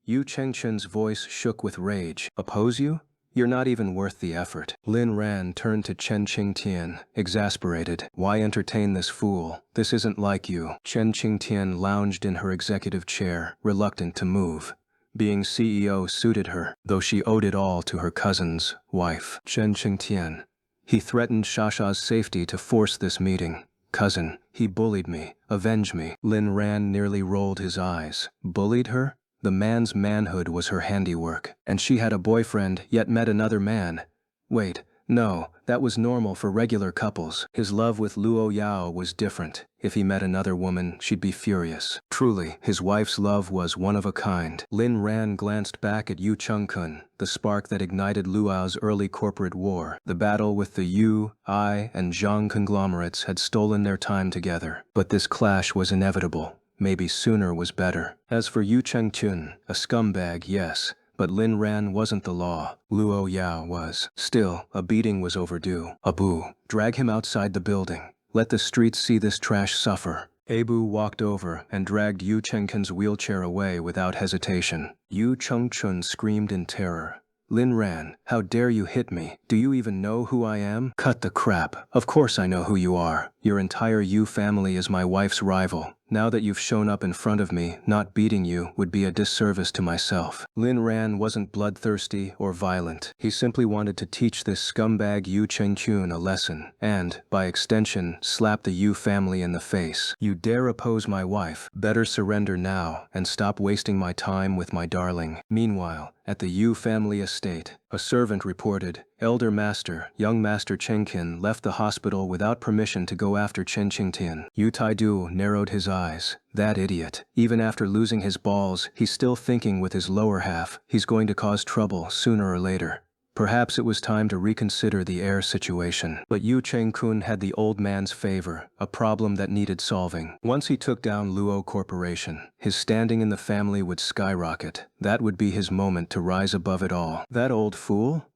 Yu Chengchun's voice shook with rage. Oppose you? You're not even worth the effort. Lin Ran turned to Chen Qingtian, exasperated. Why entertain this fool? This isn't like you. Chen Qingtian lounged in her executive chair, reluctant to move. Being CEO suited her, though she owed it all to her cousin's wife. Chen Qingtian. He threatened Shasha's safety to force this meeting. Cousin, he bullied me. Avenge me. Lin Ran nearly rolled his eyes. Bullied her? The man's manhood was her handiwork, and she had a boyfriend, yet met another man. Wait, no, that was normal for regular couples. His love with Luo Yao was different. If he met another woman, she'd be furious. Truly, his wife's love was one of a kind. Lin Ran glanced back at Yu Chengkun, the spark that ignited Luo's early corporate war. The battle with the Yu, Ai, and Zhang conglomerates had stolen their time together. But this clash was inevitable. Maybe sooner was better. As for Yu Chengchun, a scumbag, yes, but Lin Ran wasn't the law. Luo Yao was. Still, a beating was overdue. Abu, drag him outside the building. Let the streets see this trash suffer. Abu walked over and dragged Yu Chengkun's wheelchair away without hesitation. Yu Chengchun screamed in terror. Lin Ran, how dare you hit me? Do you even know who I am? Cut the crap. Of course I know who you are. Your entire Yu family is my wife's rival. Now that you've shown up in front of me, not beating you would be a disservice to myself. Lin Ran wasn't bloodthirsty or violent. He simply wanted to teach this scumbag Yu Chengchun a lesson, and, by extension, slap the Yu family in the face. You dare oppose my wife. Better surrender now, and stop wasting my time with my darling. Meanwhile, at the Yu family estate, a servant reported, Elder Master, young Master Chengqin left the hospital without permission to go after Chen Qingtian. Yu Taidu narrowed his eyes. That idiot. Even after losing his balls, he's still thinking with his lower half. He's going to cause trouble sooner or later. Perhaps it was time to reconsider the heir situation. But Yu Chengkun had the old man's favor, a problem that needed solving. Once he took down Luo Corporation, his standing in the family would skyrocket. That would be his moment to rise above it all. That old fool?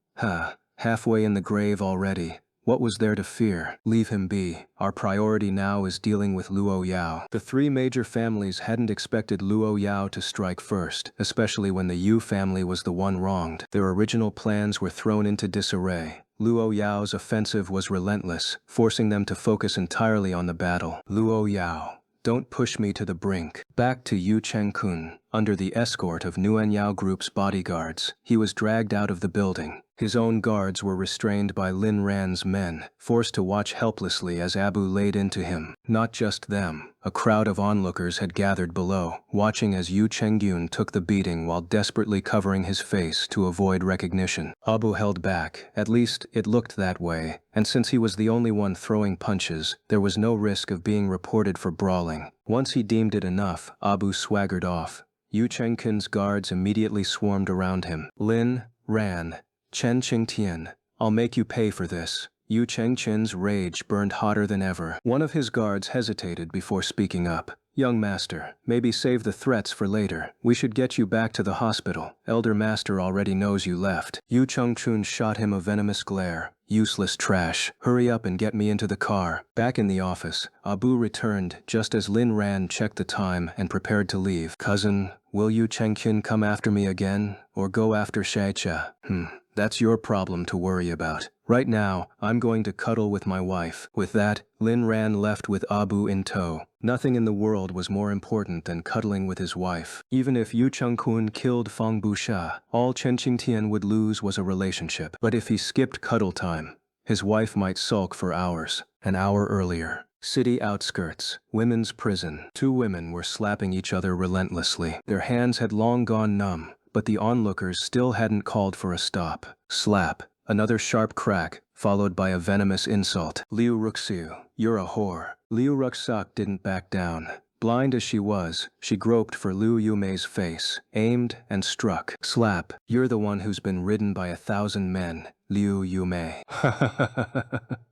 Halfway in the grave already. What was there to fear? Leave him be. Our priority now is dealing with Luo Yao. The three major families hadn't expected Luo Yao to strike first, especially when the Yu family was the one wronged. Their original plans were thrown into disarray. Luo Yao's offensive was relentless, forcing them to focus entirely on the battle. Luo Yao, don't push me to the brink. Back to Yu Chengkun. Under the escort of Nguyen Yao Group's bodyguards, he was dragged out of the building. His own guards were restrained by Lin Ran's men, forced to watch helplessly as Abu laid into him. Not just them. A crowd of onlookers had gathered below, watching as Yu Chengyun took the beating while desperately covering his face to avoid recognition. Abu held back, at least it looked that way, and since he was the only one throwing punches, there was no risk of being reported for brawling. Once he deemed it enough, Abu swaggered off. Yu Chengkin's guards immediately swarmed around him. Lin Ran, Chen Qingtian, I'll make you pay for this. Yu Chengqin's rage burned hotter than ever. One of his guards hesitated before speaking up. Young master, maybe save the threats for later. We should get you back to the hospital. Elder master already knows you left. Yu Chengchun shot him a venomous glare. Useless trash. Hurry up and get me into the car. Back in the office, Abu returned just as Lin Ran checked the time and prepared to leave. Cousin, will Yu Chengqin come after me again, or go after Shaicha? That's your problem to worry about. Right now, I'm going to cuddle with my wife. With that, Lin Ran left with Abu in tow. Nothing in the world was more important than cuddling with his wife. Even if Yu Chengkun killed Fang Busha, all Chen Qingtian would lose was a relationship. But if he skipped cuddle time, his wife might sulk for hours. An hour earlier. City outskirts, women's prison. Two women were slapping each other relentlessly. Their hands had long gone numb, but the onlookers still hadn't called for a stop. Slap. Another sharp crack, followed by a venomous insult. Liu Ruxiu, you're a whore. Liu Ruxak didn't back down. Blind as she was, she groped for Liu Yumei's face, aimed and struck. Slap. You're the one who's been ridden by 1,000 men, Liu Yumei.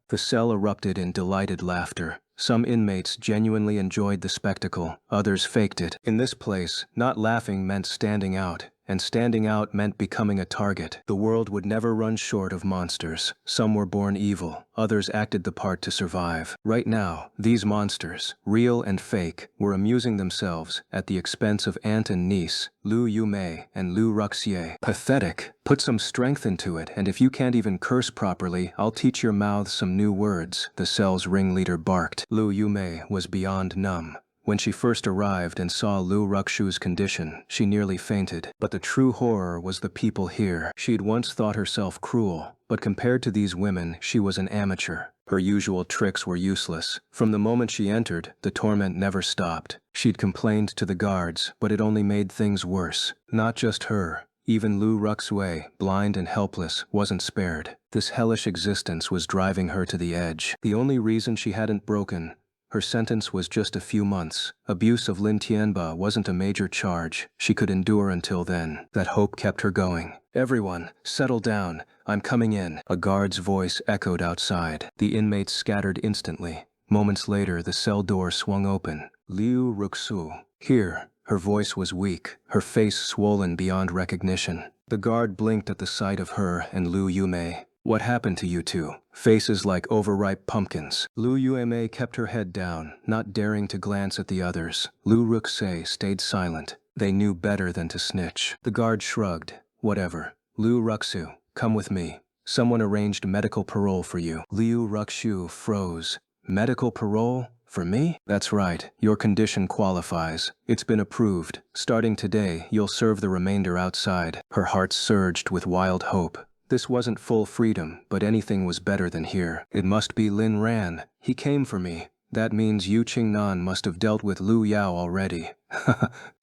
The cell erupted in delighted laughter. Some inmates genuinely enjoyed the spectacle, others faked it. In this place, not laughing meant standing out, and standing out meant becoming a target. The world would never run short of monsters. Some were born evil, others acted the part to survive. Right now, these monsters, real and fake, were amusing themselves at the expense of aunt and niece, Liu Yumei and Liu Ruxie. Pathetic. Put some strength into it, and if you can't even curse properly, I'll teach your mouths some new words, the cell's ringleader barked. Liu Yumei was beyond numb. When she first arrived and saw Liu Ruxu's condition, she nearly fainted. But the true horror was the people here. She'd once thought herself cruel, but compared to these women, she was an amateur. Her usual tricks were useless. From the moment she entered, the torment never stopped. She'd complained to the guards, but it only made things worse. Not just her. Even Liu Ruxue, blind and helpless, wasn't spared. This hellish existence was driving her to the edge. The only reason she hadn't broken, her sentence was just a few months. Abuse of Lin Tianba wasn't a major charge. She could endure until then. That hope kept her going. Everyone, settle down. I'm coming in. A guard's voice echoed outside. The inmates scattered instantly. Moments later, the cell door swung open. Liu Ruxu. Here. Her voice was weak, her face swollen beyond recognition. The guard blinked at the sight of her and Liu Yumei. What happened to you two? Faces like overripe pumpkins. Liu Yumei kept her head down, not daring to glance at the others. Liu Ruxei stayed silent. They knew better than to snitch. The guard shrugged. Whatever. Liu Ruxu, come with me. Someone arranged medical parole for you. Liu Ruxu froze. Medical parole? For me? That's right, your condition qualifies. It's been approved. Starting today, you'll serve the remainder outside. Her heart surged with wild hope. This wasn't full freedom, but anything was better than here. It must be Lin Ran. He came for me. That means Yu Qingnan must have dealt with Liu Yao already.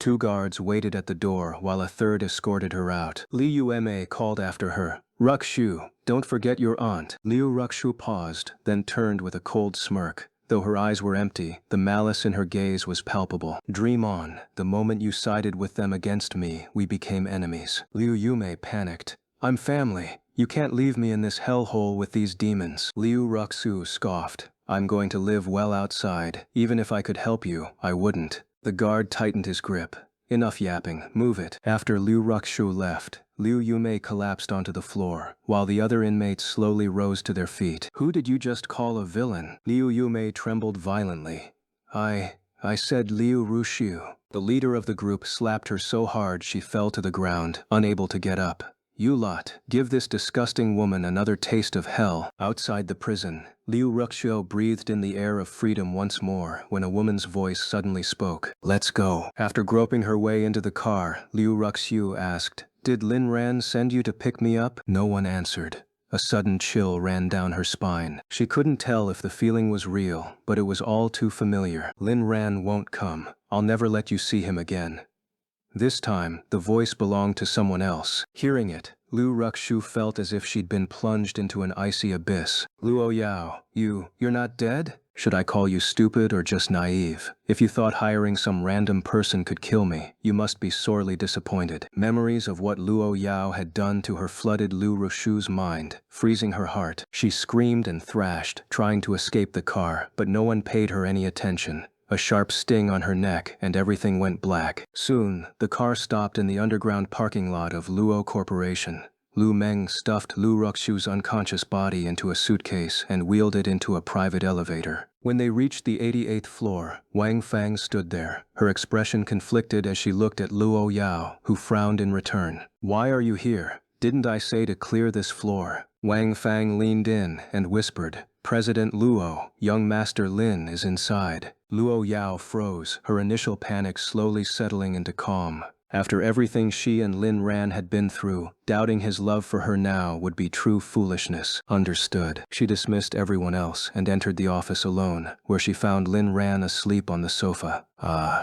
Two guards waited at the door while a third escorted her out. Liu Yumei called after her. Ruxu, don't forget your aunt. Liu Ruxu paused, then turned with a cold smirk. Though her eyes were empty, the malice in her gaze was palpable. Dream on. The moment you sided with them against me, we became enemies. Liu Yumei panicked. I'm family. You can't leave me in this hellhole with these demons. Liu Ruxu scoffed. I'm going to live well outside. Even if I could help you, I wouldn't. The guard tightened his grip. Enough yapping. Move it. After Liu Ruxu left, Liu Yumei collapsed onto the floor, while the other inmates slowly rose to their feet. Who did you just call a villain? Liu Yumei trembled violently. I said Liu Rushu. The leader of the group slapped her so hard she fell to the ground, unable to get up. You lot, give this disgusting woman another taste of hell. Outside the prison, Liu Ruxu breathed in the air of freedom once more when a woman's voice suddenly spoke. Let's go. After groping her way into the car, Liu Ruxu asked, Did Lin Ran send you to pick me up? No one answered. A sudden chill ran down her spine. She couldn't tell if the feeling was real, but it was all too familiar. Lin Ran won't come. I'll never let you see him again. This time, the voice belonged to someone else. Hearing it, Liu Ruxu felt as if she'd been plunged into an icy abyss. Luo Yao, you're not dead? Should I call you stupid or just naive? If you thought hiring some random person could kill me, you must be sorely disappointed. Memories of what Luo Yao had done to her flooded Liu Rushu's mind, freezing her heart. She screamed and thrashed, trying to escape the car, but no one paid her any attention. A sharp sting on her neck, and everything went black. Soon, the car stopped in the underground parking lot of Luo Corporation. Lu Meng stuffed Liu Ruxu's unconscious body into a suitcase and wheeled it into a private elevator. When they reached the 88th floor, Wang Fang stood there, her expression conflicted as she looked at Luo Yao, who frowned in return. Why are you here? Didn't I say to clear this floor? Wang Fang leaned in and whispered, President Luo, young Master Lin is inside. Luo Yao froze, her initial panic slowly settling into calm. After everything she and Lin Ran had been through, doubting his love for her now would be true foolishness. Understood. She dismissed everyone else and entered the office alone, where she found Lin Ran asleep on the sofa.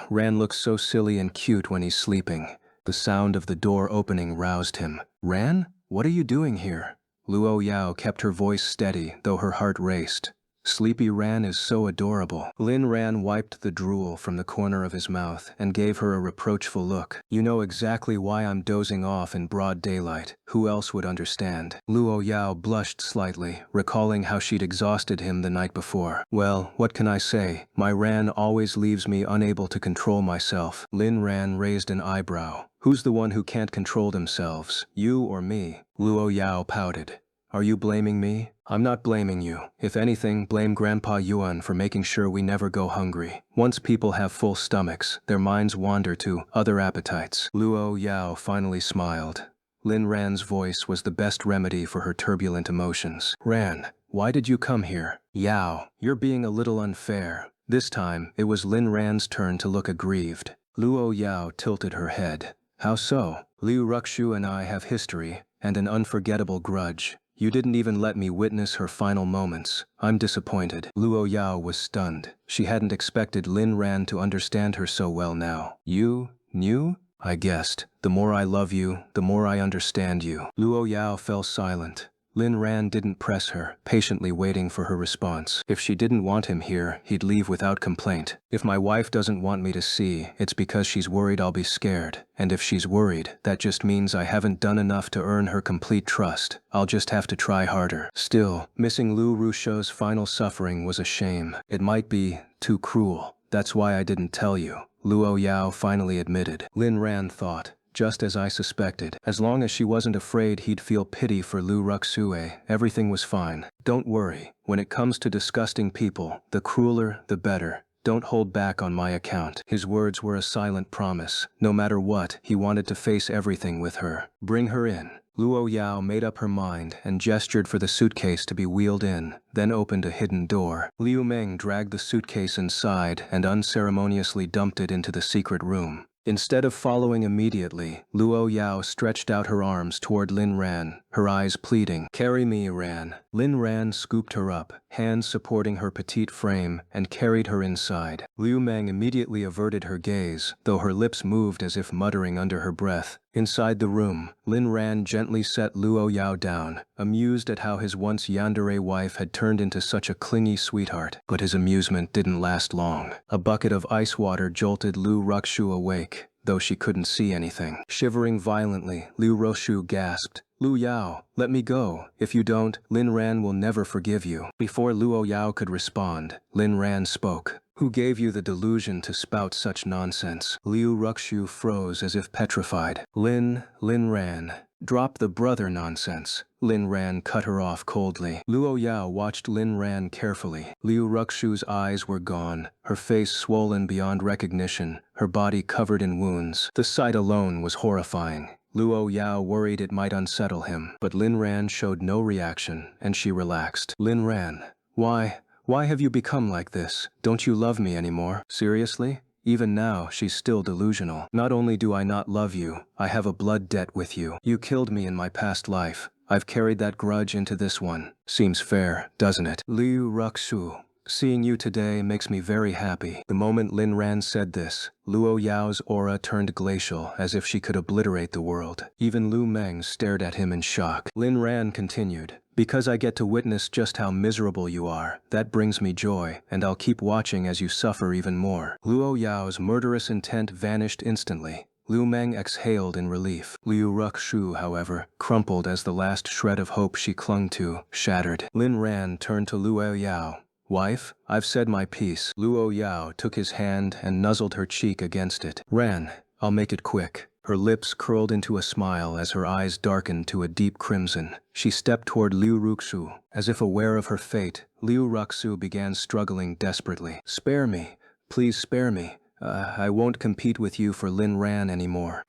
Ran looks so silly and cute when he's sleeping. The sound of the door opening roused him. Ran? What are you doing here? Luo Yao kept her voice steady, though her heart raced. Sleepy Ran is so adorable. Lin Ran wiped the drool from the corner of his mouth and gave her a reproachful look. You know exactly why I'm dozing off in broad daylight. Who else would understand? Luo Yao blushed slightly, recalling how she'd exhausted him the night before. Well, what can I say? My Ran always leaves me unable to control myself. Lin Ran raised an eyebrow. Who's the one who can't control themselves? You or me? Luo Yao pouted. Are you blaming me? I'm not blaming you. If anything, blame Grandpa Yuan for making sure we never go hungry. Once people have full stomachs, their minds wander to other appetites. Luo Yao finally smiled. Lin Ran's voice was the best remedy for her turbulent emotions. Ran, why did you come here? Yao, you're being a little unfair. This time, it was Lin Ran's turn to look aggrieved. Luo Yao tilted her head. How so? Liu Ruxu and I have history, and an unforgettable grudge. You didn't even let me witness her final moments. I'm disappointed. Luo Yao was stunned. She hadn't expected Lin Ran to understand her so well now. You knew? I guessed. The more I love you, the more I understand you. Luo Yao fell silent. Lin Ran didn't press her, patiently waiting for her response. If she didn't want him here, he'd leave without complaint. If my wife doesn't want me to see, it's because she's worried I'll be scared. And if she's worried, that just means I haven't done enough to earn her complete trust. I'll just have to try harder. Still, missing Liu Rushu's final suffering was a shame. It might be too cruel. That's why I didn't tell you. Luo Yao finally admitted. Lin Ran thought. Just as I suspected. As long as she wasn't afraid he'd feel pity for Liu Ruxue, everything was fine. Don't worry. When it comes to disgusting people, the crueler, the better. Don't hold back on my account. His words were a silent promise. No matter what, he wanted to face everything with her. Bring her in. Luo Yao made up her mind and gestured for the suitcase to be wheeled in, then opened a hidden door. Liu Meng dragged the suitcase inside and unceremoniously dumped it into the secret room. Instead of following immediately, Luo Yao stretched out her arms toward Lin Ran, her eyes pleading. Carry me, Ran. Lin Ran scooped her up, hands supporting her petite frame, and carried her inside. Liu Meng immediately averted her gaze, though her lips moved as if muttering under her breath. Inside the room, Lin Ran gently set Luo Yao down, amused at how his once yandere wife had turned into such a clingy sweetheart. But his amusement didn't last long. A bucket of ice water jolted Liu Ruxu awake. though she couldn't see anything. Shivering violently, Liu Roshu gasped, "Lu Yao, let me go. If you don't, Lin Ran will never forgive you." Before Luo Yao could respond, Lin Ran spoke. "Who gave you the delusion to spout such nonsense?" Liu Ruxu froze as if petrified. Lin Ran. "Drop the brother nonsense." Lin Ran cut her off coldly. Luo Yao watched Lin Ran carefully. Liu Ruxu's eyes were gone, her face swollen beyond recognition, her body covered in wounds. The sight alone was horrifying. Luo Yao worried it might unsettle him, but Lin Ran showed no reaction, and she relaxed. "Lin Ran, why have you become like this? Don't you love me anymore? Seriously?" Even now, she's still delusional. "Not only do I not love you, I have a blood debt with you. You killed me in my past life. I've carried that grudge into this one. Seems fair, doesn't it?" "Liu Ruxu, seeing you today makes me very happy." The moment Lin Ran said this, Luo Yao's aura turned glacial, as if she could obliterate the world. Even Lu Meng stared at him in shock. Lin Ran continued, "Because I get to witness just how miserable you are, that brings me joy, and I'll keep watching as you suffer even more." Luo Yao's murderous intent vanished instantly. Lu Meng exhaled in relief. Liu Ruxu, however, crumpled as the last shred of hope she clung to shattered. Lin Ran turned to Luo Yao. "Wife, I've said my piece." Luo Yao took his hand and nuzzled her cheek against it. "Ran, I'll make it quick." Her lips curled into a smile as her eyes darkened to a deep crimson. She stepped toward Liu Ruxu. As if aware of her fate, Liu Ruxu began struggling desperately. "Spare me. Please spare me. I won't compete with you for Lin Ran anymore."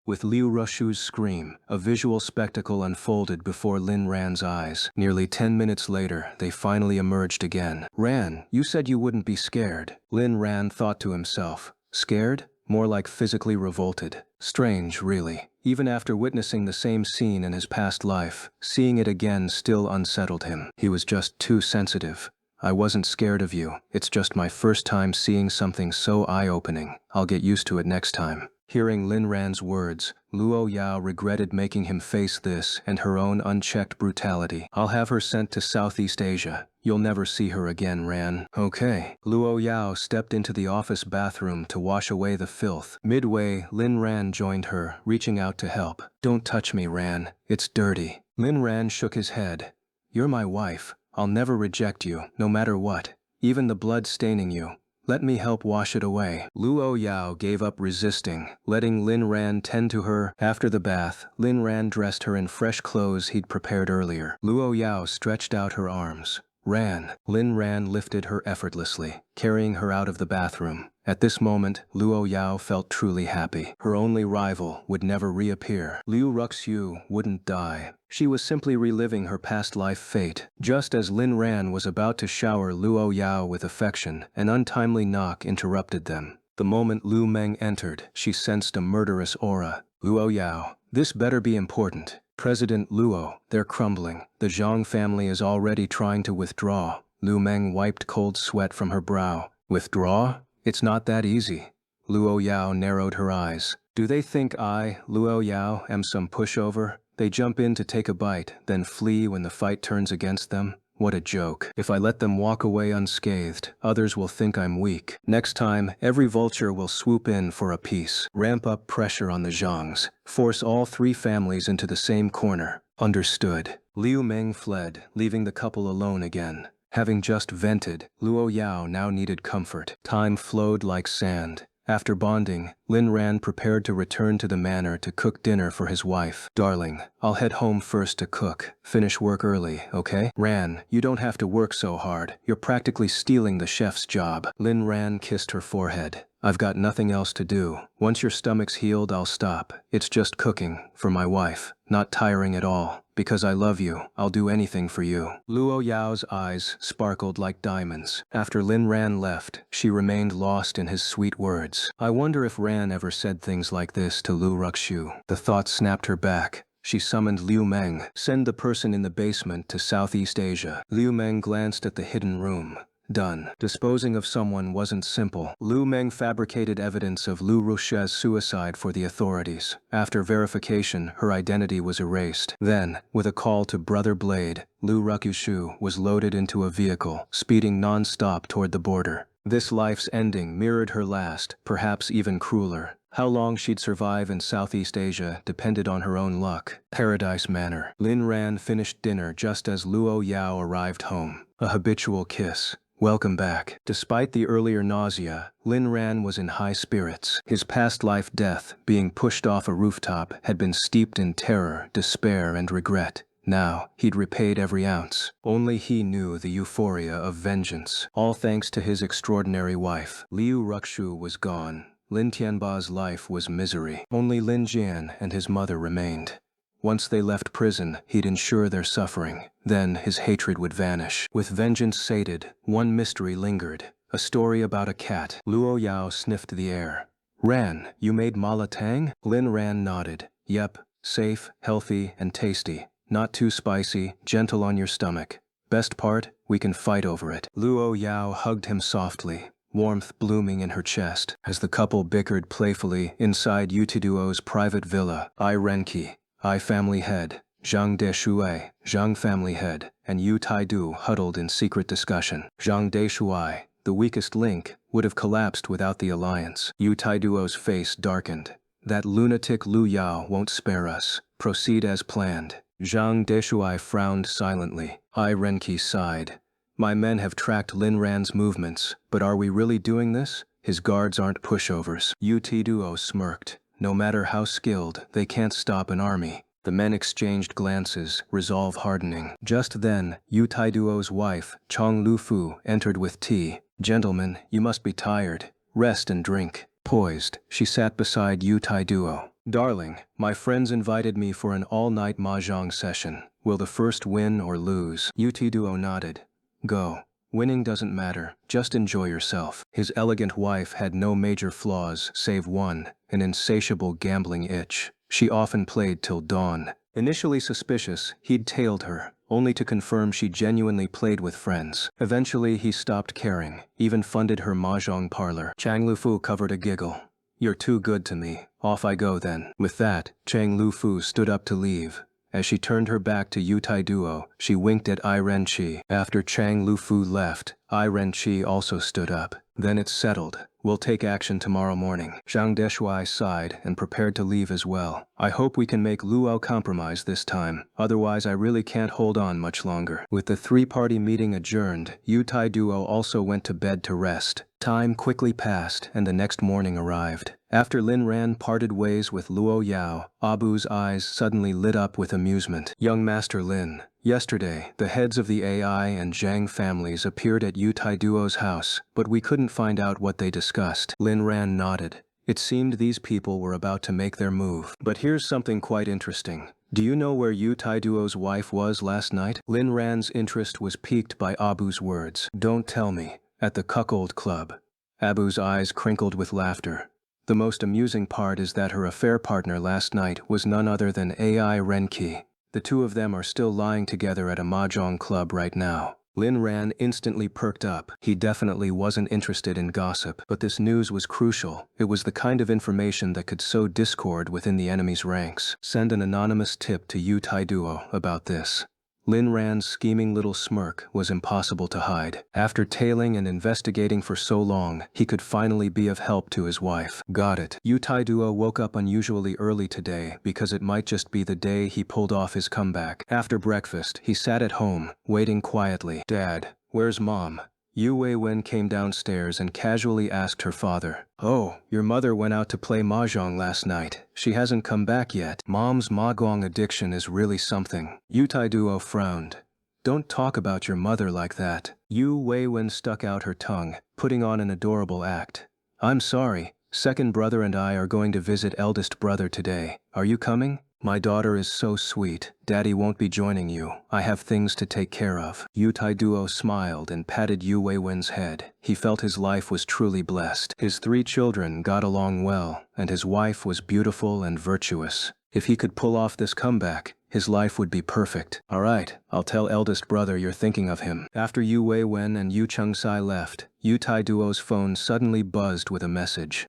With Liu Ruxu's scream, a visual spectacle unfolded before Lin Ran's eyes. Nearly 10 minutes later, they finally emerged again. "Ran, you said you wouldn't be scared." Lin Ran thought to himself. Scared? More like physically revolted. Strange, really. Even after witnessing the same scene in his past life, seeing it again still unsettled him. He was just too sensitive. "I wasn't scared of you. It's just my first time seeing something so eye-opening. I'll get used to it next time." Hearing Lin Ran's words, Luo Yao regretted making him face this and her own unchecked brutality. "I'll have her sent to Southeast Asia. You'll never see her again, Ran." "Okay." Luo Yao stepped into the office bathroom to wash away the filth. Midway, Lin Ran joined her, reaching out to help. "Don't touch me, Ran. It's dirty." Lin Ran shook his head. "You're my wife. I'll never reject you, no matter what. Even the blood staining you. Let me help wash it away." Luo Yao gave up resisting, letting Lin Ran tend to her. After the bath, Lin Ran dressed her in fresh clothes he'd prepared earlier. Luo Yao stretched out her arms. "Ran." Lin Ran lifted her effortlessly, carrying her out of the bathroom. At this moment, Luo Yao felt truly happy. Her only rival would never reappear. Liu Ruxu wouldn't die. She was simply reliving her past life fate. Just as Lin Ran was about to shower Luo Yao with affection, an untimely knock interrupted them. The moment Lu Meng entered, she sensed a murderous aura. "Luo Yao, this better be important." "President Luo, they're crumbling. The Zhang family is already trying to withdraw." Lu Meng wiped cold sweat from her brow. "Withdraw? It's not that easy." Luo Yao narrowed her eyes. "Do they think I, Luo Yao, am some pushover? They jump in to take a bite, then flee when the fight turns against them? What a joke. If I let them walk away unscathed, others will think I'm weak. Next time, every vulture will swoop in for a piece. Ramp up pressure on the Zhangs. Force all 3 families into the same corner." "Understood." Liu Meng fled, leaving the couple alone again. Having just vented, Luo Yao now needed comfort. Time flowed like sand. After bonding, Lin Ran prepared to return to the manor to cook dinner for his wife. "Darling, I'll head home first to cook. Finish work early, okay?" "Ran, you don't have to work so hard. You're practically stealing the chef's job." Lin Ran kissed her forehead. "I've got nothing else to do. Once your stomach's healed, I'll stop. It's just cooking, for my wife. Not tiring at all. Because I love you, I'll do anything for you." Luo Yao's eyes sparkled like diamonds. After Lin Ran left, she remained lost in his sweet words. I wonder if Ran ever said things like this to Liu Ruxu. The thought snapped her back. She summoned Liu Meng. "Send the person in the basement to Southeast Asia." Liu Meng glanced at the hidden room. Done. Disposing of someone wasn't simple. Liu Meng fabricated evidence of Liu Ruxu's suicide for the authorities. After verification, her identity was erased. Then, with a call to Brother Blade, Liu Ruxu was loaded into a vehicle, speeding non-stop toward the border. This life's ending mirrored her last, perhaps even crueler. How long she'd survive in Southeast Asia depended on her own luck. Paradise Manor. Lin Ran finished dinner just as Luo Yao arrived home. A habitual kiss. Welcome back. Despite the earlier nausea, Lin Ran was in high spirits. His past life death, being pushed off a rooftop, had been steeped in terror, despair, and regret. Now, he'd repaid every ounce. Only he knew the euphoria of vengeance. All thanks to his extraordinary wife. Liu Rukshu was gone. Lin Tianba's life was misery. Only Lin Jian and his mother remained. Once they left prison, he'd ensure their suffering. Then his hatred would vanish. With vengeance sated, one mystery lingered. A story about a cat. Luo Yao sniffed the air. Ran, you made mala tang? Lin Ran nodded. Yep, safe, healthy, and tasty. Not too spicy, gentle on your stomach. Best part, we can fight over it. Luo Yao hugged him softly, warmth blooming in her chest. As the couple bickered playfully inside Yutiduo's private villa, I Renki, I family head, Zhang Deshuai, Zhang family head, and Yu Taidu huddled in secret discussion. Zhang Deshuai, the weakest link, would have collapsed without the alliance. Yu Taiduo's face darkened. That lunatic Lu Yao won't spare us. Proceed as planned. Zhang Deshuai frowned silently. I Renki sighed. My men have tracked Lin Ran's movements, but are we really doing this? His guards aren't pushovers. Yu Tiduo smirked. No matter how skilled, they can't stop an army. The men exchanged glances, resolve hardening. Just then, Yu Taiduo's wife, Chong Lufu, entered with tea. Gentlemen, you must be tired. Rest and drink. Poised, she sat beside Yu Taiduo. Darling, my friends invited me for an all-night mahjong session. Will the first win or lose? Yu Taiduo nodded. Go. Winning doesn't matter, just enjoy yourself. His elegant wife had no major flaws, save one, an insatiable gambling itch. She often played till dawn. Initially suspicious, he'd tailed her, only to confirm she genuinely played with friends. Eventually, he stopped caring, even funded her mahjong parlor. Chang Lufu covered a giggle. You're too good to me. Off I go then. With that, Chang Lufu stood up to leave. As she turned her back to Yu Taiduo, she winked at Ai Renqi. After Chang Lufu left, Ai Renqi also stood up. Then it's settled. We'll take action tomorrow morning. Zhang Deshuai sighed and prepared to leave as well. I hope we can make Luo compromise this time. Otherwise, I really can't hold on much longer. With the three-party meeting adjourned, Yu Taiduo also went to bed to rest. Time quickly passed, and the next morning arrived. After Lin Ran parted ways with Luo Yao, Abu's eyes suddenly lit up with amusement. Young Master Lin, yesterday, the heads of the AI and Zhang families appeared at Yu Taiduo's house, but we couldn't find out what they discussed. Lin Ran nodded. It seemed these people were about to make their move. But here's something quite interesting. Do you know where Yu Taiduo's wife was last night? Lin Ran's interest was piqued by Abu's words. Don't tell me. At the Cuckold Club. Abu's eyes crinkled with laughter. The most amusing part is that her affair partner last night was none other than Ai Renki. The two of them are still lying together at a mahjong club right now. Lin Ran instantly perked up. He definitely wasn't interested in gossip, but this news was crucial. It was the kind of information that could sow discord within the enemy's ranks. Send an anonymous tip to Yu Taiduo about this. Lin Ran's scheming little smirk was impossible to hide. After tailing and investigating for so long, he could finally be of help to his wife. Got it. Yu Taiduo woke up unusually early today because it might just be the day he pulled off his comeback. After breakfast, he sat at home, waiting quietly. Dad, where's Mom? Yu Weiwen came downstairs and casually asked her father. Oh, your mother went out to play mahjong last night. She hasn't come back yet. Mom's mahjong addiction is really something. Yu Taiduo frowned. Don't talk about your mother like that. Yu Weiwen stuck out her tongue, putting on an adorable act. I'm sorry. Second brother and I are going to visit eldest brother today. Are you coming? My daughter is so sweet. Daddy won't be joining you. I have things to take care of. Yu Taiduo smiled and patted Yu Weiwen's head. He felt his life was truly blessed. His 3 children got along well, and his wife was beautiful and virtuous. If he could pull off this comeback, his life would be perfect. All right, I'll tell eldest brother you're thinking of him. After Yu Weiwen and Yu Chengsai left, Yu Taiduo's phone suddenly buzzed with a message.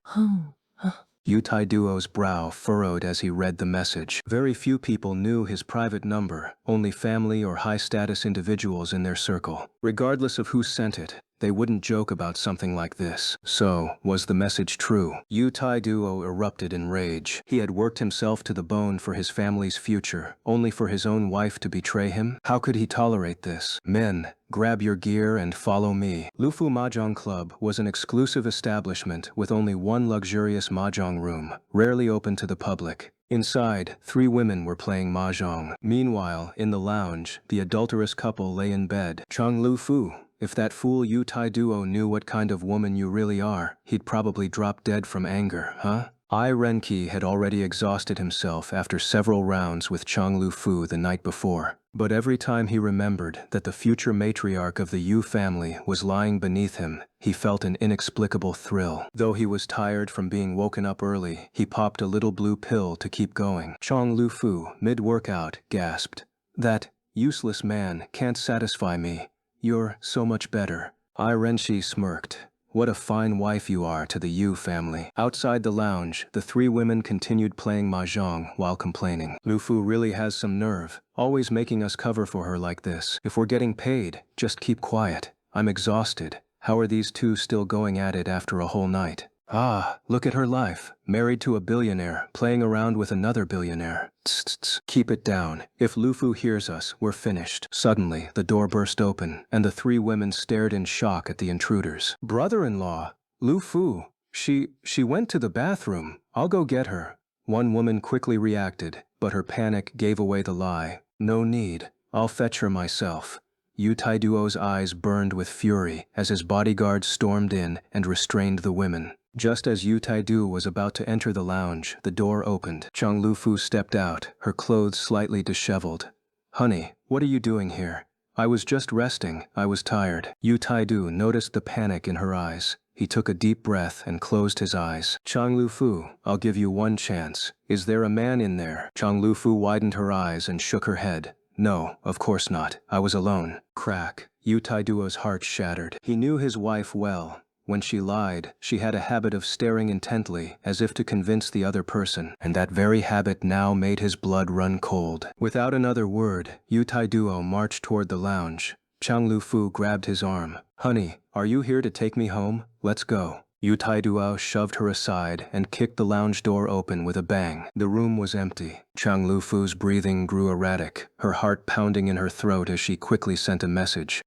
Yu Taiduo's brow furrowed as he read the message. Very few people knew his private number, only family or high-status individuals in their circle. Regardless of who sent it, They wouldn't joke about something like this. So, was the message true? Yu Tai Duo erupted in rage. He had worked himself to the bone for his family's future, only for his own wife to betray him? How could he tolerate this? Men, grab your gear and follow me. Lufu Mahjong Club was an exclusive establishment with only one luxurious mahjong room, rarely open to the public. Inside, 3 women were playing mahjong. Meanwhile, in the lounge, the adulterous couple lay in bed. Chang Lufu, if that fool Yu Tai Duo knew what kind of woman you really are, he'd probably drop dead from anger, huh? Ai Renki had already exhausted himself after several rounds with Chang Lufu the night before. But every time he remembered that the future matriarch of the Yu family was lying beneath him, he felt an inexplicable thrill. Though he was tired from being woken up early, he popped a little blue pill to keep going. Chang Lufu, mid-workout, gasped, "That useless man can't satisfy me. You're so much better." Ai Renshi smirked. "What a fine wife you are to the Yu family." Outside the lounge, the 3 women continued playing mahjong while complaining. "Lufu really has some nerve, always making us cover for her like this. If we're getting paid, just keep quiet. I'm exhausted. How are these 2 still going at it after a whole night?" "Ah, look at her life. Married to a billionaire, playing around with another billionaire. Tss, keep it down. If Lufu hears us, we're finished." Suddenly, the door burst open, and the 3 women stared in shock at the intruders. "Brother-in-law, Lufu, she went to the bathroom. I'll go get her." One woman quickly reacted, but her panic gave away the lie. "No need. I'll fetch her myself." Yu Tai Duo's eyes burned with fury as his bodyguards stormed in and restrained the women. Just as Yu Tai Du was about to enter the lounge, the door opened. Chang Lufu stepped out, her clothes slightly disheveled. "Honey, what are you doing here?" "I was just resting. I was tired." Yu Tai Du noticed the panic in her eyes. He took a deep breath and closed his eyes. "Chang Lufu, I'll give you one chance. Is there a man in there?" Chang Lufu widened her eyes and shook her head. "No, of course not. I was alone." Crack. Yu Tai Duo's heart shattered. He knew his wife well. When she lied, she had a habit of staring intently, as if to convince the other person, and that very habit now made his blood run cold. Without another word, Yu Tai Duo marched toward the lounge. Chang Lufu grabbed his arm. "Honey, are you here to take me home? Let's go." Yu Tai Duo shoved her aside and kicked the lounge door open with a bang. The room was empty. Chang Lufu's breathing grew erratic, her heart pounding in her throat as she quickly sent a message.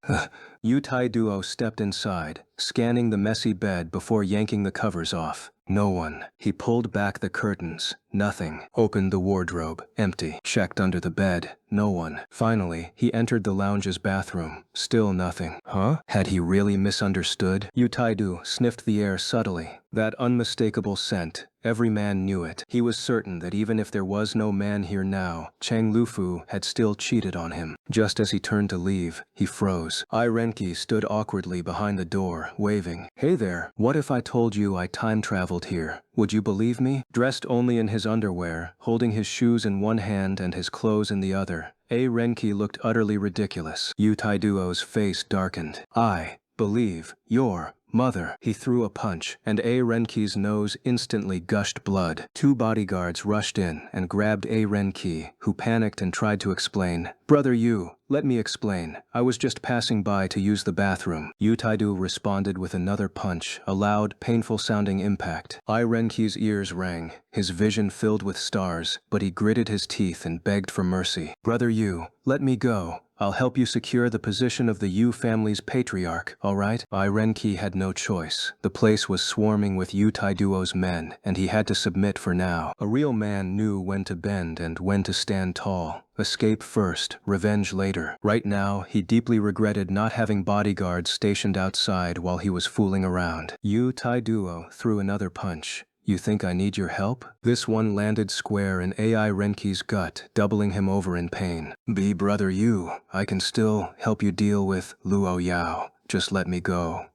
Yu Tai Duo stepped inside, scanning the messy bed before yanking the covers off. No one. He pulled back the curtains. Nothing. Opened the wardrobe. Empty. Checked under the bed. No one. Finally, he entered the lounge's bathroom. Still nothing. Huh? Had he really misunderstood? Yu Tai Du sniffed the air subtly. That unmistakable scent. Every man knew it. He was certain that even if there was no man here now, Chang Lufu had still cheated on him. Just as he turned to leave, he froze. Ai Renki stood awkwardly behind the door, waving. "Hey there, what if I told you I time-traveled here? Would you believe me?" Dressed only in his underwear, holding his shoes in one hand and his clothes in the other, Ai Renki looked utterly ridiculous. Yu Tai Duo's face darkened. "I believe your mother." He threw a punch, and Ai Renki's nose instantly gushed blood. 2 bodyguards rushed in and grabbed Ai Renki, who panicked and tried to explain. "Brother Yu, let me explain. I was just passing by to use the bathroom." Yu Taidu responded with another punch, a loud, painful-sounding impact. Ai Renki's ears rang, his vision filled with stars, but he gritted his teeth and begged for mercy. "Brother Yu, let me go. I'll help you secure the position of the Yu family's patriarch, all right?" Ai Renki had no choice. The place was swarming with Yu Taiduo's men, and he had to submit for now. A real man knew when to bend and when to stand tall. Escape first, revenge later. Right now, he deeply regretted not having bodyguards stationed outside while he was fooling around. Yu Taiduo threw another punch. "You think I need your help?" This one landed square in Ai Renki's gut, doubling him over in pain. "Be Brother Yu, I can still help you deal with Luo Yao. Just let me go."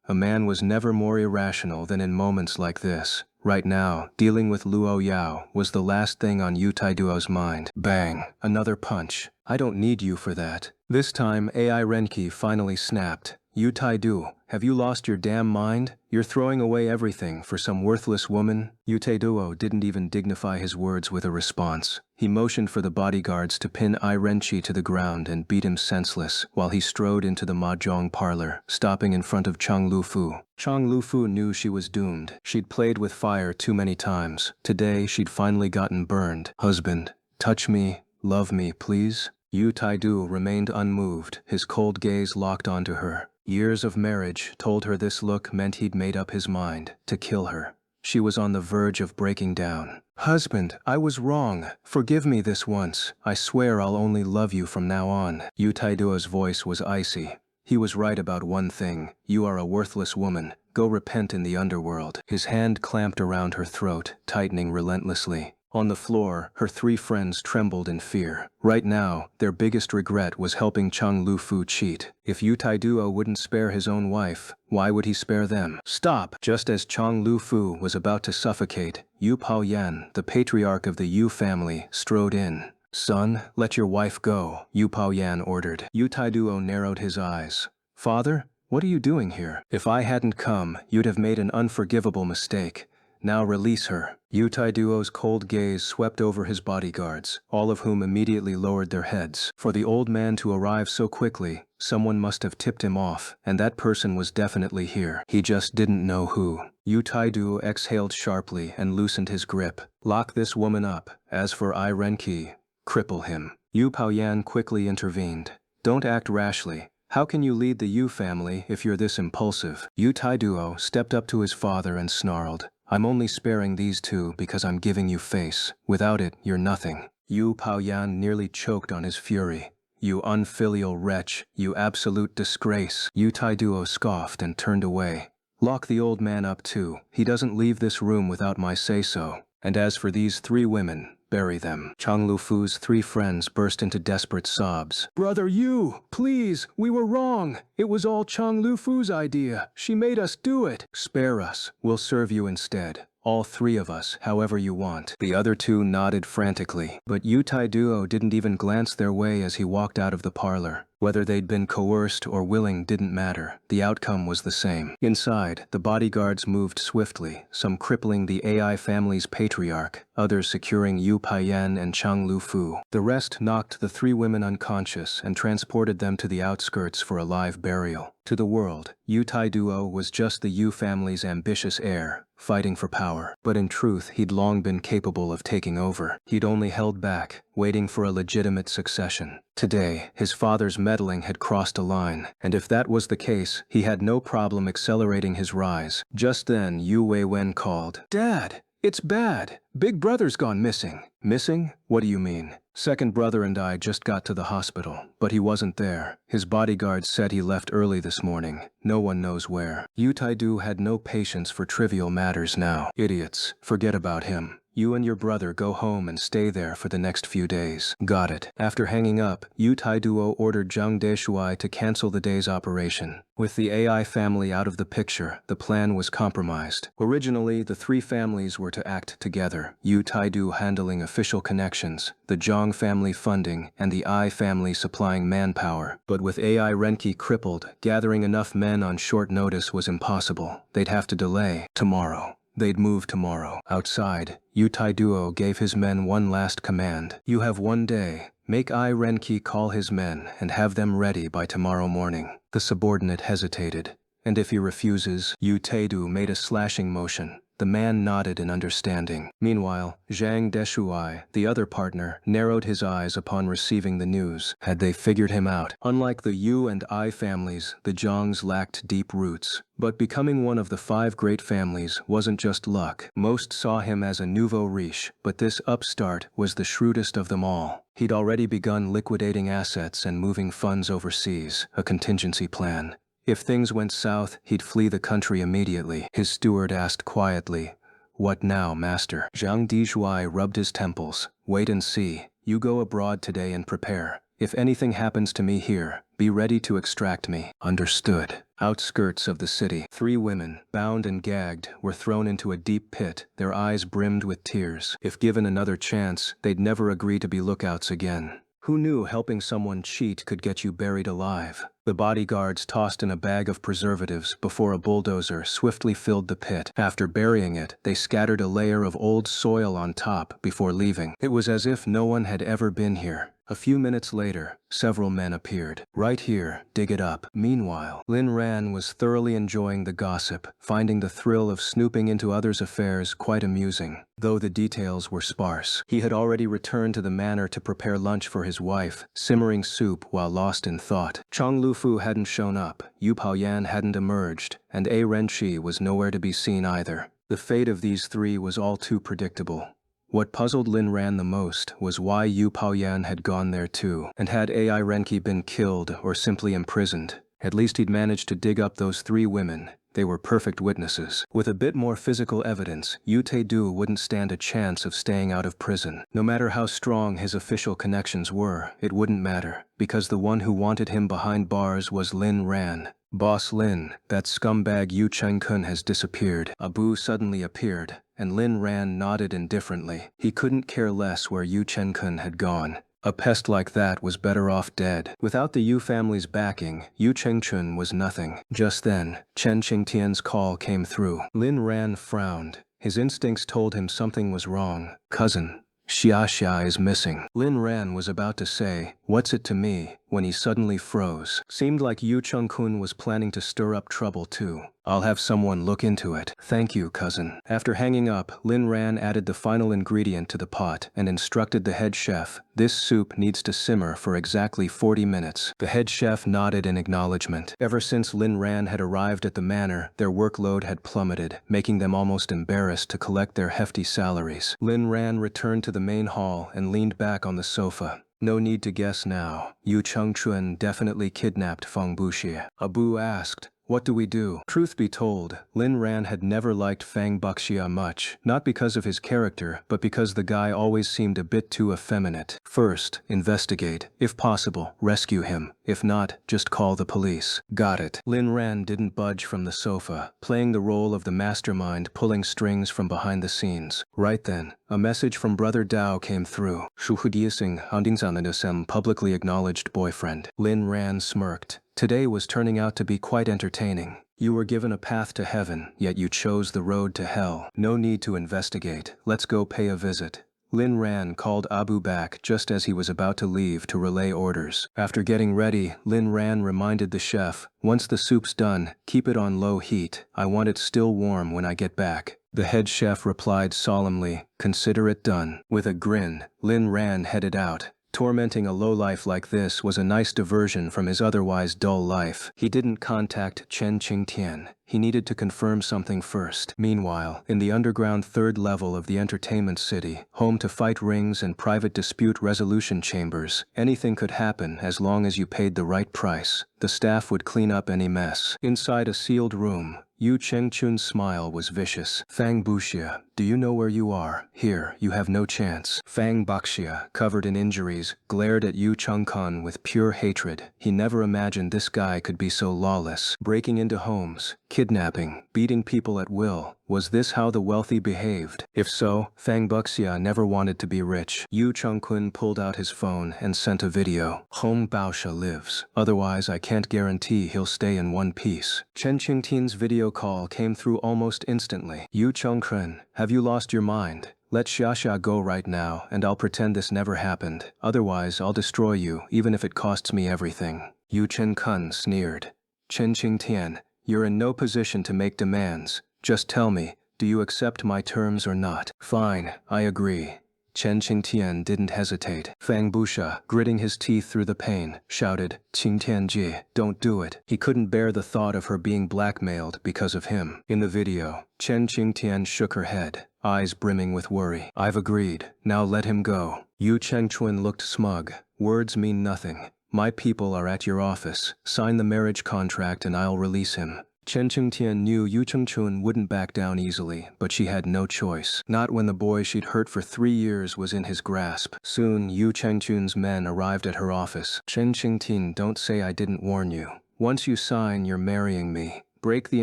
A man was never more irrational than in moments like this. Right now, dealing with Luo Yao was the last thing on Yu Taiduo's mind. Bang! Another punch. "I don't need you for that." This time, Ai Renki finally snapped. "Yu Taidu, have you lost your damn mind? You're throwing away everything for some worthless woman? Yuteduo didn't even dignify his words with a response. He motioned for the bodyguards to pin Ai Renchi to the ground and beat him senseless while he strode into the mahjong parlor, stopping in front of Chang Lufu. Chang Lufu knew she was doomed. She'd played with fire too many times. Today, she'd finally gotten burned. Husband, touch me, love me, please? Yu Taidu remained unmoved, his cold gaze locked onto her. Years of marriage told her this look meant he'd made up his mind to kill her. She was on the verge of breaking down. Husband, I was wrong. Forgive me this once. I swear I'll only love you from now on. Yu Taiduo's voice was icy. He was right about one thing. You are a worthless woman. Go repent in the underworld. His hand clamped around her throat, tightening relentlessly. On the floor, her three friends trembled in fear. Right now, their biggest regret was helping Chang Lufu cheat. If Yu Taiduo wouldn't spare his own wife, why would he spare them? Stop! Just as Chang Lufu was about to suffocate, Yu Paoyan, the patriarch of the Yu family, strode in. Son, let your wife go, Yu Paoyan ordered. Yu Taiduo narrowed his eyes. Father, what are you doing here? If I hadn't come, you'd have made an unforgivable mistake. Now release her. Yu Taiduo's cold gaze swept over his bodyguards, all of whom immediately lowered their heads. For the old man to arrive so quickly, someone must have tipped him off, and that person was definitely here. He just didn't know who. Yu Taidu exhaled sharply and loosened his grip. Lock this woman up. As for Ai Renki, cripple him. Yu Paoyan quickly intervened. Don't act rashly. How can you lead the Yu family if you're this impulsive? Yu Taiduo stepped up to his father and snarled. I'm only sparing these two because I'm giving you face. Without it, you're nothing. Yu Paoyan nearly choked on his fury. You unfilial wretch, you absolute disgrace. Yu Taiduo scoffed and turned away. Lock the old man up too. He doesn't leave this room without my say-so. And as for these three women, bury them. Chang Lufu's three friends burst into desperate sobs. Brother Yu, please, we were wrong. It was all Chang Lufu's idea. She made us do it. Spare us. We'll serve you instead. All three of us, however you want. The other two nodded frantically, but Yu Taiduo didn't even glance their way as he walked out of the parlor. Whether they'd been coerced or willing didn't matter. The outcome was the same. Inside, the bodyguards moved swiftly, some crippling the AI family's patriarch, others securing Yu Paoyan and Chang Lufu. The rest knocked the three women unconscious and transported them to the outskirts for a live burial. To the world, Yu Taiduo was just the Yu family's ambitious heir, fighting for power. But in truth, he'd long been capable of taking over. He'd only held back, waiting for a legitimate succession. Today, his father's meddling had crossed a line, and if that was the case, he had no problem accelerating his rise. Just then, Yu Weiwen called. Dad, it's bad. Big brother's gone missing. Missing? What do you mean? Second brother and I just got to the hospital, but he wasn't there. His bodyguards said he left early this morning. No one knows where. Yu Taidu had no patience for trivial matters now. Idiots. Forget about him. You and your brother go home and stay there for the next few days. Got it. After hanging up, Yu Taiduo ordered Zhang Deshuai to cancel the day's operation. With the AI family out of the picture, the plan was compromised. Originally, the three families were to act together, Yu Taidu handling official connections, the Zhang family funding, and the Ai family supplying manpower. But with AI Renki crippled, gathering enough men on short notice was impossible. They'd have to delay. Tomorrow. They'd move tomorrow. Outside, Yu Taiduo gave his men one last command. You have 1 day. Make Ai Renki call his men and have them ready by tomorrow morning. The subordinate hesitated. And if he refuses, Yu Taidu made a slashing motion. The man nodded in understanding. Meanwhile, Zhang Deshuai, the other partner, narrowed his eyes upon receiving the news. Had they figured him out? Unlike the Yu and Ai families, the Zhangs lacked deep roots. But becoming one of the 5 great families wasn't just luck. Most saw him as a nouveau riche, but this upstart was the shrewdest of them all. He'd already begun liquidating assets and moving funds overseas, a contingency plan. If things went south, he'd flee the country immediately. His steward asked quietly, What now, master? Zhang Deshuai rubbed his temples. Wait and see. You go abroad today and prepare. If anything happens to me here, be ready to extract me. Understood. Outskirts of the city, 3 women, bound and gagged, were thrown into a deep pit, their eyes brimmed with tears. If given another chance, they'd never agree to be lookouts again. Who knew helping someone cheat could get you buried alive? The bodyguards tossed in a bag of preservatives before a bulldozer swiftly filled the pit. After burying it, they scattered a layer of old soil on top before leaving. It was as if no one had ever been here. A few minutes later, several men appeared. "Right here, dig it up." Meanwhile, Lin Ran was thoroughly enjoying the gossip, finding the thrill of snooping into others' affairs quite amusing, though the details were sparse. He had already returned to the manor to prepare lunch for his wife, simmering soup while lost in thought. Chang Lufu hadn't shown up, Yu Paoyan hadn't emerged, and A Renqi was nowhere to be seen either. The fate of these three was all too predictable. What puzzled Lin Ran the most was why Yu Paoyan had gone there too, and had Ai Renqi been killed or simply imprisoned. At least he'd managed to dig up those three women. They were perfect witnesses. With a bit more physical evidence, Yu Taedu wouldn't stand a chance of staying out of prison. No matter how strong his official connections were, it wouldn't matter, because the one who wanted him behind bars was Lin Ran. "Boss Lin, that scumbag Yu Cheng-kun has disappeared." Abu suddenly appeared, and Lin Ran nodded indifferently. He couldn't care less where Yu Cheng-kun had gone. A pest like that was better off dead. Without the Yu family's backing, Yu Cheng-chun was nothing. Just then, Chen Qingtian's call came through. Lin Ran frowned. His instincts told him something was wrong. "Cousin, Xia is missing." Lin Ran was about to say, "What's it to me?" when he suddenly froze. Seemed like Yu Chung-kun was planning to stir up trouble too. "I'll have someone look into it." "Thank you, cousin." After hanging up, Lin Ran added the final ingredient to the pot and instructed the head chef, "This soup needs to simmer for exactly 40 minutes. The head chef nodded in acknowledgement. Ever since Lin Ran had arrived at the manor, their workload had plummeted, making them almost embarrassed to collect their hefty salaries. Lin Ran returned to the main hall and leaned back on the sofa. No need to guess now. Yu Cheng-chun definitely kidnapped Feng Buxia. Abu asked, "What do we do?" Truth be told, Lin Ran had never liked Feng Buxia much, not because of his character, but because the guy always seemed a bit too effeminate. First, investigate. If possible, rescue him. If not, just call the police. Got it. Lin Ran didn't budge from the sofa, playing the role of the mastermind pulling strings from behind the scenes. Right then, a message from Brother Dao came through. "Shuhudiasing Handingsanadasem publicly acknowledged boyfriend." Lin Ran smirked. Today was turning out to be quite entertaining. You were given a path to heaven, yet you chose the road to hell. No need to investigate. Let's go pay a visit. Lin Ran called Abu back just as he was about to leave to relay orders. After getting ready, Lin Ran reminded the chef, "Once the soup's done, keep it on low heat. I want it still warm when I get back." The head chef replied solemnly, "Consider it done." With a grin, Lin Ran headed out. Tormenting a lowlife like this was a nice diversion from his otherwise dull life. He didn't contact Chen Qingtian. He needed to confirm something first. Meanwhile, in the underground third level of the entertainment city, home to fight rings and private dispute resolution chambers, anything could happen as long as you paid the right price. The staff would clean up any mess. Inside a sealed room, Yu Cheng-chun's smile was vicious. "Fang Buxia, do you know where you are? Here, you have no chance." Fang Buxia, covered in injuries, glared at Yu Cheng-kun with pure hatred. He never imagined this guy could be so lawless. Breaking into homes, kidnapping, beating people at will. Was this how the wealthy behaved? If so, Fang Buxia never wanted to be rich. Yu Cheng-kun pulled out his phone and sent a video. "Hong Baoxia lives. Otherwise, I can't guarantee he'll stay in one piece." Chen Qingtian's video call came through almost instantly. "Yu Cheng-kun, have you lost your mind? Let Xia go right now, and I'll pretend this never happened. Otherwise, I'll destroy you, even if it costs me everything." Yu Cheng-kun sneered. "Chen Qingtian, you're in no position to make demands. Just tell me, do you accept my terms or not?" "Fine, I agree." Chen Qingtian didn't hesitate. Fang Buxia, gritting his teeth through the pain, shouted, "Qingtianji, don't do it." He couldn't bear the thought of her being blackmailed because of him. In the video, Chen Qingtian shook her head, eyes brimming with worry. "I've agreed. Now let him go." Yu Chengchun looked smug. "Words mean nothing. My people are at your office. Sign the marriage contract and I'll release him." Chen Qingtian knew Yu Chengchun wouldn't back down easily, but she had no choice. Not when the boy she'd hurt for 3 years was in his grasp. Soon, Yu Chengchun's men arrived at her office. "Chen Qingtian, don't say I didn't warn you. Once you sign, you're marrying me. Break the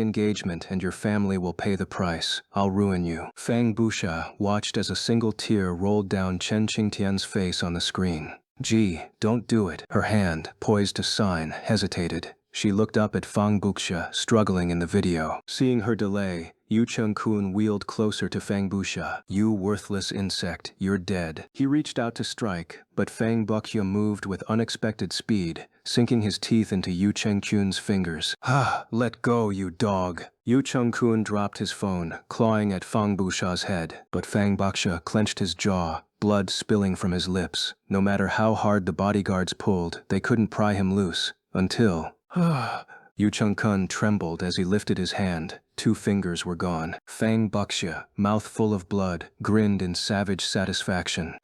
engagement and your family will pay the price. I'll ruin you." Fang Buxia watched as a single tear rolled down Chen Qingtian's face on the screen. Gee, don't do it. Her hand, poised to sign, hesitated. She looked up at Fang Buxia, struggling in the video. Seeing her delay, Yu Cheng-kun wheeled closer to Fang Buxia. You worthless insect, you're dead. He reached out to strike, but Fang Buxia moved with unexpected speed, sinking his teeth into Yu Cheng-kun's fingers. Ah, let go, you dog. Yu Cheng-kun dropped his phone, clawing at Fang Buxia's head, but Fang Buxia clenched his jaw, blood spilling from his lips. No matter how hard the bodyguards pulled, they couldn't pry him loose, until… Yu Cheng-kun trembled as he lifted his hand. 2 fingers were gone. Fang Buxia, mouth full of blood, grinned in savage satisfaction.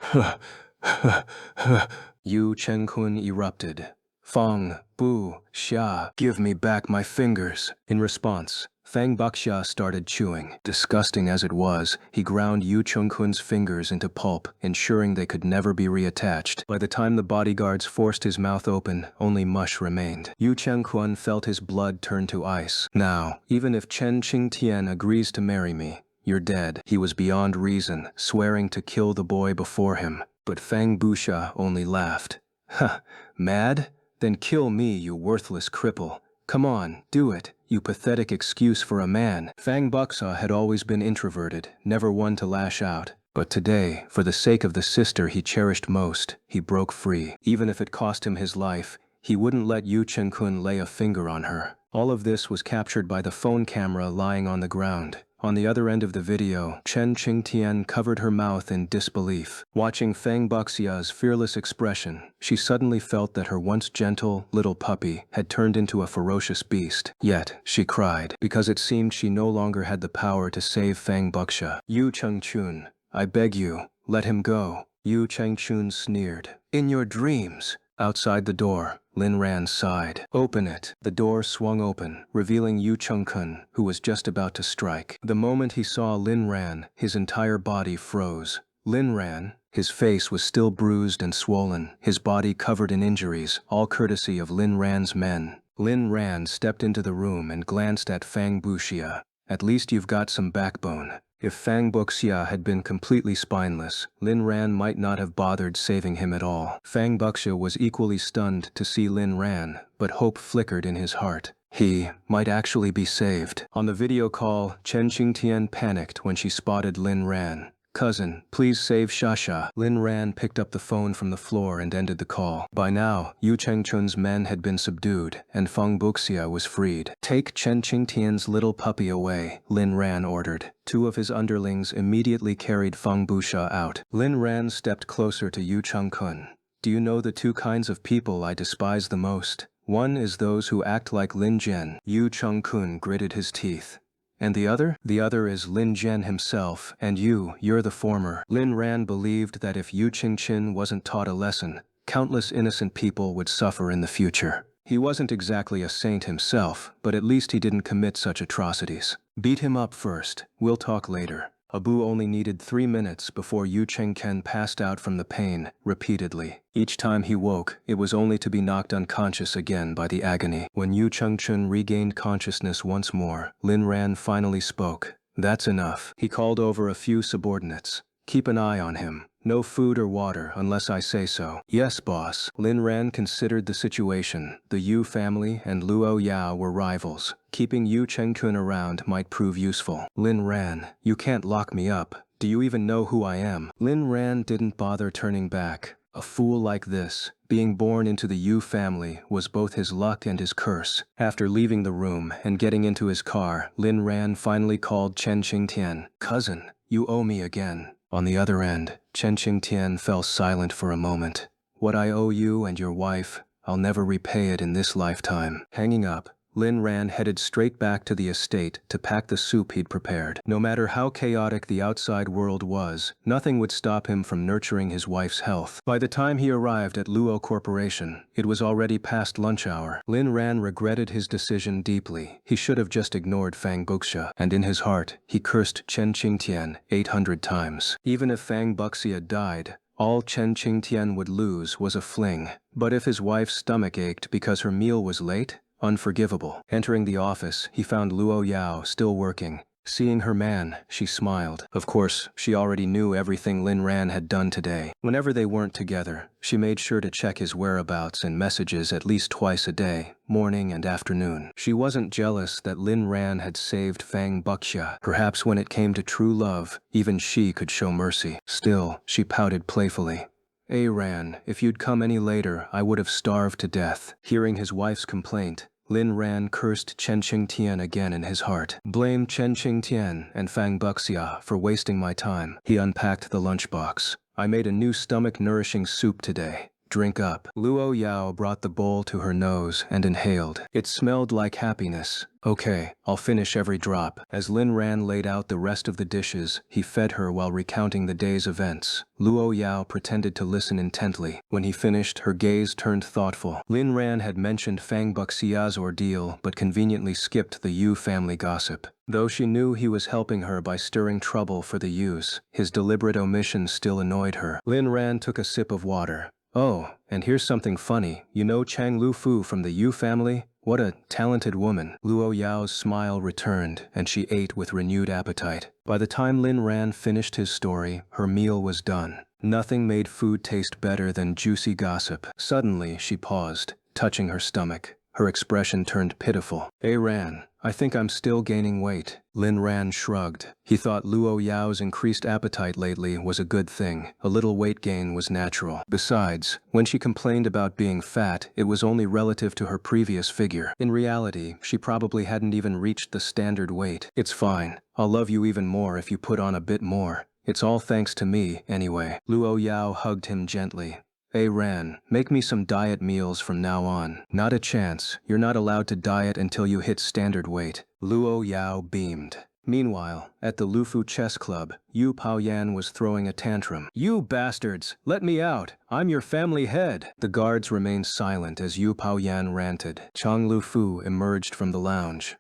Yu Cheng-kun erupted. Fang Buxia, give me back my fingers. In response, Fang Buxia started chewing. Disgusting as it was, he ground Yu Cheng-kun's fingers into pulp, ensuring they could never be reattached. By the time the bodyguards forced his mouth open, only mush remained. Yu Cheng-kun felt his blood turn to ice. Now, even if Chen Qingtian agrees to marry me, you're dead. He was beyond reason, swearing to kill the boy before him. But Fang Buxia only laughed. Ha, mad? Then kill me, you worthless cripple. Come on, do it, you pathetic excuse for a man. Fang Buxia had always been introverted, never one to lash out. But today, for the sake of the sister he cherished most, he broke free. Even if it cost him his life, he wouldn't let Yu Cheng-kun lay a finger on her. All of this was captured by the phone camera lying on the ground. On the other end of the video, Chen Qingtian covered her mouth in disbelief. Watching Fang Buxia's fearless expression, she suddenly felt that her once gentle, little puppy had turned into a ferocious beast. Yet, she cried, because it seemed she no longer had the power to save Fang Buxia. Yu Cheng-chun, I beg you, let him go. Yu Cheng-chun sneered. In your dreams. Outside the door, Lin Ran sighed. Open it. The door swung open, revealing Yu Cheng-kun, who was just about to strike. The moment he saw Lin Ran, his entire body froze. Lin Ran, his face was still bruised and swollen, his body covered in injuries, all courtesy of Lin Ran's men. Lin Ran stepped into the room and glanced at Fang Buxia. At least you've got some backbone. If Fang Buxia had been completely spineless, Lin Ran might not have bothered saving him at all. Fang Buxia was equally stunned to see Lin Ran, but hope flickered in his heart. He might actually be saved. On the video call, Chen Qingtian panicked when she spotted Lin Ran. Cousin, please save Shasha. Lin Ran picked up the phone from the floor and ended the call. By now, Yu Cheng-chun's men had been subdued, and Fang Buxia was freed. Take Chen Qingtian's little puppy away, Lin Ran ordered. 2 of his underlings immediately carried Fang Buxia out. Lin Ran stepped closer to Yu Cheng-kun. Do you know the 2 kinds of people I despise the most? One is those who act like Lin Jian. Yu Cheng-kun gritted his teeth. And the other? The other is Lin Jian himself, and you're the former. Lin Ran believed that if Yu Qingqin wasn't taught a lesson, countless innocent people would suffer in the future. He wasn't exactly a saint himself, but at least he didn't commit such atrocities. Beat him up first, we'll talk later. Abu only needed 3 minutes before Yu Chengken passed out from the pain, repeatedly. Each time he woke, it was only to be knocked unconscious again by the agony. When Yu Chengchun regained consciousness once more, Lin Ran finally spoke. That's enough. He called over a few subordinates. Keep an eye on him. No food or water unless I say so. Yes, boss. Lin Ran considered the situation. The Yu family and Luo Yao were rivals. Keeping Yu Chengkun around might prove useful. Lin Ran, you can't lock me up. Do you even know who I am? Lin Ran didn't bother turning back. A fool like this, being born into the Yu family, was both his luck and his curse. After leaving the room and getting into his car, Lin Ran finally called Chen Qingtian. Cousin, you owe me again. On the other end, Chen Qingtian fell silent for a moment. What I owe you and your wife, I'll never repay it in this lifetime. Hanging up, Lin Ran headed straight back to the estate to pack the soup he'd prepared. No matter how chaotic the outside world was, nothing would stop him from nurturing his wife's health. By the time he arrived at Luo Corporation, it was already past lunch hour. Lin Ran regretted his decision deeply. He should have just ignored Fang Buxia, and in his heart, he cursed Chen Qingtian 800 times. Even if Fang Buxia died, all Chen Qingtian would lose was a fling. But if his wife's stomach ached because her meal was late, unforgivable. Entering the office, he found Luo Yao still working. Seeing her man, she smiled. Of course, she already knew everything Lin Ran had done today. Whenever they weren't together, she made sure to check his whereabouts and messages at least twice a day, morning and afternoon. She wasn't jealous that Lin Ran had saved Fang Buxia. Perhaps when it came to true love, even she could show mercy. Still, she pouted playfully. Ran, if you'd come any later, I would have starved to death. Hearing his wife's complaint, Lin Ran cursed Chen Qingtian again in his heart. Blame Chen Qingtian and Fang Buxia for wasting my time. He unpacked the lunchbox. I made a new stomach-nourishing soup today. Drink up. Luo Yao brought the bowl to her nose and inhaled. It smelled like happiness. Okay, I'll finish every drop. As Lin Ran laid out the rest of the dishes, he fed her while recounting the day's events. Luo Yao pretended to listen intently. When he finished, her gaze turned thoughtful. Lin Ran had mentioned Fang Buxia's ordeal, but conveniently skipped the Yu family gossip. Though she knew he was helping her by stirring trouble for the Yus, his deliberate omission still annoyed her. Lin Ran took a sip of water. Oh, and here's something funny. You know Chang Lufu from the Yu family? What a talented woman. Luo Yao's smile returned, and she ate with renewed appetite. By the time Lin Ran finished his story, her meal was done. Nothing made food taste better than juicy gossip. Suddenly, she paused, touching her stomach. Her expression turned pitiful. Ran, I think I'm still gaining weight. Lin Ran shrugged. He thought Luo Yao's increased appetite lately was a good thing. A little weight gain was natural. Besides, when she complained about being fat, it was only relative to her previous figure. In reality, she probably hadn't even reached the standard weight. It's fine. I'll love you even more if you put on a bit more. It's all thanks to me, anyway. Luo Yao hugged him gently. Ran, make me some diet meals from now on. Not a chance. You're not allowed to diet until you hit standard weight. Luo Yao beamed. Meanwhile, at the Lufu Chess Club, Yu Paoyan was throwing a tantrum. You bastards! Let me out! I'm your family head! The guards remained silent as Yu Paoyan ranted. Chang Lufu emerged from the lounge.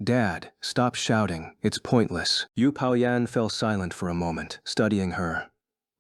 Dad, stop shouting. It's pointless. Yu Paoyan fell silent for a moment, studying her.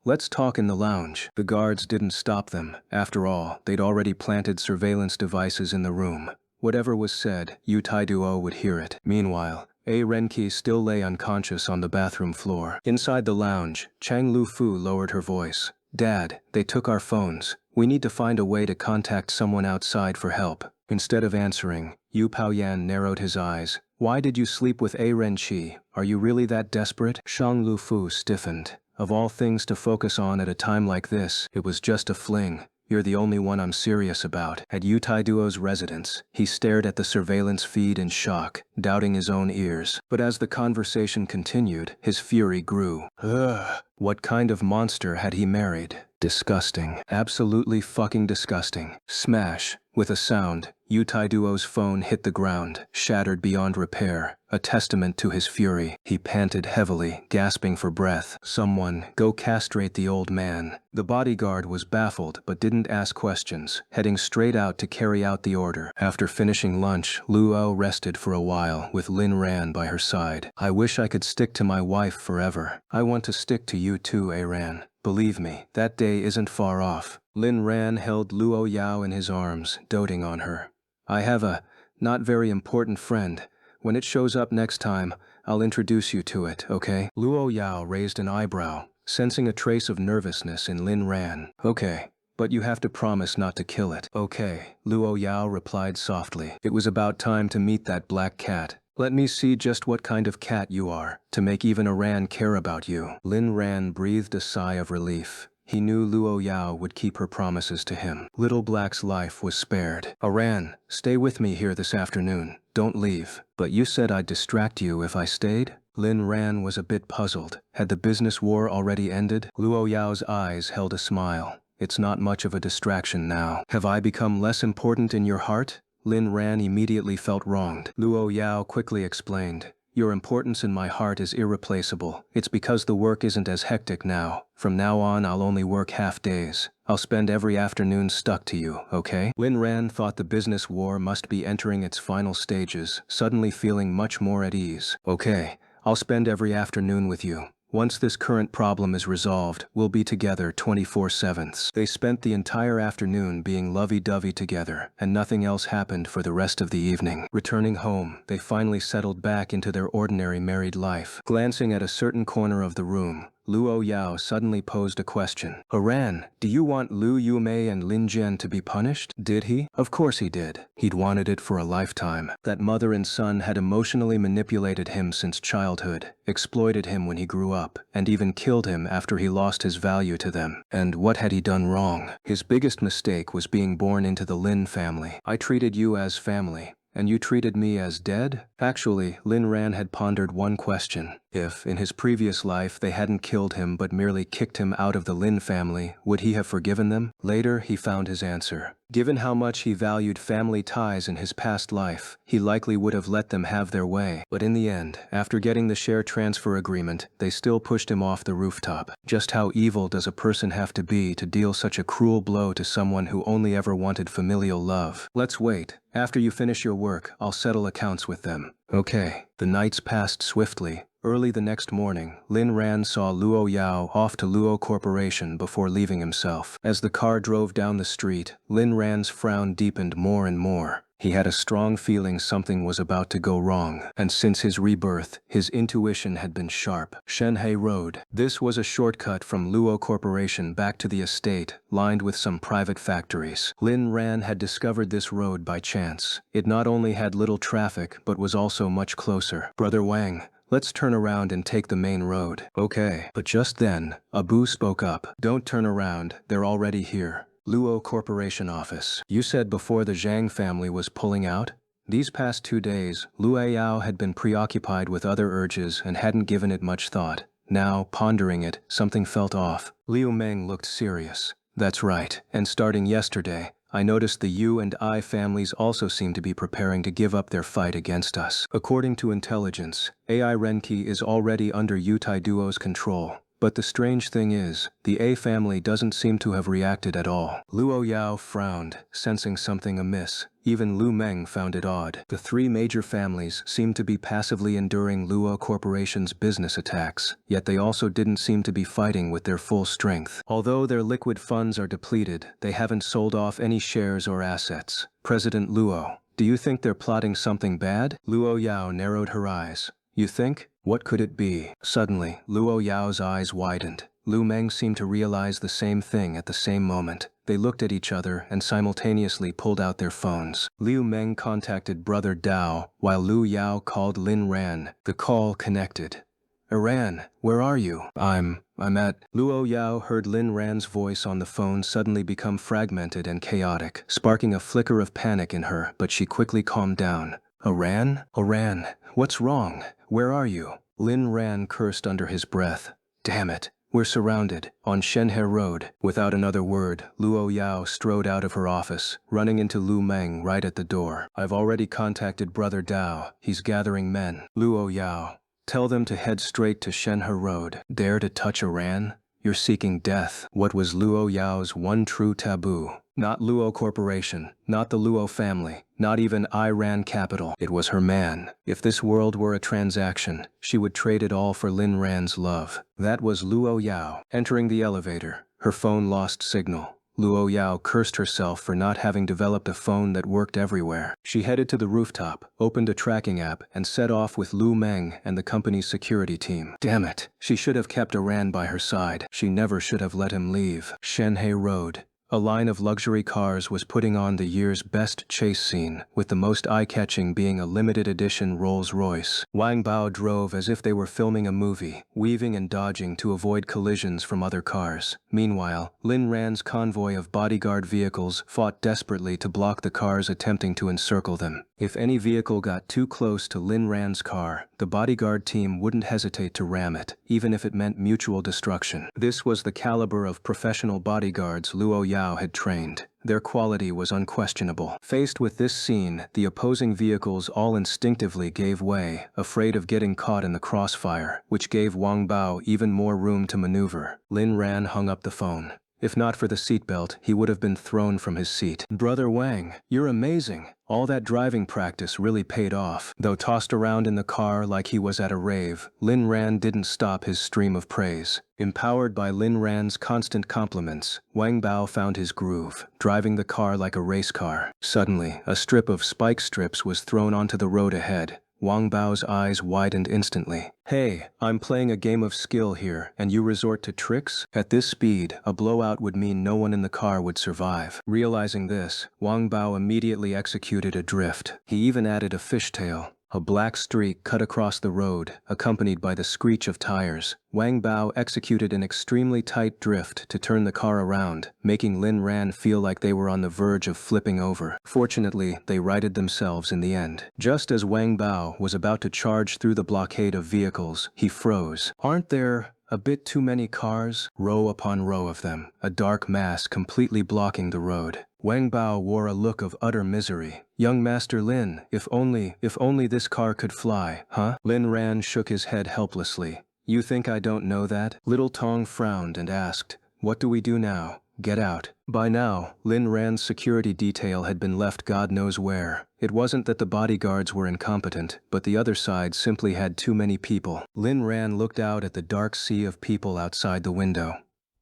Let's talk in the lounge. The guards didn't stop them. After all, they'd already planted surveillance devices in the room. Whatever was said, Yu Taiduo would hear it. Meanwhile, Renki still lay unconscious on the bathroom floor. Inside the lounge, Chang Lufu lowered her voice. Dad, they took our phones. We need to find a way to contact someone outside for help. Instead of answering, Yu Paoyan narrowed his eyes. Why did you sleep with Renqi? Are you really that desperate? Chang Lufu stiffened. Of all things to focus on at a time like this, it was just a fling. You're the only one I'm serious about. At Yu Taiduo's residence, he stared at the surveillance feed in shock, doubting his own ears. But as the conversation continued, his fury grew. Ugh! What kind of monster had he married? Disgusting. Absolutely fucking disgusting. Smash. With a sound, Yu Taiduo's phone hit the ground, shattered beyond repair, a testament to his fury. He panted heavily, gasping for breath. Someone, go castrate the old man. The bodyguard was baffled but didn't ask questions, heading straight out to carry out the order. After finishing lunch, Luo rested for a while with Lin Ran by her side. I wish I could stick to my wife forever. I want to stick to you too, Ran. Believe me, that day isn't far off. Lin Ran held Luo Yao in his arms, doting on her. I have a not very important friend. When it shows up next time, I'll introduce you to it, okay? Luo Yao raised an eyebrow, sensing a trace of nervousness in Lin Ran. Okay, but you have to promise not to kill it. Okay, Luo Yao replied softly. It was about time to meet that black cat. Let me see just what kind of cat you are, to make even Ran care about you. Lin Ran breathed a sigh of relief. He knew Luo Yao would keep her promises to him. Little Black's life was spared. Ran, stay with me here this afternoon. Don't leave. But you said I'd distract you if I stayed? Lin Ran was a bit puzzled. Had the business war already ended? Luo Yao's eyes held a smile. It's not much of a distraction now. Have I become less important in your heart? Lin Ran immediately felt wronged. Luo Yao quickly explained. Your importance in my heart is irreplaceable. It's because the work isn't as hectic now. From now on, I'll only work half days. I'll spend every afternoon stuck to you, okay? Lin Ran thought the business war must be entering its final stages, suddenly feeling much more at ease. Okay, I'll spend every afternoon with you. Once this current problem is resolved, we'll be together 24/7. They spent the entire afternoon being lovey-dovey together, and nothing else happened for the rest of the evening. Returning home, they finally settled back into their ordinary married life. Glancing at a certain corner of the room, Luo Yao suddenly posed a question. "Haran, do you want Lu Yumei and Lin Jian to be punished?" Did he? Of course he did. He'd wanted it for a lifetime. That mother and son had emotionally manipulated him since childhood, exploited him when he grew up, and even killed him after he lost his value to them. And what had he done wrong? His biggest mistake was being born into the Lin family. "I treated you as family, and you treated me as dead?" Actually, Lin Ran had pondered one question. If, in his previous life, they hadn't killed him but merely kicked him out of the Lin family, would he have forgiven them? Later, he found his answer. Given how much he valued family ties in his past life, he likely would have let them have their way. But in the end, after getting the share transfer agreement, they still pushed him off the rooftop. Just how evil does a person have to be to deal such a cruel blow to someone who only ever wanted familial love? "Let's wait. After you finish your work, I'll settle accounts with them." Okay. The nights passed swiftly. Early the next morning, Lin Ran saw Luo Yao off to Luo Corporation before leaving himself. As the car drove down the street, Lin Ran's frown deepened more and more. He had a strong feeling something was about to go wrong, and since his rebirth, his intuition had been sharp. Shenhe Road. This was a shortcut from Luo Corporation back to the estate, lined with some private factories. Lin Ran had discovered this road by chance. It not only had little traffic, but was also much closer. "Brother Wang, let's turn around and take the main road." "Okay." But just then, Abu spoke up. "Don't turn around, they're already here." Luo Corporation office. "You said before the Zhang family was pulling out?" These past 2 days, Luo Yao had been preoccupied with other urges and hadn't given it much thought. Now, pondering it, something felt off. Liu Meng looked serious. "That's right, and starting yesterday, I noticed the Yu and I families also seem to be preparing to give up their fight against us. According to intelligence, AI Renki is already under Yu Taiduo's control. But the strange thing is, the A family doesn't seem to have reacted at all." Luo Yao frowned, sensing something amiss. Even Lu Meng found it odd. The 3 major families seemed to be passively enduring Luo Corporation's business attacks, yet they also didn't seem to be fighting with their full strength. Although their liquid funds are depleted, they haven't sold off any shares or assets. "President Luo, do you think they're plotting something bad?" Luo Yao narrowed her eyes. "You think? What could it be?" Suddenly, Luo Yao's eyes widened. Lu Meng seemed to realize the same thing at the same moment. They looked at each other and simultaneously pulled out their phones. Liu Meng contacted Brother Dao, while Lu Yao called Lin Ran. The call connected. "Iran, where are you?" I'm at..." Luo Yao heard Lin Ran's voice on the phone suddenly become fragmented and chaotic, sparking a flicker of panic in her, but she quickly calmed down. "Iran? Iran, what's wrong? Where are you?" Lin Ran cursed under his breath. "Damn it, we're surrounded." On Shenhe Road, without another word, Luo Yao strode out of her office, running into Lu Meng right at the door. "I've already contacted Brother Dao. He's gathering men." Luo Yao. "Tell them to head straight to Shenhe Road. Dare to touch Iran? You're seeking death." What was Luo Yao's one true taboo? Not Luo Corporation, not the Luo family, not even Iran Capital. It was her man. If this world were a transaction, she would trade it all for Lin Ran's love. That was Luo Yao. Entering the elevator, her phone lost signal. Luo Yao cursed herself for not having developed a phone that worked everywhere. She headed to the rooftop, opened a tracking app, and set off with Lu Meng and the company's security team. Damn it! She should have kept Iran by her side. She never should have let him leave. Shenhe Road. A line of luxury cars was putting on the year's best chase scene, with the most eye-catching being a limited edition Rolls-Royce. Wang Bao drove as if they were filming a movie, weaving and dodging to avoid collisions from other cars. Meanwhile, Lin Ran's convoy of bodyguard vehicles fought desperately to block the cars attempting to encircle them. If any vehicle got too close to Lin Ran's car, the bodyguard team wouldn't hesitate to ram it, even if it meant mutual destruction. This was the caliber of professional bodyguards Luo Yao had trained. Their quality was unquestionable. Faced with this scene, the opposing vehicles all instinctively gave way, afraid of getting caught in the crossfire, which gave Wang Bao even more room to maneuver. Lin Ran hung up the phone. If not for the seatbelt, he would have been thrown from his seat. "Brother Wang, you're amazing. All that driving practice really paid off." Though tossed around in the car like he was at a rave, Lin Ran didn't stop his stream of praise. Empowered by Lin Ran's constant compliments, Wang Bao found his groove, driving the car like a race car. Suddenly, a strip of spike strips was thrown onto the road ahead. Wang Bao's eyes widened instantly. "Hey, I'm playing a game of skill here, and you resort to tricks?" At this speed, a blowout would mean no one in the car would survive. Realizing this, Wang Bao immediately executed a drift. He even added a fishtail. A black streak cut across the road, accompanied by the screech of tires. Wang Bao executed an extremely tight drift to turn the car around, making Lin Ran feel like they were on the verge of flipping over. Fortunately, they righted themselves in the end. Just as Wang Bao was about to charge through the blockade of vehicles, he froze. "Aren't there a bit too many cars?" Row upon row of them, a dark mass completely blocking the road. Wang Bao wore a look of utter misery. "Young Master Lin, if only this car could fly, huh?" Lin Ran shook his head helplessly. "You think I don't know that?" Little Tong frowned and asked, "What do we do now? Get out." By now, Lin Ran's security detail had been left God knows where. It wasn't that the bodyguards were incompetent, but the other side simply had too many people. Lin Ran looked out at the dark sea of people outside the window.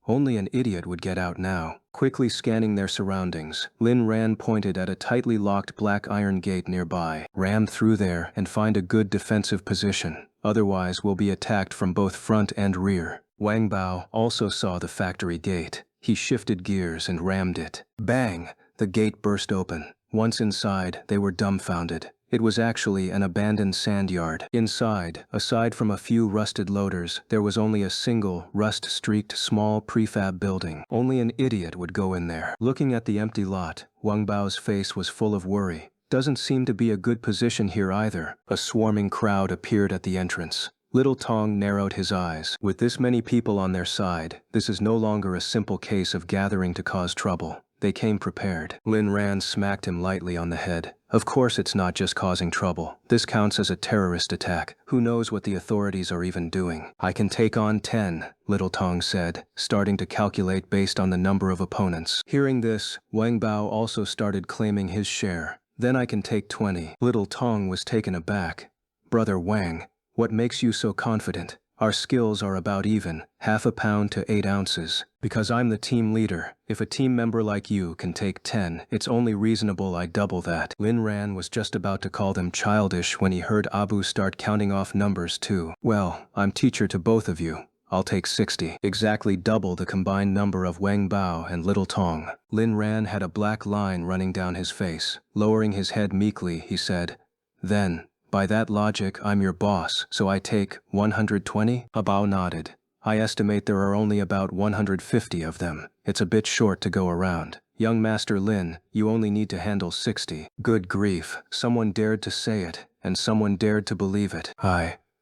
Only an idiot would get out now. Quickly scanning their surroundings, Lin Ran pointed at a tightly locked black iron gate nearby. "Ram through there and find a good defensive position. Otherwise, we'll be attacked from both front and rear." Wang Bao also saw the factory gate. He shifted gears and rammed it. Bang! The gate burst open. Once inside, they were dumbfounded. It was actually an abandoned sand yard. Inside, aside from a few rusted loaders, there was only a single, rust-streaked small prefab building. Only an idiot would go in there. Looking at the empty lot, Wang Bao's face was full of worry. "Doesn't seem to be a good position here either." A swarming crowd appeared at the entrance. Little Tong narrowed his eyes. With this many people on their side, this is no longer a simple case of gathering to cause trouble. They came prepared. Lin Ran smacked him lightly on the head. "Of course it's not just causing trouble. This counts as a terrorist attack. Who knows what the authorities are even doing?" "I can take on 10, Little Tong said, starting to calculate based on the number of opponents. Hearing this, Wang Bao also started claiming his share. "Then I can take 20. Little Tong was taken aback. "Brother Wang, what makes you so confident? Our skills are about even, half a pound to 8 ounces. Because I'm the team leader. If a team member like you can take 10, it's only reasonable I double that." Lin Ran was just about to call them childish when he heard Abu start counting off numbers too. "Well, I'm teacher to both of you. I'll take 60. Exactly double the combined number of Wang Bao and Little Tong. Lin Ran had a black line running down his face. Lowering his head meekly, he said, "Then, by that logic, I'm your boss, so I take 120? Bao nodded. "I estimate there are only about 150 of them. It's a bit short to go around. Young Master Lin, you only need to handle 60. Good grief, someone dared to say it, and someone dared to believe it.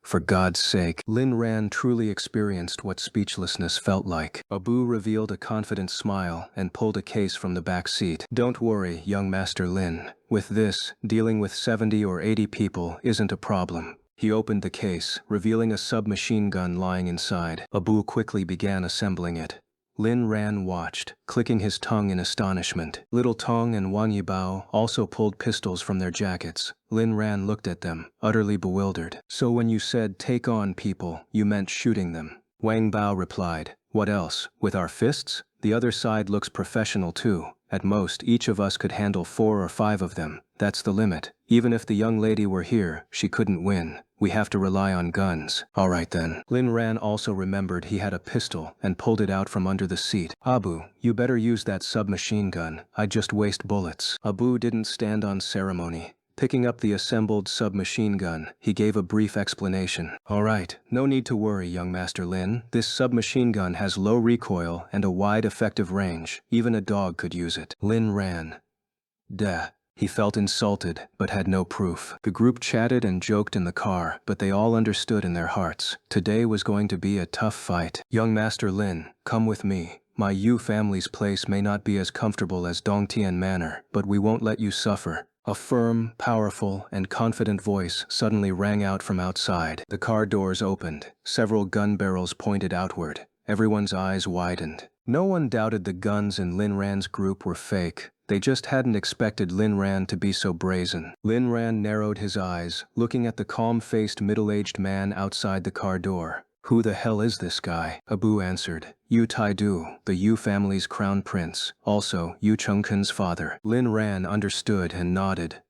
For God's sake." Lin Ran truly experienced what speechlessness felt like. Abu revealed a confident smile and pulled a case from the back seat. "Don't worry, young Master Lin. With this, dealing with 70 or 80 people isn't a problem." He opened the case, revealing a submachine gun lying inside. Abu quickly began assembling it. Lin Ran watched, clicking his tongue in astonishment. Little Tong and Wang Yibao also pulled pistols from their jackets. Lin Ran looked at them, utterly bewildered. "So when you said take on people, you meant shooting them?" Wang Bao replied, "What else? With our fists? The other side looks professional too. At most, each of us could handle 4 or 5 of them. That's the limit. Even if the young lady were here, she couldn't win. We have to rely on guns." "All right then." Lin Ran also remembered he had a pistol and pulled it out from under the seat. "Abu, you better use that submachine gun. I'd just waste bullets." Abu didn't stand on ceremony. Picking up the assembled submachine gun, he gave a brief explanation. "All right, no need to worry, young Master Lin. This submachine gun has low recoil and a wide effective range. Even a dog could use it." Lin Ran. Duh. He felt insulted, but had no proof. The group chatted and joked in the car, but they all understood in their hearts. Today was going to be a tough fight. "Young Master Lin, come with me. My Yu family's place may not be as comfortable as Dongtian Manor, but we won't let you suffer." A firm, powerful, and confident voice suddenly rang out from outside. The car doors opened. Several gun barrels pointed outward. Everyone's eyes widened. No one doubted the guns in Lin Ran's group were fake. They just hadn't expected Lin Ran to be so brazen. Lin Ran narrowed his eyes, looking at the calm-faced middle-aged man outside the car door. "Who the hell is this guy?" Abu answered. "Yu Taidu, the Yu family's crown prince, also Yu Chengken's father." Lin Ran understood and nodded.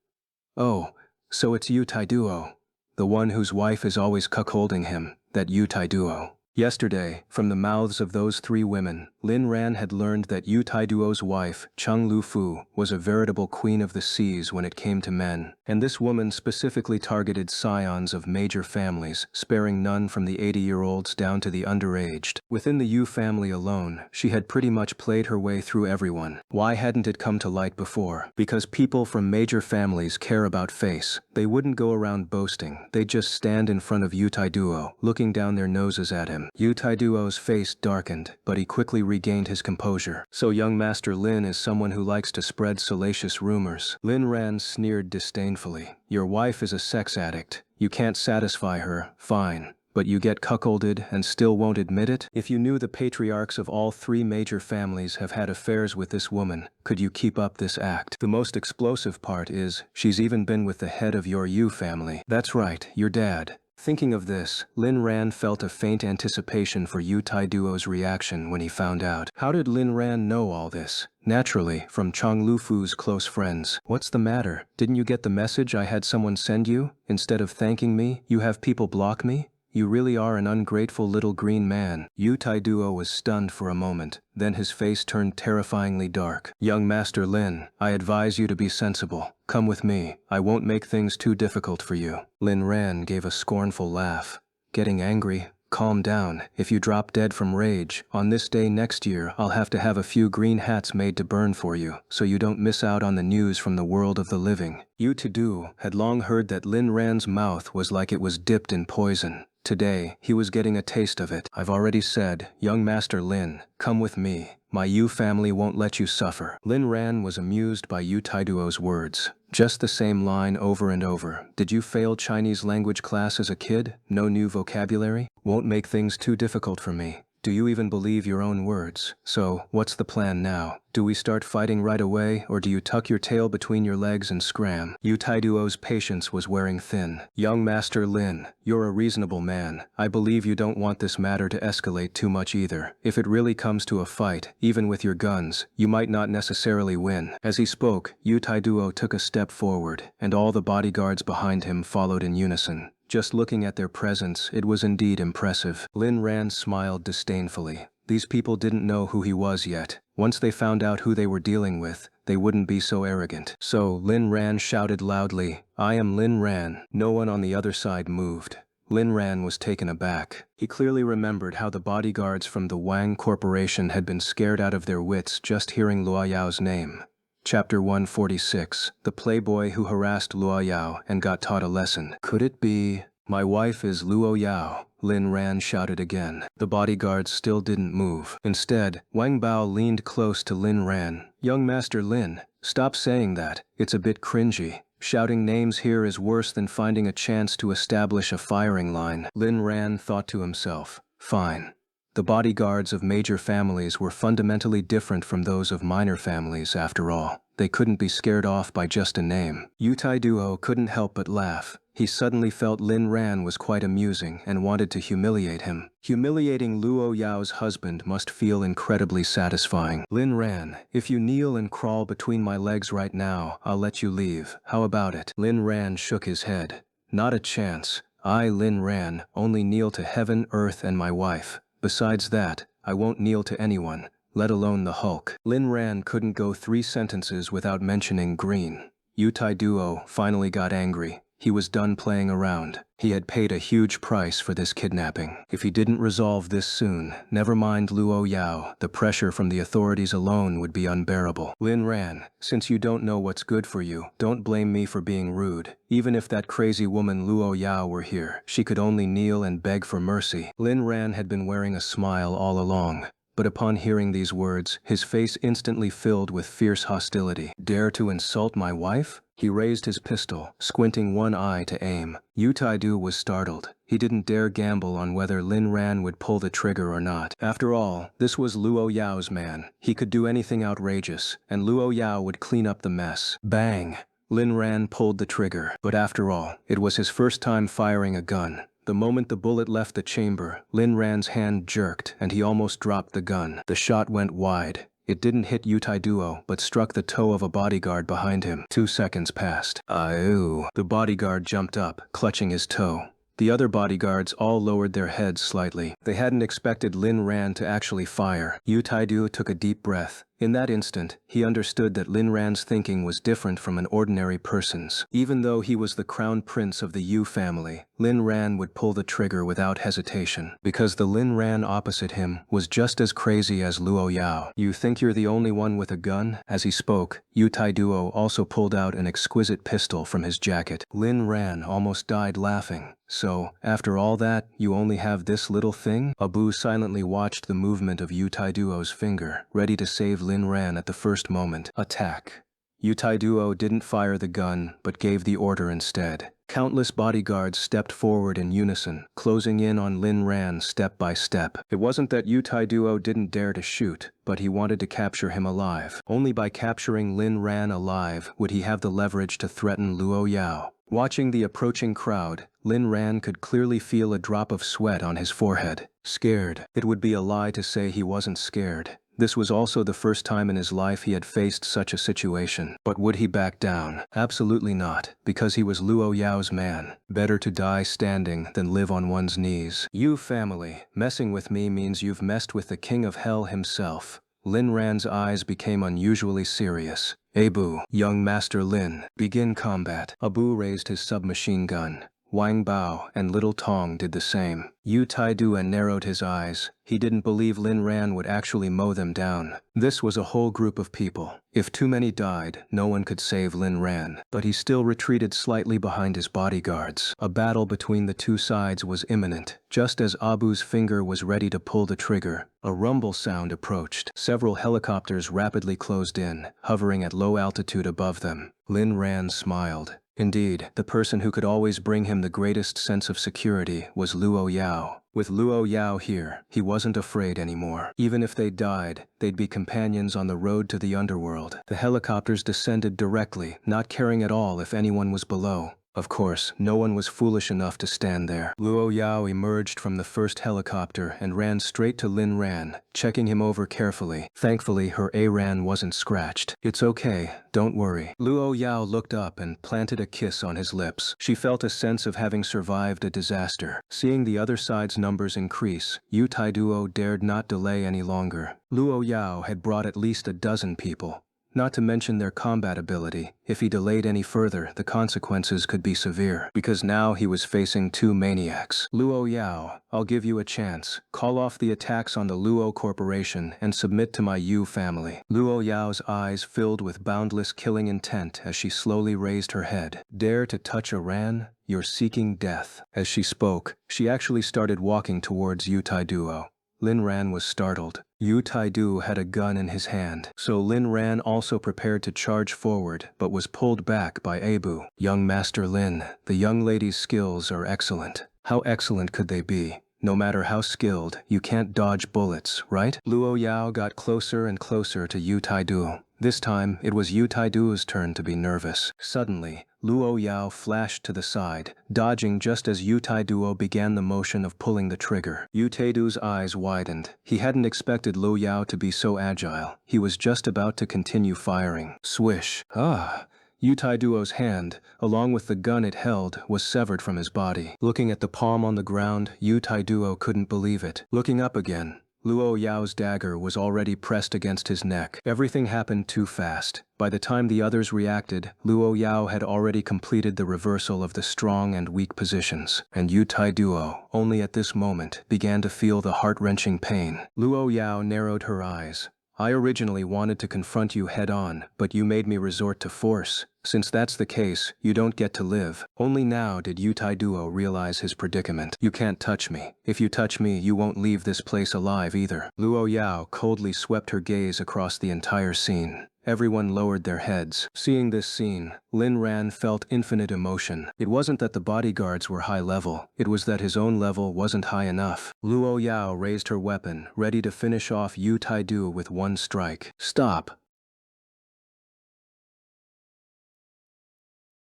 "Oh, so it's Yu Taiduo, the one whose wife is always cuckolding him, that Yu Taiduo." Yesterday, from the mouths of those three women, Lin Ran had learned that Yu Taiduo's wife, Cheng Lufu, was a veritable queen of the seas when it came to men, and this woman specifically targeted scions of major families, sparing none from the 80-year-olds down to the underaged. Within the Yu family alone, she had pretty much played her way through everyone. Why hadn't it come to light before? Because people from major families care about face. They wouldn't go around boasting, they'd just stand in front of Yu Taiduo, looking down their noses at him. Yu Taiduo's face darkened, but he quickly regained his composure. "So young Master Lin is someone who likes to spread salacious rumors." Lin Ran sneered disdainfully. "Your wife is a sex addict. You can't satisfy her, fine. But you get cuckolded and still won't admit it? If you knew the patriarchs of all three major families have had affairs with this woman, could you keep up this act? The most explosive part is, she's even been with the head of your Yu family. That's right, your dad." Thinking of this, Lin Ran felt a faint anticipation for Yu Taiduo's reaction when he found out. How did Lin Ran know all this? Naturally, from Cheng Lufu's close friends. "What's the matter? Didn't you get the message I had someone send you? Instead of thanking me, you have people block me? You really are an ungrateful little green man." Yu Taiduo was stunned for a moment, then his face turned terrifyingly dark. "Young Master Lin, I advise you to be sensible. Come with me. I won't make things too difficult for you." Lin Ran gave a scornful laugh. "Getting angry? Calm down. If you drop dead from rage, on this day next year I'll have to have a few green hats made to burn for you, so you don't miss out on the news from the world of the living." Yu Taidu had long heard that Lin Ran's mouth was like it was dipped in poison. Today, he was getting a taste of it. "I've already said, young Master Lin, come with me. My Yu family won't let you suffer." Lin Ran was amused by Yu Taiduo's words. Just the same line over and over. "Did you fail Chinese language class as a kid? No new vocabulary? Won't make things too difficult for me. Do you even believe your own words? So, what's the plan now? Do we start fighting right away, or do you tuck your tail between your legs and scram?" Yu Taiduo's patience was wearing thin. "Young Master Lin, you're a reasonable man. I believe you don't want this matter to escalate too much either. If it really comes to a fight, even with your guns, you might not necessarily win." As he spoke, Yu Taiduo took a step forward, and all the bodyguards behind him followed in unison. Just looking at their presence, it was indeed impressive. Lin Ran smiled disdainfully. These people didn't know who he was yet. Once they found out who they were dealing with, they wouldn't be so arrogant. So Lin Ran shouted loudly, "I am Lin Ran." No one on the other side moved. Lin Ran was taken aback. He clearly remembered how the bodyguards from the Wang Corporation had been scared out of their wits just hearing Luo Yao's name. Chapter 146, The Playboy Who Harassed Luo Yao and Got Taught a Lesson. Could it be? "My wife is Luo Yao," Lin Ran shouted again. The bodyguards still didn't move. Instead, Wang Bao leaned close to Lin Ran. "Young Master Lin, stop saying that. It's a bit cringy. Shouting names here is worse than finding a chance to establish a firing line." Lin Ran thought to himself, "Fine." The bodyguards of major families were fundamentally different from those of minor families, after all. They couldn't be scared off by just a name. Yu Taiduo couldn't help but laugh. He suddenly felt Lin Ran was quite amusing and wanted to humiliate him. Humiliating Luo Yao's husband must feel incredibly satisfying. "Lin Ran, if you kneel and crawl between my legs right now, I'll let you leave. How about it?" Lin Ran shook his head. "Not a chance. I, Lin Ran, only kneel to heaven, earth, and my wife. Besides that, I won't kneel to anyone, let alone the Hulk." Lin Ran couldn't go 3 sentences without mentioning green. Yu Taiduo finally got angry. He was done playing around. He had paid a huge price for this kidnapping. If he didn't resolve this soon, never mind Luo Yao, the pressure from the authorities alone would be unbearable. "Lin Ran, since you don't know what's good for you, don't blame me for being rude. Even if that crazy woman Luo Yao were here, she could only kneel and beg for mercy." Lin Ran had been wearing a smile all along. But upon hearing these words, his face instantly filled with fierce hostility. "Dare to insult my wife?" He raised his pistol, squinting one eye to aim. Yu Taidu was startled. He didn't dare gamble on whether Lin Ran would pull the trigger or not. After all, this was Luo Yao's man. He could do anything outrageous, and Luo Yao would clean up the mess. Bang! Lin Ran pulled the trigger. But after all, it was his first time firing a gun. The moment the bullet left the chamber, Lin Ran's hand jerked and he almost dropped the gun. The shot went wide. It didn't hit Yu Taiduo, but struck the toe of a bodyguard behind him. 2 seconds passed. Aiu! The bodyguard jumped up, clutching his toe. The other bodyguards all lowered their heads slightly. They hadn't expected Lin Ran to actually fire. Yu Taiduo took a deep breath. In that instant, he understood that Lin Ran's thinking was different from an ordinary person's. Even though he was the crown prince of the Yu family, Lin Ran would pull the trigger without hesitation, because the Lin Ran opposite him was just as crazy as Luo Yao. You think you're the only one with a gun? As he spoke, Yu Taiduo also pulled out an exquisite pistol from his jacket. Lin Ran almost died laughing. So, after all that, you only have this little thing? Abu silently watched the movement of Yu Taiduo's finger, ready to save Lin Ran at the first moment. Attack. Yu Taiduo didn't fire the gun, but gave the order instead. Countless bodyguards stepped forward in unison, closing in on Lin Ran step by step. It wasn't that Yu Taiduo didn't dare to shoot, but he wanted to capture him alive. Only by capturing Lin Ran alive would he have the leverage to threaten Luo Yao. Watching the approaching crowd, Lin Ran could clearly feel a drop of sweat on his forehead. Scared. It would be a lie to say he wasn't scared. This was also the first time in his life he had faced such a situation. But would he back down? Absolutely not, because he was Luo Yao's man. Better to die standing than live on one's knees. You family, messing with me means you've messed with the king of hell himself. Lin Ran's eyes became unusually serious. Abu, young Master Lin, begin combat. Abu raised his submachine gun. Wang Bao and Little Tong did the same. Yu Taiduo narrowed his eyes. He didn't believe Lin Ran would actually mow them down. This was a whole group of people. If too many died, no one could save Lin Ran. But he still retreated slightly behind his bodyguards. A battle between the two sides was imminent. Just as Abu's finger was ready to pull the trigger, a rumble sound approached. Several helicopters rapidly closed in, hovering at low altitude above them. Lin Ran smiled. Indeed, the person who could always bring him the greatest sense of security was Luo Yao. With Luo Yao here, he wasn't afraid anymore. Even if they died, they'd be companions on the road to the underworld. The helicopters descended directly, not caring at all if anyone was below. Of course, no one was foolish enough to stand there. Luo Yao emerged from the first helicopter and ran straight to Lin Ran, checking him over carefully. Thankfully, her A-Ran wasn't scratched. It's okay, don't worry. Luo Yao looked up and planted a kiss on his lips. She felt a sense of having survived a disaster. Seeing the other side's numbers increase, Yu Taiduo dared not delay any longer. Luo Yao had brought at least a dozen people. Not to mention their combat ability. If he delayed any further, the consequences could be severe, because now he was facing two maniacs. Luo Yao, I'll give you a chance. Call off the attacks on the Luo Corporation and submit to my Yu family. Luo Yao's eyes filled with boundless killing intent as she slowly raised her head. Dare to touch a Ran? You're seeking death. As she spoke, she actually started walking towards Yu Taiduo. Lin Ran was startled. Yu Taidu had a gun in his hand, so Lin Ran also prepared to charge forward, but was pulled back by Abu. Young Master Lin, the young lady's skills are excellent. How excellent could they be? No matter how skilled, you can't dodge bullets, right? Luo Yao got closer and closer to Yu Taidu. This time, it was Yu Taidu's turn to be nervous. Suddenly, Luo Yao flashed to the side, dodging just as Yu Taiduo began the motion of pulling the trigger. Yu Taidu's eyes widened. He hadn't expected Luo Yao to be so agile. He was just about to continue firing. Swish. Ah! Yu Taiduo's hand, along with the gun it held, was severed from his body. Looking at the palm on the ground, Yu Taiduo couldn't believe it. Looking up again, Luo Yao's dagger was already pressed against his neck. Everything happened too fast. By the time the others reacted, Luo Yao had already completed the reversal of the strong and weak positions, and Yu Taiduo, only at this moment, began to feel the heart-wrenching pain. Luo Yao narrowed her eyes. I originally wanted to confront you head-on, but you made me resort to force. Since that's the case, you don't get to live. Only now did Yu Taiduo realize his predicament. You can't touch me. If you touch me, you won't leave this place alive either. Luo Yao coldly swept her gaze across the entire scene. Everyone lowered their heads. Seeing this scene, Lin Ran felt infinite emotion. It wasn't that the bodyguards were high level, it was that his own level wasn't high enough. Luo Yao raised her weapon, ready to finish off Yu Taidu with one strike. "Stop!"